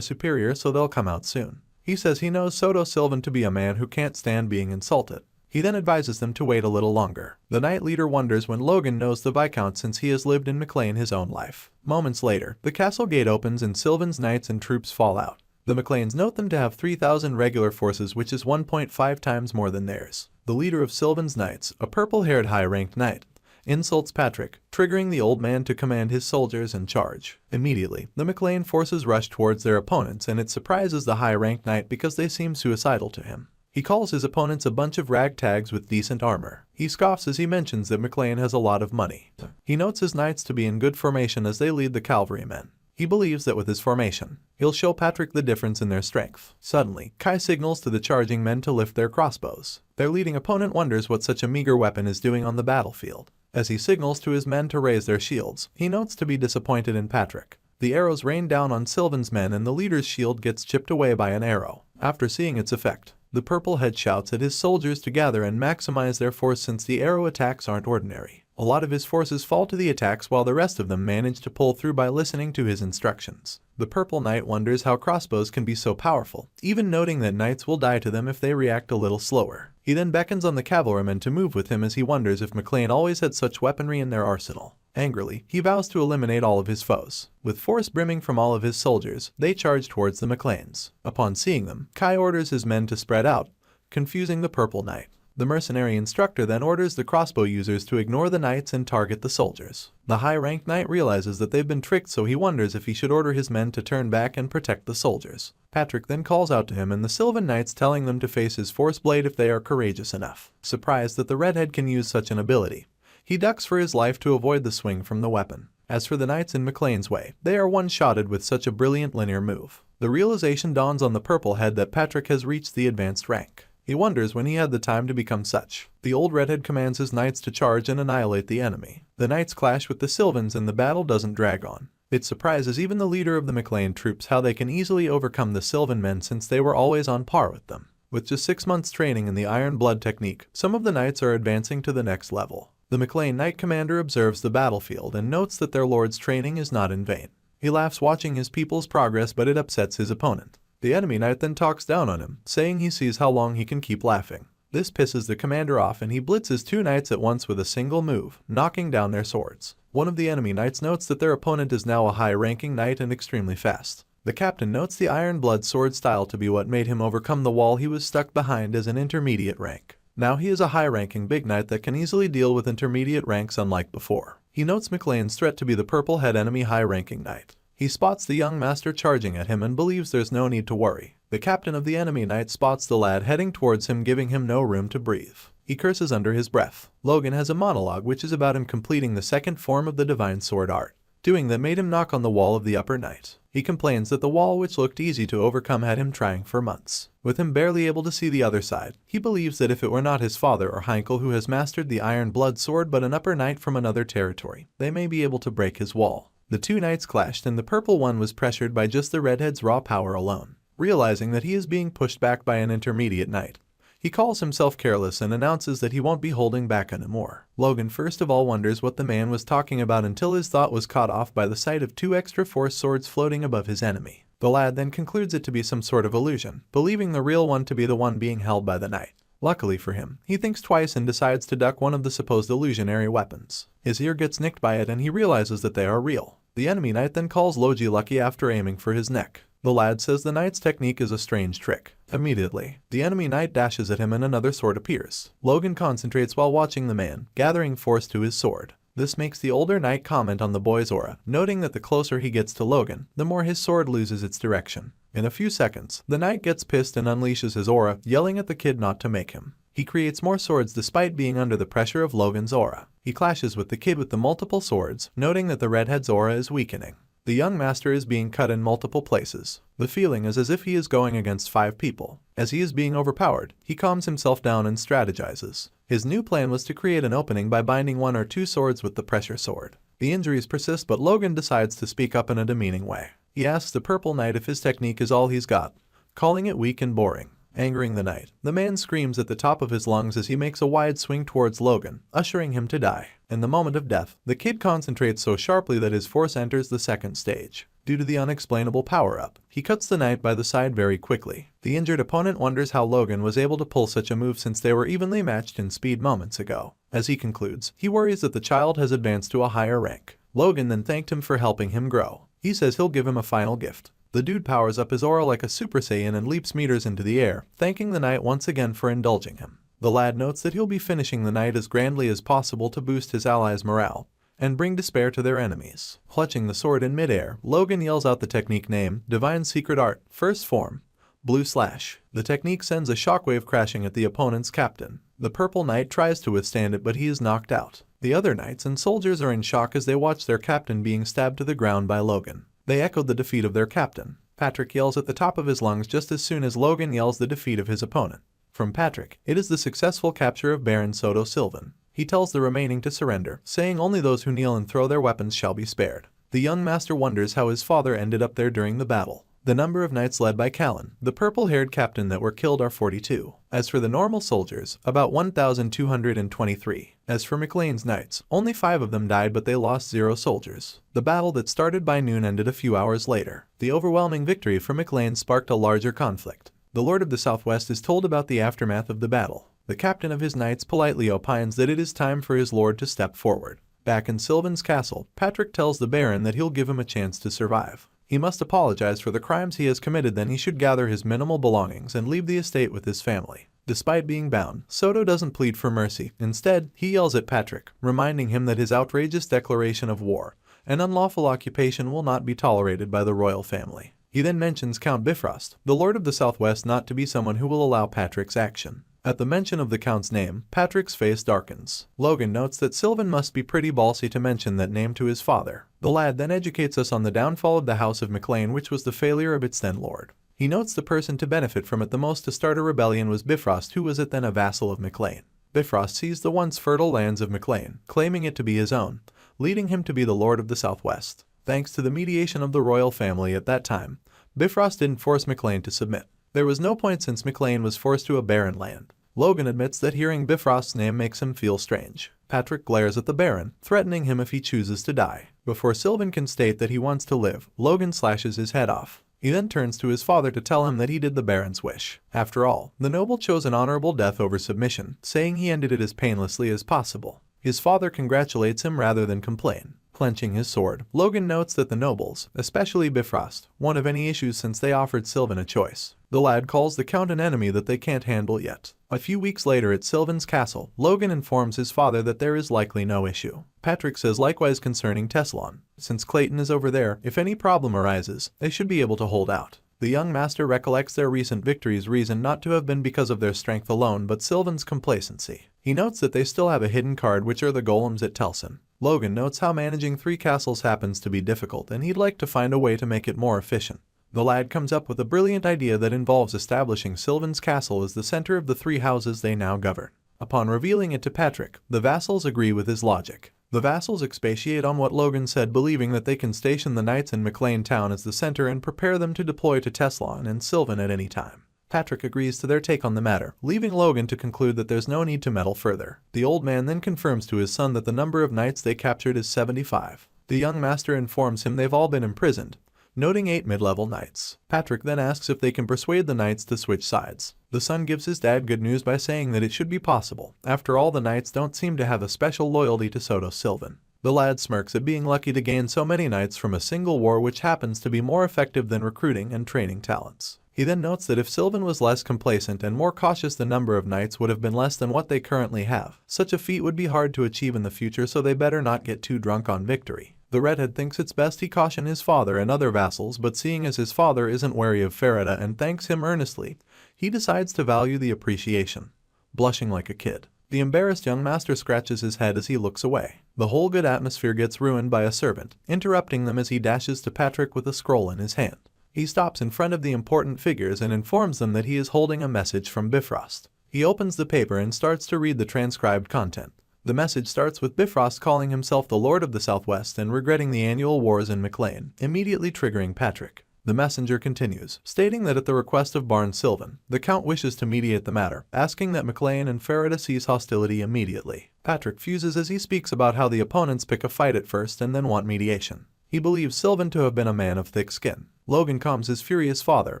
superior so they'll come out soon. He says he knows Soto Sylvan to be a man who can't stand being insulted. He then advises them to wait a little longer. The knight leader wonders when Logan knows the Viscount since he has lived in McLean his own life. Moments later, the castle gate opens and Sylvan's knights and troops fall out. The McLeans note them to have 3,000 regular forces, which is 1.5 times more than theirs. The leader of Sylvan's knights, a purple-haired high-ranked knight, insults Patrick, triggering the old man to command his soldiers and charge. Immediately, the McLean forces rush towards their opponents and it surprises the high-ranked knight because they seem suicidal to him. He calls his opponents a bunch of ragtags with decent armor. He scoffs as he mentions that McLean has a lot of money. He notes his knights to be in good formation as they lead the cavalrymen. He believes that with his formation, he'll show Patrick the difference in their strength. Suddenly, Kai signals to the charging men to lift their crossbows. Their leading opponent wonders what such a meager weapon is doing on the battlefield. As he signals to his men to raise their shields, he notes to be disappointed in Patrick. The arrows rain down on Sylvan's men and the leader's shield gets chipped away by an arrow. After seeing its effect, the purple head shouts at his soldiers to gather and maximize their force since the arrow attacks aren't ordinary. A lot of his forces fall to the attacks while the rest of them manage to pull through by listening to his instructions. The purple knight wonders how crossbows can be so powerful, even noting that knights will die to them if they react a little slower. He then beckons on the cavalrymen to move with him as he wonders if McLean always had such weaponry in their arsenal. Angrily, he vows to eliminate all of his foes. With force brimming from all of his soldiers, they charge towards the McLeans. Upon seeing them, Kai orders his men to spread out, confusing the purple knight. The mercenary instructor then orders the crossbow users to ignore the knights and target the soldiers. The high-ranked knight realizes that they've been tricked, so he wonders if he should order his men to turn back and protect the soldiers. Patrick then calls out to him and the Sylvan knights, telling them to face his force blade if they are courageous enough. Surprised that the redhead can use such an ability, he ducks for his life to avoid the swing from the weapon. As for the knights in McLean's way, they are one-shotted with such a brilliant linear move. The realization dawns on the purple head that Patrick has reached the advanced rank. He wonders when he had the time to become such. The old redhead commands his knights to charge and annihilate the enemy. The knights clash with the Sylvans and the battle doesn't drag on. It surprises even the leader of the McLean troops how they can easily overcome the Sylvan men since they were always on par with them. With just 6 months training in the Iron Blood technique, some of the knights are advancing to the next level. The McLean knight commander observes the battlefield and notes that their lord's training is not in vain. He laughs watching his people's progress, but it upsets his opponent. The enemy knight then talks down on him, saying he sees how long he can keep laughing. This pisses the commander off and he blitzes 2 knights at once with a single move, knocking down their swords. One of the enemy knights notes that their opponent is now a high-ranking knight and extremely fast. The captain notes the Iron Blood sword style to be what made him overcome the wall he was stuck behind as an intermediate rank. Now he is a high-ranking big knight that can easily deal with intermediate ranks unlike before. He notes McLean's threat to be the purple-head enemy high-ranking knight. He spots the young master charging at him and believes there's no need to worry. The captain of the enemy knight spots the lad heading towards him, giving him no room to breathe. He curses under his breath. Logan has a monologue which is about him completing the second form of the divine sword art. Doing that made him knock on the wall of the upper knight. He complains that the wall, which looked easy to overcome, had him trying for months. With him barely able to see the other side, he believes that if it were not his father or Heinkel who has mastered the Iron Blood sword but an upper knight from another territory, they may be able to break his wall. The 2 knights clashed and the purple one was pressured by just the redhead's raw power alone. Realizing that he is being pushed back by an intermediate knight, he calls himself careless and announces that he won't be holding back anymore. Logan first of all wonders what the man was talking about until his thought was cut off by the sight of 2 extra force swords floating above his enemy. The lad then concludes it to be some sort of illusion, believing the real one to be the one being held by the knight. Luckily for him, he thinks twice and decides to duck one of the supposed illusionary weapons. His ear gets nicked by it and he realizes that they are real. The enemy knight then calls Logi lucky after aiming for his neck. The lad says the knight's technique is a strange trick. Immediately, the enemy knight dashes at him and another sword appears. Logan concentrates while watching the man, gathering force to his sword. This makes the older knight comment on the boy's aura, noting that the closer he gets to Logan, the more his sword loses its direction. In a few seconds, the knight gets pissed and unleashes his aura, yelling at the kid not to make him. He creates more swords despite being under the pressure of Logan's aura. He clashes with the kid with the multiple swords, noting that the redhead's aura is weakening. The young master is being cut in multiple places. The feeling is as if he is going against 5 people. As he is being overpowered, he calms himself down and strategizes. His new plan was to create an opening by binding 1 or 2 swords with the pressure sword. The injuries persist, but Logan decides to speak up in a demeaning way. He asks the purple knight if his technique is all he's got, calling it weak and boring. Angering the knight, the man screams at the top of his lungs as he makes a wide swing towards Logan, ushering him to die. In the moment of death, the kid concentrates so sharply that his force enters the second stage. Due to the unexplainable power-up, he cuts the knight by the side very quickly. The injured opponent wonders how Logan was able to pull such a move since they were evenly matched in speed moments ago. As he concludes, he worries that the child has advanced to a higher rank. Logan then thanked him for helping him grow. He says he'll give him a final gift. The dude powers up his aura like a Super Saiyan and leaps meters into the air, thanking the knight once again for indulging him. The lad notes that he'll be finishing the night as grandly as possible to boost his allies' morale and bring despair to their enemies. Clutching the sword in midair, Logan yells out the technique name, Divine Secret Art, First Form, Blue Slash. The technique sends a shockwave crashing at the opponent's captain. The purple knight tries to withstand it, but he is knocked out. The other knights and soldiers are in shock as they watch their captain being stabbed to the ground by Logan. They echoed the defeat of their captain. Patrick yells at the top of his lungs just as soon as Logan yells the defeat of his opponent. From Patrick, it is the successful capture of Baron Soto Sylvan. He tells the remaining to surrender, saying only those who kneel and throw their weapons shall be spared. The young master wonders how his father ended up there during the battle. The number of knights led by Callan, the purple-haired captain, that were killed are 42. As for the normal soldiers, about 1,223. As for McLean's knights, only 5 of them died, but they lost 0 soldiers. The battle that started by noon ended a few hours later. The overwhelming victory for McLean sparked a larger conflict. The Lord of the Southwest is told about the aftermath of the battle. The captain of his knights politely opines that it is time for his lord to step forward. Back in Sylvan's castle, Patrick tells the Baron that he'll give him a chance to survive. He must apologize for the crimes he has committed, then he should gather his minimal belongings and leave the estate with his family. Despite being bound, Soto doesn't plead for mercy. Instead, he yells at Patrick, reminding him that his outrageous declaration of war, an unlawful occupation, will not be tolerated by the royal family. He then mentions Count Bifrost, the Lord of the Southwest, not to be someone who will allow Patrick's action. At the mention of the Count's name, Patrick's face darkens. Logan notes that Sylvan must be pretty ballsy to mention that name to his father. The lad then educates us on the downfall of the House of McLean, which was the failure of its then lord. He notes the person to benefit from it the most to start a rebellion was Bifrost, who was at then a vassal of McLean. Bifrost seized the once fertile lands of McLean, claiming it to be his own, leading him to be the Lord of the Southwest. Thanks to the mediation of the royal family at that time, Bifrost didn't force McLean to submit. There was no point since McLean was forced to a barren land. Logan admits that hearing Bifrost's name makes him feel strange. Patrick glares at the Baron, threatening him if he chooses to die. Before Sylvan can state that he wants to live, Logan slashes his head off. He then turns to his father to tell him that he did the Baron's wish. After all, the noble chose an honorable death over submission, saying he ended it as painlessly as possible. His father congratulates him rather than complain. Clenching his sword, Logan notes that the nobles, especially Bifrost, won't have any issues since they offered Sylvan a choice. The lad calls the Count an enemy that they can't handle yet. A few weeks later at Sylvan's castle, Logan informs his father that there is likely no issue. Patrick says likewise concerning Teslon. Since Clayton is over there, if any problem arises, they should be able to hold out. The young master recollects their recent victories' reason not to have been because of their strength alone but Sylvan's complacency. He notes that they still have a hidden card, which are the golems at Telsin. Logan notes how managing 3 castles happens to be difficult and he'd like to find a way to make it more efficient. The lad comes up with a brilliant idea that involves establishing Sylvan's castle as the center of the 3 houses they now govern. Upon revealing it to Patrick, the vassals agree with his logic. The vassals expatiate on what Logan said, believing that they can station the knights in McLean town as the center and prepare them to deploy to Teslon and Sylvan at any time. Patrick agrees to their take on the matter, leaving Logan to conclude that there's no need to meddle further. The old man then confirms to his son that the number of knights they captured is 75. The young master informs him they've all been imprisoned, noting 8 mid-level knights. Patrick then asks if they can persuade the knights to switch sides. The son gives his dad good news by saying that it should be possible. After all, the knights don't seem to have a special loyalty to Soto Sylvan. The lad smirks at being lucky to gain so many knights from a single war, which happens to be more effective than recruiting and training talents. He then notes that if Sylvan was less complacent and more cautious, the number of knights would have been less than what they currently have. Such a feat would be hard to achieve in the future, so they better not get too drunk on victory. The redhead thinks it's best he caution his father and other vassals, but seeing as his father isn't wary of Farida and thanks him earnestly, he decides to value the appreciation. Blushing like a kid, the embarrassed young master scratches his head as he looks away. The whole good atmosphere gets ruined by a servant, interrupting them as he dashes to Patrick with a scroll in his hand. He stops in front of the important figures and informs them that he is holding a message from Bifrost. He opens the paper and starts to read the transcribed content. The message starts with Bifrost calling himself the Lord of the Southwest and regretting the annual wars in McLean, immediately triggering Patrick. The messenger continues, stating that at the request of Baron Sylvan, the Count wishes to mediate the matter, asking that McLean and Farida cease hostility immediately. Patrick fuses as he speaks about how the opponents pick a fight at first and then want mediation. He believes Sylvan to have been a man of thick skin. Logan calms his furious father,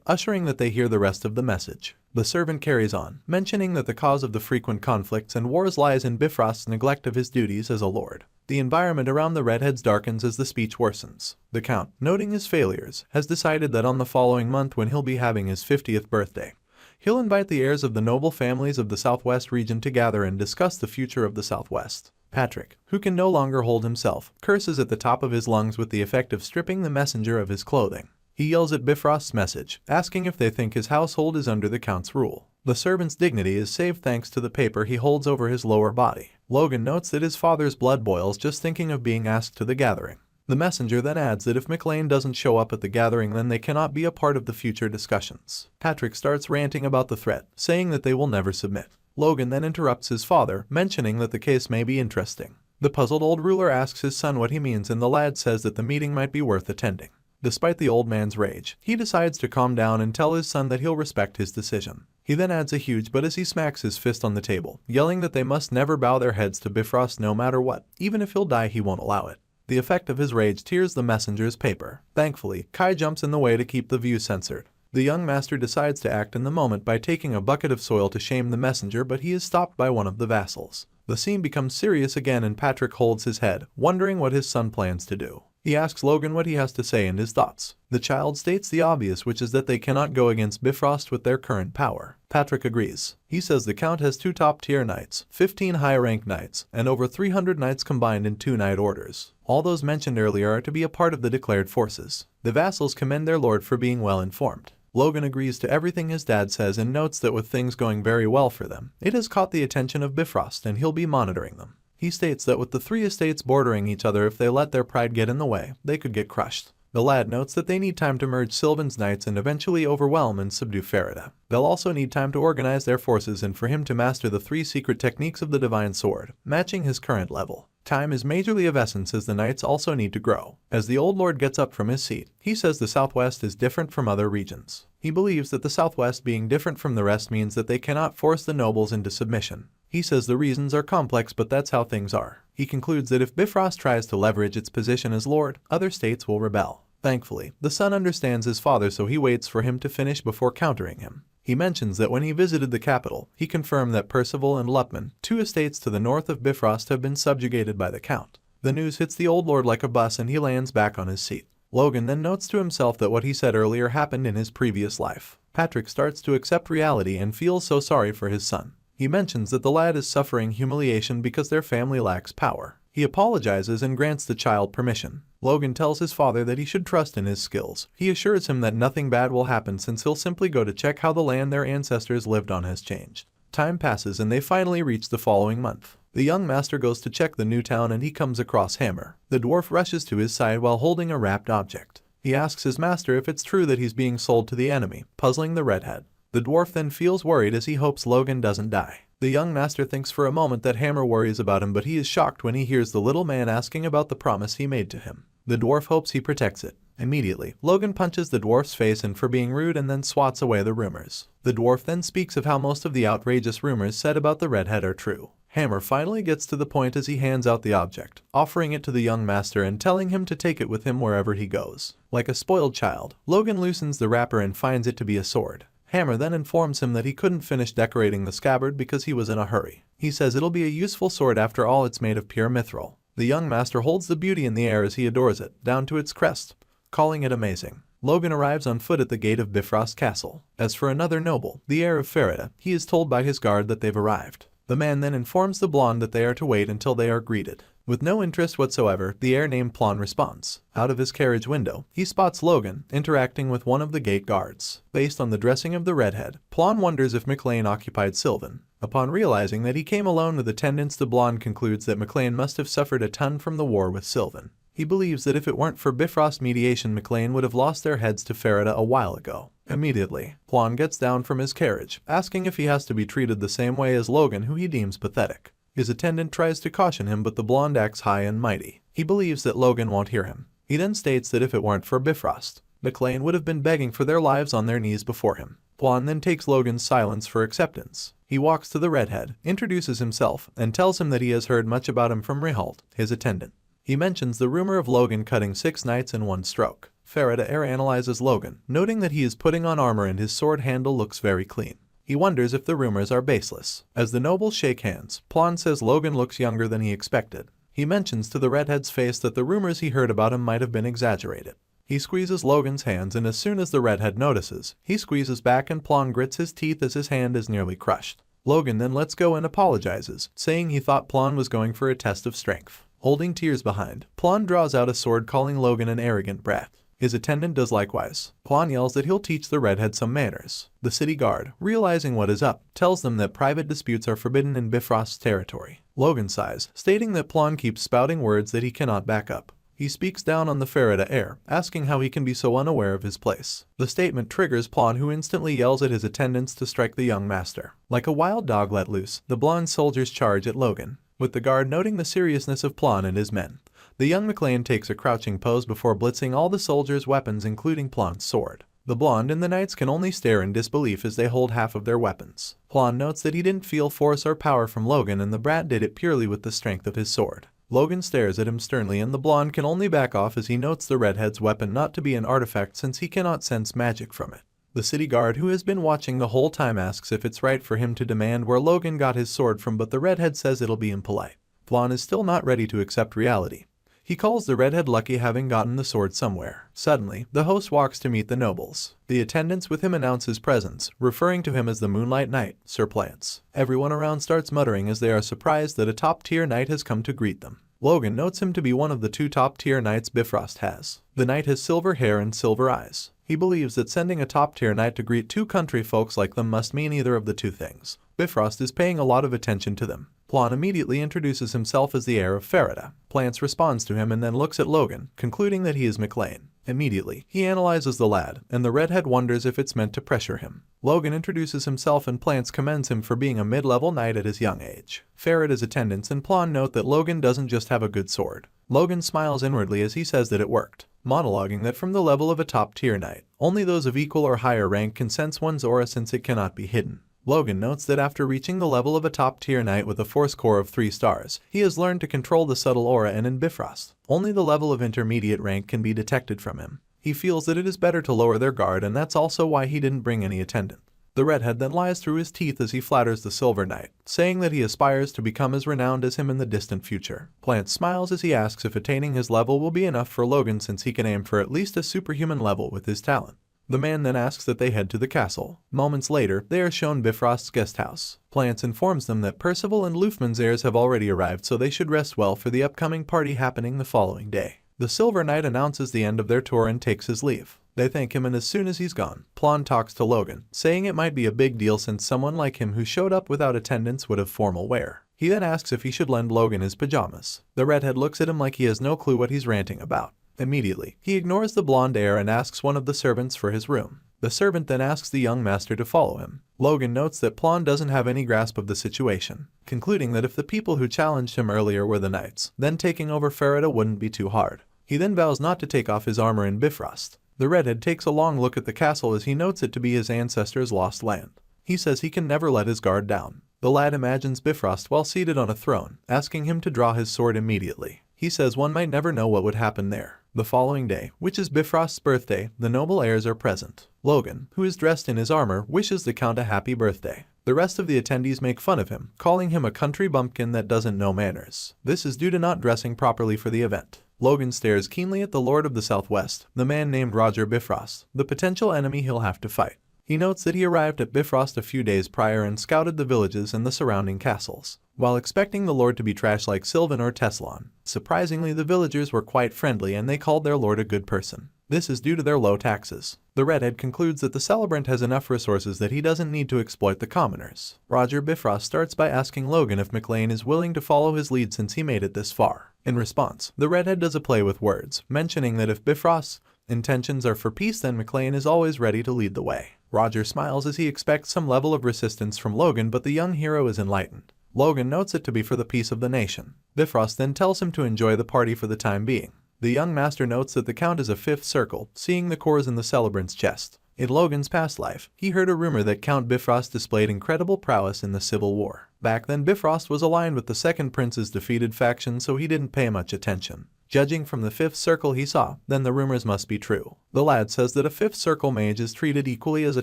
ushering that they hear the rest of the message. The servant carries on, mentioning that the cause of the frequent conflicts and wars lies in Bifrost's neglect of his duties as a lord. The environment around the redheads darkens as the speech worsens. The Count, noting his failures, has decided that on the following month, when he'll be having his 50th birthday, he'll invite the heirs of the noble families of the Southwest region to gather and discuss the future of the Southwest. Patrick, who can no longer hold himself, curses at the top of his lungs with the effect of stripping the messenger of his clothing. He yells at Bifrost's message, asking if they think his household is under the Count's rule. The servant's dignity is saved thanks to the paper he holds over his lower body. Logan notes that his father's blood boils just thinking of being asked to the gathering. The messenger then adds that if McLean doesn't show up at the gathering, then they cannot be a part of the future discussions. Patrick starts ranting about the threat, saying that they will never submit. Logan then interrupts his father, mentioning that the case may be interesting. The puzzled old ruler asks his son what he means, and the lad says that the meeting might be worth attending. Despite the old man's rage, he decides to calm down and tell his son that he'll respect his decision. He then adds a huge but as he smacks his fist on the table, yelling that they must never bow their heads to Bifrost no matter what. Even if he'll die, he won't allow it. The effect of his rage tears the messenger's paper. Thankfully, Kai jumps in the way to keep the view censored. The young master decides to act in the moment by taking a bucket of soil to shame the messenger, but he is stopped by one of the vassals. The scene becomes serious again and Patrick holds his head, wondering what his son plans to do. He asks Logan what he has to say and his thoughts. The child states the obvious, which is that they cannot go against Bifrost with their current power. Patrick agrees. He says the Count has 2 top-tier knights, 15 high-ranked knights, and over 300 knights combined in 2 knight orders. All those mentioned earlier are to be a part of the declared forces. The vassals commend their lord for being well informed. Logan agrees to everything his dad says and notes that with things going very well for them, it has caught the attention of Bifrost and he'll be monitoring them. He states that with the 3 estates bordering each other, if they let their pride get in the way, they could get crushed. The lad notes that they need time to merge Sylvan's knights and eventually overwhelm and subdue Farida. They'll also need time to organize their forces and for him to master the 3 secret techniques of the Divine Sword, matching his current level. Time is majorly of essence as the knights also need to grow. As the old lord gets up from his seat, he says the Southwest is different from other regions. He believes that the Southwest being different from the rest means that they cannot force the nobles into submission. He says the reasons are complex, but that's how things are. He concludes that if Bifrost tries to leverage its position as lord, other states will rebel. Thankfully, the son understands his father, so he waits for him to finish before countering him. He mentions that when he visited the capital, he confirmed that Percival and Lupman, 2 estates to the north of Bifrost, have been subjugated by the Count. The news hits the old lord like a bus and he lands back on his seat. Logan then notes to himself that what he said earlier happened in his previous life. Patrick starts to accept reality and feels so sorry for his son. He mentions that the lad is suffering humiliation because their family lacks power. He apologizes and grants the child permission. Logan tells his father that he should trust in his skills. He assures him that nothing bad will happen since he'll simply go to check how the land their ancestors lived on has changed. Time passes and they finally reach the following month. The young master goes to check the new town and he comes across Hammer. The dwarf rushes to his side while holding a wrapped object. He asks his master if it's true that he's being sold to the enemy, puzzling the redhead. The dwarf then feels worried as he hopes Logan doesn't die. The young master thinks for a moment that Hammer worries about him, but he is shocked when he hears the little man asking about the promise he made to him. The dwarf hopes he protects it. Immediately, Logan punches the dwarf's face in for being rude and then swats away the rumors. The dwarf then speaks of how most of the outrageous rumors said about the redhead are true. Hammer finally gets to the point as he hands out the object, offering it to the young master and telling him to take it with him wherever he goes. Like a spoiled child, Logan loosens the wrapper and finds it to be a sword. Hammer then informs him that he couldn't finish decorating the scabbard because he was in a hurry. He says it'll be a useful sword after all, it's made of pure mithril. The young master holds the beauty in the air as he adores it, down to its crest, calling it amazing. Logan arrives on foot at the gate of Bifrost Castle. As for another noble, the heir of Farida, he is told by his guard that they've arrived. The man then informs the blonde that they are to wait until they are greeted. With no interest whatsoever, the heir named Plon responds. Out of his carriage window, he spots Logan interacting with one of the gate guards. Based on the dressing of the redhead, Plon wonders if McLean occupied Sylvan. Upon realizing that he came alone with attendants, the blonde concludes that McLean must have suffered a ton from the war with Sylvan. He believes that if it weren't for Bifrost's mediation, McLean would have lost their heads to Farida a while ago. Immediately, Plon gets down from his carriage, asking if he has to be treated the same way as Logan, who he deems pathetic. His attendant tries to caution him, but the blonde acts high and mighty. He believes that Logan won't hear him. He then states that if it weren't for Bifrost, McLean would have been begging for their lives on their knees before him. Plon then takes Logan's silence for acceptance. He walks to the redhead, introduces himself, and tells him that he has heard much about him from Rihalt, his attendant. He mentions the rumor of Logan cutting 6 knights in one stroke. Farida analyzes Logan, noting that he is putting on armor and his sword handle looks very clean. He wonders if the rumors are baseless. As the nobles shake hands, Plon says Logan looks younger than he expected. He mentions to the redhead's face that the rumors he heard about him might have been exaggerated. He squeezes Logan's hands, and as soon as the redhead notices, he squeezes back and Plon grits his teeth as his hand is nearly crushed. Logan then lets go and apologizes, saying he thought Plon was going for a test of strength. Holding tears behind, Plon draws out a sword, calling Logan an arrogant brat. His attendant does likewise. Plon yells that he'll teach the redhead some manners. The city guard, realizing what is up, tells them that private disputes are forbidden in Bifrost's territory. Logan sighs, stating that Plon keeps spouting words that he cannot back up. He speaks down on the Farida heir, asking how he can be so unaware of his place. The statement triggers Plon, who instantly yells at his attendants to strike the young master. Like a wild dog let loose, the blonde soldiers charge at Logan. With the guard noting the seriousness of Plon and his men, the young McLean takes a crouching pose before blitzing all the soldiers' weapons, including Plon's sword. The blonde and the knights can only stare in disbelief as they hold half of their weapons. Plon notes that he didn't feel force or power from Logan, and the brat did it purely with the strength of his sword. Logan stares at him sternly, and the blonde can only back off as he notes the redhead's weapon not to be an artifact since he cannot sense magic from it. The city guard, who has been watching the whole time, asks if it's right for him to demand where Logan got his sword from, but the redhead says it'll be impolite. Plon is still not ready to accept reality. He calls the redhead lucky having gotten the sword somewhere. Suddenly, the host walks to meet the nobles. The attendants with him announce his presence, referring to him as the Moonlight Knight, Sir Plants. Everyone around starts muttering as they are surprised that a top-tier knight has come to greet them. Logan notes him to be one of the 2 top-tier knights Bifrost has. The knight has silver hair and silver eyes. He believes that sending a top-tier knight to greet 2 country folks like them must mean either of the 2 things. Bifrost is paying a lot of attention to them. Plon immediately introduces himself as the heir of Farida. Plants responds to him and then looks at Logan, concluding that he is McLean. Immediately, he analyzes the lad, and the redhead wonders if it's meant to pressure him. Logan introduces himself and Plants commends him for being a mid-level knight at his young age. Farida's attendants and Plon note that Logan doesn't just have a good sword. Logan smiles inwardly as he says that it worked, monologuing that from the level of a top-tier knight, only those of equal or higher rank can sense one's aura since it cannot be hidden. Logan notes that after reaching the level of a top-tier knight with a force core of 3 stars, he has learned to control the subtle aura, and in Bifrost, only the level of intermediate rank can be detected from him. He feels that it is better to lower their guard, and that's also why he didn't bring any attendant. The redhead then lies through his teeth as he flatters the Silver Knight, saying that he aspires to become as renowned as him in the distant future. Plant smiles as he asks if attaining his level will be enough for Logan, since he can aim for at least a superhuman level with his talent. The man then asks that they head to the castle. Moments later, they are shown Bifrost's guest house. Plants informs them that Percival and Lufman's heirs have already arrived, so they should rest well for the upcoming party happening the following day. The Silver Knight announces the end of their tour and takes his leave. They thank him, and as soon as he's gone, Plon talks to Logan, saying it might be a big deal since someone like him who showed up without attendance would have formal wear. He then asks if he should lend Logan his pajamas. The redhead looks at him like he has no clue what he's ranting about. Immediately, he ignores the blonde heir and asks one of the servants for his room. The servant then asks the young master to follow him. Logan notes that Plon doesn't have any grasp of the situation, concluding that if the people who challenged him earlier were the knights, then taking over Farida wouldn't be too hard. He then vows not to take off his armor in Bifrost. The redhead takes a long look at the castle as he notes it to be his ancestors' lost land. He says he can never let his guard down. The lad imagines Bifrost while seated on a throne, asking him to draw his sword immediately. He says one might never know what would happen there. The following day, which is Bifrost's birthday, the noble heirs are present. Logan, who is dressed in his armor, wishes the count a happy birthday. The rest of the attendees make fun of him, calling him a country bumpkin that doesn't know manners. This is due to not dressing properly for the event. Logan stares keenly at the Lord of the Southwest, the man named Roger Bifrost, the potential enemy he'll have to fight. He notes that he arrived at Bifrost a few days prior and scouted the villages and the surrounding castles. While expecting the lord to be trash like Sylvan or Teslan, surprisingly the villagers were quite friendly and they called their lord a good person. This is due to their low taxes. The redhead concludes that the celebrant has enough resources that he doesn't need to exploit the commoners. Roger Bifrost starts by asking Logan if McLean is willing to follow his lead since he made it this far. In response, the redhead does a play with words, mentioning that if Bifrost's intentions are for peace, then McLean is always ready to lead the way. Roger smiles as he expects some level of resistance from Logan, but the young hero is enlightened. Logan notes it to be for the peace of the nation. Bifrost then tells him to enjoy the party for the time being. The young master notes that the Count is a fifth circle, seeing the cores in the celebrant's chest. In Logan's past life, he heard a rumor that Count Bifrost displayed incredible prowess in the Civil War. Back then, Bifrost was aligned with the second prince's defeated faction, so he didn't pay much attention. Judging from the fifth circle he saw, then the rumors must be true. The lad says that a fifth circle mage is treated equally as a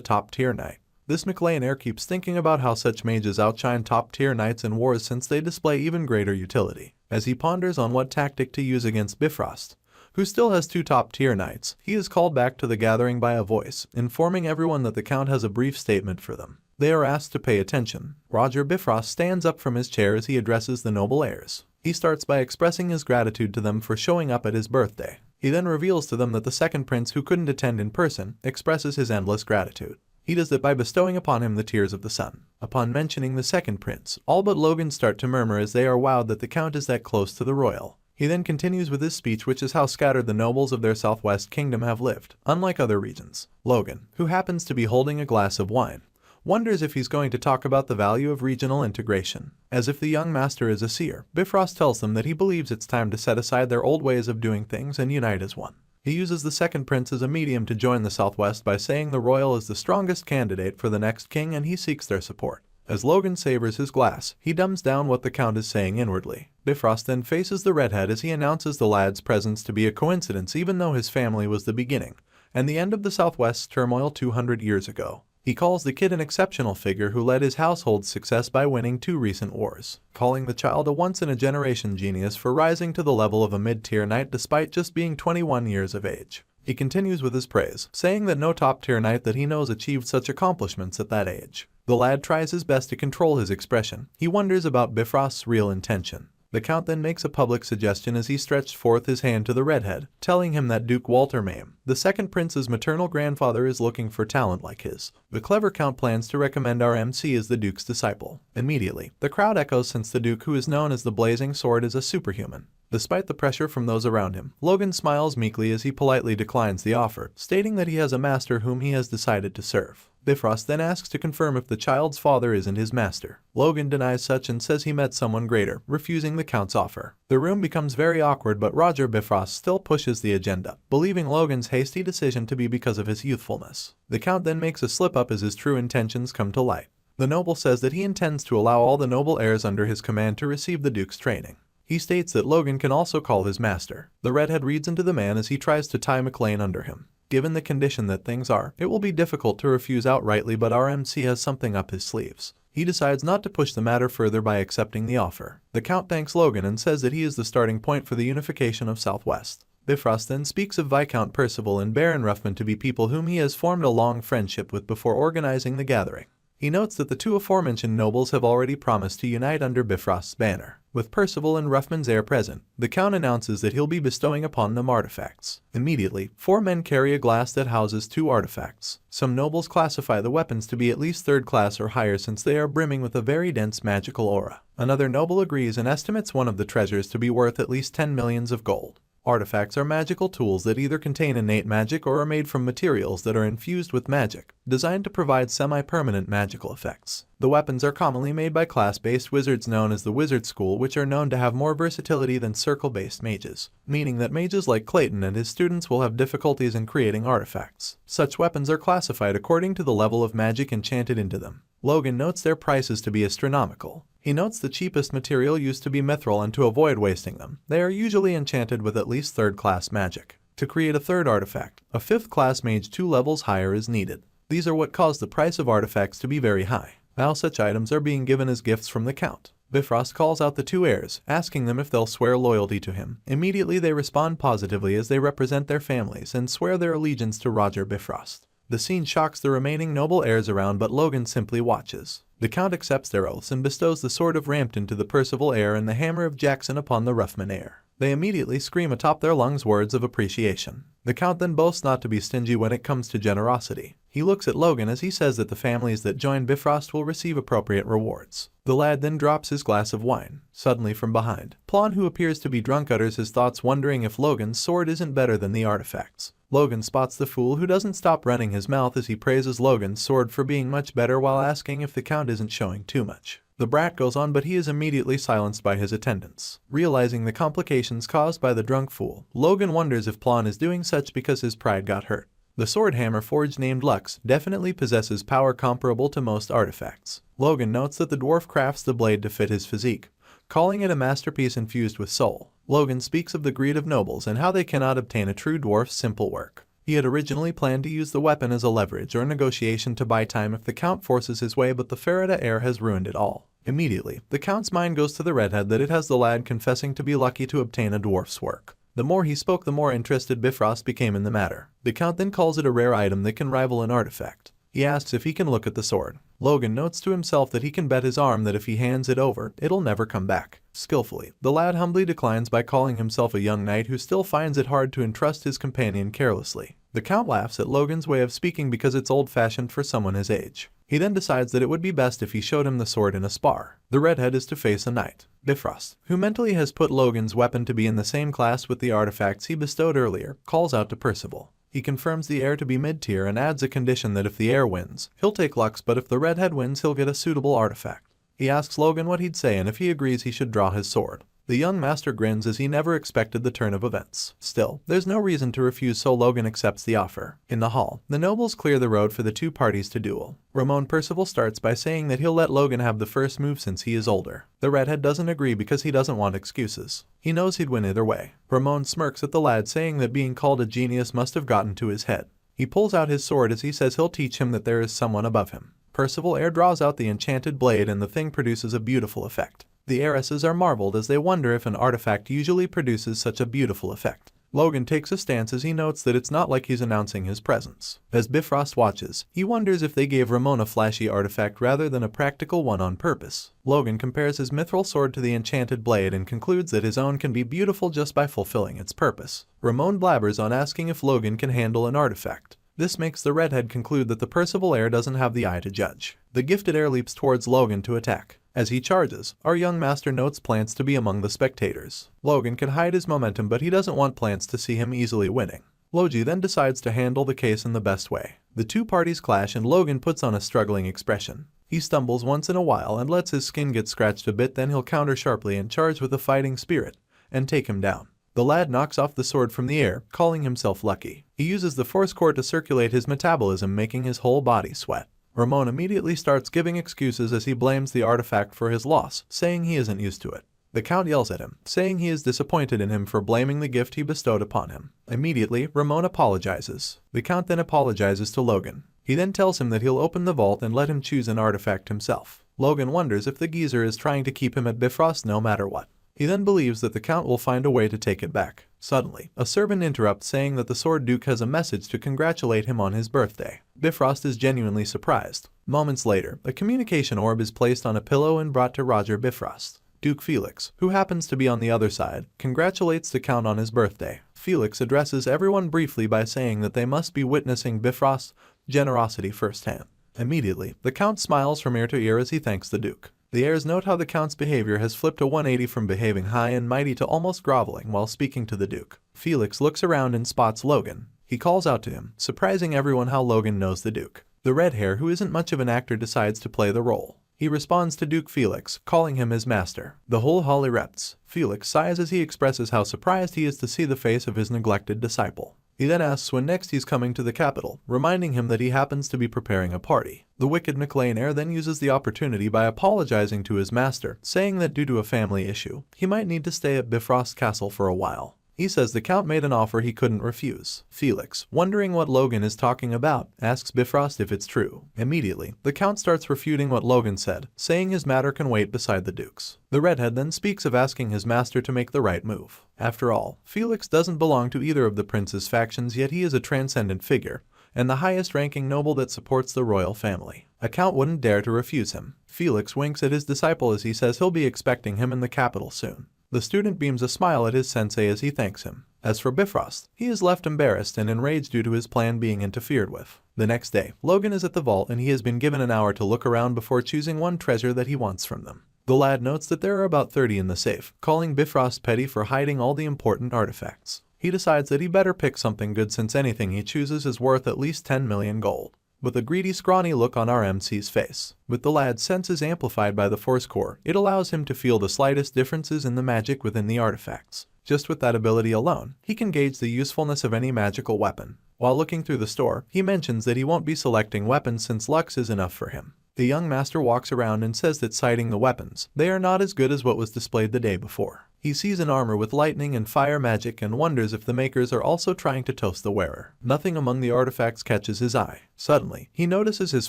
top-tier knight. This McLean heir keeps thinking about how such mages outshine top-tier knights in wars since they display even greater utility. As he ponders on what tactic to use against Bifrost, who still has two top-tier knights, he is called back to the gathering by a voice, informing everyone that the Count has a brief statement for them. They are asked to pay attention. Roger Bifrost stands up from his chair as he addresses the noble heirs. He starts by expressing his gratitude to them for showing up at his birthday. He then reveals to them that the second prince, who couldn't attend in person, expresses his endless gratitude. He does that by bestowing upon him the tears of the sun. Upon mentioning the second prince, all but Logan start to murmur as they are wowed that the Count is that close to the royal. He then continues with his speech, which is how scattered the nobles of their southwest kingdom have lived, unlike other regions. Logan, who happens to be holding a glass of wine, wonders if he's going to talk about the value of regional integration. As if the young master is a seer, Bifrost tells them that he believes it's time to set aside their old ways of doing things and unite as one. He uses the second prince as a medium to join the Southwest by saying the royal is the strongest candidate for the next king and he seeks their support. As Logan savors his glass, he dumbs down what the Count is saying inwardly. Bifrost then faces the redhead as he announces the lad's presence to be a coincidence, even though his family was the beginning and the end of the Southwest's turmoil 200 years ago. He calls the kid an exceptional figure who led his household's success by winning 2 recent wars, calling the child a once-in-a-generation genius for rising to the level of a mid-tier knight despite just being 21 years of age. He continues with his praise, saying that no top-tier knight that he knows achieved such accomplishments at that age. The lad tries his best to control his expression. He wonders about Bifrost's real intention. The Count then makes a public suggestion as he stretched forth his hand to the redhead, telling him that Duke Walter Mame, the second prince's maternal grandfather, is looking for talent like his. The clever Count plans to recommend our MC as the Duke's disciple. Immediately, the crowd echoes since the Duke, who is known as the Blazing Sword, is a superhuman. Despite the pressure from those around him, Logan smiles meekly as he politely declines the offer, stating that he has a master whom he has decided to serve. Bifrost then asks to confirm if the child's father isn't his master. Logan denies such and says he met someone greater, refusing the Count's offer. The room becomes very awkward, but Roger Bifrost still pushes the agenda, believing Logan's hasty decision to be because of his youthfulness. The Count then makes a slip-up as his true intentions come to light. The noble says that he intends to allow all the noble heirs under his command to receive the Duke's training. He states that Logan can also call his master. The redhead reads into the man as he tries to tie McLean under him. Given the condition that things are, it will be difficult to refuse outrightly, but our MC has something up his sleeves. He decides not to push the matter further by accepting the offer. The Count thanks Logan and says that he is the starting point for the unification of Southwest. Bifrost then speaks of Viscount Percival and Baron Ruffman to be people whom he has formed a long friendship with before organizing the gathering. He notes that the 2 aforementioned nobles have already promised to unite under Bifrost's banner. With Percival and Ruffman's heir present, the Count announces that he'll be bestowing upon them artifacts. Immediately, 4 men carry a glass that houses 2 artifacts. Some nobles classify the weapons to be at least 3rd class or higher since they are brimming with a very dense magical aura. Another noble agrees and estimates one of the treasures to be worth at least 10 millions of gold. Artifacts are magical tools that either contain innate magic or are made from materials that are infused with magic, designed to provide semi-permanent magical effects. The weapons are commonly made by class-based wizards known as the Wizard School, which are known to have more versatility than circle-based mages, meaning that mages like Clayton and his students will have difficulties in creating artifacts. Such weapons are classified according to the level of magic enchanted into them. Logan notes their prices to be astronomical. He notes the cheapest material used to be mithril, and to avoid wasting them, they are usually enchanted with at least 3rd-class magic. To create a 3rd artifact, a 5th-class mage 2 levels higher is needed. These are what cause the price of artifacts to be very high. Now such items are being given as gifts from the Count. Bifrost calls out the 2 heirs, asking them if they'll swear loyalty to him. Immediately they respond positively as they represent their families and swear their allegiance to Roger Bifrost. The scene shocks the remaining noble heirs around, but Logan simply watches. The Count accepts their oaths and bestows the sword of Rampton to the Percival heir and the hammer of Jackson upon the Ruffman heir. They immediately scream atop their lungs words of appreciation. The Count then boasts not to be stingy when it comes to generosity. He looks at Logan as he says that the families that join Bifrost will receive appropriate rewards. The lad then drops his glass of wine. Suddenly from behind, Plon, who appears to be drunk, utters his thoughts, wondering if Logan's sword isn't better than the artifacts. Logan spots the fool, who doesn't stop running his mouth as he praises Logan's sword for being much better while asking if the Count isn't showing too much. The brat goes on, but he is immediately silenced by his attendants. Realizing the complications caused by the drunk fool, Logan wonders if Plon is doing such because his pride got hurt. The sword hammer forged named Lux definitely possesses power comparable to most artifacts. Logan notes that the dwarf crafts the blade to fit his physique, calling it a masterpiece infused with soul. Logan speaks of the greed of nobles and how they cannot obtain a true dwarf's simple work. He had originally planned to use the weapon as a leverage or negotiation to buy time if the Count forces his way, but the Farida heir has ruined it all. Immediately, the Count's mind goes to the redhead that it has the lad confessing to be lucky to obtain a dwarf's work. The more he spoke, the more interested Bifrost became in the matter. The Count then calls it a rare item that can rival an artifact. He asks if he can look at the sword. Logan notes to himself that he can bet his arm that if he hands it over, it'll never come back. Skillfully, the lad humbly declines by calling himself a young knight who still finds it hard to entrust his companion carelessly. The Count laughs at Logan's way of speaking because it's old-fashioned for someone his age. He then decides that it would be best if he showed him the sword in a spar. The redhead is to face a knight, Bifrost, who mentally has put Logan's weapon to be in the same class with the artifacts he bestowed earlier, calls out to Percival. He confirms the heir to be mid-tier and adds a condition that if the heir wins, he'll take Lux, but if the redhead wins, he'll get a suitable artifact. He asks Logan what he'd say, and if he agrees, he should draw his sword. The young master grins as he never expected the turn of events. Still, there's no reason to refuse, so Logan accepts the offer. In the hall, the nobles clear the road for the two parties to duel. Ramon Percival starts by saying that he'll let Logan have the first move since he is older. The redhead doesn't agree because he doesn't want excuses. He knows he'd win either way. Ramon smirks at the lad, saying that being called a genius must have gotten to his head. He pulls out his sword as he says he'll teach him that there is someone above him. Percival air draws out the enchanted blade and the thing produces a beautiful effect. The heiresses are marveled as they wonder if an artifact usually produces such a beautiful effect. Logan takes a stance as he notes that it's not like he's announcing his presence. As Bifrost watches, he wonders if they gave Ramon a flashy artifact rather than a practical one on purpose. Logan compares his mithril sword to the enchanted blade and concludes that his own can be beautiful just by fulfilling its purpose. Ramon blabbers on asking if Logan can handle an artifact. This makes the redhead conclude that the Percival heir doesn't have the eye to judge. The gifted heir leaps towards Logan to attack. As he charges, our young master notes Plants to be among the spectators. Logan can hide his momentum, but he doesn't want Plants to see him easily winning. Logi then decides to handle the case in the best way. The two parties clash and Logan puts on a struggling expression. He stumbles once in a while and lets his skin get scratched a bit, then he'll counter sharply and charge with a fighting spirit and take him down. The lad knocks off the sword from the air, calling himself lucky. He uses the force core to circulate his metabolism, making his whole body sweat. Ramon immediately starts giving excuses as he blames the artifact for his loss, saying he isn't used to it. The Count yells at him, saying he is disappointed in him for blaming the gift he bestowed upon him. Immediately, Ramon apologizes. The Count then apologizes to Logan. He then tells him that he'll open the vault and let him choose an artifact himself. Logan wonders if the geezer is trying to keep him at Bifrost no matter what. He then believes that the Count will find a way to take it back. Suddenly, a servant interrupts, saying that the Sword Duke has a message to congratulate him on his birthday. Bifrost is genuinely surprised. Moments later, a communication orb is placed on a pillow and brought to Roger Bifrost. Duke Felix, who happens to be on the other side, congratulates the Count on his birthday. Felix addresses everyone briefly by saying that they must be witnessing Bifrost's generosity firsthand. Immediately, the Count smiles from ear to ear as he thanks the Duke. The heirs note how the Count's behavior has flipped a 180 from behaving high and mighty to almost groveling while speaking to the Duke. Felix looks around and spots Logan. He calls out to him, surprising everyone how Logan knows the Duke. The red hair, who isn't much of an actor, decides to play the role. He responds to Duke Felix, calling him his master. The whole hall erupts. Felix sighs as he expresses how surprised he is to see the face of his neglected disciple. He then asks when next he's coming to the capital, reminding him that he happens to be preparing a party. The wicked McLean heir then uses the opportunity by apologizing to his master, saying that due to a family issue, he might need to stay at Bifrost Castle for a while. He says the Count made an offer he couldn't refuse. Felix, wondering what Logan is talking about, asks Bifrost if it's true. Immediately, the Count starts refuting what Logan said, saying his matter can wait beside the Duke's. The redhead then speaks of asking his master to make the right move. After all, Felix doesn't belong to either of the prince's factions, yet he is a transcendent figure, and the highest-ranking noble that supports the royal family. A Count wouldn't dare to refuse him. Felix winks at his disciple as he says he'll be expecting him in the capital soon. The student beams a smile at his sensei as he thanks him. As for Bifrost, he is left embarrassed and enraged due to his plan being interfered with. The next day, Logan is at the vault and he has been given an hour to look around before choosing one treasure that he wants from them. The lad notes that there are about 30 in the safe, calling Bifrost petty for hiding all the important artifacts. He decides that he better pick something good since anything he chooses is worth at least 10 million gold. with a greedy, scrawny look on our MC's face. With the lad's senses amplified by the Force Core, it allows him to feel the slightest differences in the magic within the artifacts. Just with that ability alone, he can gauge the usefulness of any magical weapon. While looking through the store, he mentions that he won't be selecting weapons since Lux is enough for him. The young master walks around and says that citing the weapons, they are not as good as what was displayed the day before. He sees an armor with lightning and fire magic and wonders if the makers are also trying to toast the wearer. Nothing among the artifacts catches his eye. Suddenly, he notices his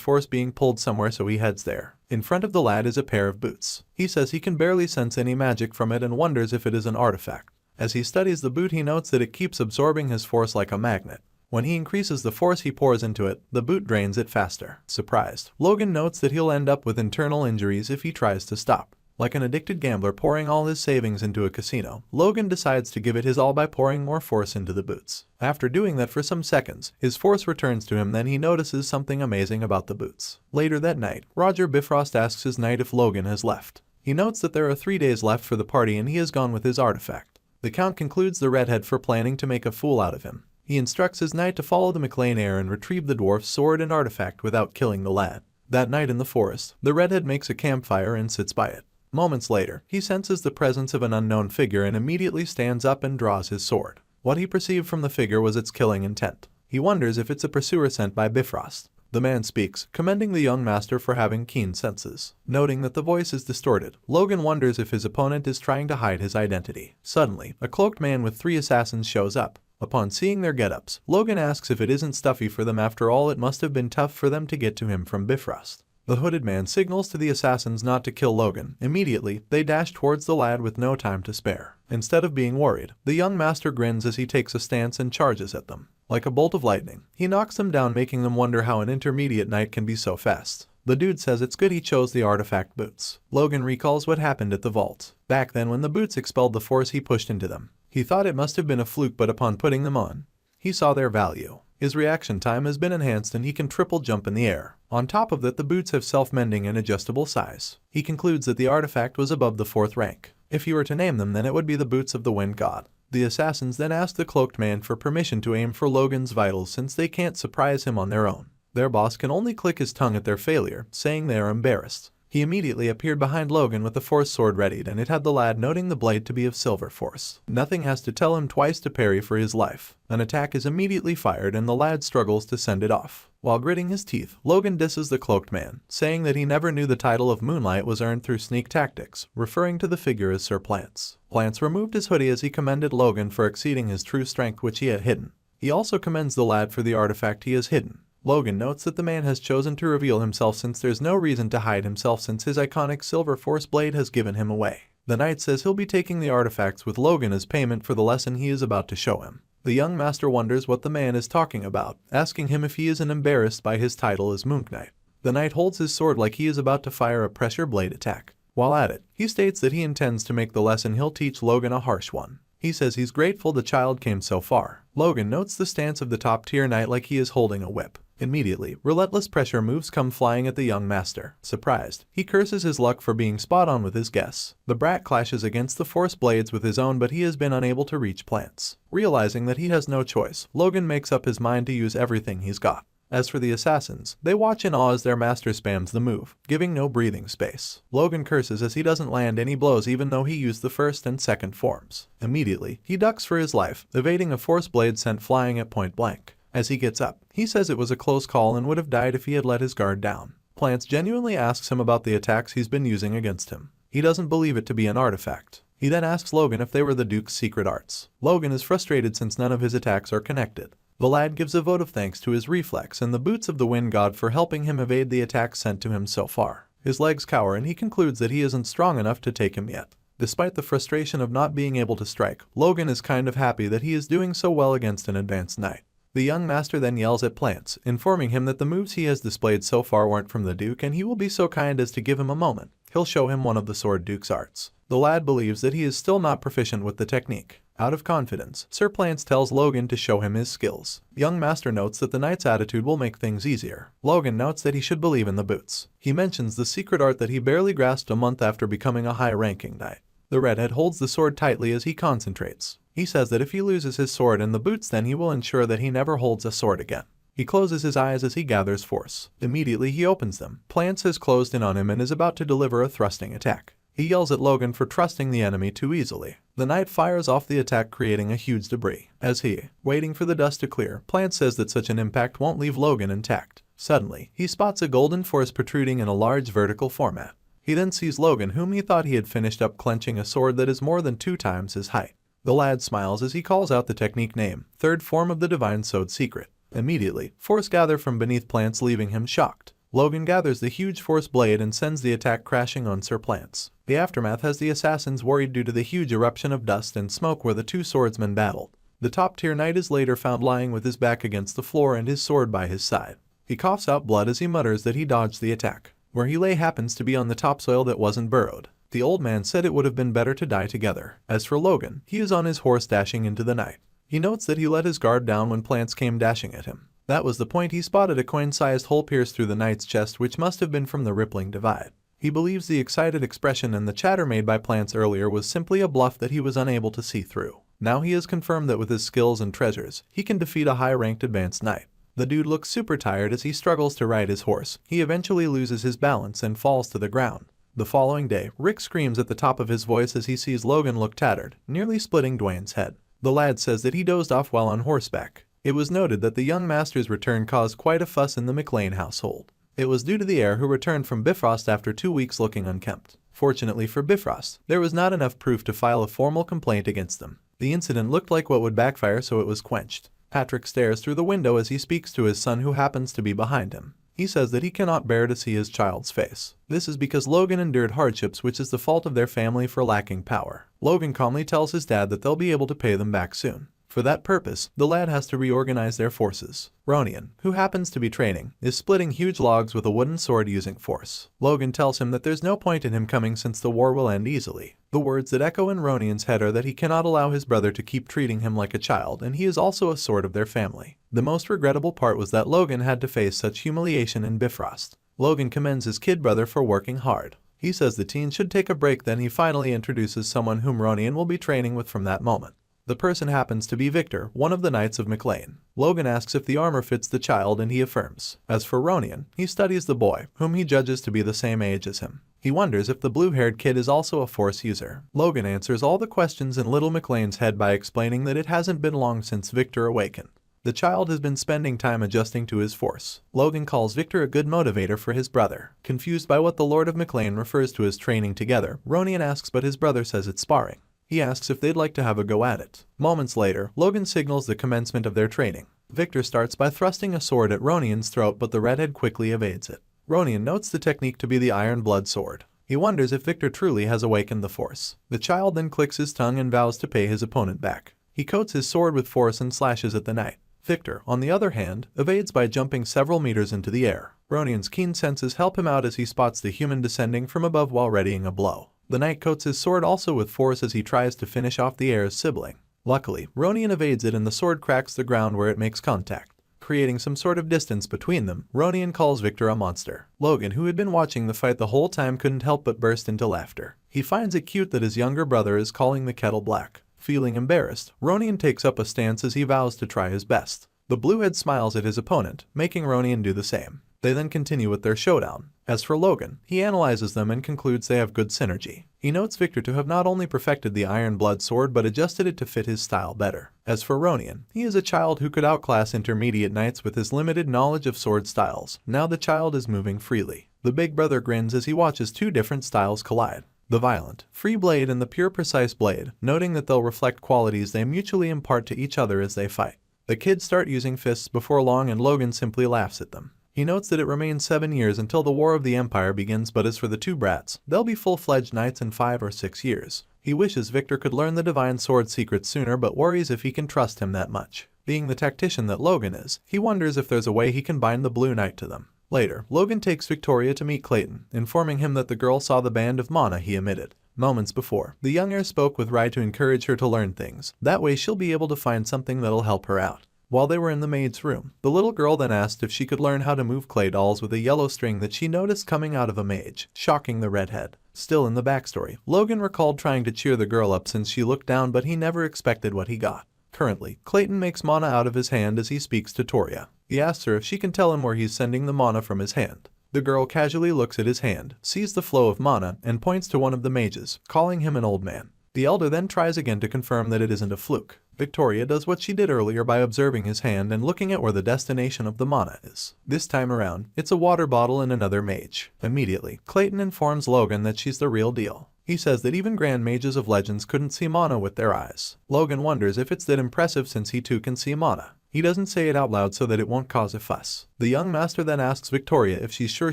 force being pulled somewhere, so he heads there. In front of the lad is a pair of boots. He says he can barely sense any magic from it and wonders if it is an artifact. As he studies the boot, he notes that it keeps absorbing his force like a magnet. When he increases the force he pours into it, the boot drains it faster. Surprised, Logan notes that he'll end up with internal injuries if he tries to stop. Like an addicted gambler pouring all his savings into a casino, Logan decides to give it his all by pouring more force into the boots. After doing that for some seconds, his force returns to him. Then he notices something amazing about the boots. Later that night, Roger Bifrost asks his knight if Logan has left. He notes that there are 3 days left for the party and he has gone with his artifact. The Count concludes the redhead for planning to make a fool out of him. He instructs his knight to follow the McLean heir and retrieve the dwarf's sword and artifact without killing the lad. That night in the forest, the redhead makes a campfire and sits by it. Moments later, he senses the presence of an unknown figure and immediately stands up and draws his sword. What he perceived from the figure was its killing intent. He wonders if it's a pursuer sent by Bifrost. The man speaks, commending the young master for having keen senses. Noting that the voice is distorted, Logan wonders if his opponent is trying to hide his identity. Suddenly, a cloaked man with 3 assassins shows up. Upon seeing their get-ups, Logan asks if it isn't stuffy for them. After all, it must have been tough for them to get to him from Bifrost. The hooded man signals to the assassins not to kill Logan. Immediately, they dash towards the lad with no time to spare. Instead of being worried, the young master grins as he takes a stance and charges at them. Like a bolt of lightning, he knocks them down, making them wonder how an intermediate knight can be so fast. The dude says it's good he chose the artifact boots. Logan recalls what happened at the vault. Back then, when the boots expelled the force he pushed into them. He thought it must have been a fluke, but upon putting them on, he saw their value. His reaction time has been enhanced and he can triple jump in the air. On top of that, the boots have self-mending and adjustable size. He concludes that the artifact was above the 4th rank. If he were to name them, then it would be the boots of the wind god. The assassins then ask the cloaked man for permission to aim for Logan's vitals since they can't surprise him on their own. Their boss can only click his tongue at their failure, saying they are embarrassed. He immediately appeared behind Logan with the force sword readied, and it had the lad, noting the blade to be of silver force. Nothing has to tell him twice to parry for his life. An attack is immediately fired and the lad struggles to send it off. While gritting his teeth, Logan disses the cloaked man, saying that he never knew the title of Moonlight was earned through sneak tactics, referring to the figure as Sir Plants. Plants removed his hoodie as he commended Logan for exceeding his true strength, which he had hidden. He also commends the lad for the artifact he has hidden. Logan notes that the man has chosen to reveal himself since there's no reason to hide himself since his iconic silver force blade has given him away. The knight says he'll be taking the artifacts with Logan as payment for the lesson he is about to show him. The young master wonders what the man is talking about, asking him if he isn't embarrassed by his title as Moon Knight. The knight holds his sword like he is about to fire a pressure blade attack. While at it, he states that he intends to make the lesson he'll teach Logan a harsh one. He says he's grateful the child came so far. Logan notes the stance of the top-tier knight like he is holding a whip. Immediately, relentless pressure moves come flying at the young master. Surprised, he curses his luck for being spot on with his guess. The brat clashes against the force blades with his own, but he has been unable to reach Plants. Realizing that he has no choice, Logan makes up his mind to use everything he's got. As for the assassins, they watch in awe as their master spams the move, giving no breathing space. Logan curses as he doesn't land any blows even though he used the first and second forms. Immediately, he ducks for his life, evading a force blade sent flying at point blank. As he gets up, he says it was a close call and would have died if he had let his guard down. Plants genuinely asks him about the attacks he's been using against him. He doesn't believe it to be an artifact. He then asks Logan if they were the Duke's secret arts. Logan is frustrated since none of his attacks are connected. The lad gives a vote of thanks to his reflex and the boots of the wind god for helping him evade the attacks sent to him so far. His legs cower and he concludes that he isn't strong enough to take him yet. Despite the frustration of not being able to strike, Logan is kind of happy that he is doing so well against an advanced knight. The young master then yells at Plants, informing him that the moves he has displayed so far weren't from the Duke and he will be so kind as to give him a moment. He'll show him one of the Sword Duke's arts. The lad believes that he is still not proficient with the technique. Out of confidence, Sir Plants tells Logan to show him his skills. Young master notes that the knight's attitude will make things easier. Logan notes that he should believe in the boots. He mentions the secret art that he barely grasped a month after becoming a high-ranking knight. The redhead holds the sword tightly as he concentrates. He says that if he loses his sword and the boots, then he will ensure that he never holds a sword again. He closes his eyes as he gathers force. Immediately he opens them. Plants has closed in on him and is about to deliver a thrusting attack. He yells at Logan for trusting the enemy too easily. The knight fires off the attack, creating a huge debris. As he, waiting for the dust to clear, Plant says that such an impact won't leave Logan intact. Suddenly, he spots a golden force protruding in a large vertical format. He then sees Logan, whom he thought he had finished up, clenching a sword that is more than 2 times his height. The lad smiles as he calls out the technique name, third form of the divine sword secret. Immediately, force gather from beneath Plants, leaving him shocked. Logan gathers the huge force blade and sends the attack crashing on Sir Plants. The aftermath has the assassins worried due to the huge eruption of dust and smoke where the 2 swordsmen battled. The top-tier knight is later found lying with his back against the floor and his sword by his side. He coughs out blood as he mutters that he dodged the attack. Where he lay happens to be on the topsoil that wasn't burrowed. The old man said it would have been better to die together. As for Logan, he is on his horse dashing into the night. He notes that he let his guard down when Plants came dashing at him. That was the point he spotted a coin-sized hole pierce through the knight's chest, which must have been from the rippling divide. He believes the excited expression and the chatter made by Plants earlier was simply a bluff that he was unable to see through. Now he has confirmed that with his skills and treasures, he can defeat a high-ranked advanced knight. The dude looks super tired as he struggles to ride his horse. He eventually loses his balance and falls to the ground. The following day, Rick screams at the top of his voice as he sees Logan look tattered, nearly splitting Dwayne's head. The lad says that he dozed off while on horseback. It was noted that the young master's return caused quite a fuss in the McLean household. It was due to the heir who returned from Bifrost after 2 weeks looking unkempt. Fortunately for Bifrost, there was not enough proof to file a formal complaint against them. The incident looked like what would backfire, so it was quenched. Patrick stares through the window as he speaks to his son, who happens to be behind him. He says that he cannot bear to see his child's face. This is because Logan endured hardships, which is the fault of their family for lacking power. Logan calmly tells his dad that they'll be able to pay them back soon. For that purpose, the lad has to reorganize their forces. Ronian, who happens to be training, is splitting huge logs with a wooden sword using force. Logan tells him that there's no point in him coming since the war will end easily. The words that echo in Ronian's head are that he cannot allow his brother to keep treating him like a child, and he is also a sword of their family. The most regrettable part was that Logan had to face such humiliation in Bifrost. Logan commends his kid brother for working hard. He says the teen should take a break, then he finally introduces someone whom Ronian will be training with from that moment. The person happens to be Victor, one of the Knights of McLean. Logan asks if the armor fits the child and he affirms. As for Ronian, he studies the boy, whom he judges to be the same age as him. He wonders if the blue-haired kid is also a force user. Logan answers all the questions in little McLean's head by explaining that it hasn't been long since Victor awakened. The child has been spending time adjusting to his force. Logan calls Victor a good motivator for his brother. Confused by what the Lord of McLean refers to as training together, Ronian asks, but his brother says it's sparring. He asks if they'd like to have a go at it. Moments later, Logan signals the commencement of their training. Victor starts by thrusting a sword at Ronian's throat, but the redhead quickly evades it. Ronian notes the technique to be the Iron Blood Sword. He wonders if Victor truly has awakened the force. The child then clicks his tongue and vows to pay his opponent back. He coats his sword with force and slashes at the knight. Victor, on the other hand, evades by jumping several meters into the air. Ronian's keen senses help him out as he spots the human descending from above while readying a blow. The knight coats his sword also with force as he tries to finish off the heir's sibling. Luckily, Ronian evades it and the sword cracks the ground where it makes contact. Creating some sort of distance between them, Ronian calls Victor a monster. Logan, who had been watching the fight the whole time, couldn't help but burst into laughter. He finds it cute that his younger brother is calling the kettle black. Feeling embarrassed, Ronian takes up a stance as he vows to try his best. The bluehead smiles at his opponent, making Ronian do the same. They then continue with their showdown. As for Logan, he analyzes them and concludes they have good synergy. He notes Victor to have not only perfected the Iron Blood Sword but adjusted it to fit his style better. As for Ronian, he is a child who could outclass intermediate knights with his limited knowledge of sword styles. Now the child is moving freely. The big brother grins as he watches 2 different styles collide. The violent, free blade and the pure precise blade, noting that they'll reflect qualities they mutually impart to each other as they fight. The kids start using fists before long and Logan simply laughs at them. He notes that it remains 7 years until the War of the Empire begins, but as for the 2 brats, they'll be full-fledged knights in 5 or 6 years. He wishes Victor could learn the divine sword secret sooner but worries if he can trust him that much. Being the tactician that Logan is, he wonders if there's a way he can bind the Blue Knight to them. Later, Logan takes Victoria to meet Clayton, informing him that the girl saw the band of mana he emitted. Moments before, the young heir spoke with Rai to encourage her to learn things. That way she'll be able to find something that'll help her out. While they were in the maid's room, the little girl then asked if she could learn how to move clay dolls with a yellow string that she noticed coming out of a mage, shocking the redhead. Still in the backstory, Logan recalled trying to cheer the girl up since she looked down, but he never expected what he got. Currently, Clayton makes mana out of his hand as he speaks to Toria. He asks her if she can tell him where he's sending the mana from his hand. The girl casually looks at his hand, sees the flow of mana, and points to one of the mages, calling him an old man. The elder then tries again to confirm that it isn't a fluke. Victoria does what she did earlier by observing his hand and looking at where the destination of the mana is. This time around, it's a water bottle and another mage. Immediately, Clayton informs Logan that she's the real deal. He says that even grand mages of legends couldn't see mana with their eyes. Logan wonders if it's that impressive since he too can see mana. He doesn't say it out loud so that it won't cause a fuss. The young master then asks Victoria if she's sure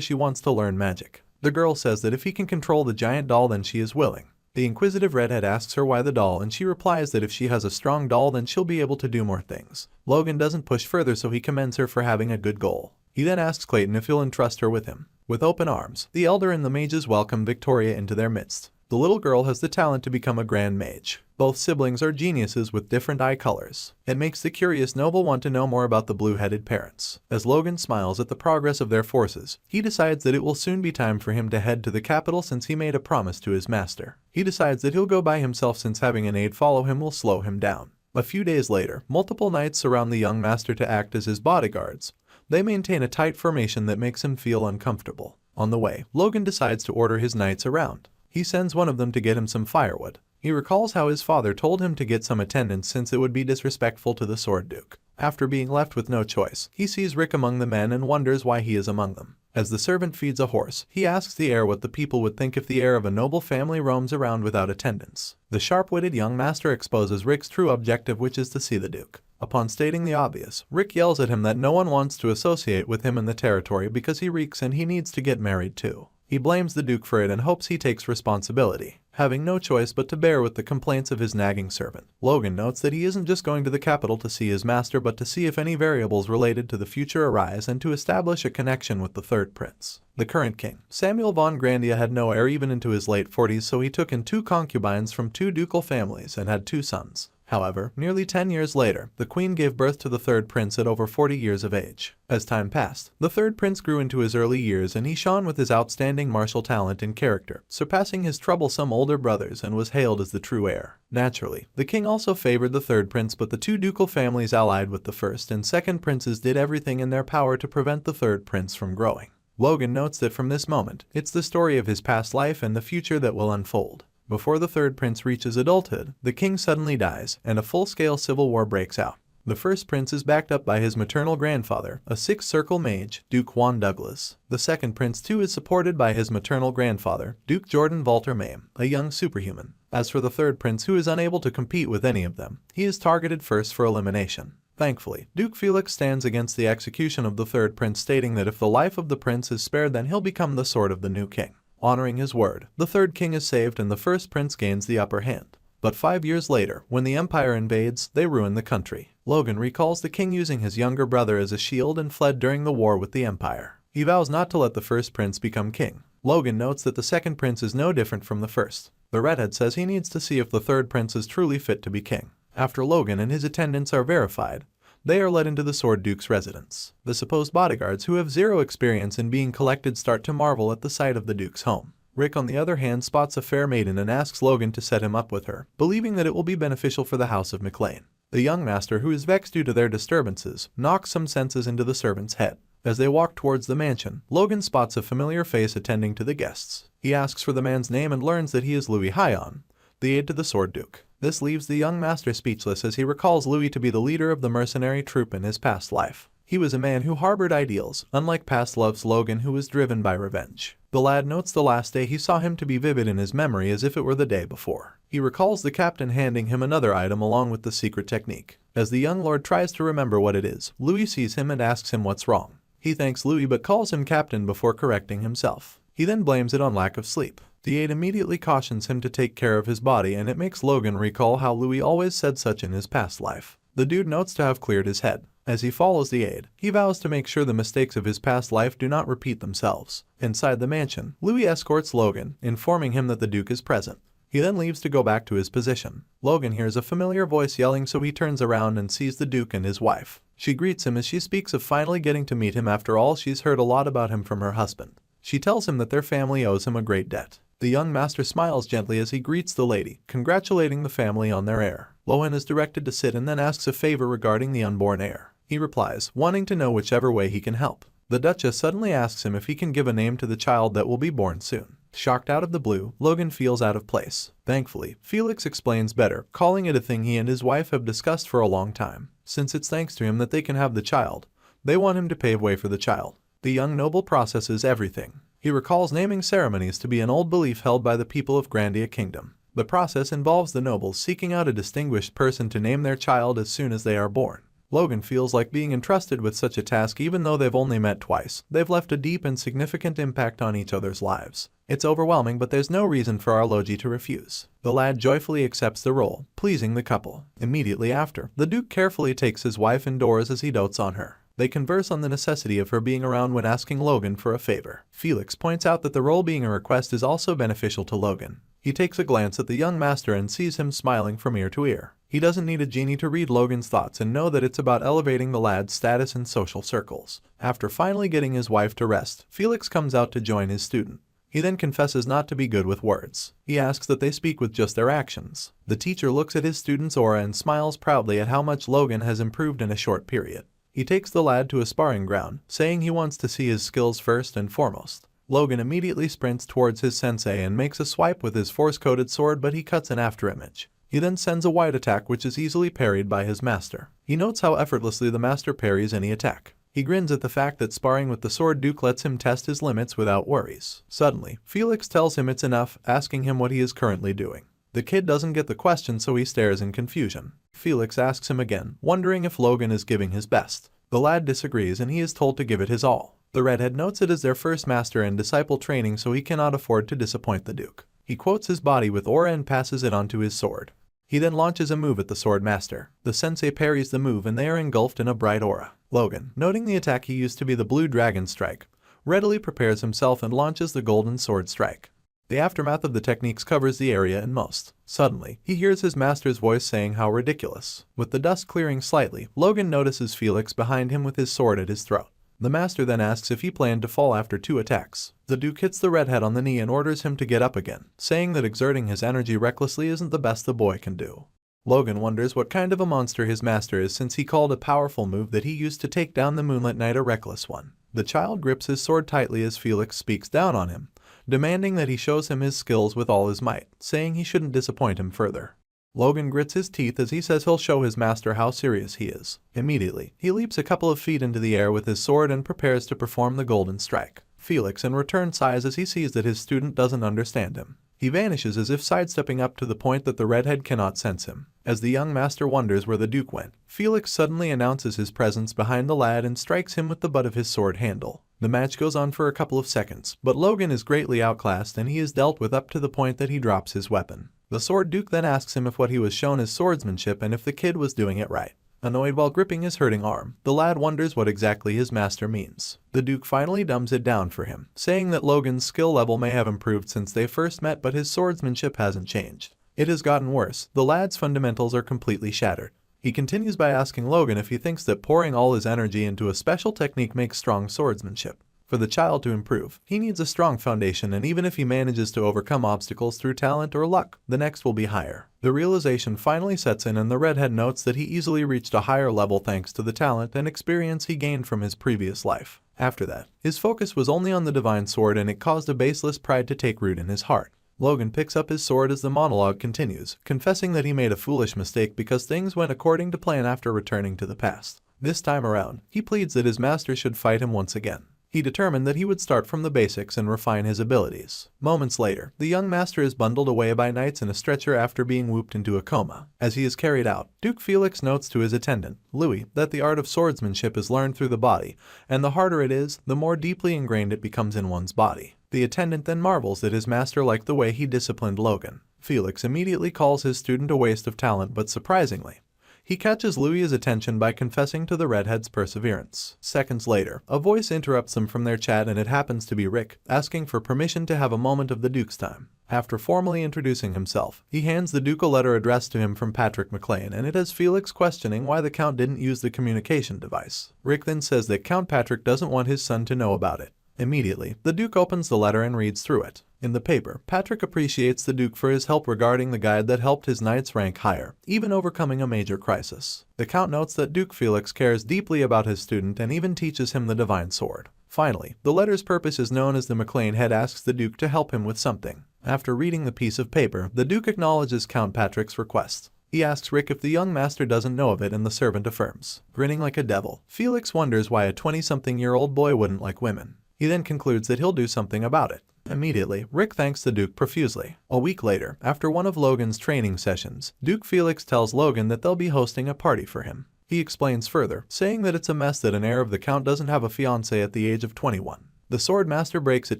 she wants to learn magic. The girl says that if he can control the giant doll then she is willing. The inquisitive redhead asks her why the doll and she replies that if she has a strong doll then she'll be able to do more things. Logan doesn't push further so he commends her for having a good goal. He then asks Clayton if he'll entrust her with him. With open arms, the elder and the mages welcome Victoria into their midst. The little girl has the talent to become a grand mage. Both siblings are geniuses with different eye colors. It makes the curious noble want to know more about the blue-headed parents. As Logan smiles at the progress of their forces, he decides that it will soon be time for him to head to the capital since he made a promise to his master. He decides that he'll go by himself since having an aide follow him will slow him down. A few days later, multiple knights surround the young master to act as his bodyguards. They maintain a tight formation that makes him feel uncomfortable. On the way, Logan decides to order his knights around. He sends one of them to get him some firewood. He recalls how his father told him to get some attendants since it would be disrespectful to the Sword Duke. After being left with no choice, he sees Rick among the men and wonders why he is among them. As the servant feeds a horse, he asks the heir what the people would think if the heir of a noble family roams around without attendants. The sharp-witted young master exposes Rick's true objective, which is to see the Duke. Upon stating the obvious, Rick yells at him that no one wants to associate with him in the territory because he reeks and he needs to get married too. He blames the Duke for it and hopes he takes responsibility, having no choice but to bear with the complaints of his nagging servant. Logan notes that he isn't just going to the capital to see his master but to see if any variables related to the future arise and to establish a connection with the third prince. The current king, Samuel von Grandia, had no heir even into his late 40s, so he took in 2 concubines from 2 ducal families and had 2 sons. However, nearly 10 years later, the queen gave birth to the third prince at over 40 years of age. As time passed, the third prince grew into his early years and he shone with his outstanding martial talent and character, surpassing his troublesome older brothers, and was hailed as the true heir. Naturally, the king also favored the third prince, but the 2 ducal families allied with the first and second princes did everything in their power to prevent the third prince from growing. Logan notes that from this moment, it's the story of his past life and the future that will unfold. Before the third prince reaches adulthood, the king suddenly dies, and a full-scale civil war breaks out. The first prince is backed up by his maternal grandfather, a six-circle mage, Duke Juan Douglas. The second prince too is supported by his maternal grandfather, Duke Jordan Walter Mame, a young superhuman. As for the third prince, who is unable to compete with any of them, he is targeted first for elimination. Thankfully, Duke Felix stands against the execution of the third prince, stating that if the life of the prince is spared then he'll become the sword of the new king. Honoring his word, the third king is saved and the first prince gains the upper hand. But 5 years later, when the Empire invades, they ruin the country. Logan recalls the king using his younger brother as a shield and fled during the war with the Empire. He vows not to let the first prince become king. Logan notes that the second prince is no different from the first. The redhead says he needs to see if the third prince is truly fit to be king. After Logan and his attendants are verified, they are led into the Sword Duke's residence. The supposed bodyguards, who have 0 experience in being collected, start to marvel at the sight of the Duke's home. Rick, on the other hand, spots a fair maiden and asks Logan to set him up with her, believing that it will be beneficial for the house of McLean. The young master, who is vexed due to their disturbances, knocks some senses into the servant's head. As they walk towards the mansion, Logan spots a familiar face attending to the guests. He asks for the man's name and learns that he is Louis Hyon, the aide to the Sword Duke. This leaves the young master speechless as he recalls Louis to be the leader of the mercenary troop in his past life. He was a man who harbored ideals, unlike past loves Logan, who was driven by revenge. The lad notes the last day he saw him to be vivid in his memory as if it were the day before. He recalls the captain handing him another item along with the secret technique. As the young lord tries to remember what it is, Louis sees him and asks him what's wrong. He thanks Louis but calls him captain before correcting himself. He then blames it on lack of sleep. The aide immediately cautions him to take care of his body, and it makes Logan recall how Louis always said such in his past life. The dude notes to have cleared his head. As he follows the aide, he vows to make sure the mistakes of his past life do not repeat themselves. Inside the mansion, Louis escorts Logan, informing him that the Duke is present. He then leaves to go back to his position. Logan hears a familiar voice yelling, so he turns around and sees the Duke and his wife. She greets him as she speaks of finally getting to meet him after all she's heard a lot about him from her husband. She tells him that their family owes him a great debt. The young master smiles gently as he greets the lady, congratulating the family on their heir. Lohan is directed to sit and then asks a favor regarding the unborn heir. He replies, wanting to know whichever way he can help. The Duchess suddenly asks him if he can give a name to the child that will be born soon. Shocked out of the blue, Logan feels out of place. Thankfully, Felix explains better, calling it a thing he and his wife have discussed for a long time. Since it's thanks to him that they can have the child, they want him to pave way for the child. The young noble processes everything. He recalls naming ceremonies to be an old belief held by the people of Grandia Kingdom. The process involves the nobles seeking out a distinguished person to name their child as soon as they are born. Logan feels like being entrusted with such a task even though they've only met twice. They've left a deep and significant impact on each other's lives. It's overwhelming, but there's no reason for our Logie to refuse. The lad joyfully accepts the role, pleasing the couple. Immediately after, the Duke carefully takes his wife indoors as he dotes on her. They converse on the necessity of her being around when asking Logan for a favor. Felix points out that the role being a request is also beneficial to Logan. He takes a glance at the young master and sees him smiling from ear to ear. He doesn't need a genie to read Logan's thoughts and know that it's about elevating the lad's status in social circles. After finally getting his wife to rest, Felix comes out to join his student. He then confesses not to be good with words. He asks that they speak with just their actions. The teacher looks at his student's aura and smiles proudly at how much Logan has improved in a short period. He takes the lad to a sparring ground, saying he wants to see his skills first and foremost. Logan immediately sprints towards his sensei and makes a swipe with his force-coated sword, but he cuts an afterimage. He then sends a wide attack which is easily parried by his master. He notes how effortlessly the master parries any attack. He grins at the fact that sparring with the sword Duke lets him test his limits without worries. Suddenly, Felix tells him it's enough, asking him what he is currently doing. The kid doesn't get the question, so he stares in confusion. Felix asks him again, wondering if Logan is giving his best. The lad disagrees and he is told to give it his all. The redhead notes it is their first master and disciple training, so he cannot afford to disappoint the Duke. He quotes his body with aura and passes it onto his sword. He then launches a move at the sword master. The sensei parries the move and they are engulfed in a bright aura. Logan, noting the attack he used to be the blue dragon strike, readily prepares himself and launches the golden sword strike. The aftermath of the techniques covers the area and most. Suddenly, he hears his master's voice saying how ridiculous. With the dust clearing slightly, Logan notices Felix behind him with his sword at his throat. The master then asks if he planned to fall after 2 attacks. The Duke hits the redhead on the knee and orders him to get up again, saying that exerting his energy recklessly isn't the best the boy can do. Logan wonders what kind of a monster his master is, since he called a powerful move that he used to take down the Moonlit Knight a reckless one. The child grips his sword tightly as Felix speaks down on him, demanding that he shows him his skills with all his might, saying he shouldn't disappoint him further. Logan grits his teeth as he says he'll show his master how serious he is. Immediately, he leaps a couple of feet into the air with his sword and prepares to perform the golden strike. Felix in return sighs as he sees that his student doesn't understand him. He vanishes as if sidestepping up to the point that the redhead cannot sense him. As the young master wonders where the Duke went, Felix suddenly announces his presence behind the lad and strikes him with the butt of his sword handle. The match goes on for a couple of seconds, but Logan is greatly outclassed and he is dealt with up to the point that he drops his weapon. The sword Duke then asks him if what he was shown is swordsmanship and if the kid was doing it right. Annoyed while gripping his hurting arm, the lad wonders what exactly his master means. The Duke finally dumbs it down for him, saying that Logan's skill level may have improved since they first met, but his swordsmanship hasn't changed. It has gotten worse. The lad's fundamentals are completely shattered. He continues by asking Logan if he thinks that pouring all his energy into a special technique makes strong swordsmanship. For the child to improve, he needs a strong foundation, and even if he manages to overcome obstacles through talent or luck, the next will be higher. The realization finally sets in and the redhead notes that he easily reached a higher level thanks to the talent and experience he gained from his previous life. After that, his focus was only on the divine sword and it caused a baseless pride to take root in his heart. Logan picks up his sword as the monologue continues, confessing that he made a foolish mistake because things went according to plan after returning to the past. This time around, he pleads that his master should fight him once again. He determined that he would start from the basics and refine his abilities. Moments later, the young master is bundled away by knights in a stretcher after being whooped into a coma. As he is carried out, Duke Felix notes to his attendant, Louis, that the art of swordsmanship is learned through the body, and the harder it is, the more deeply ingrained it becomes in one's body. The attendant then marvels that his master liked the way he disciplined Logan. Felix immediately calls his student a waste of talent, but surprisingly, he catches Louis's attention by confessing to the redhead's perseverance. Seconds later, a voice interrupts them from their chat and it happens to be Rick, asking for permission to have a moment of the Duke's time. After formally introducing himself, he hands the Duke a letter addressed to him from Patrick McLean, and it has Felix questioning why the Count didn't use the communication device. Rick then says that Count Patrick doesn't want his son to know about it. Immediately, the Duke opens the letter and reads through it. In the paper, Patrick appreciates the Duke for his help regarding the guide that helped his knights rank higher, even overcoming a major crisis. The Count notes that Duke Felix cares deeply about his student and even teaches him the divine sword. Finally, the letter's purpose is known as the McLean head asks the Duke to help him with something. After reading the piece of paper, the Duke acknowledges Count Patrick's request. He asks Rick if the young master doesn't know of it and the servant affirms. Grinning like a devil, Felix wonders why a 20-something-year-old boy wouldn't like women. He then concludes that he'll do something about it. Immediately, Rick thanks the Duke profusely. A week later, after one of Logan's training sessions, Duke Felix tells Logan that they'll be hosting a party for him. He explains further, saying that it's a mess that an heir of the Count doesn't have a fiancée at the age of 21. The sword master breaks it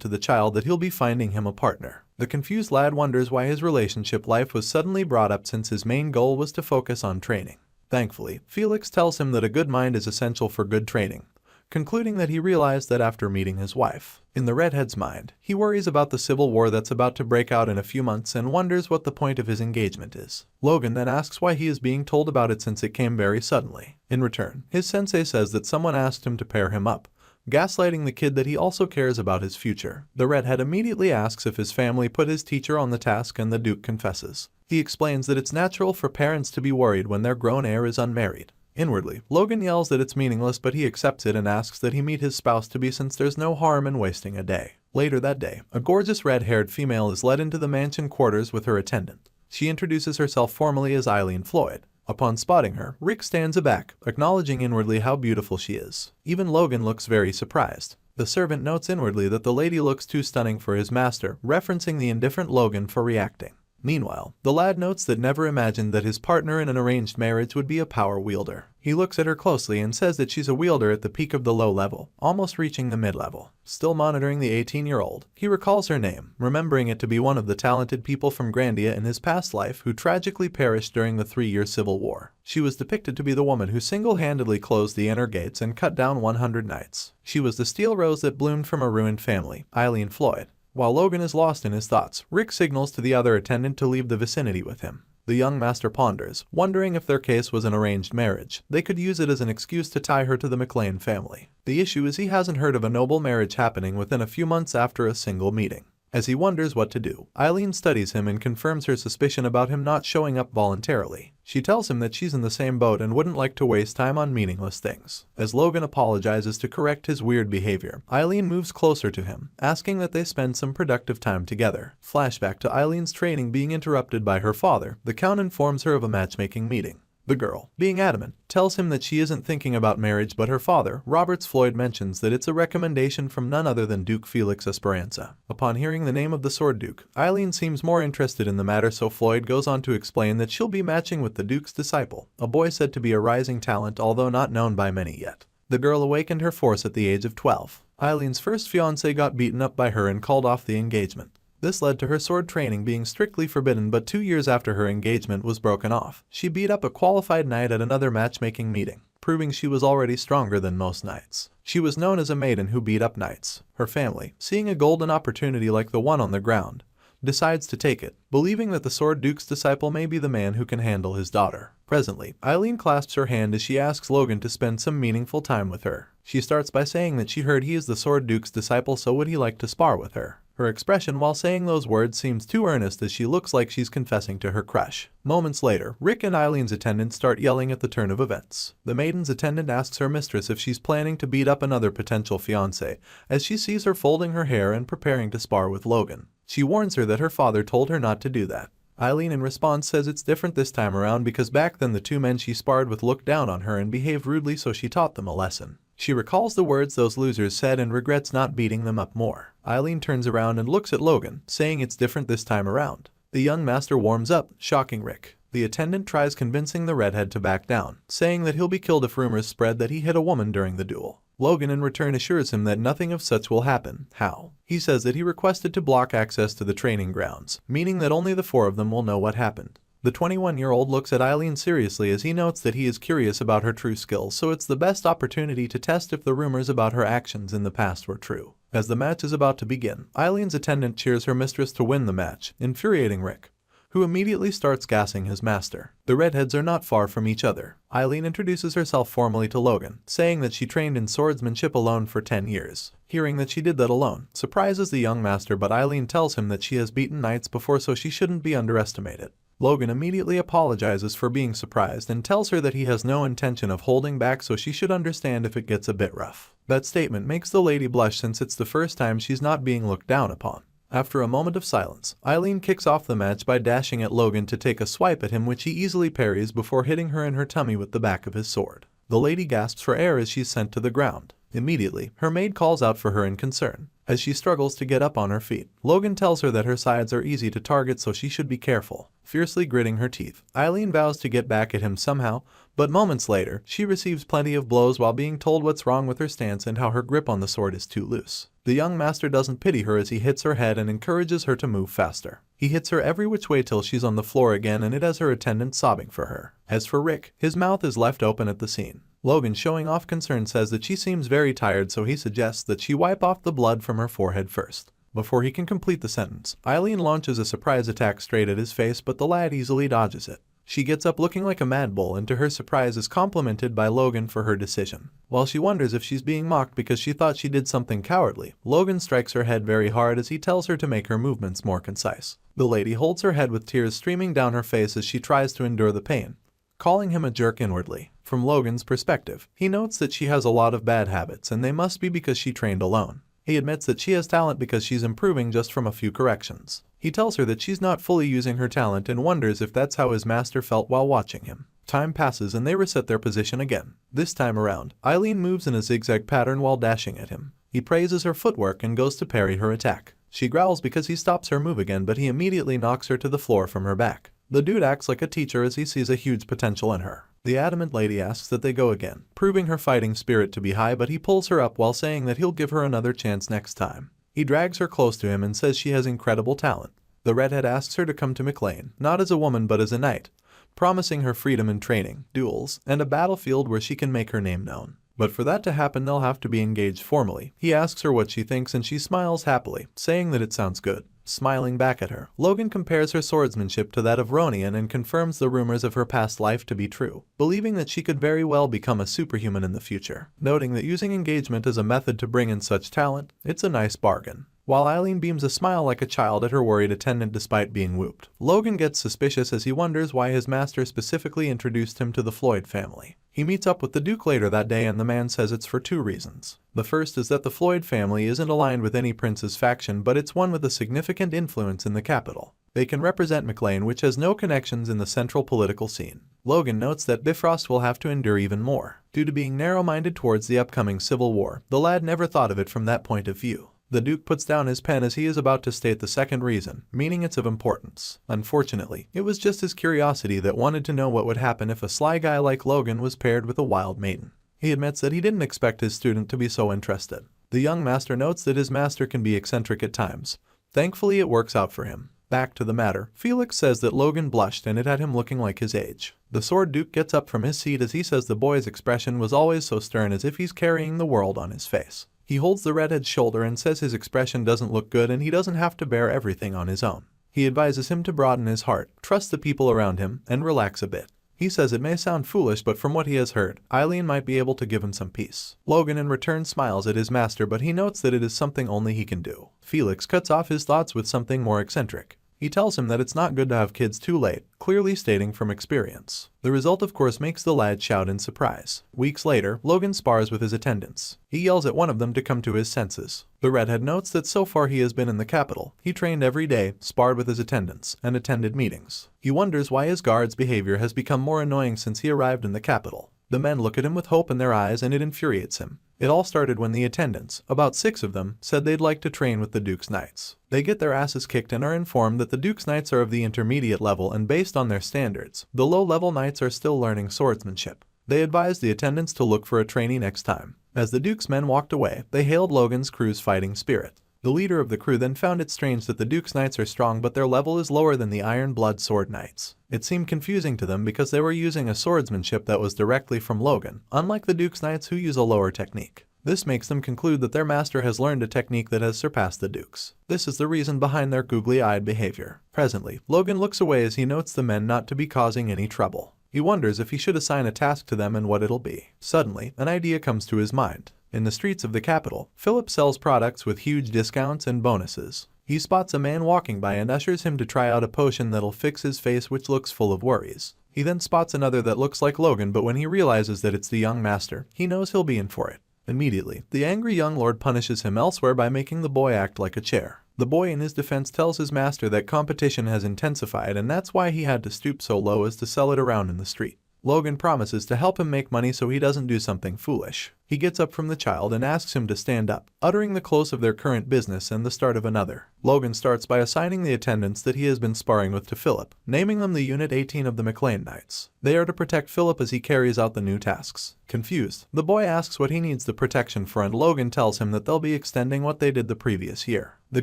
to the child that he'll be finding him a partner. The confused lad wonders why his relationship life was suddenly brought up since his main goal was to focus on training. Thankfully, Felix tells him that a good mind is essential for good training, concluding that he realized that after meeting his wife. In the redhead's mind, he worries about the civil war that's about to break out in a few months and wonders what the point of his engagement is. Logan then asks why he is being told about it since it came very suddenly. In return, his sensei says that someone asked him to pair him up, gaslighting the kid that he also cares about his future. The redhead immediately asks if his family put his teacher on the task and the Duke confesses. He explains that it's natural for parents to be worried when their grown heir is unmarried. Inwardly, Logan yells that it's meaningless, but he accepts it and asks that he meet his spouse-to-be since there's no harm in wasting a day. Later that day, a gorgeous red-haired female is led into the mansion quarters with her attendant. She introduces herself formally as Eileen Floyd. Upon spotting her, Rick stands aback, acknowledging inwardly how beautiful she is. Even Logan looks very surprised. The servant notes inwardly that the lady looks too stunning for his master, referencing the indifferent Logan for reacting. Meanwhile, the lad notes that never imagined that his partner in an arranged marriage would be a power wielder. He looks at her closely and says that she's a wielder at the peak of the low level, almost reaching the mid-level. Still monitoring the 18-year-old, he recalls her name, remembering it to be one of the talented people from Grandia in his past life who tragically perished during the 3-year civil war. She was depicted to be the woman who single-handedly closed the inner gates and cut down 100 knights. She was the steel rose that bloomed from a ruined family, Eileen Floyd. While Logan is lost in his thoughts, Rick signals to the other attendant to leave the vicinity with him. The young master ponders, wondering if their case was an arranged marriage. They could use it as an excuse to tie her to the McLean family. The issue is he hasn't heard of a noble marriage happening within a few months after a single meeting. As he wonders what to do, Eileen studies him and confirms her suspicion about him not showing up voluntarily. She tells him that she's in the same boat and wouldn't like to waste time on meaningless things. As Logan apologizes to correct his weird behavior, Eileen moves closer to him, asking that they spend some productive time together. Flashback to Eileen's training being interrupted by her father. The Count informs her of a matchmaking meeting. The girl, being adamant, tells him that she isn't thinking about marriage, but her father, Roberts Floyd, mentions that it's a recommendation from none other than Duke Felix Esperanza. Upon hearing the name of the Sword Duke, Eileen seems more interested in the matter, so Floyd goes on to explain that she'll be matching with the Duke's disciple, a boy said to be a rising talent although not known by many yet. The girl awakened her force at the age of 12. Eileen's first fiancé got beaten up by her and called off the engagement. This led to her sword training being strictly forbidden, but 2 years after her engagement was broken off, she beat up a qualified knight at another matchmaking meeting, proving she was already stronger than most knights. She was known as a maiden who beat up knights. Her family, seeing a golden opportunity like the one on the ground, decides to take it, believing that the Sword Duke's disciple may be the man who can handle his daughter. Presently, Eileen clasps her hand as she asks Logan to spend some meaningful time with her. She starts by saying that she heard he is the Sword Duke's disciple, so would he like to spar with her. Her expression while saying those words seems too earnest as she looks like she's confessing to her crush. Moments later, Rick and Eileen's attendant start yelling at the turn of events. The maiden's attendant asks her mistress if she's planning to beat up another potential fiancé, as she sees her folding her hair and preparing to spar with Logan. She warns her that her father told her not to do that. Eileen in response says it's different this time around because back then the two men she sparred with looked down on her and behaved rudely, so she taught them a lesson. She recalls the words those losers said and regrets not beating them up more. Eileen turns around and looks at Logan, saying it's different this time around. The young master warms up, shocking Rick. The attendant tries convincing the redhead to back down, saying that he'll be killed if rumors spread that he hit a woman during the duel. Logan in return assures him that nothing of such will happen. How? He says that he requested to block access to the training grounds, meaning that only the 4 of them will know what happened. The 21-year-old looks at Eileen seriously as he notes that he is curious about her true skills, so it's the best opportunity to test if the rumors about her actions in the past were true. As the match is about to begin, Eileen's attendant cheers her mistress to win the match, infuriating Rick, who immediately starts gassing his master. The redheads are not far from each other. Eileen introduces herself formally to Logan, saying that she trained in swordsmanship alone for 10 years. Hearing that she did that alone surprises the young master, but Eileen tells him that she has beaten knights before, so she shouldn't be underestimated. Logan immediately apologizes for being surprised and tells her that he has no intention of holding back, so she should understand if it gets a bit rough. That statement makes the lady blush, since it's the first time she's not being looked down upon. After a moment of silence, Eileen kicks off the match by dashing at Logan to take a swipe at him, which he easily parries before hitting her in her tummy with the back of his sword. The lady gasps for air as she's sent to the ground. Immediately, her maid calls out for her in concern. As she struggles to get up on her feet, Logan tells her that her sides are easy to target, so she should be careful. Fiercely gritting her teeth, Eileen vows to get back at him somehow, but moments later, she receives plenty of blows while being told what's wrong with her stance and how her grip on the sword is too loose. The young master doesn't pity her as he hits her head and encourages her to move faster. He hits her every which way till she's on the floor again, and it has her attendant sobbing for her. As for Rick, his mouth is left open at the scene. Logan, showing off concern, says that she seems very tired, so he suggests that she wipe off the blood from her forehead first. Before he can complete the sentence, Eileen launches a surprise attack straight at his face, but the lad easily dodges it. She gets up looking like a mad bull and to her surprise is complimented by Logan for her decision. While she wonders if she's being mocked because she thought she did something cowardly, Logan strikes her head very hard as he tells her to make her movements more concise. The lady holds her head with tears streaming down her face as she tries to endure the pain, calling him a jerk inwardly. From Logan's perspective, he notes that she has a lot of bad habits and they must be because she trained alone. He admits that she has talent because she's improving just from a few corrections. He tells her that she's not fully using her talent and wonders if that's how his master felt while watching him. Time passes and they reset their position again. This time around, Eileen moves in a zigzag pattern while dashing at him. He praises her footwork and goes to parry her attack. She growls because he stops her move again, but he immediately knocks her to the floor from her back. The dude acts like a teacher as he sees a huge potential in her. The adamant lady asks that they go again, proving her fighting spirit to be high, but he pulls her up while saying that he'll give her another chance next time. He drags her close to him and says she has incredible talent. The redhead asks her to come to McLean, not as a woman but as a knight, promising her freedom in training, duels, and a battlefield where she can make her name known. But for that to happen, they'll have to be engaged formally. He asks her what she thinks and she smiles happily, saying that it sounds good. Smiling back at her, Logan compares her swordsmanship to that of Ronian and confirms the rumors of her past life to be true, believing that she could very well become a superhuman in the future. Noting that using engagement as a method to bring in such talent, it's a nice bargain. While Eileen beams a smile like a child at her worried attendant despite being whooped, Logan gets suspicious as he wonders why his master specifically introduced him to the Floyd family. He meets up with the Duke later that day and the man says it's for two reasons. The first is that the Floyd family isn't aligned with any prince's faction, but it's one with a significant influence in the capital. They can represent McLean, which has no connections in the central political scene. Logan notes that Bifrost will have to endure even more. Due to being narrow-minded towards the upcoming civil war, the lad never thought of it from that point of view. The Duke puts down his pen as he is about to state the second reason, meaning it's of importance. Unfortunately, it was just his curiosity that wanted to know what would happen if a sly guy like Logan was paired with a wild maiden. He admits that he didn't expect his student to be so interested. The young master notes that his master can be eccentric at times. Thankfully, it works out for him. Back to the matter, Felix says that Logan blushed and it had him looking like his age. The Sword Duke gets up from his seat as he says the boy's expression was always so stern, as if he's carrying the world on his face. He holds the redhead's shoulder and says his expression doesn't look good and he doesn't have to bear everything on his own. He advises him to broaden his heart, trust the people around him, and relax a bit. He says it may sound foolish, but from what he has heard, Eileen might be able to give him some peace. Logan in return smiles at his master, but he notes that it is something only he can do. Felix cuts off his thoughts with something more eccentric. He tells him that it's not good to have kids too late, clearly stating from experience. The result, of course, makes the lad shout in surprise. Weeks later, Logan spars with his attendants. He yells at one of them to come to his senses. The redhead notes that so far he has been in the capital. He trained every day, sparred with his attendants, and attended meetings. He wonders why his guard's behavior has become more annoying since he arrived in the capital. The men look at him with hope in their eyes and it infuriates him. It all started when the attendants, about 6 of them, said they'd like to train with the Duke's Knights. They get their asses kicked and are informed that the Duke's Knights are of the intermediate level, and based on their standards, the low-level knights are still learning swordsmanship. They advised the attendants to look for a trainee next time. As the Duke's men walked away, they hailed Logan's crew's fighting spirit. The leader of the crew then found it strange that the Duke's Knights are strong, but their level is lower than the Iron Blood Sword Knights. It seemed confusing to them because they were using a swordsmanship that was directly from Logan, unlike the Duke's Knights who use a lower technique. This makes them conclude that their master has learned a technique that has surpassed the Duke's. This is the reason behind their googly-eyed behavior. Presently, Logan looks away as he notes the men not to be causing any trouble. He wonders if he should assign a task to them and what it'll be. Suddenly, an idea comes to his mind. In the streets of the capital, Philip sells products with huge discounts and bonuses. He spots a man walking by and ushers him to try out a potion that'll fix his face, which looks full of worries. He then spots another that looks like Logan, but when he realizes that it's the young master, he knows he'll be in for it. Immediately, the angry young lord punishes him elsewhere by making the boy act like a chair. The boy in his defense tells his master that competition has intensified and that's why he had to stoop so low as to sell it around in the street. Logan promises to help him make money so he doesn't do something foolish. He gets up from the child and asks him to stand up, uttering the close of their current business and the start of another. Logan starts by assigning the attendants that he has been sparring with to Philip, naming them the Unit 18 of the McLean Knights. They are to protect Philip as he carries out the new tasks. Confused, the boy asks what he needs the protection for and Logan tells him that they'll be extending what they did the previous year. The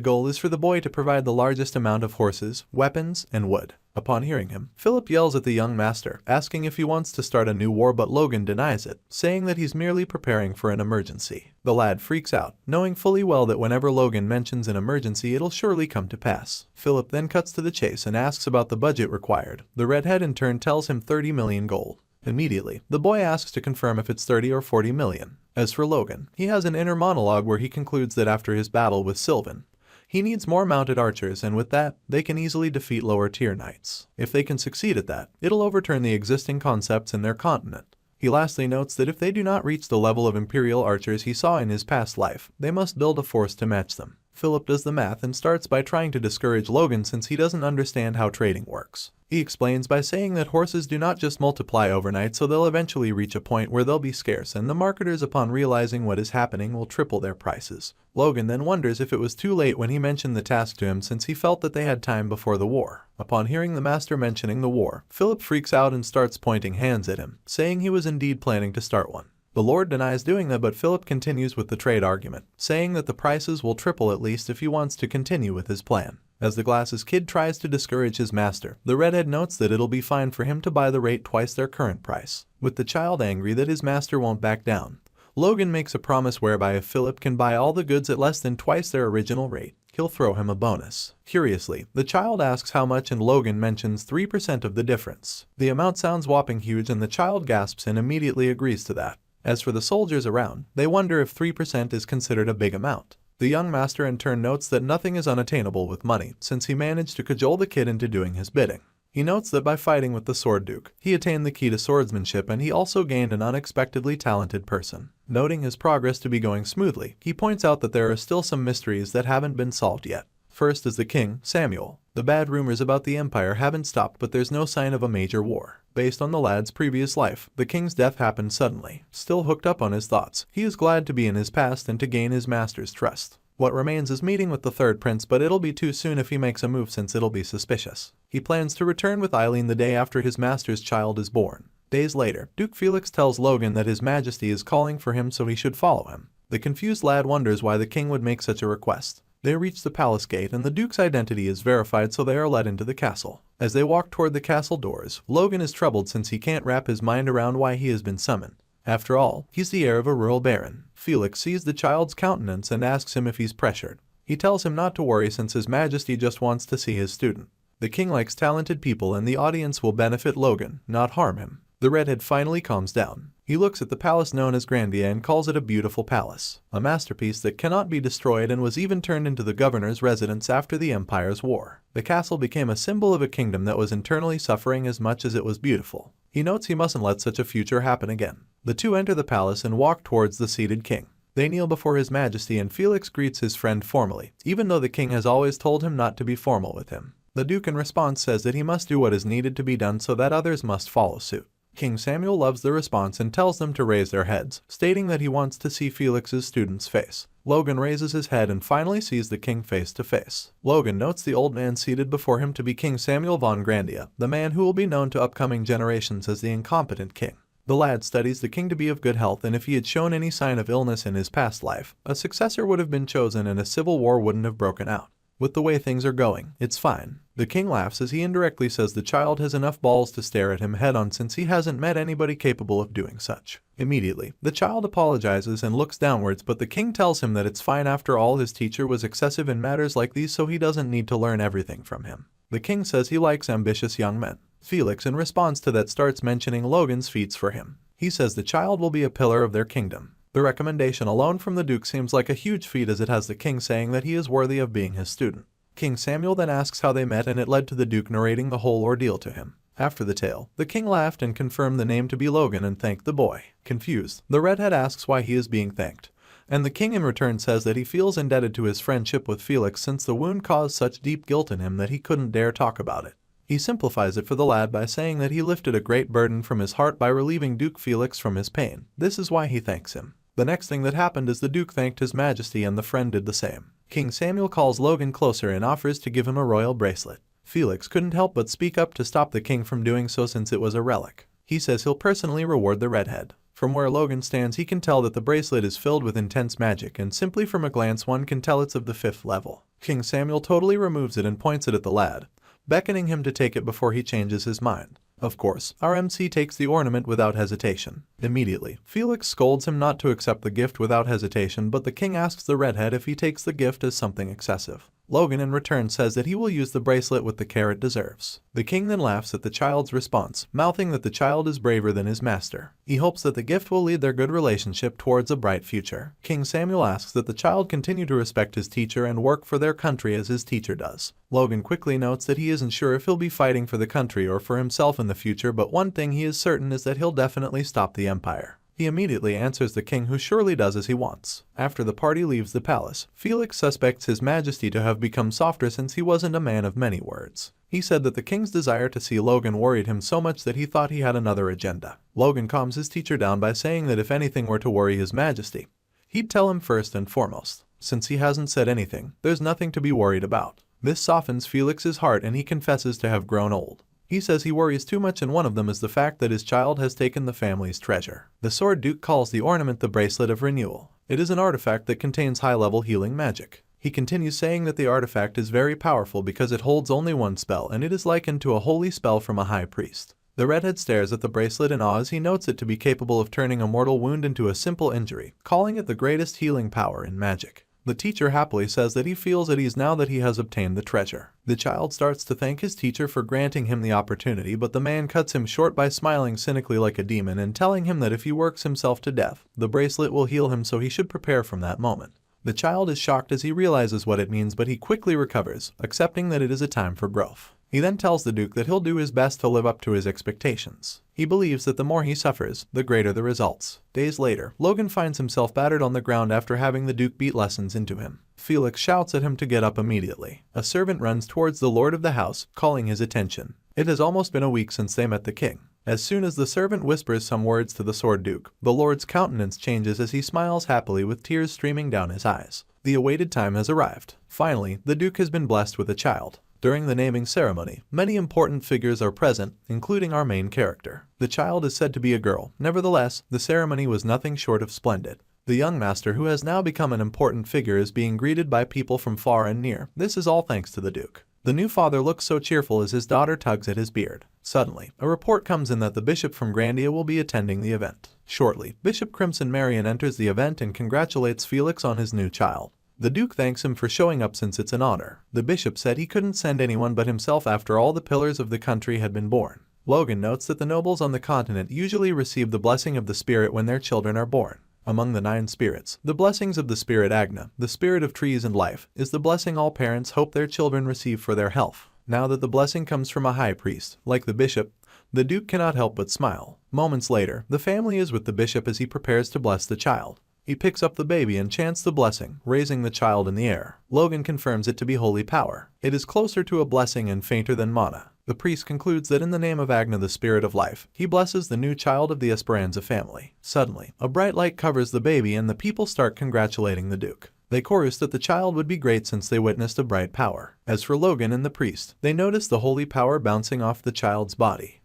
goal is for the boy to provide the largest amount of horses, weapons, and wood. Upon hearing him, Philip yells at the young master, asking if he wants to start a new war, but Logan denies it, saying that he's merely preparing for an emergency. The lad freaks out, knowing fully well that whenever Logan mentions an emergency it'll surely come to pass. Philip then cuts to the chase and asks about the budget required. The redhead in turn tells him 30 million gold. Immediately, the boy asks to confirm if it's 30 or 40 million. As for Logan, he has an inner monologue where he concludes that after his battle with Sylvan, he needs more mounted archers, and with that, they can easily defeat lower tier knights. If they can succeed at that, it'll overturn the existing concepts in their continent. He lastly notes that if they do not reach the level of imperial archers he saw in his past life, they must build a force to match them. Philip does the math and starts by trying to discourage Logan since he doesn't understand how trading works. He explains by saying that horses do not just multiply overnight, so they'll eventually reach a point where they'll be scarce, and the marketers, upon realizing what is happening, will triple their prices. Logan then wonders if it was too late when he mentioned the task to him since he felt that they had time before the war. Upon hearing the master mentioning the war, Philip freaks out and starts pointing hands at him, saying he was indeed planning to start one. The Lord denies doing that, but Philip continues with the trade argument, saying that the prices will triple at least if he wants to continue with his plan. As the glasses kid tries to discourage his master, the redhead notes that it'll be fine for him to buy the rate twice their current price. With the child angry that his master won't back down, Logan makes a promise whereby if Philip can buy all the goods at less than twice their original rate, he'll throw him a bonus. Curiously, the child asks how much and Logan mentions 3% of the difference. The amount sounds whopping huge and the child gasps and immediately agrees to that. As for the soldiers around, they wonder if 3% is considered a big amount. The young master in turn notes that nothing is unattainable with money, since he managed to cajole the kid into doing his bidding. He notes that by fighting with the Sword Duke, he attained the key to swordsmanship and he also gained an unexpectedly talented person. Noting his progress to be going smoothly, he points out that there are still some mysteries that haven't been solved yet. First is the king, Samuel. The bad rumors about the empire haven't stopped, but there's no sign of a major war. Based on the lad's previous life, the king's death happened suddenly. Still hooked up on his thoughts, he is glad to be in his past and to gain his master's trust. What remains is meeting with the third prince, but it'll be too soon if he makes a move since it'll be suspicious. He plans to return with Eileen the day after his master's child is born. Days later, Duke Felix tells Logan that his majesty is calling for him so he should follow him. The confused lad wonders why the king would make such a request. They reach the palace gate and the Duke's identity is verified, so they are led into the castle. As they walk toward the castle doors, Logan is troubled since he can't wrap his mind around why he has been summoned. After all, he's the heir of a rural baron. Felix sees the child's countenance and asks him if he's pressured. He tells him not to worry since his majesty just wants to see his student. The king likes talented people and the audience will benefit Logan, not harm him. The redhead finally calms down. He looks at the palace known as Grandia and calls it a beautiful palace, a masterpiece that cannot be destroyed, and was even turned into the governor's residence after the Empire's war. The castle became a symbol of a kingdom that was internally suffering as much as it was beautiful. He notes he mustn't let such a future happen again. The two enter the palace and walk towards the seated king. They kneel before his majesty and Felix greets his friend formally, even though the king has always told him not to be formal with him. The Duke in response says that he must do what is needed to be done so that others must follow suit. King Samuel loves the response and tells them to raise their heads, stating that he wants to see Felix's student's face. Logan raises his head and finally sees the king face to face. Logan notes the old man seated before him to be King Samuel von Grandia, the man who will be known to upcoming generations as the incompetent king. The lad studies the king to be of good health, and if he had shown any sign of illness in his past life, a successor would have been chosen and a civil war wouldn't have broken out. With the way things are going, it's fine. The king laughs as he indirectly says the child has enough balls to stare at him head-on since he hasn't met anybody capable of doing such. Immediately, the child apologizes and looks downwards, but the king tells him that it's fine after all, his teacher was excessive in matters like these, so he doesn't need to learn everything from him. The king says he likes ambitious young men. Felix, in response to that, starts mentioning Logan's feats for him. He says the child will be a pillar of their kingdom. The recommendation alone from the Duke seems like a huge feat, as it has the king saying that he is worthy of being his student. King Samuel then asks how they met, and it led to the Duke narrating the whole ordeal to him. After the tale, the king laughed and confirmed the name to be Logan and thanked the boy. Confused, the redhead asks why he is being thanked, and the king in return says that he feels indebted to his friendship with Felix since the wound caused such deep guilt in him that he couldn't dare talk about it. He simplifies it for the lad by saying that he lifted a great burden from his heart by relieving Duke Felix from his pain. This is why he thanks him. The next thing that happened is the Duke thanked His Majesty and the friend did the same. King Samuel calls Logan closer and offers to give him a royal bracelet. Felix couldn't help but speak up to stop the king from doing so since it was a relic. He says he'll personally reward the redhead. From where Logan stands, he can tell that the bracelet is filled with intense magic, and simply from a glance one can tell it's of the 5th level. King Samuel totally removes it and points it at the lad, beckoning him to take it before he changes his mind. Of course, our MC takes the ornament without hesitation. Immediately, Felix scolds him not to accept the gift without hesitation, but the king asks the redhead if he takes the gift as something excessive. Logan in return says that he will use the bracelet with the care it deserves. The king then laughs at the child's response, mouthing that the child is braver than his master. He hopes that the gift will lead their good relationship towards a bright future. King Samuel asks that the child continue to respect his teacher and work for their country as his teacher does. Logan quickly notes that he isn't sure if he'll be fighting for the country or for himself in the future, but one thing he is certain is that he'll definitely stop the empire. He immediately answers the king, who surely does as he wants. After the party leaves the palace, Felix suspects His Majesty to have become softer since he wasn't a man of many words. He said that the king's desire to see Logan worried him so much that he thought he had another agenda. Logan calms his teacher down by saying that if anything were to worry His Majesty, he'd tell him first and foremost. Since he hasn't said anything, there's nothing to be worried about. This softens Felix's heart and he confesses to have grown old. He says he worries too much, and one of them is the fact that his child has taken the family's treasure. The Sword Duke calls the ornament the Bracelet of Renewal. It is an artifact that contains high-level healing magic. He continues saying that the artifact is very powerful because it holds only one spell, and it is likened to a holy spell from a high priest. The redhead stares at the bracelet in awe as he notes it to be capable of turning a mortal wound into a simple injury, calling it the greatest healing power in magic. The teacher happily says that he feels at ease now that he has obtained the treasure. The child starts to thank his teacher for granting him the opportunity, but the man cuts him short by smiling cynically like a demon and telling him that if he works himself to death, the bracelet will heal him, so he should prepare from that moment. The child is shocked as he realizes what it means, but he quickly recovers, accepting that it is a time for growth. He then tells the Duke that he'll do his best to live up to his expectations. He believes that the more he suffers, the greater the results. Days later, Logan finds himself battered on the ground after having the Duke beat lessons into him. Felix shouts at him to get up immediately. A servant runs towards the lord of the house, calling his attention. It has almost been a week since they met the king. As soon as the servant whispers some words to the Sword Duke, the lord's countenance changes as he smiles happily with tears streaming down his eyes. The awaited time has arrived. Finally, the Duke has been blessed with a child. During the naming ceremony, many important figures are present, including our main character. The child is said to be a girl. Nevertheless, the ceremony was nothing short of splendid. The young master, who has now become an important figure, is being greeted by people from far and near. This is all thanks to the Duke. The new father looks so cheerful as his daughter tugs at his beard. Suddenly, a report comes in that the bishop from Grandia will be attending the event. Shortly, Bishop Crimson Marion enters the event and congratulates Felix on his new child. The Duke thanks him for showing up since it's an honor. The bishop said he couldn't send anyone but himself after all the pillars of the country had been born. Logan notes that the nobles on the continent usually receive the blessing of the spirit when their children are born. Among the 9 spirits, the blessings of the spirit Agna, the spirit of trees and life, is the blessing all parents hope their children receive for their health. Now that the blessing comes from a high priest, like the bishop, the Duke cannot help but smile. Moments later, the family is with the bishop as he prepares to bless the child. He picks up the baby and chants the blessing, raising the child in the air. Logan confirms it to be holy power. It is closer to a blessing and fainter than mana. The priest concludes that in the name of Agna, the spirit of life, he blesses the new child of the Esperanza family. Suddenly, a bright light covers the baby and the people start congratulating the Duke. They chorus that the child would be great since they witnessed a bright power. As for Logan and the priest, they notice the holy power bouncing off the child's body.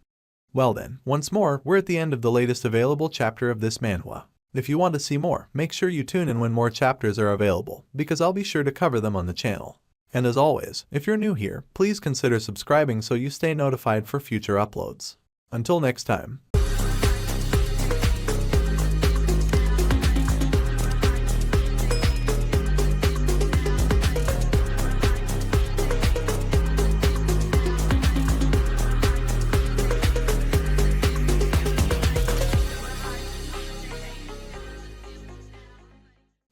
Well then, once more, we're at the end of the latest available chapter of this manhwa. If you want to see more, make sure you tune in when more chapters are available, because I'll be sure to cover them on the channel. And as always, if you're new here, please consider subscribing so you stay notified for future uploads. Until next time.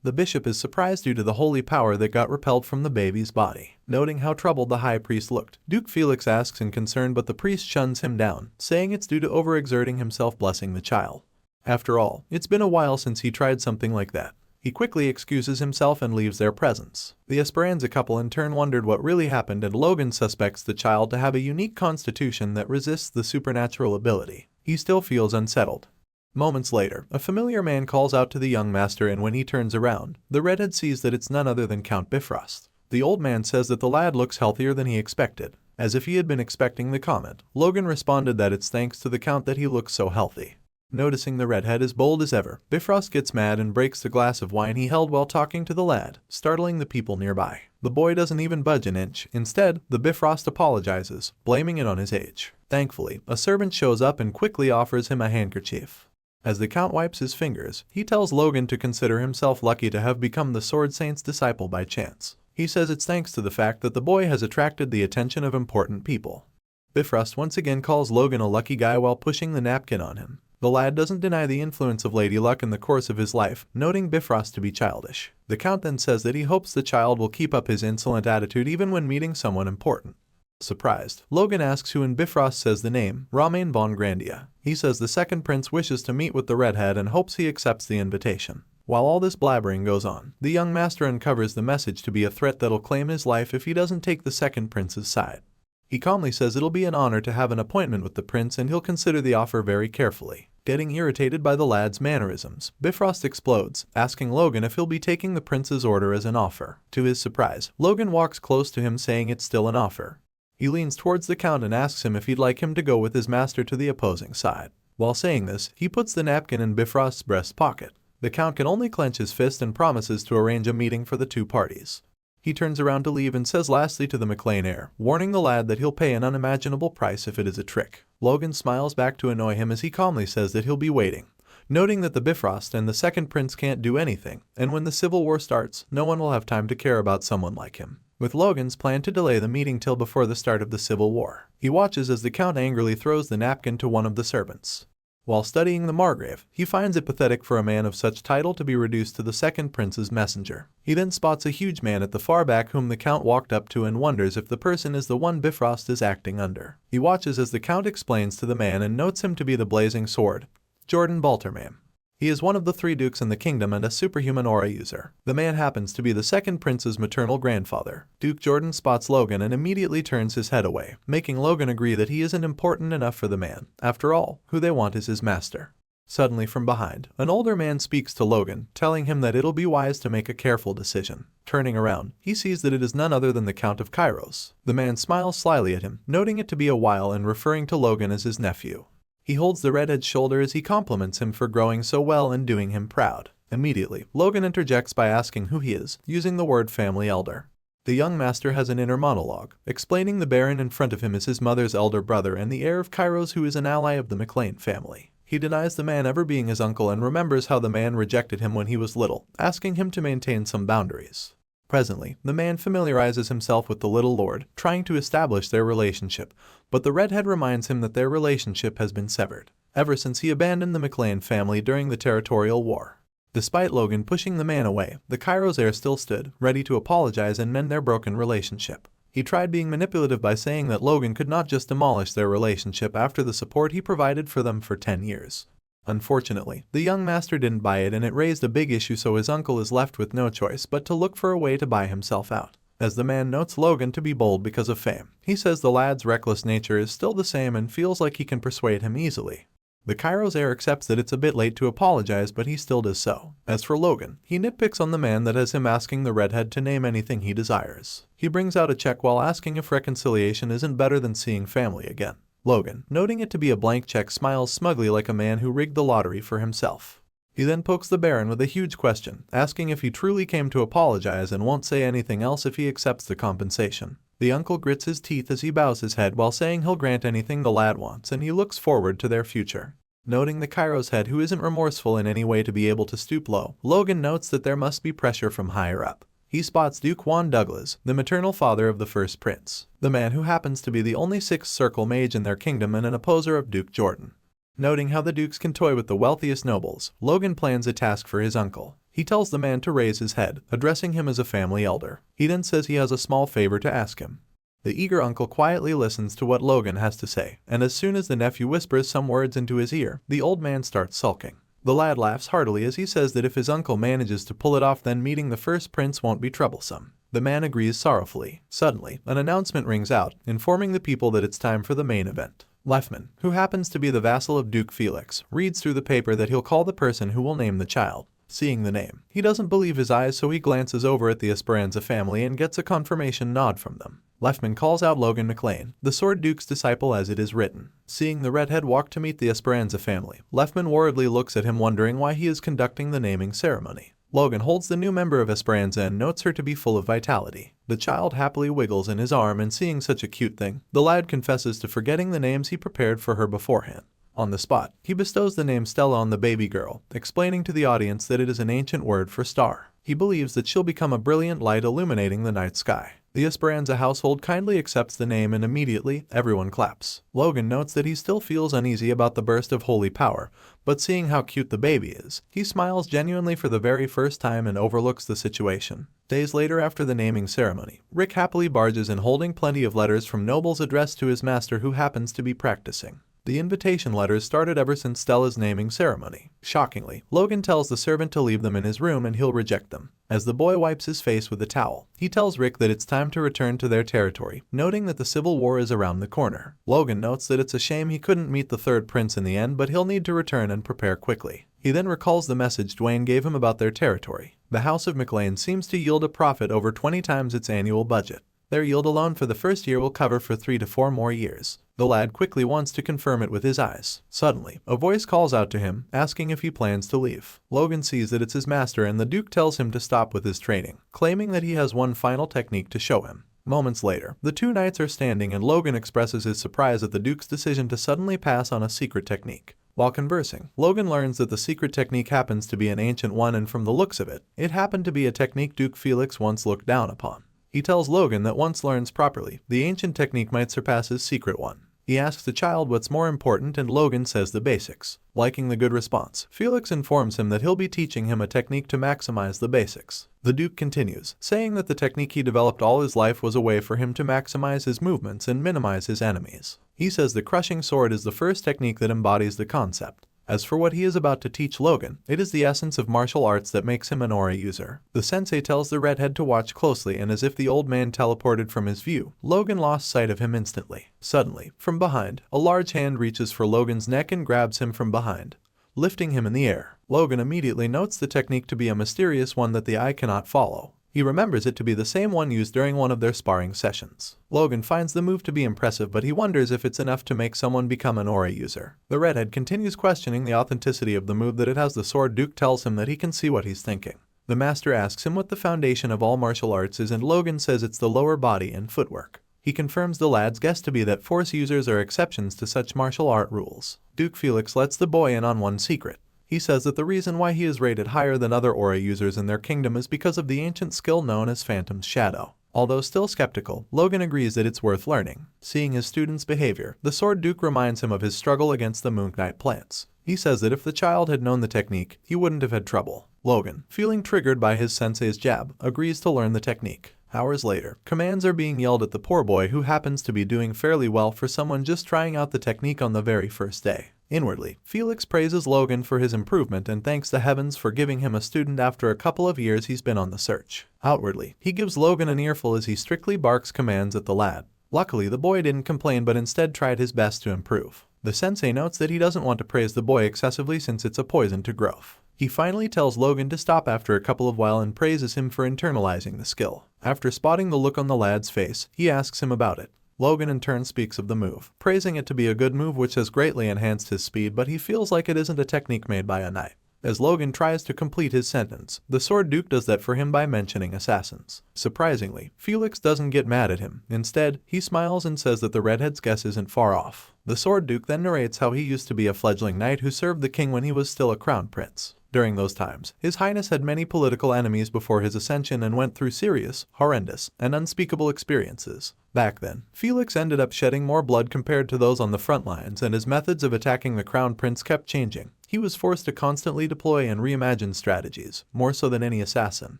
The bishop is surprised due to the holy power that got repelled from the baby's body. Noting how troubled the high priest looked, Duke Felix asks in concern, but the priest shuns him down, saying it's due to overexerting himself blessing the child. After all, it's been a while since he tried something like that. He quickly excuses himself and leaves their presence. The Esperanza couple in turn wondered what really happened, and Logan suspects the child to have a unique constitution that resists the supernatural ability. He still feels unsettled. Moments later, a familiar man calls out to the young master, and when he turns around, the redhead sees that it's none other than Count Bifrost. The old man says that the lad looks healthier than he expected. As if he had been expecting the comment, Logan responded that it's thanks to the Count that he looks so healthy. Noticing the redhead as bold as ever, Bifrost gets mad and breaks the glass of wine he held while talking to the lad, startling the people nearby. The boy doesn't even budge an inch. Instead, the Bifrost apologizes, blaming it on his age. Thankfully, a servant shows up and quickly offers him a handkerchief. As the Count wipes his fingers, he tells Logan to consider himself lucky to have become the Sword Saint's disciple by chance. He says it's thanks to the fact that the boy has attracted the attention of important people. Bifrost once again calls Logan a lucky guy while pushing the napkin on him. The lad doesn't deny the influence of Lady Luck in the course of his life, noting Bifrost to be childish. The Count then says that he hopes the child will keep up his insolent attitude even when meeting someone important. Surprised, Logan asks who, and Bifrost says the name, Romain Bongrandia. He says the second prince wishes to meet with the redhead and hopes he accepts the invitation. While all this blabbering goes on, the young master uncovers the message to be a threat that'll claim his life if he doesn't take the second prince's side. He calmly says it'll be an honor to have an appointment with the prince and he'll consider the offer very carefully. Getting irritated by the lad's mannerisms, Bifrost explodes, asking Logan if he'll be taking the prince's order as an offer. To his surprise, Logan walks close to him saying it's still an offer. He leans towards the Count and asks him if he'd like him to go with his master to the opposing side. While saying this, he puts the napkin in Bifrost's breast pocket. The Count can only clench his fist and promises to arrange a meeting for the two parties. He turns around to leave and says lastly to the McLean heir, warning the lad that he'll pay an unimaginable price if it is a trick. Logan smiles back to annoy him as he calmly says that he'll be waiting, noting that the Bifrost and the second prince can't do anything, and when the civil war starts, no one will have time to care about someone like him. With Logan's plan to delay the meeting till before the start of the Civil War, he watches as the Count angrily throws the napkin to one of the servants. While studying the Margrave, he finds it pathetic for a man of such title to be reduced to the second prince's messenger. He then spots a huge man at the far back whom the Count walked up to and wonders if the person is the one Bifrost is acting under. He watches as the Count explains to the man and notes him to be the Blazing Sword, Jordan Balterman. He is one of the 3 dukes in the kingdom and a superhuman aura user. The man happens to be the second prince's maternal grandfather. Duke Jordan spots Logan and immediately turns his head away, making Logan agree that he isn't important enough for the man. After all, who they want is his master. Suddenly from behind, an older man speaks to Logan, telling him that it'll be wise to make a careful decision. Turning around, he sees that it is none other than the Count of Kairos. The man smiles slyly at him, noting it to be a while and referring to Logan as his nephew. He holds the redhead's shoulder as he compliments him for growing so well and doing him proud. Immediately, Logan interjects by asking who he is, using the word family elder. The young master has an inner monologue, explaining the Baron in front of him is his mother's elder brother and the heir of Kairos, who is an ally of the McLean family. He denies the man ever being his uncle and remembers how the man rejected him when he was little, asking him to maintain some boundaries. Presently, the man familiarizes himself with the little lord, trying to establish their relationship, but the redhead reminds him that their relationship has been severed ever since he abandoned the McLean family during the territorial war. Despite Logan pushing the man away, the Kairos heir still stood, ready to apologize and mend their broken relationship. He tried being manipulative by saying that Logan could not just demolish their relationship after the support he provided for them for 10 years. Unfortunately, the young master didn't buy it and it raised a big issue, so his uncle is left with no choice but to look for a way to buy himself out. As the man notes Logan to be bold because of fame, he says the lad's reckless nature is still the same and feels like he can persuade him easily. The Kairos heir accepts that it's a bit late to apologize, but he still does so. As for Logan, he nitpicks on the man that has him asking the redhead to name anything he desires. He brings out a check while asking if reconciliation isn't better than seeing family again. Logan, noting it to be a blank check, smiles smugly like a man who rigged the lottery for himself. He then pokes the Baron with a huge question, asking if he truly came to apologize and won't say anything else if he accepts the compensation. The uncle grits his teeth as he bows his head while saying he'll grant anything the lad wants, and he looks forward to their future. Noting the Kairos head, who isn't remorseful in any way to be able to stoop low, Logan notes that there must be pressure from higher up. He spots Duke Juan Douglas, the maternal father of the first prince, the man who happens to be the only sixth circle mage in their kingdom and an opposer of Duke Jordan. Noting how the dukes can toy with the wealthiest nobles, Logan plans a task for his uncle. He tells the man to raise his head, addressing him as a family elder. He then says he has a small favor to ask him. The eager uncle quietly listens to what Logan has to say, and as soon as the nephew whispers some words into his ear, the old man starts sulking. The lad laughs heartily as he says that if his uncle manages to pull it off, then meeting the first prince won't be troublesome. The man agrees sorrowfully. Suddenly, an announcement rings out, informing the people that it's time for the main event. Lefman, who happens to be the vassal of Duke Felix, reads through the paper that he'll call the person who will name the child. Seeing the name, he doesn't believe his eyes, so he glances over at the Esperanza family and gets a confirmation nod from them. Lefman calls out Logan McLean, the Sword Duke's disciple, as it is written. Seeing the redhead walk to meet the Esperanza family, Lefman worriedly looks at him, wondering why he is conducting the naming ceremony. Logan holds the new member of Esperanza and notes her to be full of vitality. The child happily wiggles in his arm, and seeing such a cute thing, the lad confesses to forgetting the names he prepared for her beforehand. On the spot, he bestows the name Stella on the baby girl, explaining to the audience that it is an ancient word for star. He believes that she'll become a brilliant light illuminating the night sky. The Esperanza household kindly accepts the name, and immediately, everyone claps. Logan notes that he still feels uneasy about the burst of holy power, but seeing how cute the baby is, he smiles genuinely for the very first time and overlooks the situation. Days later, after the naming ceremony, Rick happily barges in holding plenty of letters from nobles addressed to his master, who happens to be practicing. The invitation letters started ever since Stella's naming ceremony. Shockingly, Logan tells the servant to leave them in his room and he'll reject them. As the boy wipes his face with a towel, he tells Rick that it's time to return to their territory, noting that the civil war is around the corner. Logan notes that it's a shame he couldn't meet the third prince in the end, but he'll need to return and prepare quickly. He then recalls the message Dwayne gave him about their territory. The House of McLean seems to yield a profit over 20 times its annual budget. Their yield alone for the first year will cover for 3 to 4 more years. The lad quickly wants to confirm it with his eyes. Suddenly, a voice calls out to him, asking if he plans to leave. Logan sees that it's his master, and the Duke tells him to stop with his training, claiming that he has one final technique to show him. Moments later, the two knights are standing, and Logan expresses his surprise at the Duke's decision to suddenly pass on a secret technique. While conversing, Logan learns that the secret technique happens to be an ancient one, and from the looks of it, it happened to be a technique Duke Felix once looked down upon. He tells Logan that once learned properly, the ancient technique might surpass his secret one. He asks the child what's more important, and Logan says the basics. Liking the good response, Felix informs him that he'll be teaching him a technique to maximize the basics. The Duke continues, saying that the technique he developed all his life was a way for him to maximize his movements and minimize his enemies. He says the crushing sword is the first technique that embodies the concept. As for what he is about to teach Logan, it is the essence of martial arts that makes him an aura user. The sensei tells the redhead to watch closely, and as if the old man teleported from his view, Logan lost sight of him instantly. Suddenly, from behind, a large hand reaches for Logan's neck and grabs him from behind, lifting him in the air. Logan immediately notes the technique to be a mysterious one that the eye cannot follow. He remembers it to be the same one used during one of their sparring sessions. Logan finds the move to be impressive, but he wonders if it's enough to make someone become an aura user. The redhead continues questioning the authenticity of the move that it has. The Sword Duke tells him that he can see what he's thinking. The master asks him what the foundation of all martial arts is, and Logan says it's the lower body and footwork. He confirms the lad's guess to be that force users are exceptions to such martial art rules. Duke Felix lets the boy in on one secret. He says that the reason why he is rated higher than other aura users in their kingdom is because of the ancient skill known as Phantom's Shadow. Although still skeptical, Logan agrees that it's worth learning. Seeing his student's behavior, the Sword Duke reminds him of his struggle against the Moon Knight plants. He says that if the child had known the technique, he wouldn't have had trouble. Logan, feeling triggered by his sensei's jab, agrees to learn the technique. Hours later, commands are being yelled at the poor boy, who happens to be doing fairly well for someone just trying out the technique on the very first day. Inwardly, Felix praises Logan for his improvement and thanks the heavens for giving him a student after a couple of years he's been on the search. Outwardly, he gives Logan an earful as he strictly barks commands at the lad. Luckily, the boy didn't complain but instead tried his best to improve. The sensei notes that he doesn't want to praise the boy excessively since it's a poison to growth. He finally tells Logan to stop after a couple of while and praises him for internalizing the skill. After spotting the look on the lad's face, he asks him about it. Logan in turn speaks of the move, praising it to be a good move which has greatly enhanced his speed, but he feels like it isn't a technique made by a knight. As Logan tries to complete his sentence, the Sword Duke does that for him by mentioning assassins. Surprisingly, Felix doesn't get mad at him. Instead, he smiles and says that the redhead's guess isn't far off. The Sword Duke then narrates how he used to be a fledgling knight who served the king when he was still a crown prince. During those times, His Highness had many political enemies before his ascension and went through serious, horrendous, and unspeakable experiences. Back then, Felix ended up shedding more blood compared to those on the front lines, and his methods of attacking the crown prince kept changing. He was forced to constantly deploy and reimagine strategies, more so than any assassin.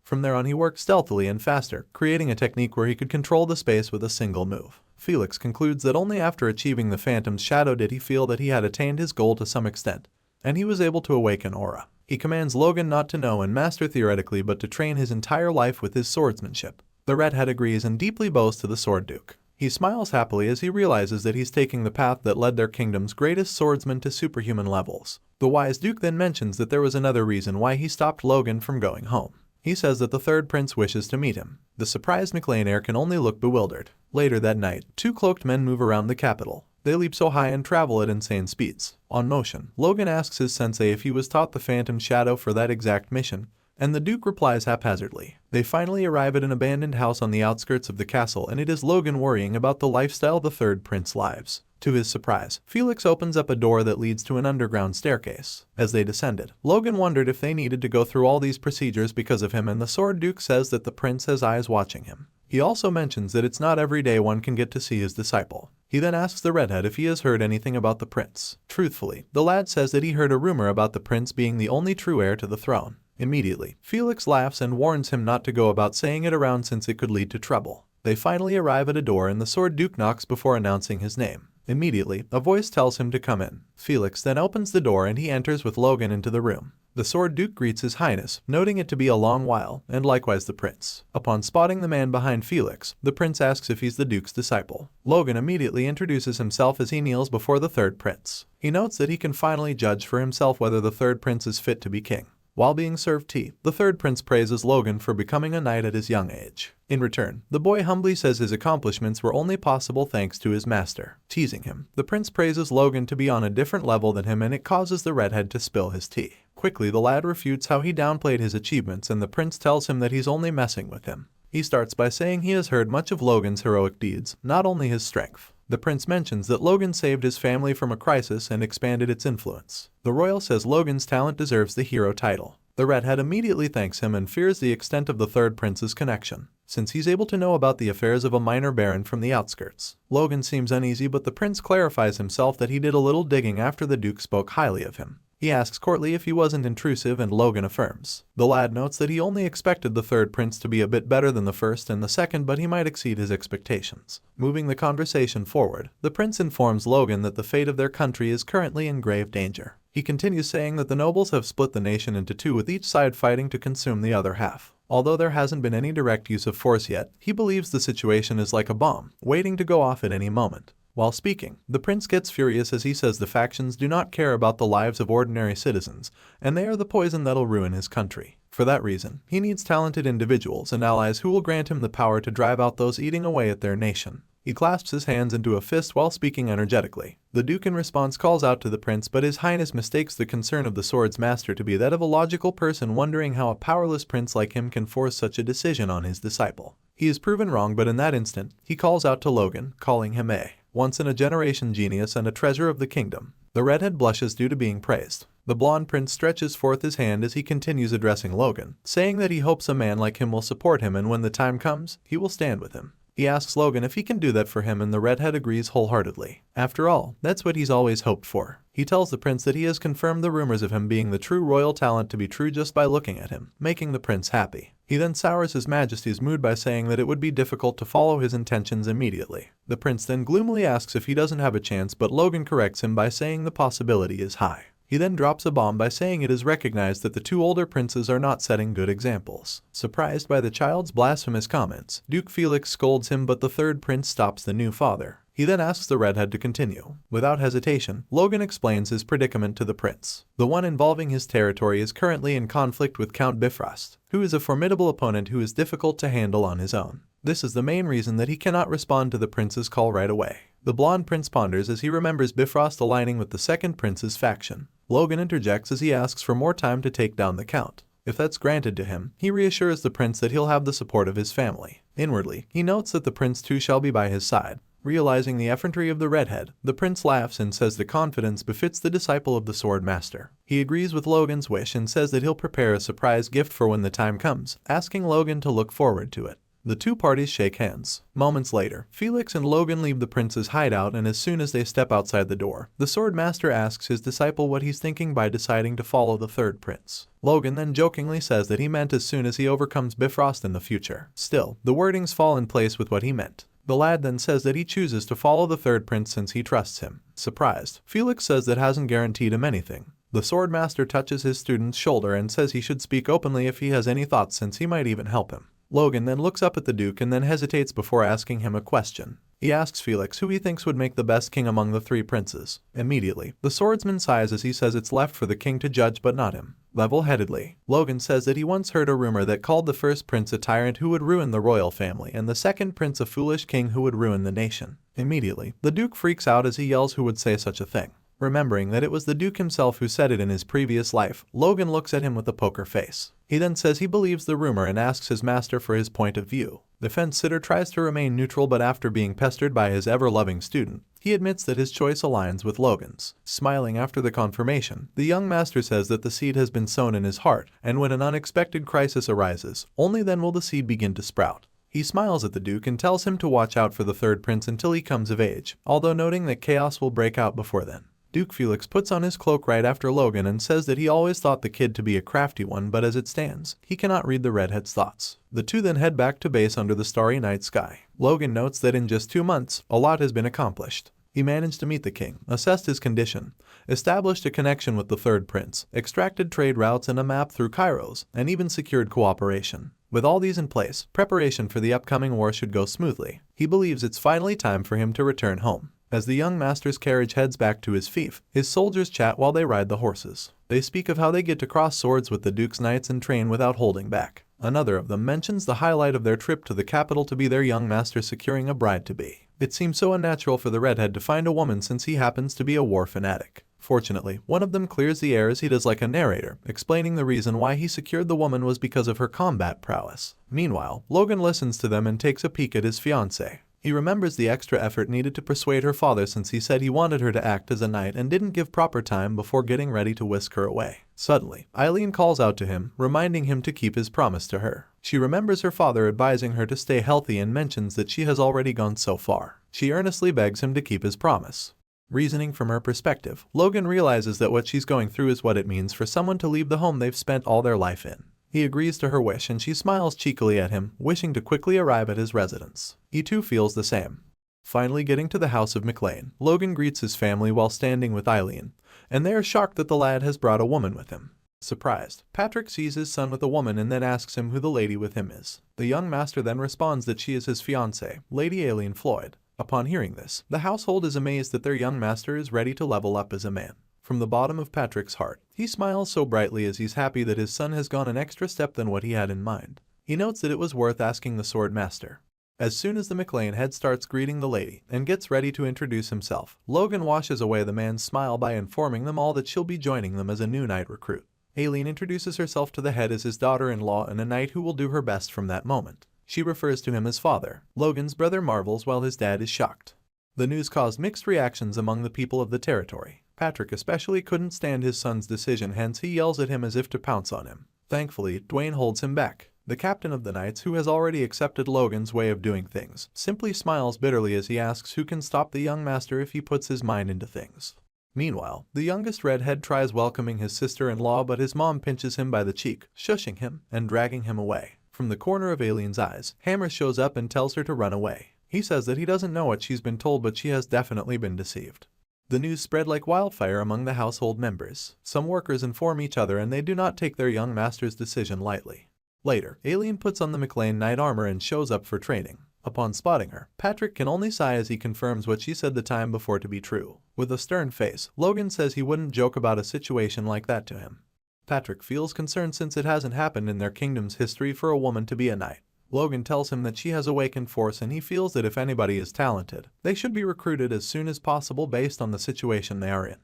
From there on, he worked stealthily and faster, creating a technique where he could control the space with a single move. Felix concludes that only after achieving the Phantom's shadow did he feel that he had attained his goal to some extent, and he was able to awaken aura. He commands Logan not to know and master theoretically but to train his entire life with his swordsmanship. The redhead agrees and deeply bows to the Sword Duke. He smiles happily as he realizes that he's taking the path that led their kingdom's greatest swordsman to superhuman levels. The wise Duke then mentions that there was another reason why he stopped Logan from going home. He says that the third prince wishes to meet him. The surprised McLean can only look bewildered. Later that night, two cloaked men move around the capital. They leap so high and travel at insane speeds. On motion, Logan asks his sensei if he was taught the Phantom Shadow for that exact mission, and the Duke replies haphazardly. They finally arrive at an abandoned house on the outskirts of the castle, and it is Logan worrying about the lifestyle the third prince lives. To his surprise, Felix opens up a door that leads to an underground staircase. As they descended, Logan wondered if they needed to go through all these procedures because of him, and the Sword Duke says that the prince has eyes watching him. He also mentions that it's not every day one can get to see his disciple. He then asks the redhead if he has heard anything about the prince. Truthfully, the lad says that he heard a rumor about the prince being the only true heir to the throne. Immediately, Felix laughs and warns him not to go about saying it around since it could lead to trouble. They finally arrive at a door and the Sword Duke knocks before announcing his name. Immediately, a voice tells him to come in. Felix then opens the door and he enters with Logan into the room. The Sword Duke greets His Highness, noting it to be a long while, and likewise the prince. Upon spotting the man behind Felix, the prince asks if he's the Duke's disciple. Logan immediately introduces himself as he kneels before the third prince. He notes that he can finally judge for himself whether the third prince is fit to be king. While being served tea, the third prince praises Logan for becoming a knight at his young age. In return, the boy humbly says his accomplishments were only possible thanks to his master. Teasing him, the prince praises Logan to be on a different level than him, and it causes the redhead to spill his tea. Quickly, the lad refutes how he downplayed his achievements, and the prince tells him that he's only messing with him. He starts by saying he has heard much of Logan's heroic deeds, not only his strength. The prince mentions that Logan saved his family from a crisis and expanded its influence. The royal says Logan's talent deserves the hero title. The redhead immediately thanks him and fears the extent of the third prince's connection, since he's able to know about the affairs of a minor baron from the outskirts. Logan seems uneasy, but the prince clarifies himself that he did a little digging after the Duke spoke highly of him. He asks courtly if he wasn't intrusive, and Logan affirms. The lad notes that he only expected the third prince to be a bit better than the first and the second, but he might exceed his expectations. Moving the conversation forward, the prince informs Logan that the fate of their country is currently in grave danger. He continues saying that the nobles have split the nation into two, with each side fighting to consume the other half. Although there hasn't been any direct use of force yet, he believes the situation is like a bomb, waiting to go off at any moment. While speaking, the prince gets furious as he says the factions do not care about the lives of ordinary citizens, and they are the poison that'll ruin his country. For that reason, he needs talented individuals and allies who will grant him the power to drive out those eating away at their nation. He clasps his hands into a fist while speaking energetically. The Duke in response calls out to the prince, but His Highness mistakes the concern of the sword's master to be that of a logical person wondering how a powerless prince like him can force such a decision on his disciple. He is proven wrong, but in that instant, he calls out to Logan, calling him a once-in-a-generation genius and a treasure of the kingdom. The redhead blushes due to being praised. The blonde prince stretches forth his hand as he continues addressing Logan, saying that he hopes a man like him will support him, and when the time comes, he will stand with him. He asks Logan if he can do that for him, and the redhead agrees wholeheartedly. After all, that's what he's always hoped for. He tells the prince that he has confirmed the rumors of him being the true royal talent to be true just by looking at him, making the prince happy. He then sours His Majesty's mood by saying that it would be difficult to follow his intentions immediately. The prince then gloomily asks if he doesn't have a chance, but Logan corrects him by saying the possibility is high. He then drops a bomb by saying it is recognized that the two older princes are not setting good examples. Surprised by the child's blasphemous comments, Duke Felix scolds him, but the third prince stops the new father. He then asks the redhead to continue. Without hesitation, Logan explains his predicament to the prince. The one involving his territory is currently in conflict with Count Bifrost, who is a formidable opponent who is difficult to handle on his own. This is the main reason that he cannot respond to the prince's call right away. The blonde prince ponders as he remembers Bifrost aligning with the second prince's faction. Logan interjects as he asks for more time to take down the count. If that's granted to him, he reassures the prince that he'll have the support of his family. Inwardly, he notes that the prince too shall be by his side. Realizing the effrontery of the redhead, the prince laughs and says the confidence befits the disciple of the sword master. He agrees with Logan's wish and says that he'll prepare a surprise gift for when the time comes, asking Logan to look forward to it. The two parties shake hands. Moments later, Felix and Logan leave the prince's hideout, and as soon as they step outside the door, the sword master asks his disciple what he's thinking by deciding to follow the third prince. Logan then jokingly says that he meant as soon as he overcomes Bifrost in the future. Still, the wordings fall in place with what he meant. The lad then says that he chooses to follow the third prince since he trusts him. Surprised, Felix says that hasn't guaranteed him anything. The sword master touches his student's shoulder and says he should speak openly if he has any thoughts since he might even help him. Logan then looks up at the Duke and then hesitates before asking him a question. He asks Felix who he thinks would make the best king among the three princes. Immediately, the swordsman sighs as he says it's left for the king to judge but not him. Level-headedly, Logan says that he once heard a rumor that called the first prince a tyrant who would ruin the royal family and the second prince a foolish king who would ruin the nation. Immediately, the Duke freaks out as he yells who would say such a thing. Remembering that it was the Duke himself who said it in his previous life, Logan looks at him with a poker face. He then says he believes the rumor and asks his master for his point of view. The fence-sitter tries to remain neutral, but after being pestered by his ever-loving student, he admits that his choice aligns with Logan's. Smiling after the confirmation, the young master says that the seed has been sown in his heart, and when an unexpected crisis arises, only then will the seed begin to sprout. He smiles at the Duke and tells him to watch out for the third prince until he comes of age, although noting that chaos will break out before then. Duke Felix puts on his cloak right after Logan and says that he always thought the kid to be a crafty one, but as it stands, he cannot read the redhead's thoughts. The two then head back to base under the starry night sky. Logan notes that in just 2 months, a lot has been accomplished. He managed to meet the king, assessed his condition, established a connection with the third prince, extracted trade routes and a map through Kairos, and even secured cooperation. With all these in place, preparation for the upcoming war should go smoothly. He believes it's finally time for him to return home. As the young master's carriage heads back to his fief, his soldiers chat while they ride the horses. They speak of how they get to cross swords with the Duke's knights and train without holding back. Another of them mentions the highlight of their trip to the capital to be their young master securing a bride-to-be. It seems so unnatural for the redhead to find a woman since he happens to be a war fanatic. Fortunately, one of them clears the air as he does like a narrator, explaining the reason why he secured the woman was because of her combat prowess. Meanwhile, Logan listens to them and takes a peek at his fiancée. He remembers the extra effort needed to persuade her father since he said he wanted her to act as a knight and didn't give proper time before getting ready to whisk her away. Suddenly, Eileen calls out to him, reminding him to keep his promise to her. She remembers her father advising her to stay healthy and mentions that she has already gone so far. She earnestly begs him to keep his promise. Reasoning from her perspective, Logan realizes that what she's going through is what it means for someone to leave the home they've spent all their life in. He agrees to her wish and she smiles cheekily at him, wishing to quickly arrive at his residence. He too feels the same. Finally getting to the house of McLean, Logan greets his family while standing with Eileen, and they are shocked that the lad has brought a woman with him. Surprised, Patrick sees his son with a woman and then asks him who the lady with him is. The young master then responds that she is his fiancée, Lady Aileen Floyd. Upon hearing this, the household is amazed that their young master is ready to level up as a man. From the bottom of Patrick's heart, he smiles so brightly as he's happy that his son has gone an extra step than what he had in mind. He notes that it was worth asking the sword master. As soon as the McLean head starts greeting the lady and gets ready to introduce himself, Logan washes away the man's smile by informing them all that she'll be joining them as a new knight recruit. Aileen introduces herself to the head as his daughter-in-law and a knight who will do her best from that moment. She refers to him as father. Logan's brother marvels while his dad is shocked. The news caused mixed reactions among the people of the territory. Patrick especially couldn't stand his son's decision, hence he yells at him as if to pounce on him. Thankfully, Dwayne holds him back. The captain of the knights, who has already accepted Logan's way of doing things, simply smiles bitterly as he asks who can stop the young master if he puts his mind into things. Meanwhile, the youngest redhead tries welcoming his sister-in-law, but his mom pinches him by the cheek, shushing him and dragging him away. From the corner of Aileen's eyes, Hammer shows up and tells her to run away. He says that he doesn't know what she's been told, but she has definitely been deceived. The news spread like wildfire among the household members. Some workers inform each other and they do not take their young master's decision lightly. Later, Aileen puts on the McLean knight armor and shows up for training. Upon spotting her, Patrick can only sigh as he confirms what she said the time before to be true. With a stern face, Logan says he wouldn't joke about a situation like that to him. Patrick feels concerned since it hasn't happened in their kingdom's history for a woman to be a knight. Logan tells him that she has awakened force and he feels that if anybody is talented, they should be recruited as soon as possible based on the situation they are in.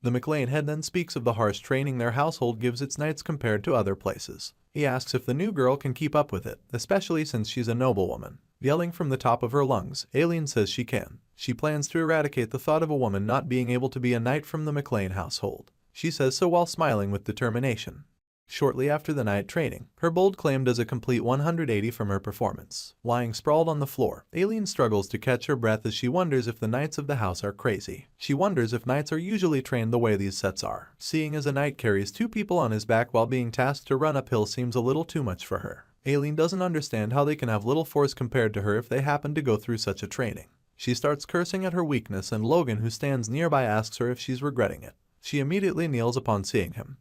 The McLean head then speaks of the harsh training their household gives its knights compared to other places. He asks if the new girl can keep up with it, especially since she's a noblewoman. Yelling from the top of her lungs, Aileen says she can. She plans to eradicate the thought of a woman not being able to be a knight from the McLean household. She says so while smiling with determination. Shortly after the night training, her bold claim does a complete 180 from her performance. Lying sprawled on the floor, Aileen struggles to catch her breath as she wonders if the knights of the house are crazy. She wonders if knights are usually trained the way these sets are. Seeing as a knight carries 2 people on his back while being tasked to run uphill seems a little too much for her. Aileen doesn't understand how they can have little force compared to her if they happen to go through such a training. She starts cursing at her weakness and Logan, who stands nearby, asks her if she's regretting it. She immediately kneels upon seeing him.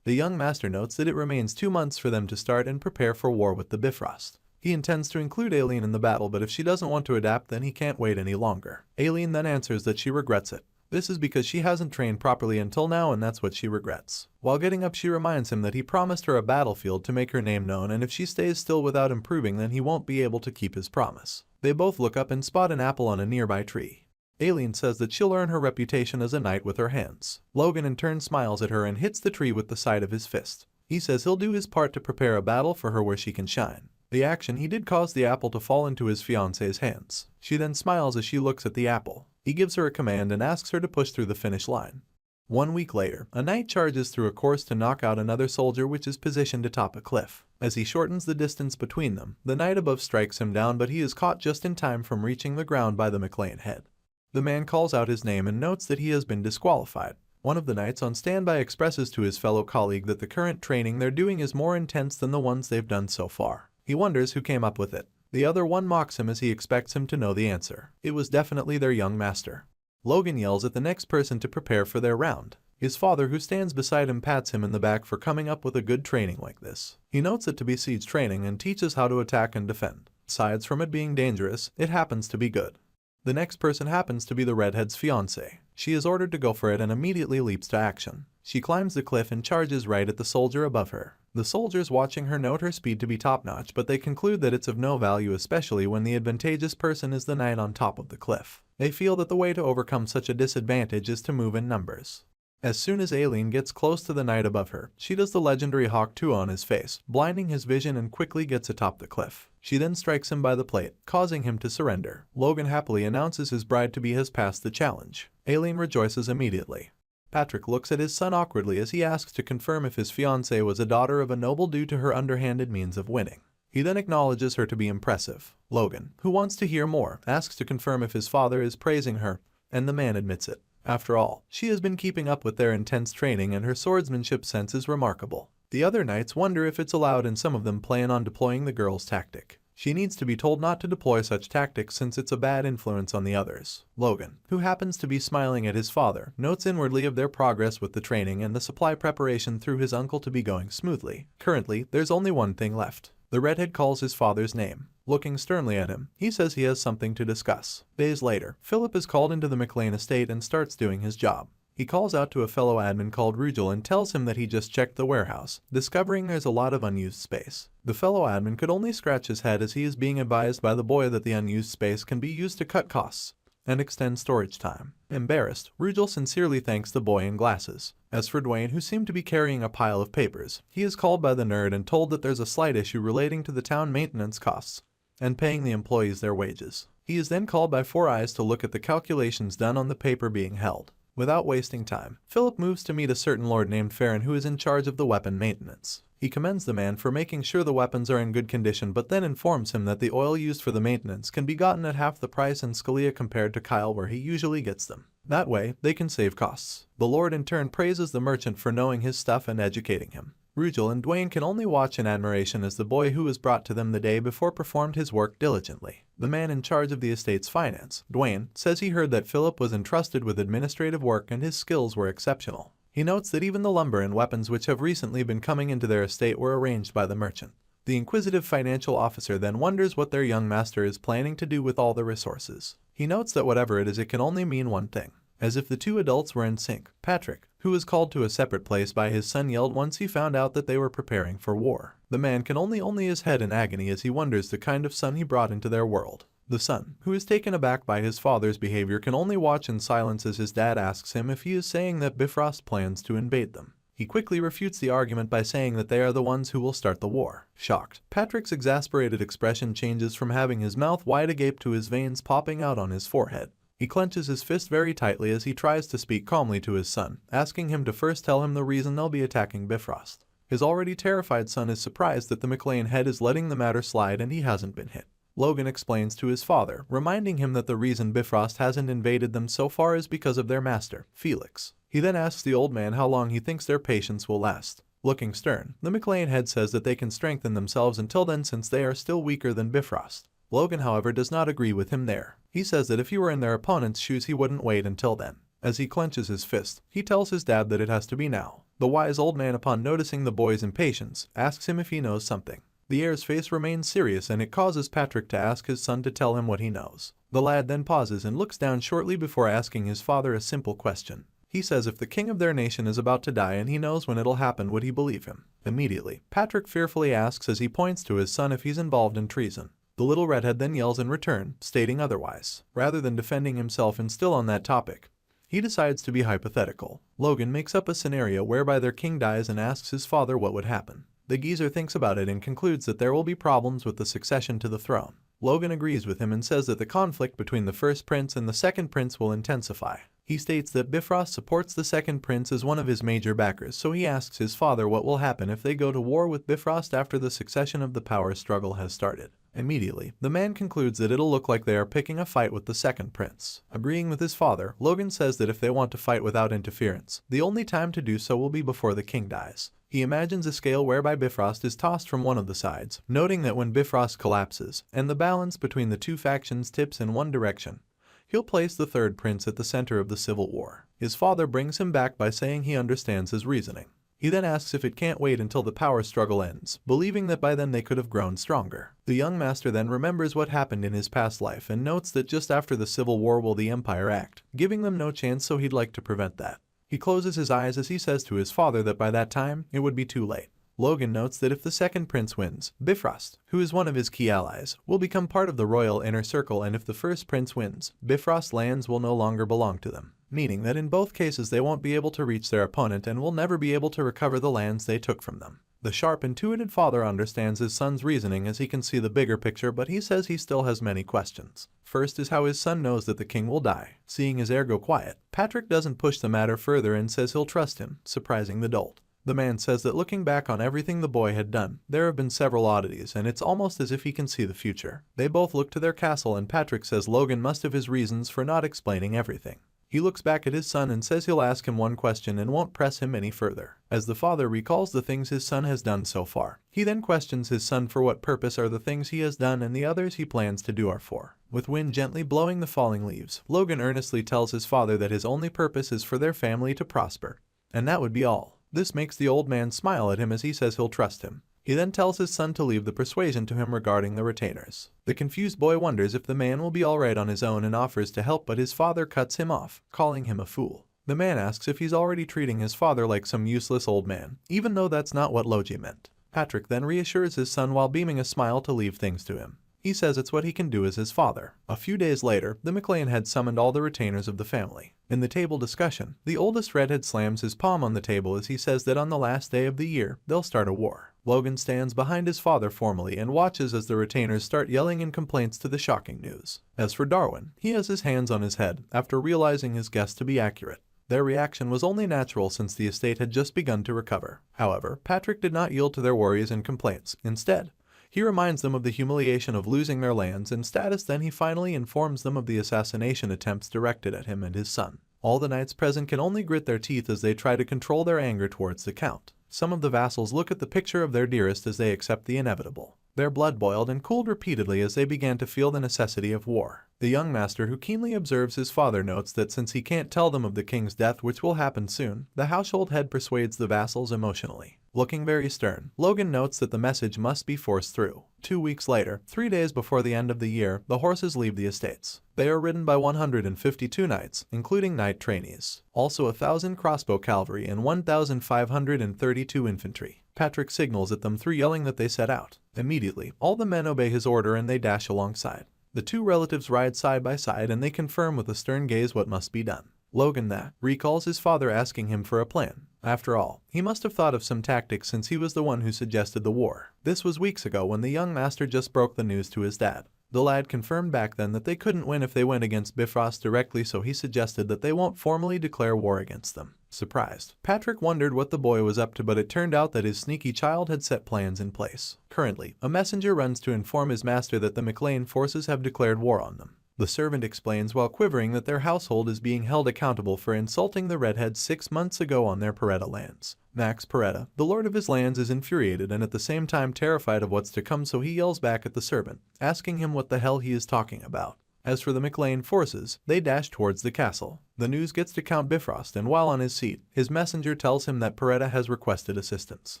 The young master notes that it remains 2 months for them to start and prepare for war with the Bifrost. He intends to include Aileen in the battle, but if she doesn't want to adapt then he can't wait any longer. Aileen then answers that she regrets it. This is because she hasn't trained properly until now and that's what she regrets. While getting up she reminds him that he promised her a battlefield to make her name known, and if she stays still without improving then he won't be able to keep his promise. They both look up and spot an apple on a nearby tree. Aileen says that she'll earn her reputation as a knight with her hands. Logan in turn smiles at her and hits the tree with the side of his fist. He says he'll do his part to prepare a battle for her where she can shine. The action he did cause the apple to fall into his fiance's hands. She then smiles as she looks at the apple. He gives her a command and asks her to push through the finish line. 1 week later, a knight charges through a course to knock out another soldier which is positioned atop a cliff. As he shortens the distance between them, the knight above strikes him down, but he is caught just in time from reaching the ground by the McLean head. The man calls out his name and notes that he has been disqualified. One of the knights on standby expresses to his fellow colleague that the current training they're doing is more intense than the ones they've done so far. He wonders who came up with it. The other one mocks him as he expects him to know the answer. It was definitely their young master. Logan yells at the next person to prepare for their round. His father, who stands beside him, pats him in the back for coming up with a good training like this. He notes it to be siege training and teaches how to attack and defend. Aside from it being dangerous, it happens to be good. The next person happens to be the redhead's fiancée. She is ordered to go for it and immediately leaps to action. She climbs the cliff and charges right at the soldier above her. The soldiers watching her note her speed to be top-notch, but they conclude that it's of no value, especially when the advantageous person is the knight on top of the cliff. They feel that the way to overcome such a disadvantage is to move in numbers. As soon as Aileen gets close to the knight above her, she does the legendary Hawk 2 on his face, blinding his vision, and quickly gets atop the cliff. She then strikes him by the plate, causing him to surrender. Logan happily announces his bride-to-be has passed the challenge. Aileen rejoices immediately. Patrick looks at his son awkwardly as he asks to confirm if his fiancée was a daughter of a noble due to her underhanded means of winning. He then acknowledges her to be impressive. Logan, who wants to hear more, asks to confirm if his father is praising her, and the man admits it. After all, she has been keeping up with their intense training and her swordsmanship sense is remarkable. The other knights wonder if it's allowed, and some of them plan on deploying the girl's tactic. She needs to be told not to deploy such tactics since it's a bad influence on the others. Logan, who happens to be smiling at his father, notes inwardly of their progress with the training and the supply preparation through his uncle to be going smoothly. Currently, there's only one thing left. The redhead calls his father's name. Looking sternly at him, he says he has something to discuss. Days later, Philip is called into the McLean estate and starts doing his job. He calls out to a fellow admin called Rugel and tells him that he just checked the warehouse, discovering there's a lot of unused space. The fellow admin could only scratch his head as he is being advised by the boy that the unused space can be used to cut costs and extend storage time. Embarrassed, Rugel sincerely thanks the boy in glasses. As for Dwayne, who seemed to be carrying a pile of papers, he is called by the nerd and told that there's a slight issue relating to the town maintenance costs and paying the employees their wages. He is then called by Four Eyes to look at the calculations done on the paper being held. Without wasting time, Philip moves to meet a certain lord named Farron who is in charge of the weapon maintenance. He commends the man for making sure the weapons are in good condition, but then informs him that the oil used for the maintenance can be gotten at half the price in Scalia compared to Kyle where he usually gets them. That way, they can save costs. The lord in turn praises the merchant for knowing his stuff and educating him. Rugel and Dwayne can only watch in admiration as the boy who was brought to them the day before performed his work diligently. The man in charge of the estate's finance, Dwayne, says he heard that Philip was entrusted with administrative work and his skills were exceptional. He notes that even the lumber and weapons which have recently been coming into their estate were arranged by the merchant. The inquisitive financial officer then wonders what their young master is planning to do with all the resources. He notes that whatever it is, it can only mean one thing. As if the two adults were in sync, Patrick, who was called to a separate place by his son, yelled once he found out that they were preparing for war. The man can only his head in agony as he wonders the kind of son he brought into their world. The son, who is taken aback by his father's behavior, can only watch in silence as his dad asks him if he is saying that Bifrost plans to invade them. He quickly refutes the argument by saying that they are the ones who will start the war. Shocked, Patrick's exasperated expression changes from having his mouth wide agape to his veins popping out on his forehead. He clenches his fist very tightly as he tries to speak calmly to his son, asking him to first tell him the reason they'll be attacking Bifrost. His already terrified son is surprised that the McLean head is letting the matter slide and he hasn't been hit. Logan explains to his father, reminding him that the reason Bifrost hasn't invaded them so far is because of their master, Felix. He then asks the old man how long he thinks their patience will last. Looking stern, the McLean head says that they can strengthen themselves until then since they are still weaker than Bifrost. Logan, however, does not agree with him there. He says that if he were in their opponent's shoes he wouldn't wait until then. As he clenches his fist, he tells his dad that it has to be now. The wise old man, upon noticing the boy's impatience, asks him if he knows something. The heir's face remains serious and it causes Patrick to ask his son to tell him what he knows. The lad then pauses and looks down shortly before asking his father a simple question. He says if the king of their nation is about to die and he knows when it'll happen, would he believe him? Immediately, Patrick fearfully asks as he points to his son if he's involved in treason. The little redhead then yells in return, stating otherwise. Rather than defending himself and still on that topic, he decides to be hypothetical. Logan makes up a scenario whereby their king dies and asks his father what would happen. The geezer thinks about it and concludes that there will be problems with the succession to the throne. Logan agrees with him and says that the conflict between the first prince and the second prince will intensify. He states that Bifrost supports the second prince as one of his major backers, so he asks his father what will happen if they go to war with Bifrost after the succession of the power struggle has started. Immediately, the man concludes that it'll look like they are picking a fight with the second prince. Agreeing with his father, Logan says that if they want to fight without interference, the only time to do so will be before the king dies. He imagines a scale whereby Bifrost is tossed from one of the sides, noting that when Bifrost collapses, and the balance between the two factions tips in one direction, he'll place the third prince at the center of the civil war. His father brings him back by saying he understands his reasoning. He then asks if it can't wait until the power struggle ends, believing that by then they could have grown stronger. The young master then remembers what happened in his past life and notes that just after the civil war will the empire act, giving them no chance, so he'd like to prevent that. He closes his eyes as he says to his father that by that time, it would be too late. Logan notes that if the second prince wins, Bifrost, who is one of his key allies, will become part of the royal inner circle, and if the first prince wins, Bifrost's lands will no longer belong to them, meaning that in both cases they won't be able to reach their opponent and will never be able to recover the lands they took from them. The sharp, intuitive father understands his son's reasoning as he can see the bigger picture, but he says he still has many questions. First is how his son knows that the king will die. Seeing his heir go quiet, Patrick doesn't push the matter further and says he'll trust him, surprising the dolt. The man says that looking back on everything the boy had done, there have been several oddities and it's almost as if he can see the future. They both look to their castle and Patrick says Logan must have his reasons for not explaining everything. He looks back at his son and says he'll ask him one question and won't press him any further. As the father recalls the things his son has done so far, he then questions his son for what purpose are the things he has done and the others he plans to do are for. With wind gently blowing the falling leaves, Logan earnestly tells his father that his only purpose is for their family to prosper. And that would be all. This makes the old man smile at him as he says he'll trust him. He then tells his son to leave the persuasion to him regarding the retainers. The confused boy wonders if the man will be alright on his own and offers to help, but his father cuts him off, calling him a fool. The man asks if he's already treating his father like some useless old man, even though that's not what Logie meant. Patrick then reassures his son while beaming a smile to leave things to him. He says it's what he can do as his father. A few days later, the McLean had summoned all the retainers of the family. In the table discussion, the oldest redhead slams his palm on the table as he says that on the last day of the year, they'll start a war. Logan stands behind his father formally and watches as the retainers start yelling in complaints to the shocking news. As for Darwin, he has his hands on his head after realizing his guess to be accurate. Their reaction was only natural since the estate had just begun to recover. However, Patrick did not yield to their worries and complaints. Instead, he reminds them of the humiliation of losing their lands and status, then he finally informs them of the assassination attempts directed at him and his son. All the knights present can only grit their teeth as they try to control their anger towards the count. Some of the vassals look at the picture of their dearest as they accept the inevitable. Their blood boiled and cooled repeatedly as they began to feel the necessity of war. The young master, who keenly observes his father, notes that since he can't tell them of the king's death, which will happen soon, the household head persuades the vassals emotionally. Looking very stern, Logan notes that the message must be forced through. 2 weeks later, 3 days before the end of the year, the horses leave the estates. They are ridden by 152 knights, including knight trainees, also 1,000 crossbow cavalry and 1,532 infantry. Patrick signals at them through yelling that they set out. Immediately, all the men obey his order and they dash alongside. The two relatives ride side by side and they confirm with a stern gaze what must be done. Logan recalls his father asking him for a plan. After all, he must have thought of some tactics since he was the one who suggested the war. This was weeks ago when the young master just broke the news to his dad. The lad confirmed back then that they couldn't win if they went against Bifrost directly, so he suggested that they won't formally declare war against them. Surprised, Patrick wondered what the boy was up to, but it turned out that his sneaky child had set plans in place. Currently, a messenger runs to inform his master that the McLean forces have declared war on them. The servant explains while quivering that their household is being held accountable for insulting the redheads 6 months ago on their Peretta lands. Max Peretta, the lord of his lands, is infuriated and at the same time terrified of what's to come, so he yells back at the servant, asking him what the hell he is talking about. As for the McLean forces, they dash towards the castle. The news gets to Count Bifrost, and while on his seat, his messenger tells him that Peretta has requested assistance.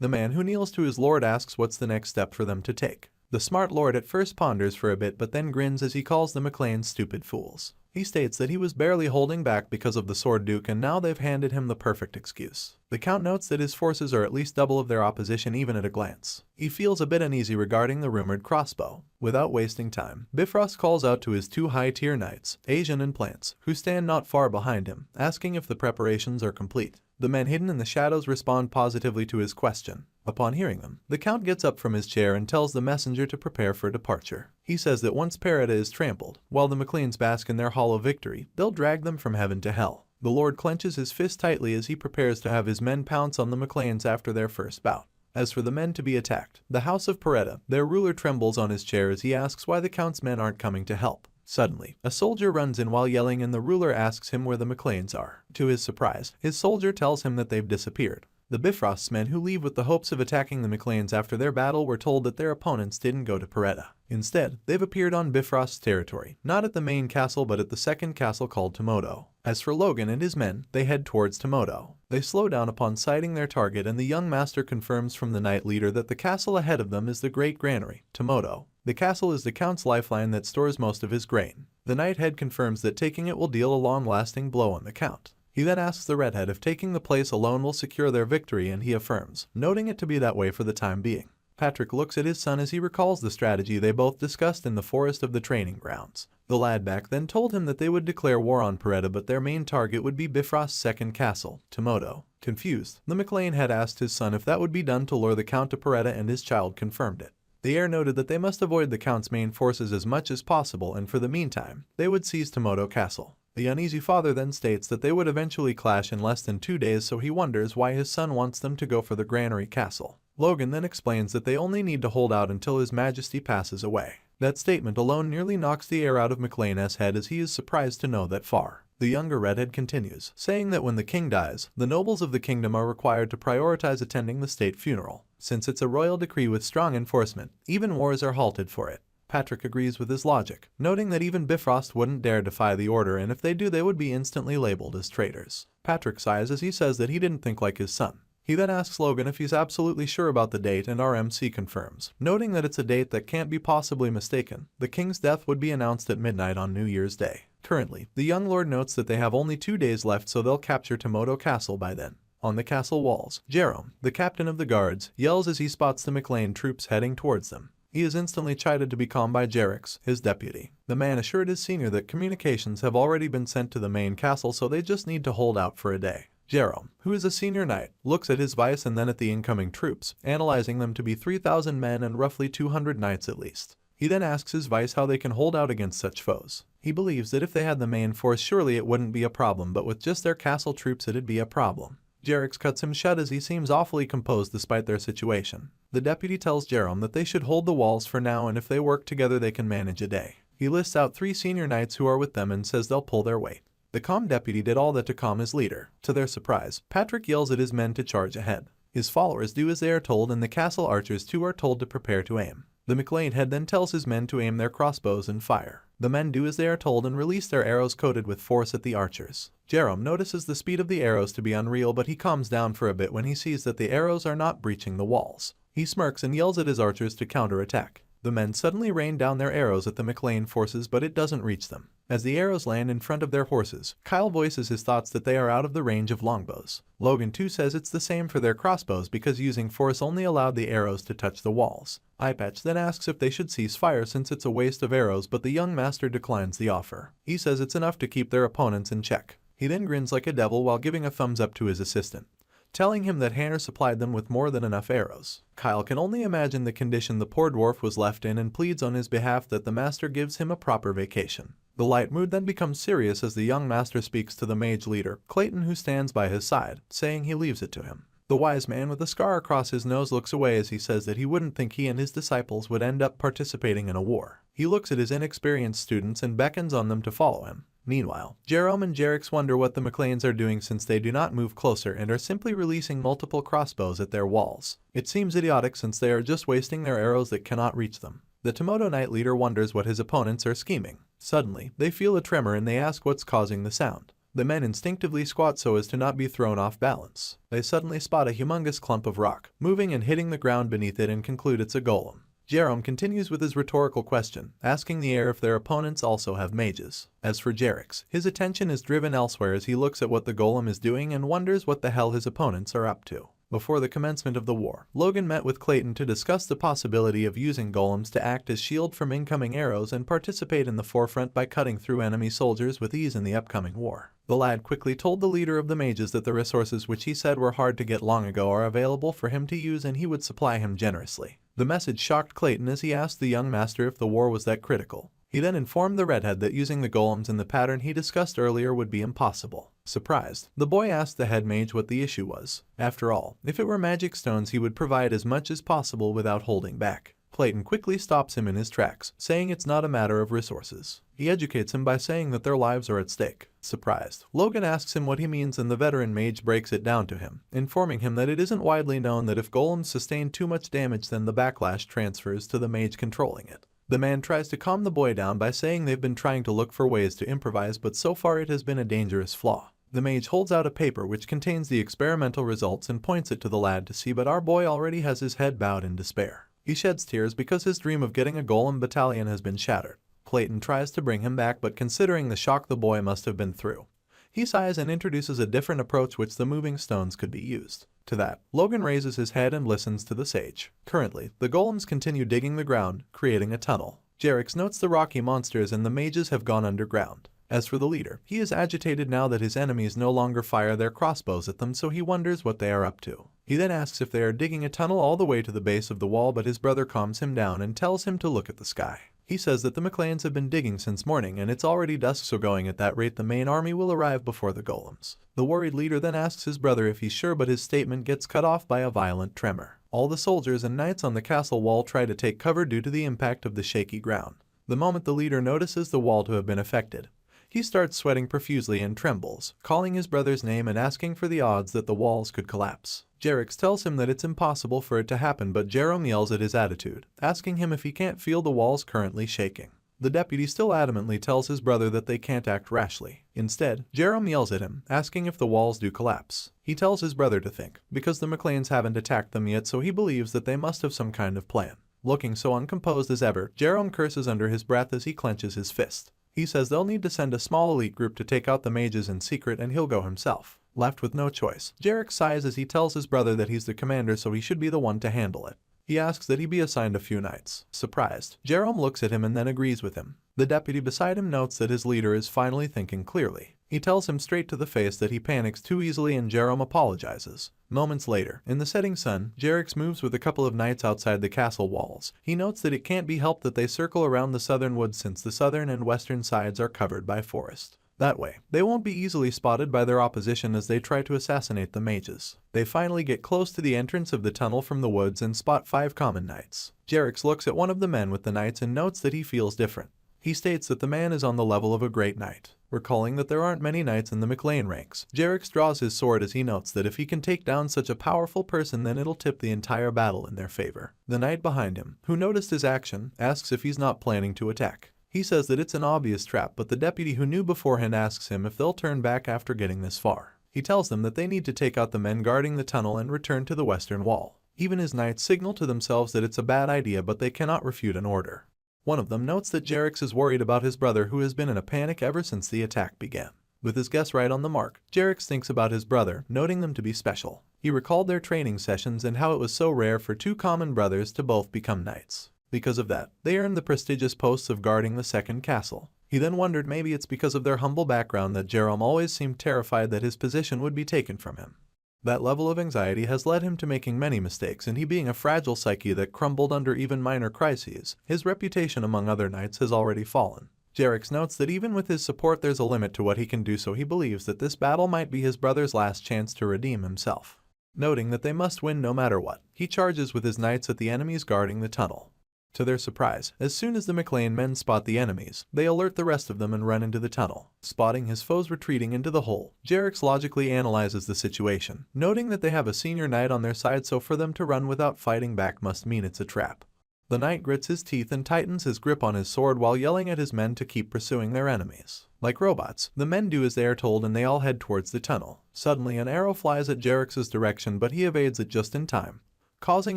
The man who kneels to his lord asks what's the next step for them to take. The smart lord at first ponders for a bit but then grins as he calls the McLeans stupid fools. He states that he was barely holding back because of the Sword Duke and now they've handed him the perfect excuse. The Count notes that his forces are at least double of their opposition even at a glance. He feels a bit uneasy regarding the rumored crossbow. Without wasting time, Bifrost calls out to his two high-tier knights, Asian and Plants, who stand not far behind him, asking if the preparations are complete. The men hidden in the shadows respond positively to his question. Upon hearing them, the Count gets up from his chair and tells the messenger to prepare for departure. He says that once Peretta is trampled, while the McLeans bask in their hollow victory, they'll drag them from heaven to hell. The Lord clenches his fist tightly as he prepares to have his men pounce on the McLeans after their first bout. As for the men to be attacked, the House of Peretta, their ruler trembles on his chair as he asks why the Count's men aren't coming to help. Suddenly, a soldier runs in while yelling and the ruler asks him where the McLeans are. To his surprise, his soldier tells him that they've disappeared. The Bifrost's men who leave with the hopes of attacking the McLeans after their battle were told that their opponents didn't go to Peretta. Instead, they've appeared on Bifrost's territory, not at the main castle but at the second castle called Tomodo. As for Logan and his men, they head towards Tomodo. They slow down upon sighting their target and the young master confirms from the knight leader that the castle ahead of them is the Great Granary, Tomodo. The castle is the Count's lifeline that stores most of his grain. The knight head confirms that taking it will deal a long-lasting blow on the Count. He then asks the redhead if taking the place alone will secure their victory and he affirms, noting it to be that way for the time being. Patrick looks at his son as he recalls the strategy they both discussed in the forest of the training grounds. The lad back then told him that they would declare war on Peretta but their main target would be Bifrost's second castle, Tomodo. Confused, the McLean had asked his son if that would be done to lure the Count to Peretta and his child confirmed it. The heir noted that they must avoid the Count's main forces as much as possible and for the meantime, they would seize Tomodo Castle. The uneasy father then states that they would eventually clash in less than 2 days, so he wonders why his son wants them to go for the Granary Castle. Logan then explains that they only need to hold out until His Majesty passes away. That statement alone nearly knocks the air out of McLean's head as he is surprised to know that far. The younger redhead continues, saying that when the king dies, the nobles of the kingdom are required to prioritize attending the state funeral. Since it's a royal decree with strong enforcement, even wars are halted for it. Patrick agrees with his logic, noting that even Bifrost wouldn't dare defy the order and if they do they would be instantly labeled as traitors. Patrick sighs as he says that he didn't think like his son. He then asks Logan if he's absolutely sure about the date and RMC confirms, noting that it's a date that can't be possibly mistaken. The king's death would be announced at midnight on New Year's Day. Currently, the young lord notes that they have only 2 days left so they'll capture Tomodo Castle by then. On the castle walls, Jerome, the captain of the guards, yells as he spots the McLean troops heading towards them. He is instantly chided to be calmed by Jerix, his deputy. The man assured his senior that communications have already been sent to the main castle so they just need to hold out for a day. Jerome, who is a senior knight, looks at his vice and then at the incoming troops, analyzing them to be 3,000 men and roughly 200 knights at least. He then asks his vice how they can hold out against such foes. He believes that if they had the main force surely it wouldn't be a problem, but with just their castle troops it'd be a problem. Jerix cuts him shut as he seems awfully composed despite their situation. The deputy tells Jerome that they should hold the walls for now and if they work together they can manage a day. He lists out 3 senior knights who are with them and says they'll pull their weight. The calm deputy did all that to calm his leader. To their surprise, Patrick yells at his men to charge ahead. His followers do as they are told and the castle archers too are told to prepare to aim. The McLean head then tells his men to aim their crossbows and fire. The men do as they are told and release their arrows coated with force at the archers. Jerome notices the speed of the arrows to be unreal but he calms down for a bit when he sees that the arrows are not breaching the walls. He smirks and yells at his archers to counterattack. The men suddenly rain down their arrows at the McLean forces, but it doesn't reach them. As the arrows land in front of their horses, Kyle voices his thoughts that they are out of the range of longbows. Logan too says it's the same for their crossbows because using force only allowed the arrows to touch the walls. Eyepatch then asks if they should cease fire since it's a waste of arrows, but the young master declines the offer. He says it's enough to keep their opponents in check. He then grins like a devil while giving a thumbs up to his assistant, telling him that Hanner supplied them with more than enough arrows. Kyle can only imagine the condition the poor dwarf was left in and pleads on his behalf that the master gives him a proper vacation. The light mood then becomes serious as the young master speaks to the mage leader, Clayton, who stands by his side, saying he leaves it to him. The wise man with a scar across his nose looks away as he says that he wouldn't think he and his disciples would end up participating in a war. He looks at his inexperienced students and beckons on them to follow him. Meanwhile, Jerome and Jerix wonder what the McLeans are doing since they do not move closer and are simply releasing multiple crossbows at their walls. It seems idiotic since they are just wasting their arrows that cannot reach them. The Tomoto Knight leader wonders what his opponents are scheming. Suddenly, they feel a tremor and they ask what's causing the sound. The men instinctively squat so as to not be thrown off balance. They suddenly spot a humongous clump of rock, moving and hitting the ground beneath it, and conclude it's a golem. Jerome continues with his rhetorical question, asking the heir if their opponents also have mages. As for Jerix, his attention is driven elsewhere as he looks at what the golem is doing and wonders what the hell his opponents are up to. Before the commencement of the war, Logan met with Clayton to discuss the possibility of using golems to act as shield from incoming arrows and participate in the forefront by cutting through enemy soldiers with ease in the upcoming war. The lad quickly told the leader of the mages that the resources which he said were hard to get long ago are available for him to use and he would supply him generously. The message shocked Clayton as he asked the young master if the war was that critical. He then informed the redhead that using the golems in the pattern he discussed earlier would be impossible. Surprised, the boy asked the head mage what the issue was. After all, if it were magic stones he would provide as much as possible without holding back. Clayton quickly stops him in his tracks, saying it's not a matter of resources. He educates him by saying that their lives are at stake. Surprised, Logan asks him what he means and the veteran mage breaks it down to him, informing him that it isn't widely known that if golems sustain too much damage then the backlash transfers to the mage controlling it. The man tries to calm the boy down by saying they've been trying to look for ways to improvise, but so far it has been a dangerous flaw. The mage holds out a paper which contains the experimental results and points it to the lad to see, but our boy already has his head bowed in despair. He sheds tears because his dream of getting a golem battalion has been shattered. Clayton tries to bring him back, but considering the shock the boy must have been through, he sighs and introduces a different approach which the moving stones could be used. To that, Logan raises his head and listens to the sage. Currently, the golems continue digging the ground, creating a tunnel. Jerix notes the rocky monsters and the mages have gone underground. As for the leader, he is agitated now that his enemies no longer fire their crossbows at them, so he wonders what they are up to. He then asks if they are digging a tunnel all the way to the base of the wall, but his brother calms him down and tells him to look at the sky. He says that the McLeans have been digging since morning and it's already dusk, so going at that rate the main army will arrive before the golems. The worried leader then asks his brother if he's sure, but his statement gets cut off by a violent tremor. All the soldiers and knights on the castle wall try to take cover due to the impact of the shaky ground. The moment the leader notices the wall to have been affected, he starts sweating profusely and trembles, calling his brother's name and asking for the odds that the walls could collapse. Jerix tells him that it's impossible for it to happen, but Jerome yells at his attitude, asking him if he can't feel the walls currently shaking. The deputy still adamantly tells his brother that they can't act rashly. Instead, Jerome yells at him, asking if the walls do collapse. He tells his brother to think, because the McLeans haven't attacked them yet, so he believes that they must have some kind of plan. Looking so uncomposed as ever, Jerome curses under his breath as he clenches his fist. He says they'll need to send a small elite group to take out the mages in secret and he'll go himself. Left with no choice, Jerix sighs as he tells his brother that he's the commander, so he should be the one to handle it. He asks that he be assigned a few knights. Surprised, Jerome looks at him and then agrees with him. The deputy beside him notes that his leader is finally thinking clearly. He tells him straight to the face that he panics too easily and Jerome apologizes. Moments later, in the setting sun, Jerix moves with a couple of knights outside the castle walls. He notes that it can't be helped that they circle around the southern woods since the southern and western sides are covered by forest. That way, they won't be easily spotted by their opposition as they try to assassinate the mages. They finally get close to the entrance of the tunnel from the woods and spot 5 common knights. Jerix looks at one of the men with the knights and notes that he feels different. He states that the man is on the level of a great knight. Recalling that there aren't many knights in the McLean ranks, Jerix draws his sword as he notes that if he can take down such a powerful person then it'll tip the entire battle in their favor. The knight behind him, who noticed his action, asks if he's not planning to attack. He says that it's an obvious trap, but the deputy who knew beforehand asks him if they'll turn back after getting this far. He tells them that they need to take out the men guarding the tunnel and return to the western wall. Even his knights signal to themselves that it's a bad idea, but they cannot refute an order. One of them notes that Jerick is worried about his brother, who has been in a panic ever since the attack began. With his guess right on the mark, Jerick thinks about his brother, noting them to be special. He recalled their training sessions and how it was so rare for two common brothers to both become knights. Because of that, they earned the prestigious posts of guarding the second castle. He then wondered maybe it's because of their humble background that Jerome always seemed terrified that his position would be taken from him. That level of anxiety has led him to making many mistakes, and he being a fragile psyche that crumbled under even minor crises, his reputation among other knights has already fallen. Jerick notes that even with his support there's a limit to what he can do, so he believes that this battle might be his brother's last chance to redeem himself. Noting that they must win no matter what, he charges with his knights at the enemies guarding the tunnel. To their surprise, as soon as the McLean men spot the enemies, they alert the rest of them and run into the tunnel. Spotting his foes retreating into the hole, Jerick logically analyzes the situation, noting that they have a senior knight on their side, so for them to run without fighting back must mean it's a trap. The knight grits his teeth and tightens his grip on his sword while yelling at his men to keep pursuing their enemies. Like robots, the men do as they are told and they all head towards the tunnel. Suddenly an arrow flies at Jerick's direction, but he evades it just in time, causing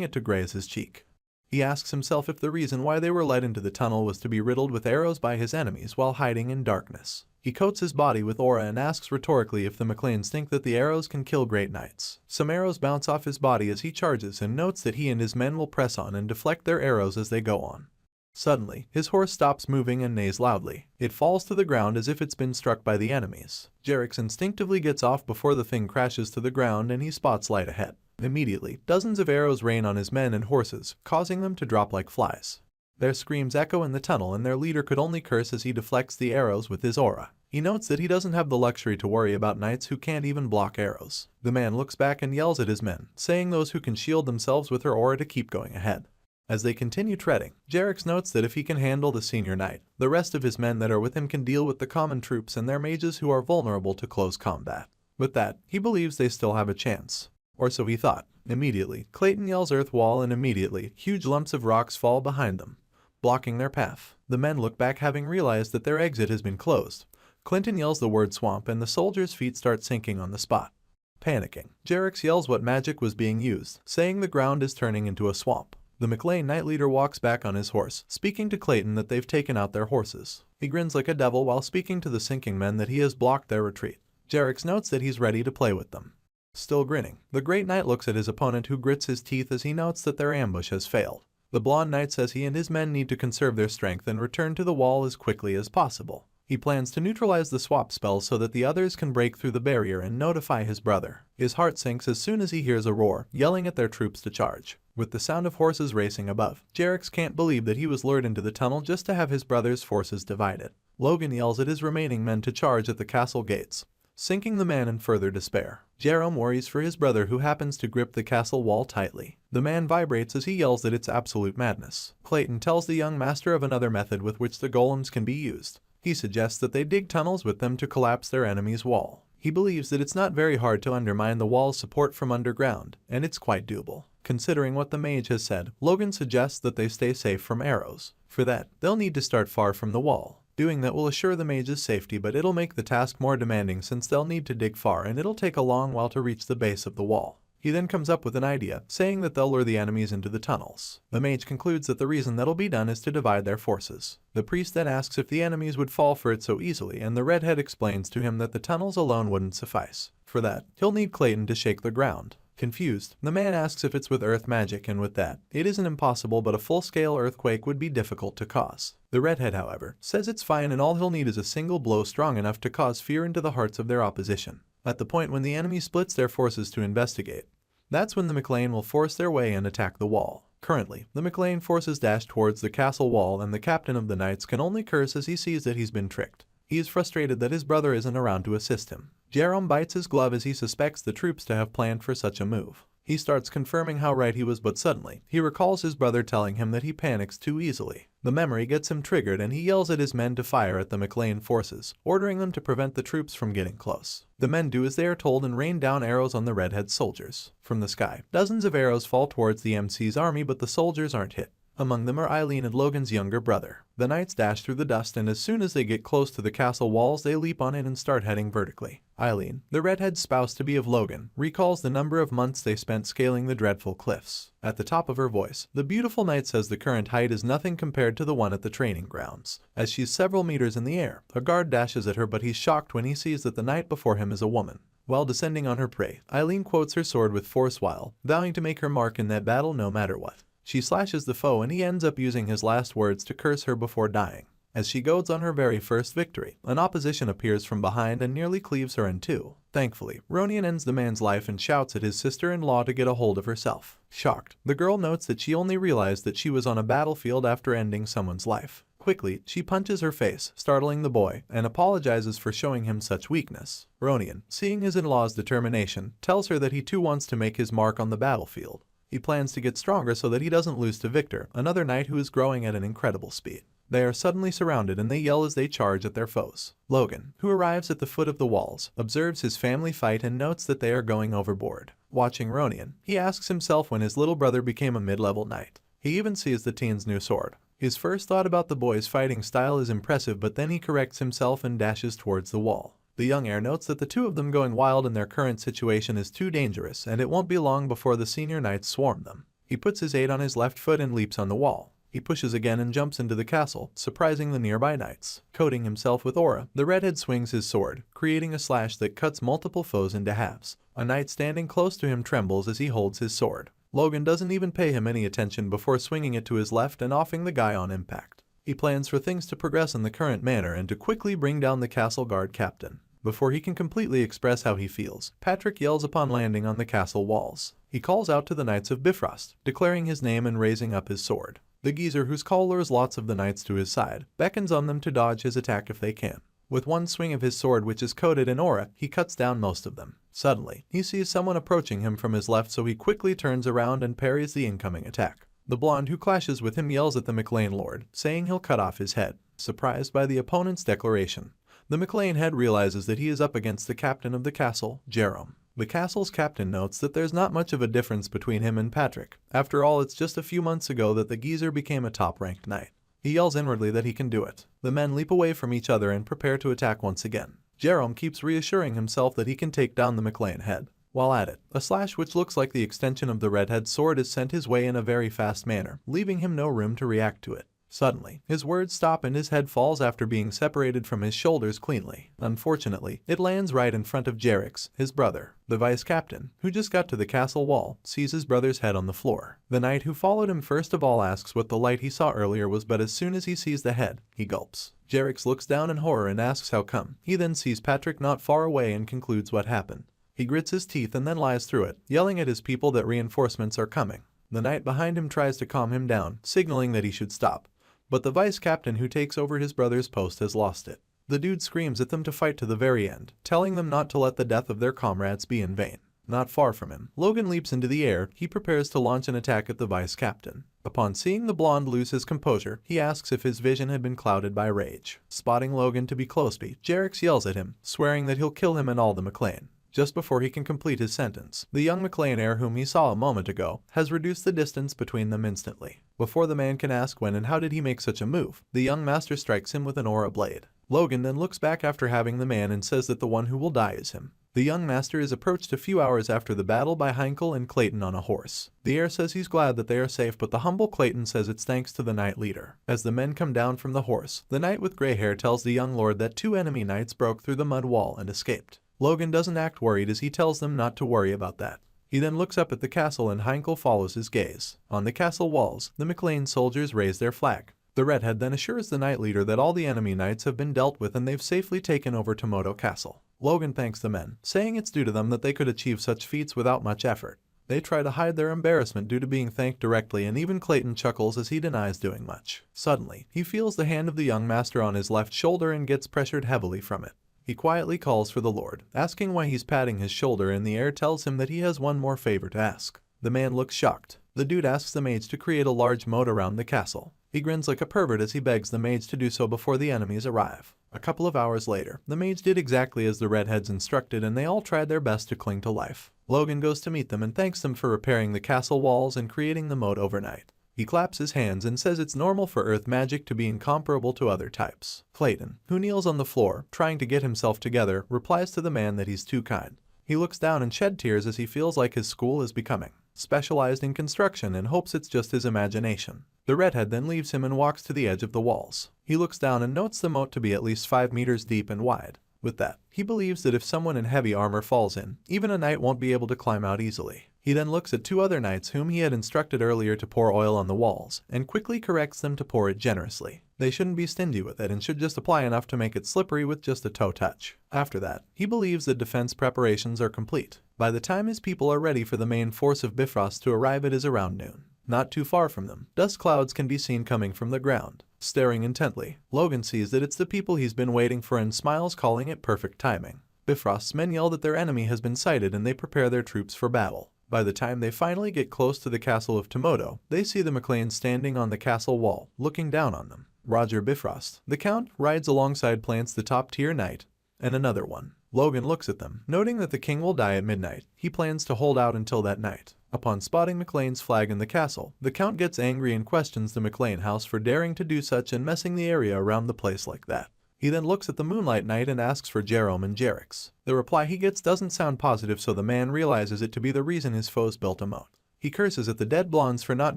it to graze his cheek. He asks himself if the reason why they were led into the tunnel was to be riddled with arrows by his enemies while hiding in darkness. He coats his body with aura and asks rhetorically if the McLeans think that the arrows can kill great knights. Some arrows bounce off his body as he charges and notes that he and his men will press on and deflect their arrows as they go on. Suddenly, his horse stops moving and neighs loudly. It falls to the ground as if it's been struck by the enemies. Jerick instinctively gets off before the thing crashes to the ground and he spots light ahead. Immediately, dozens of arrows rain on his men and horses, causing them to drop like flies. Their screams echo in the tunnel and their leader could only curse as he deflects the arrows with his aura. He notes that he doesn't have the luxury to worry about knights who can't even block arrows. The man looks back and yells at his men, saying those who can shield themselves with her aura to keep going ahead. As they continue treading, Jerick notes that if he can handle the senior knight, the rest of his men that are with him can deal with the common troops and their mages who are vulnerable to close combat. With that, he believes they still have a chance. Or so he thought. Immediately, Clayton yells earth wall and immediately, huge lumps of rocks fall behind them, blocking their path. The men look back having realized that their exit has been closed. Clinton yells the word swamp and the soldiers' feet start sinking on the spot. Panicking, Jerick yells what magic was being used, saying the ground is turning into a swamp. The McLean knight leader walks back on his horse, speaking to Clayton that they've taken out their horses. He grins like a devil while speaking to the sinking men that he has blocked their retreat. Jerick notes that he's ready to play with them. Still grinning, the Great Knight looks at his opponent who grits his teeth as he notes that their ambush has failed. The Blonde Knight says he and his men need to conserve their strength and return to the wall as quickly as possible. He plans to neutralize the swap spell so that the others can break through the barrier and notify his brother. His heart sinks as soon as he hears a roar, yelling at their troops to charge. With the sound of horses racing above, Jerick can't believe that he was lured into the tunnel just to have his brother's forces divided. Logan yells at his remaining men to charge at the castle gates, sinking the man in further despair. Jerome worries for his brother who happens to grip the castle wall tightly. The man vibrates as he yells that it's absolute madness. Clayton tells the young master of another method with which the golems can be used. He suggests that they dig tunnels with them to collapse their enemy's wall. He believes that it's not very hard to undermine the wall's support from underground, and it's quite doable. Considering what the mage has said, Logan suggests that they stay safe from arrows. For that, they'll need to start far from the wall. Doing that will assure the mage's safety, but it'll make the task more demanding since they'll need to dig far and it'll take a long while to reach the base of the wall. He then comes up with an idea, saying that they'll lure the enemies into the tunnels. The mage concludes that the reason that'll be done is to divide their forces. The priest then asks if the enemies would fall for it so easily, and the redhead explains to him that the tunnels alone wouldn't suffice. For that, he'll need Clayton to shake the ground. Confused, the man asks if it's with earth magic, and with that, it isn't impossible, but a full-scale earthquake would be difficult to cause. The redhead, however, says it's fine and all he'll need is a single blow strong enough to cause fear into the hearts of their opposition. At the point when the enemy splits their forces to investigate, that's when the McLean will force their way and attack the wall. Currently, the McLean forces dash towards the castle wall and the captain of the knights can only curse as he sees that he's been tricked. He is frustrated that his brother isn't around to assist him. Jerome bites his glove as he suspects the troops to have planned for such a move. He starts confirming how right he was, but suddenly, he recalls his brother telling him that he panics too easily. The memory gets him triggered and he yells at his men to fire at the McLean forces, ordering them to prevent the troops from getting close. The men do as they are told and rain down arrows on the redhead soldiers. From the sky, dozens of arrows fall towards the MC's army, but the soldiers aren't hit. Among them are Eileen and Logan's younger brother. The knights dash through the dust, and as soon as they get close to the castle walls, they leap on it and start heading vertically. Eileen, the redhead spouse-to-be of Logan, recalls the number of months they spent scaling the dreadful cliffs. At the top of her voice, the beautiful knight says the current height is nothing compared to the one at the training grounds. As she's several meters in the air, a guard dashes at her, but he's shocked when he sees that the knight before him is a woman. While descending on her prey, Eileen quotes her sword with force while vowing to make her mark in that battle no matter what. She slashes the foe, and he ends up using his last words to curse her before dying. As she goads on her very first victory, an opposition appears from behind and nearly cleaves her in two. Thankfully, Ronian ends the man's life and shouts at his sister-in-law to get a hold of herself. Shocked, the girl notes that she only realized that she was on a battlefield after ending someone's life. Quickly, she punches her face, startling the boy, and apologizes for showing him such weakness. Ronian, seeing his in-law's determination, tells her that he too wants to make his mark on the battlefield. He plans to get stronger so that he doesn't lose to Victor, another knight who is growing at an incredible speed. They are suddenly surrounded and they yell as they charge at their foes. Logan, who arrives at the foot of the walls, observes his family fight and notes that they are going overboard. Watching Ronian, he asks himself when his little brother became a mid-level knight. He even sees the teen's new sword. His first thought about the boy's fighting style is impressive, but then he corrects himself and dashes towards the wall. The young heir notes that the two of them going wild in their current situation is too dangerous, and it won't be long before the senior knights swarm them. He puts his aide on his left foot and leaps on the wall. He pushes again and jumps into the castle, surprising the nearby knights. Coating himself with aura, the redhead swings his sword, creating a slash that cuts multiple foes into halves. A knight standing close to him trembles as he holds his sword. Logan doesn't even pay him any attention before swinging it to his left and offing the guy on impact. He plans for things to progress in the current manner and to quickly bring down the castle guard captain. Before he can completely express how he feels, Patrick yells upon landing on the castle walls. He calls out to the Knights of Bifrost, declaring his name and raising up his sword. The geezer, whose call lures lots of the knights to his side, beckons on them to dodge his attack if they can. With one swing of his sword, which is coated in aura, he cuts down most of them. Suddenly, he sees someone approaching him from his left, so he quickly turns around and parries the incoming attack. The blonde who clashes with him yells at the McLean lord, saying he'll cut off his head. Surprised by the opponent's declaration, the McLean head realizes that he is up against the captain of the castle, Jerome. The castle's captain notes that there's not much of a difference between him and Patrick. After all, it's just a few months ago that the geezer became a top-ranked knight. He yells inwardly that he can do it. The men leap away from each other and prepare to attack once again. Jerome keeps reassuring himself that he can take down the McLean head. While at it, a slash which looks like the extension of the redhead's sword is sent his way in a very fast manner, leaving him no room to react to it. Suddenly, his words stop and his head falls after being separated from his shoulders cleanly. Unfortunately, it lands right in front of Jerix, his brother. The vice captain, who just got to the castle wall, sees his brother's head on the floor. The knight who followed him first of all asks what the light he saw earlier was, but as soon as he sees the head, he gulps. Jerix looks down in horror and asks how come. He then sees Patrick not far away and concludes what happened. He grits his teeth and then lies through it, yelling at his people that reinforcements are coming. The knight behind him tries to calm him down, signaling that he should stop. But the vice captain who takes over his brother's post has lost it. The dude screams at them to fight to the very end, telling them not to let the death of their comrades be in vain. Not far from him, Logan leaps into the air. He prepares to launch an attack at the vice captain. Upon seeing the blonde lose his composure, he asks if his vision had been clouded by rage. Spotting Logan to be close-by, Jerix yells at him, swearing that he'll kill him and all the McLean. Just before he can complete his sentence, the young McLean heir whom he saw a moment ago has reduced the distance between them instantly. Before the man can ask when and how did he make such a move, the young master strikes him with an aura blade. Logan then looks back after having the man and says that the one who will die is him. The young master is approached a few hours after the battle by Heinkel and Clayton on a horse. The heir says he's glad that they are safe, but the humble Clayton says it's thanks to the knight leader. As the men come down from the horse, the knight with gray hair tells the young lord that 2 enemy knights broke through the mud wall and escaped. Logan doesn't act worried as he tells them not to worry about that. He then looks up at the castle and Heinkel follows his gaze. On the castle walls, the McLean soldiers raise their flag. The redhead then assures the knight leader that all the enemy knights have been dealt with and they've safely taken over Tomoto Castle. Logan thanks the men, saying it's due to them that they could achieve such feats without much effort. They try to hide their embarrassment due to being thanked directly, and even Clayton chuckles as he denies doing much. Suddenly, he feels the hand of the young master on his left shoulder and gets pressured heavily from it. He quietly calls for the lord, asking why he's patting his shoulder, and the heir tells him that he has one more favor to ask. The man looks shocked. The dude asks the mage to create a large moat around the castle. He grins like a pervert as he begs the mage to do so before the enemies arrive. A couple of hours later, the mage did exactly as the redheads instructed and they all tried their best to cling to life. Logan goes to meet them and thanks them for repairing the castle walls and creating the moat overnight. He claps his hands and says it's normal for earth magic to be incomparable to other types. Clayton, who kneels on the floor, trying to get himself together, replies to the man that he's too kind. He looks down and sheds tears as he feels like his school is becoming specialized in construction and hopes it's just his imagination. The redhead then leaves him and walks to the edge of the walls. He looks down and notes the moat to be at least 5 meters deep and wide. With that, he believes that if someone in heavy armor falls in, even a knight won't be able to climb out easily. He then looks at 2 other knights whom he had instructed earlier to pour oil on the walls, and quickly corrects them to pour it generously. They shouldn't be stingy with it and should just apply enough to make it slippery with just a toe touch. After that, he believes that defense preparations are complete. By the time his people are ready for the main force of Bifrost to arrive, it is around noon. Not too far from them, dust clouds can be seen coming from the ground. Staring intently, Logan sees that it's the people he's been waiting for and smiles, calling it perfect timing. Bifrost's men yell that their enemy has been sighted and they prepare their troops for battle. By the time they finally get close to the castle of Tomodo, they see the McLean standing on the castle wall, looking down on them. Roger Bifrost, the Count, rides alongside Plants, the top-tier knight, and another one. Logan looks at them, noting that the king will die at midnight. He plans to hold out until that night. Upon spotting McLean's flag in the castle, the Count gets angry and questions the McLean house for daring to do such and messing the area around the place like that. He then looks at the Moonlight Knight and asks for Jerome and Jerix. The reply he gets doesn't sound positive, so the man realizes it to be the reason his foes built a moat. He curses at the dead blondes for not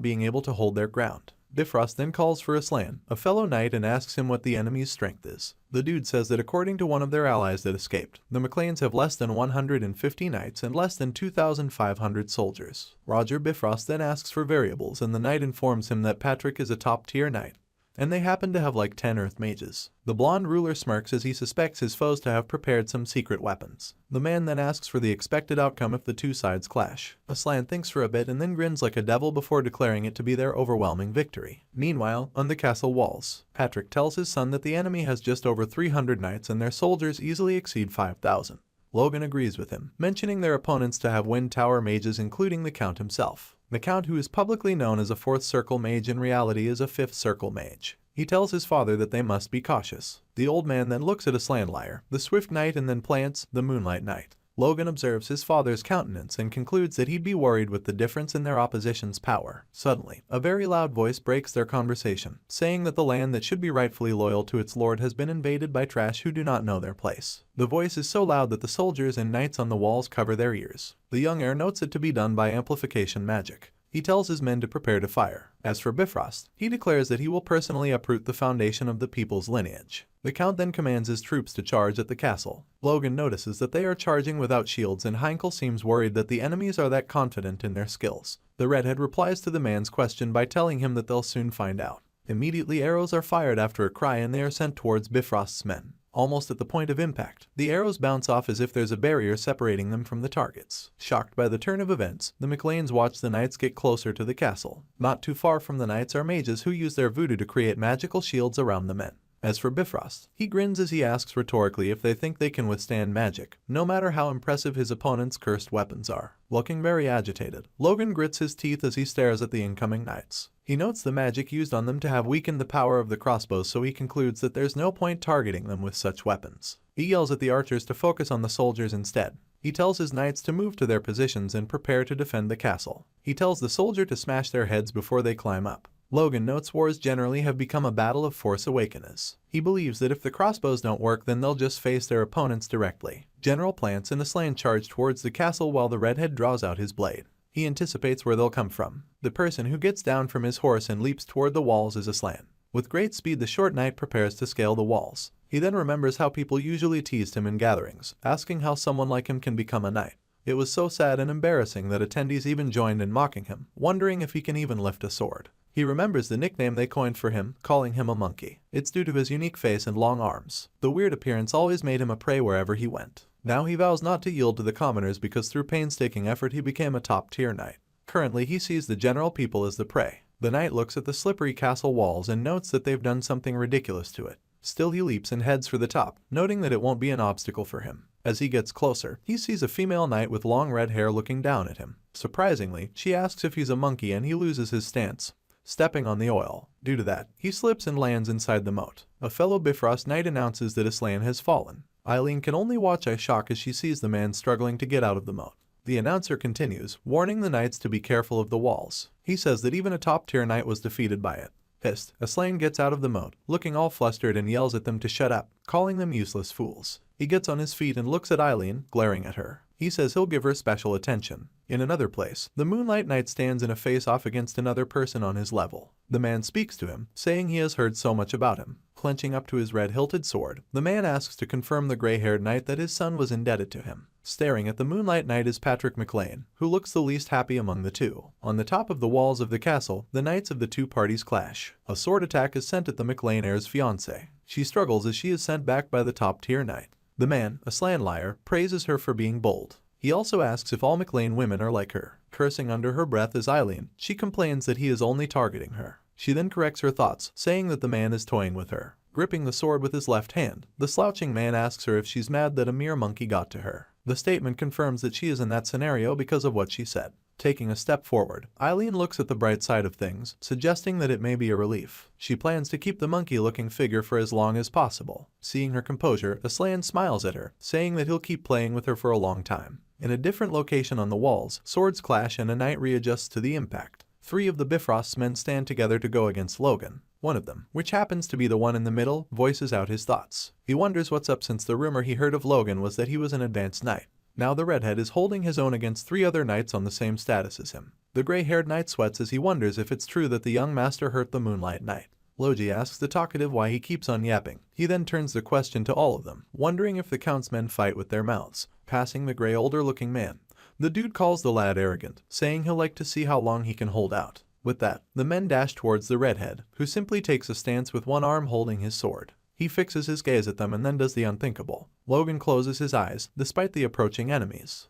being able to hold their ground. Bifrost then calls for Aslan, a fellow knight, and asks him what the enemy's strength is. The dude says that according to one of their allies that escaped, the McLeans have less than 150 knights and less than 2,500 soldiers. Roger Bifrost then asks for variables, and the knight informs him that Patrick is a top-tier knight, and they happen to have like 10 earth mages. The blonde ruler smirks as he suspects his foes to have prepared some secret weapons. The man then asks for the expected outcome if the two sides clash. Aslan thinks for a bit and then grins like a devil before declaring it to be their overwhelming victory. Meanwhile, on the castle walls, Patrick tells his son that the enemy has just over 300 knights and their soldiers easily exceed 5,000. Logan agrees with him, mentioning their opponents to have Wind Tower mages, including the Count himself. The Count, who is publicly known as a 4th Circle mage, in reality is a 5th Circle mage. He tells his father that they must be cautious. The old man then looks at Aslan Liar, the Swift Knight, and then Plants, the Moonlight Knight. Logan observes his father's countenance and concludes that he'd be worried with the difference in their opposition's power. Suddenly, a very loud voice breaks their conversation, saying that the land that should be rightfully loyal to its lord has been invaded by trash who do not know their place. The voice is so loud that the soldiers and knights on the walls cover their ears. The young heir notes it to be done by amplification magic. He tells his men to prepare to fire. As for Bifrost, he declares that he will personally uproot the foundation of the people's lineage. The Count then commands his troops to charge at the castle. Logan notices that they are charging without shields, and Heinkel seems worried that the enemies are that confident in their skills. The redhead replies to the man's question by telling him that they'll soon find out. Immediately, arrows are fired after a cry, and they are sent towards Bifrost's men. Almost at the point of impact, the arrows bounce off as if there's a barrier separating them from the targets. Shocked by the turn of events, the McLeans watch the knights get closer to the castle. Not too far from the knights are mages who use their voodoo to create magical shields around the men. As for Bifrost, he grins as he asks rhetorically if they think they can withstand magic, no matter how impressive his opponent's cursed weapons are. Looking very agitated, Logan grits his teeth as he stares at the incoming knights. He notes the magic used on them to have weakened the power of the crossbows, so he concludes that there's no point targeting them with such weapons. He yells at the archers to focus on the soldiers instead. He tells his knights to move to their positions and prepare to defend the castle. He tells the soldier to smash their heads before they climb up. Logan notes wars generally have become a battle of Force Awakens. He believes that if the crossbows don't work, then they'll just face their opponents directly. General Plants and Aslan charge towards the castle while the redhead draws out his blade. He anticipates where they'll come from. The person who gets down from his horse and leaps toward the walls is Aslan. With great speed, the short knight prepares to scale the walls. He then remembers how people usually teased him in gatherings, asking how someone like him can become a knight. It was so sad and embarrassing that attendees even joined in mocking him, wondering if he can even lift a sword. He remembers the nickname they coined for him, calling him a monkey. It's due to his unique face and long arms. The weird appearance always made him a prey wherever he went. Now he vows not to yield to the commoners because through painstaking effort he became a top-tier knight. Currently he sees the general people as the prey. The knight looks at the slippery castle walls and notes that they've done something ridiculous to it. Still, he leaps and heads for the top, noting that it won't be an obstacle for him. As he gets closer, he sees a female knight with long red hair looking down at him. Surprisingly, she asks if he's a monkey and he loses his stance, stepping on the oil. Due to that, he slips and lands inside the moat. A fellow Bifrost knight announces that Aslan has fallen. Eileen can only watch in shock as she sees the man struggling to get out of the moat. The announcer continues, warning the knights to be careful of the walls. He says that even a top-tier knight was defeated by it. Pissed, Aslan gets out of the moat, looking all flustered, and yells at them to shut up, calling them useless fools. He gets on his feet and looks at Eileen, glaring at her. He says he'll give her special attention. In another place, the Moonlight Knight stands in a face-off against another person on his level. The man speaks to him, saying he has heard so much about him. Clenching up to his red-hilted sword, the man asks to confirm the gray-haired knight that his son was indebted to him. Staring at the Moonlight Knight is Patrick McLean, who looks the least happy among the two. On the top of the walls of the castle, the knights of the two parties clash. A sword attack is sent at the McLean heir's fiancée. She struggles as she is sent back by the top-tier knight. The man, a slan liar, praises her for being bold. He also asks if all McLean women are like her. Cursing under her breath is Eileen. She complains that he is only targeting her. She then corrects her thoughts, saying that the man is toying with her. Gripping the sword with his left hand, the slouching man asks her if she's mad that a mere monkey got to her. The statement confirms that she is in that scenario because of what she said. Taking a step forward, Eileen looks at the bright side of things, suggesting that it may be a relief. She plans to keep the monkey-looking figure for as long as possible. Seeing her composure, Aslan smiles at her, saying that he'll keep playing with her for a long time. In a different location on the walls, swords clash and a knight readjusts to the impact. 3 of the Bifrost's men stand together to go against Logan. One of them, which happens to be the one in the middle, voices out his thoughts. He wonders what's up since the rumor he heard of Logan was that he was an advanced knight. Now the redhead is holding his own against 3 other knights on the same status as him. The gray-haired knight sweats as he wonders if it's true that the young master hurt the Moonlight Knight. Logi asks the talkative why he keeps on yapping. He then turns the question to all of them, wondering if the Count's men fight with their mouths. Passing the gray older-looking man, the dude calls the lad arrogant, saying he'll like to see how long he can hold out. With that, the men dash towards the redhead, who simply takes a stance with one arm holding his sword. He fixes his gaze at them and then does the unthinkable. Logan closes his eyes, despite the approaching enemies.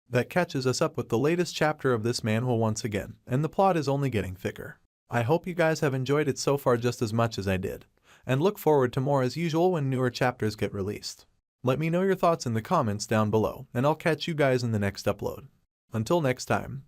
That catches us up with the latest chapter of this manhwa once again, and the plot is only getting thicker. I hope you guys have enjoyed it so far just as much as I did, and look forward to more as usual when newer chapters get released. Let me know your thoughts in the comments down below, and I'll catch you guys in the next upload. Until next time.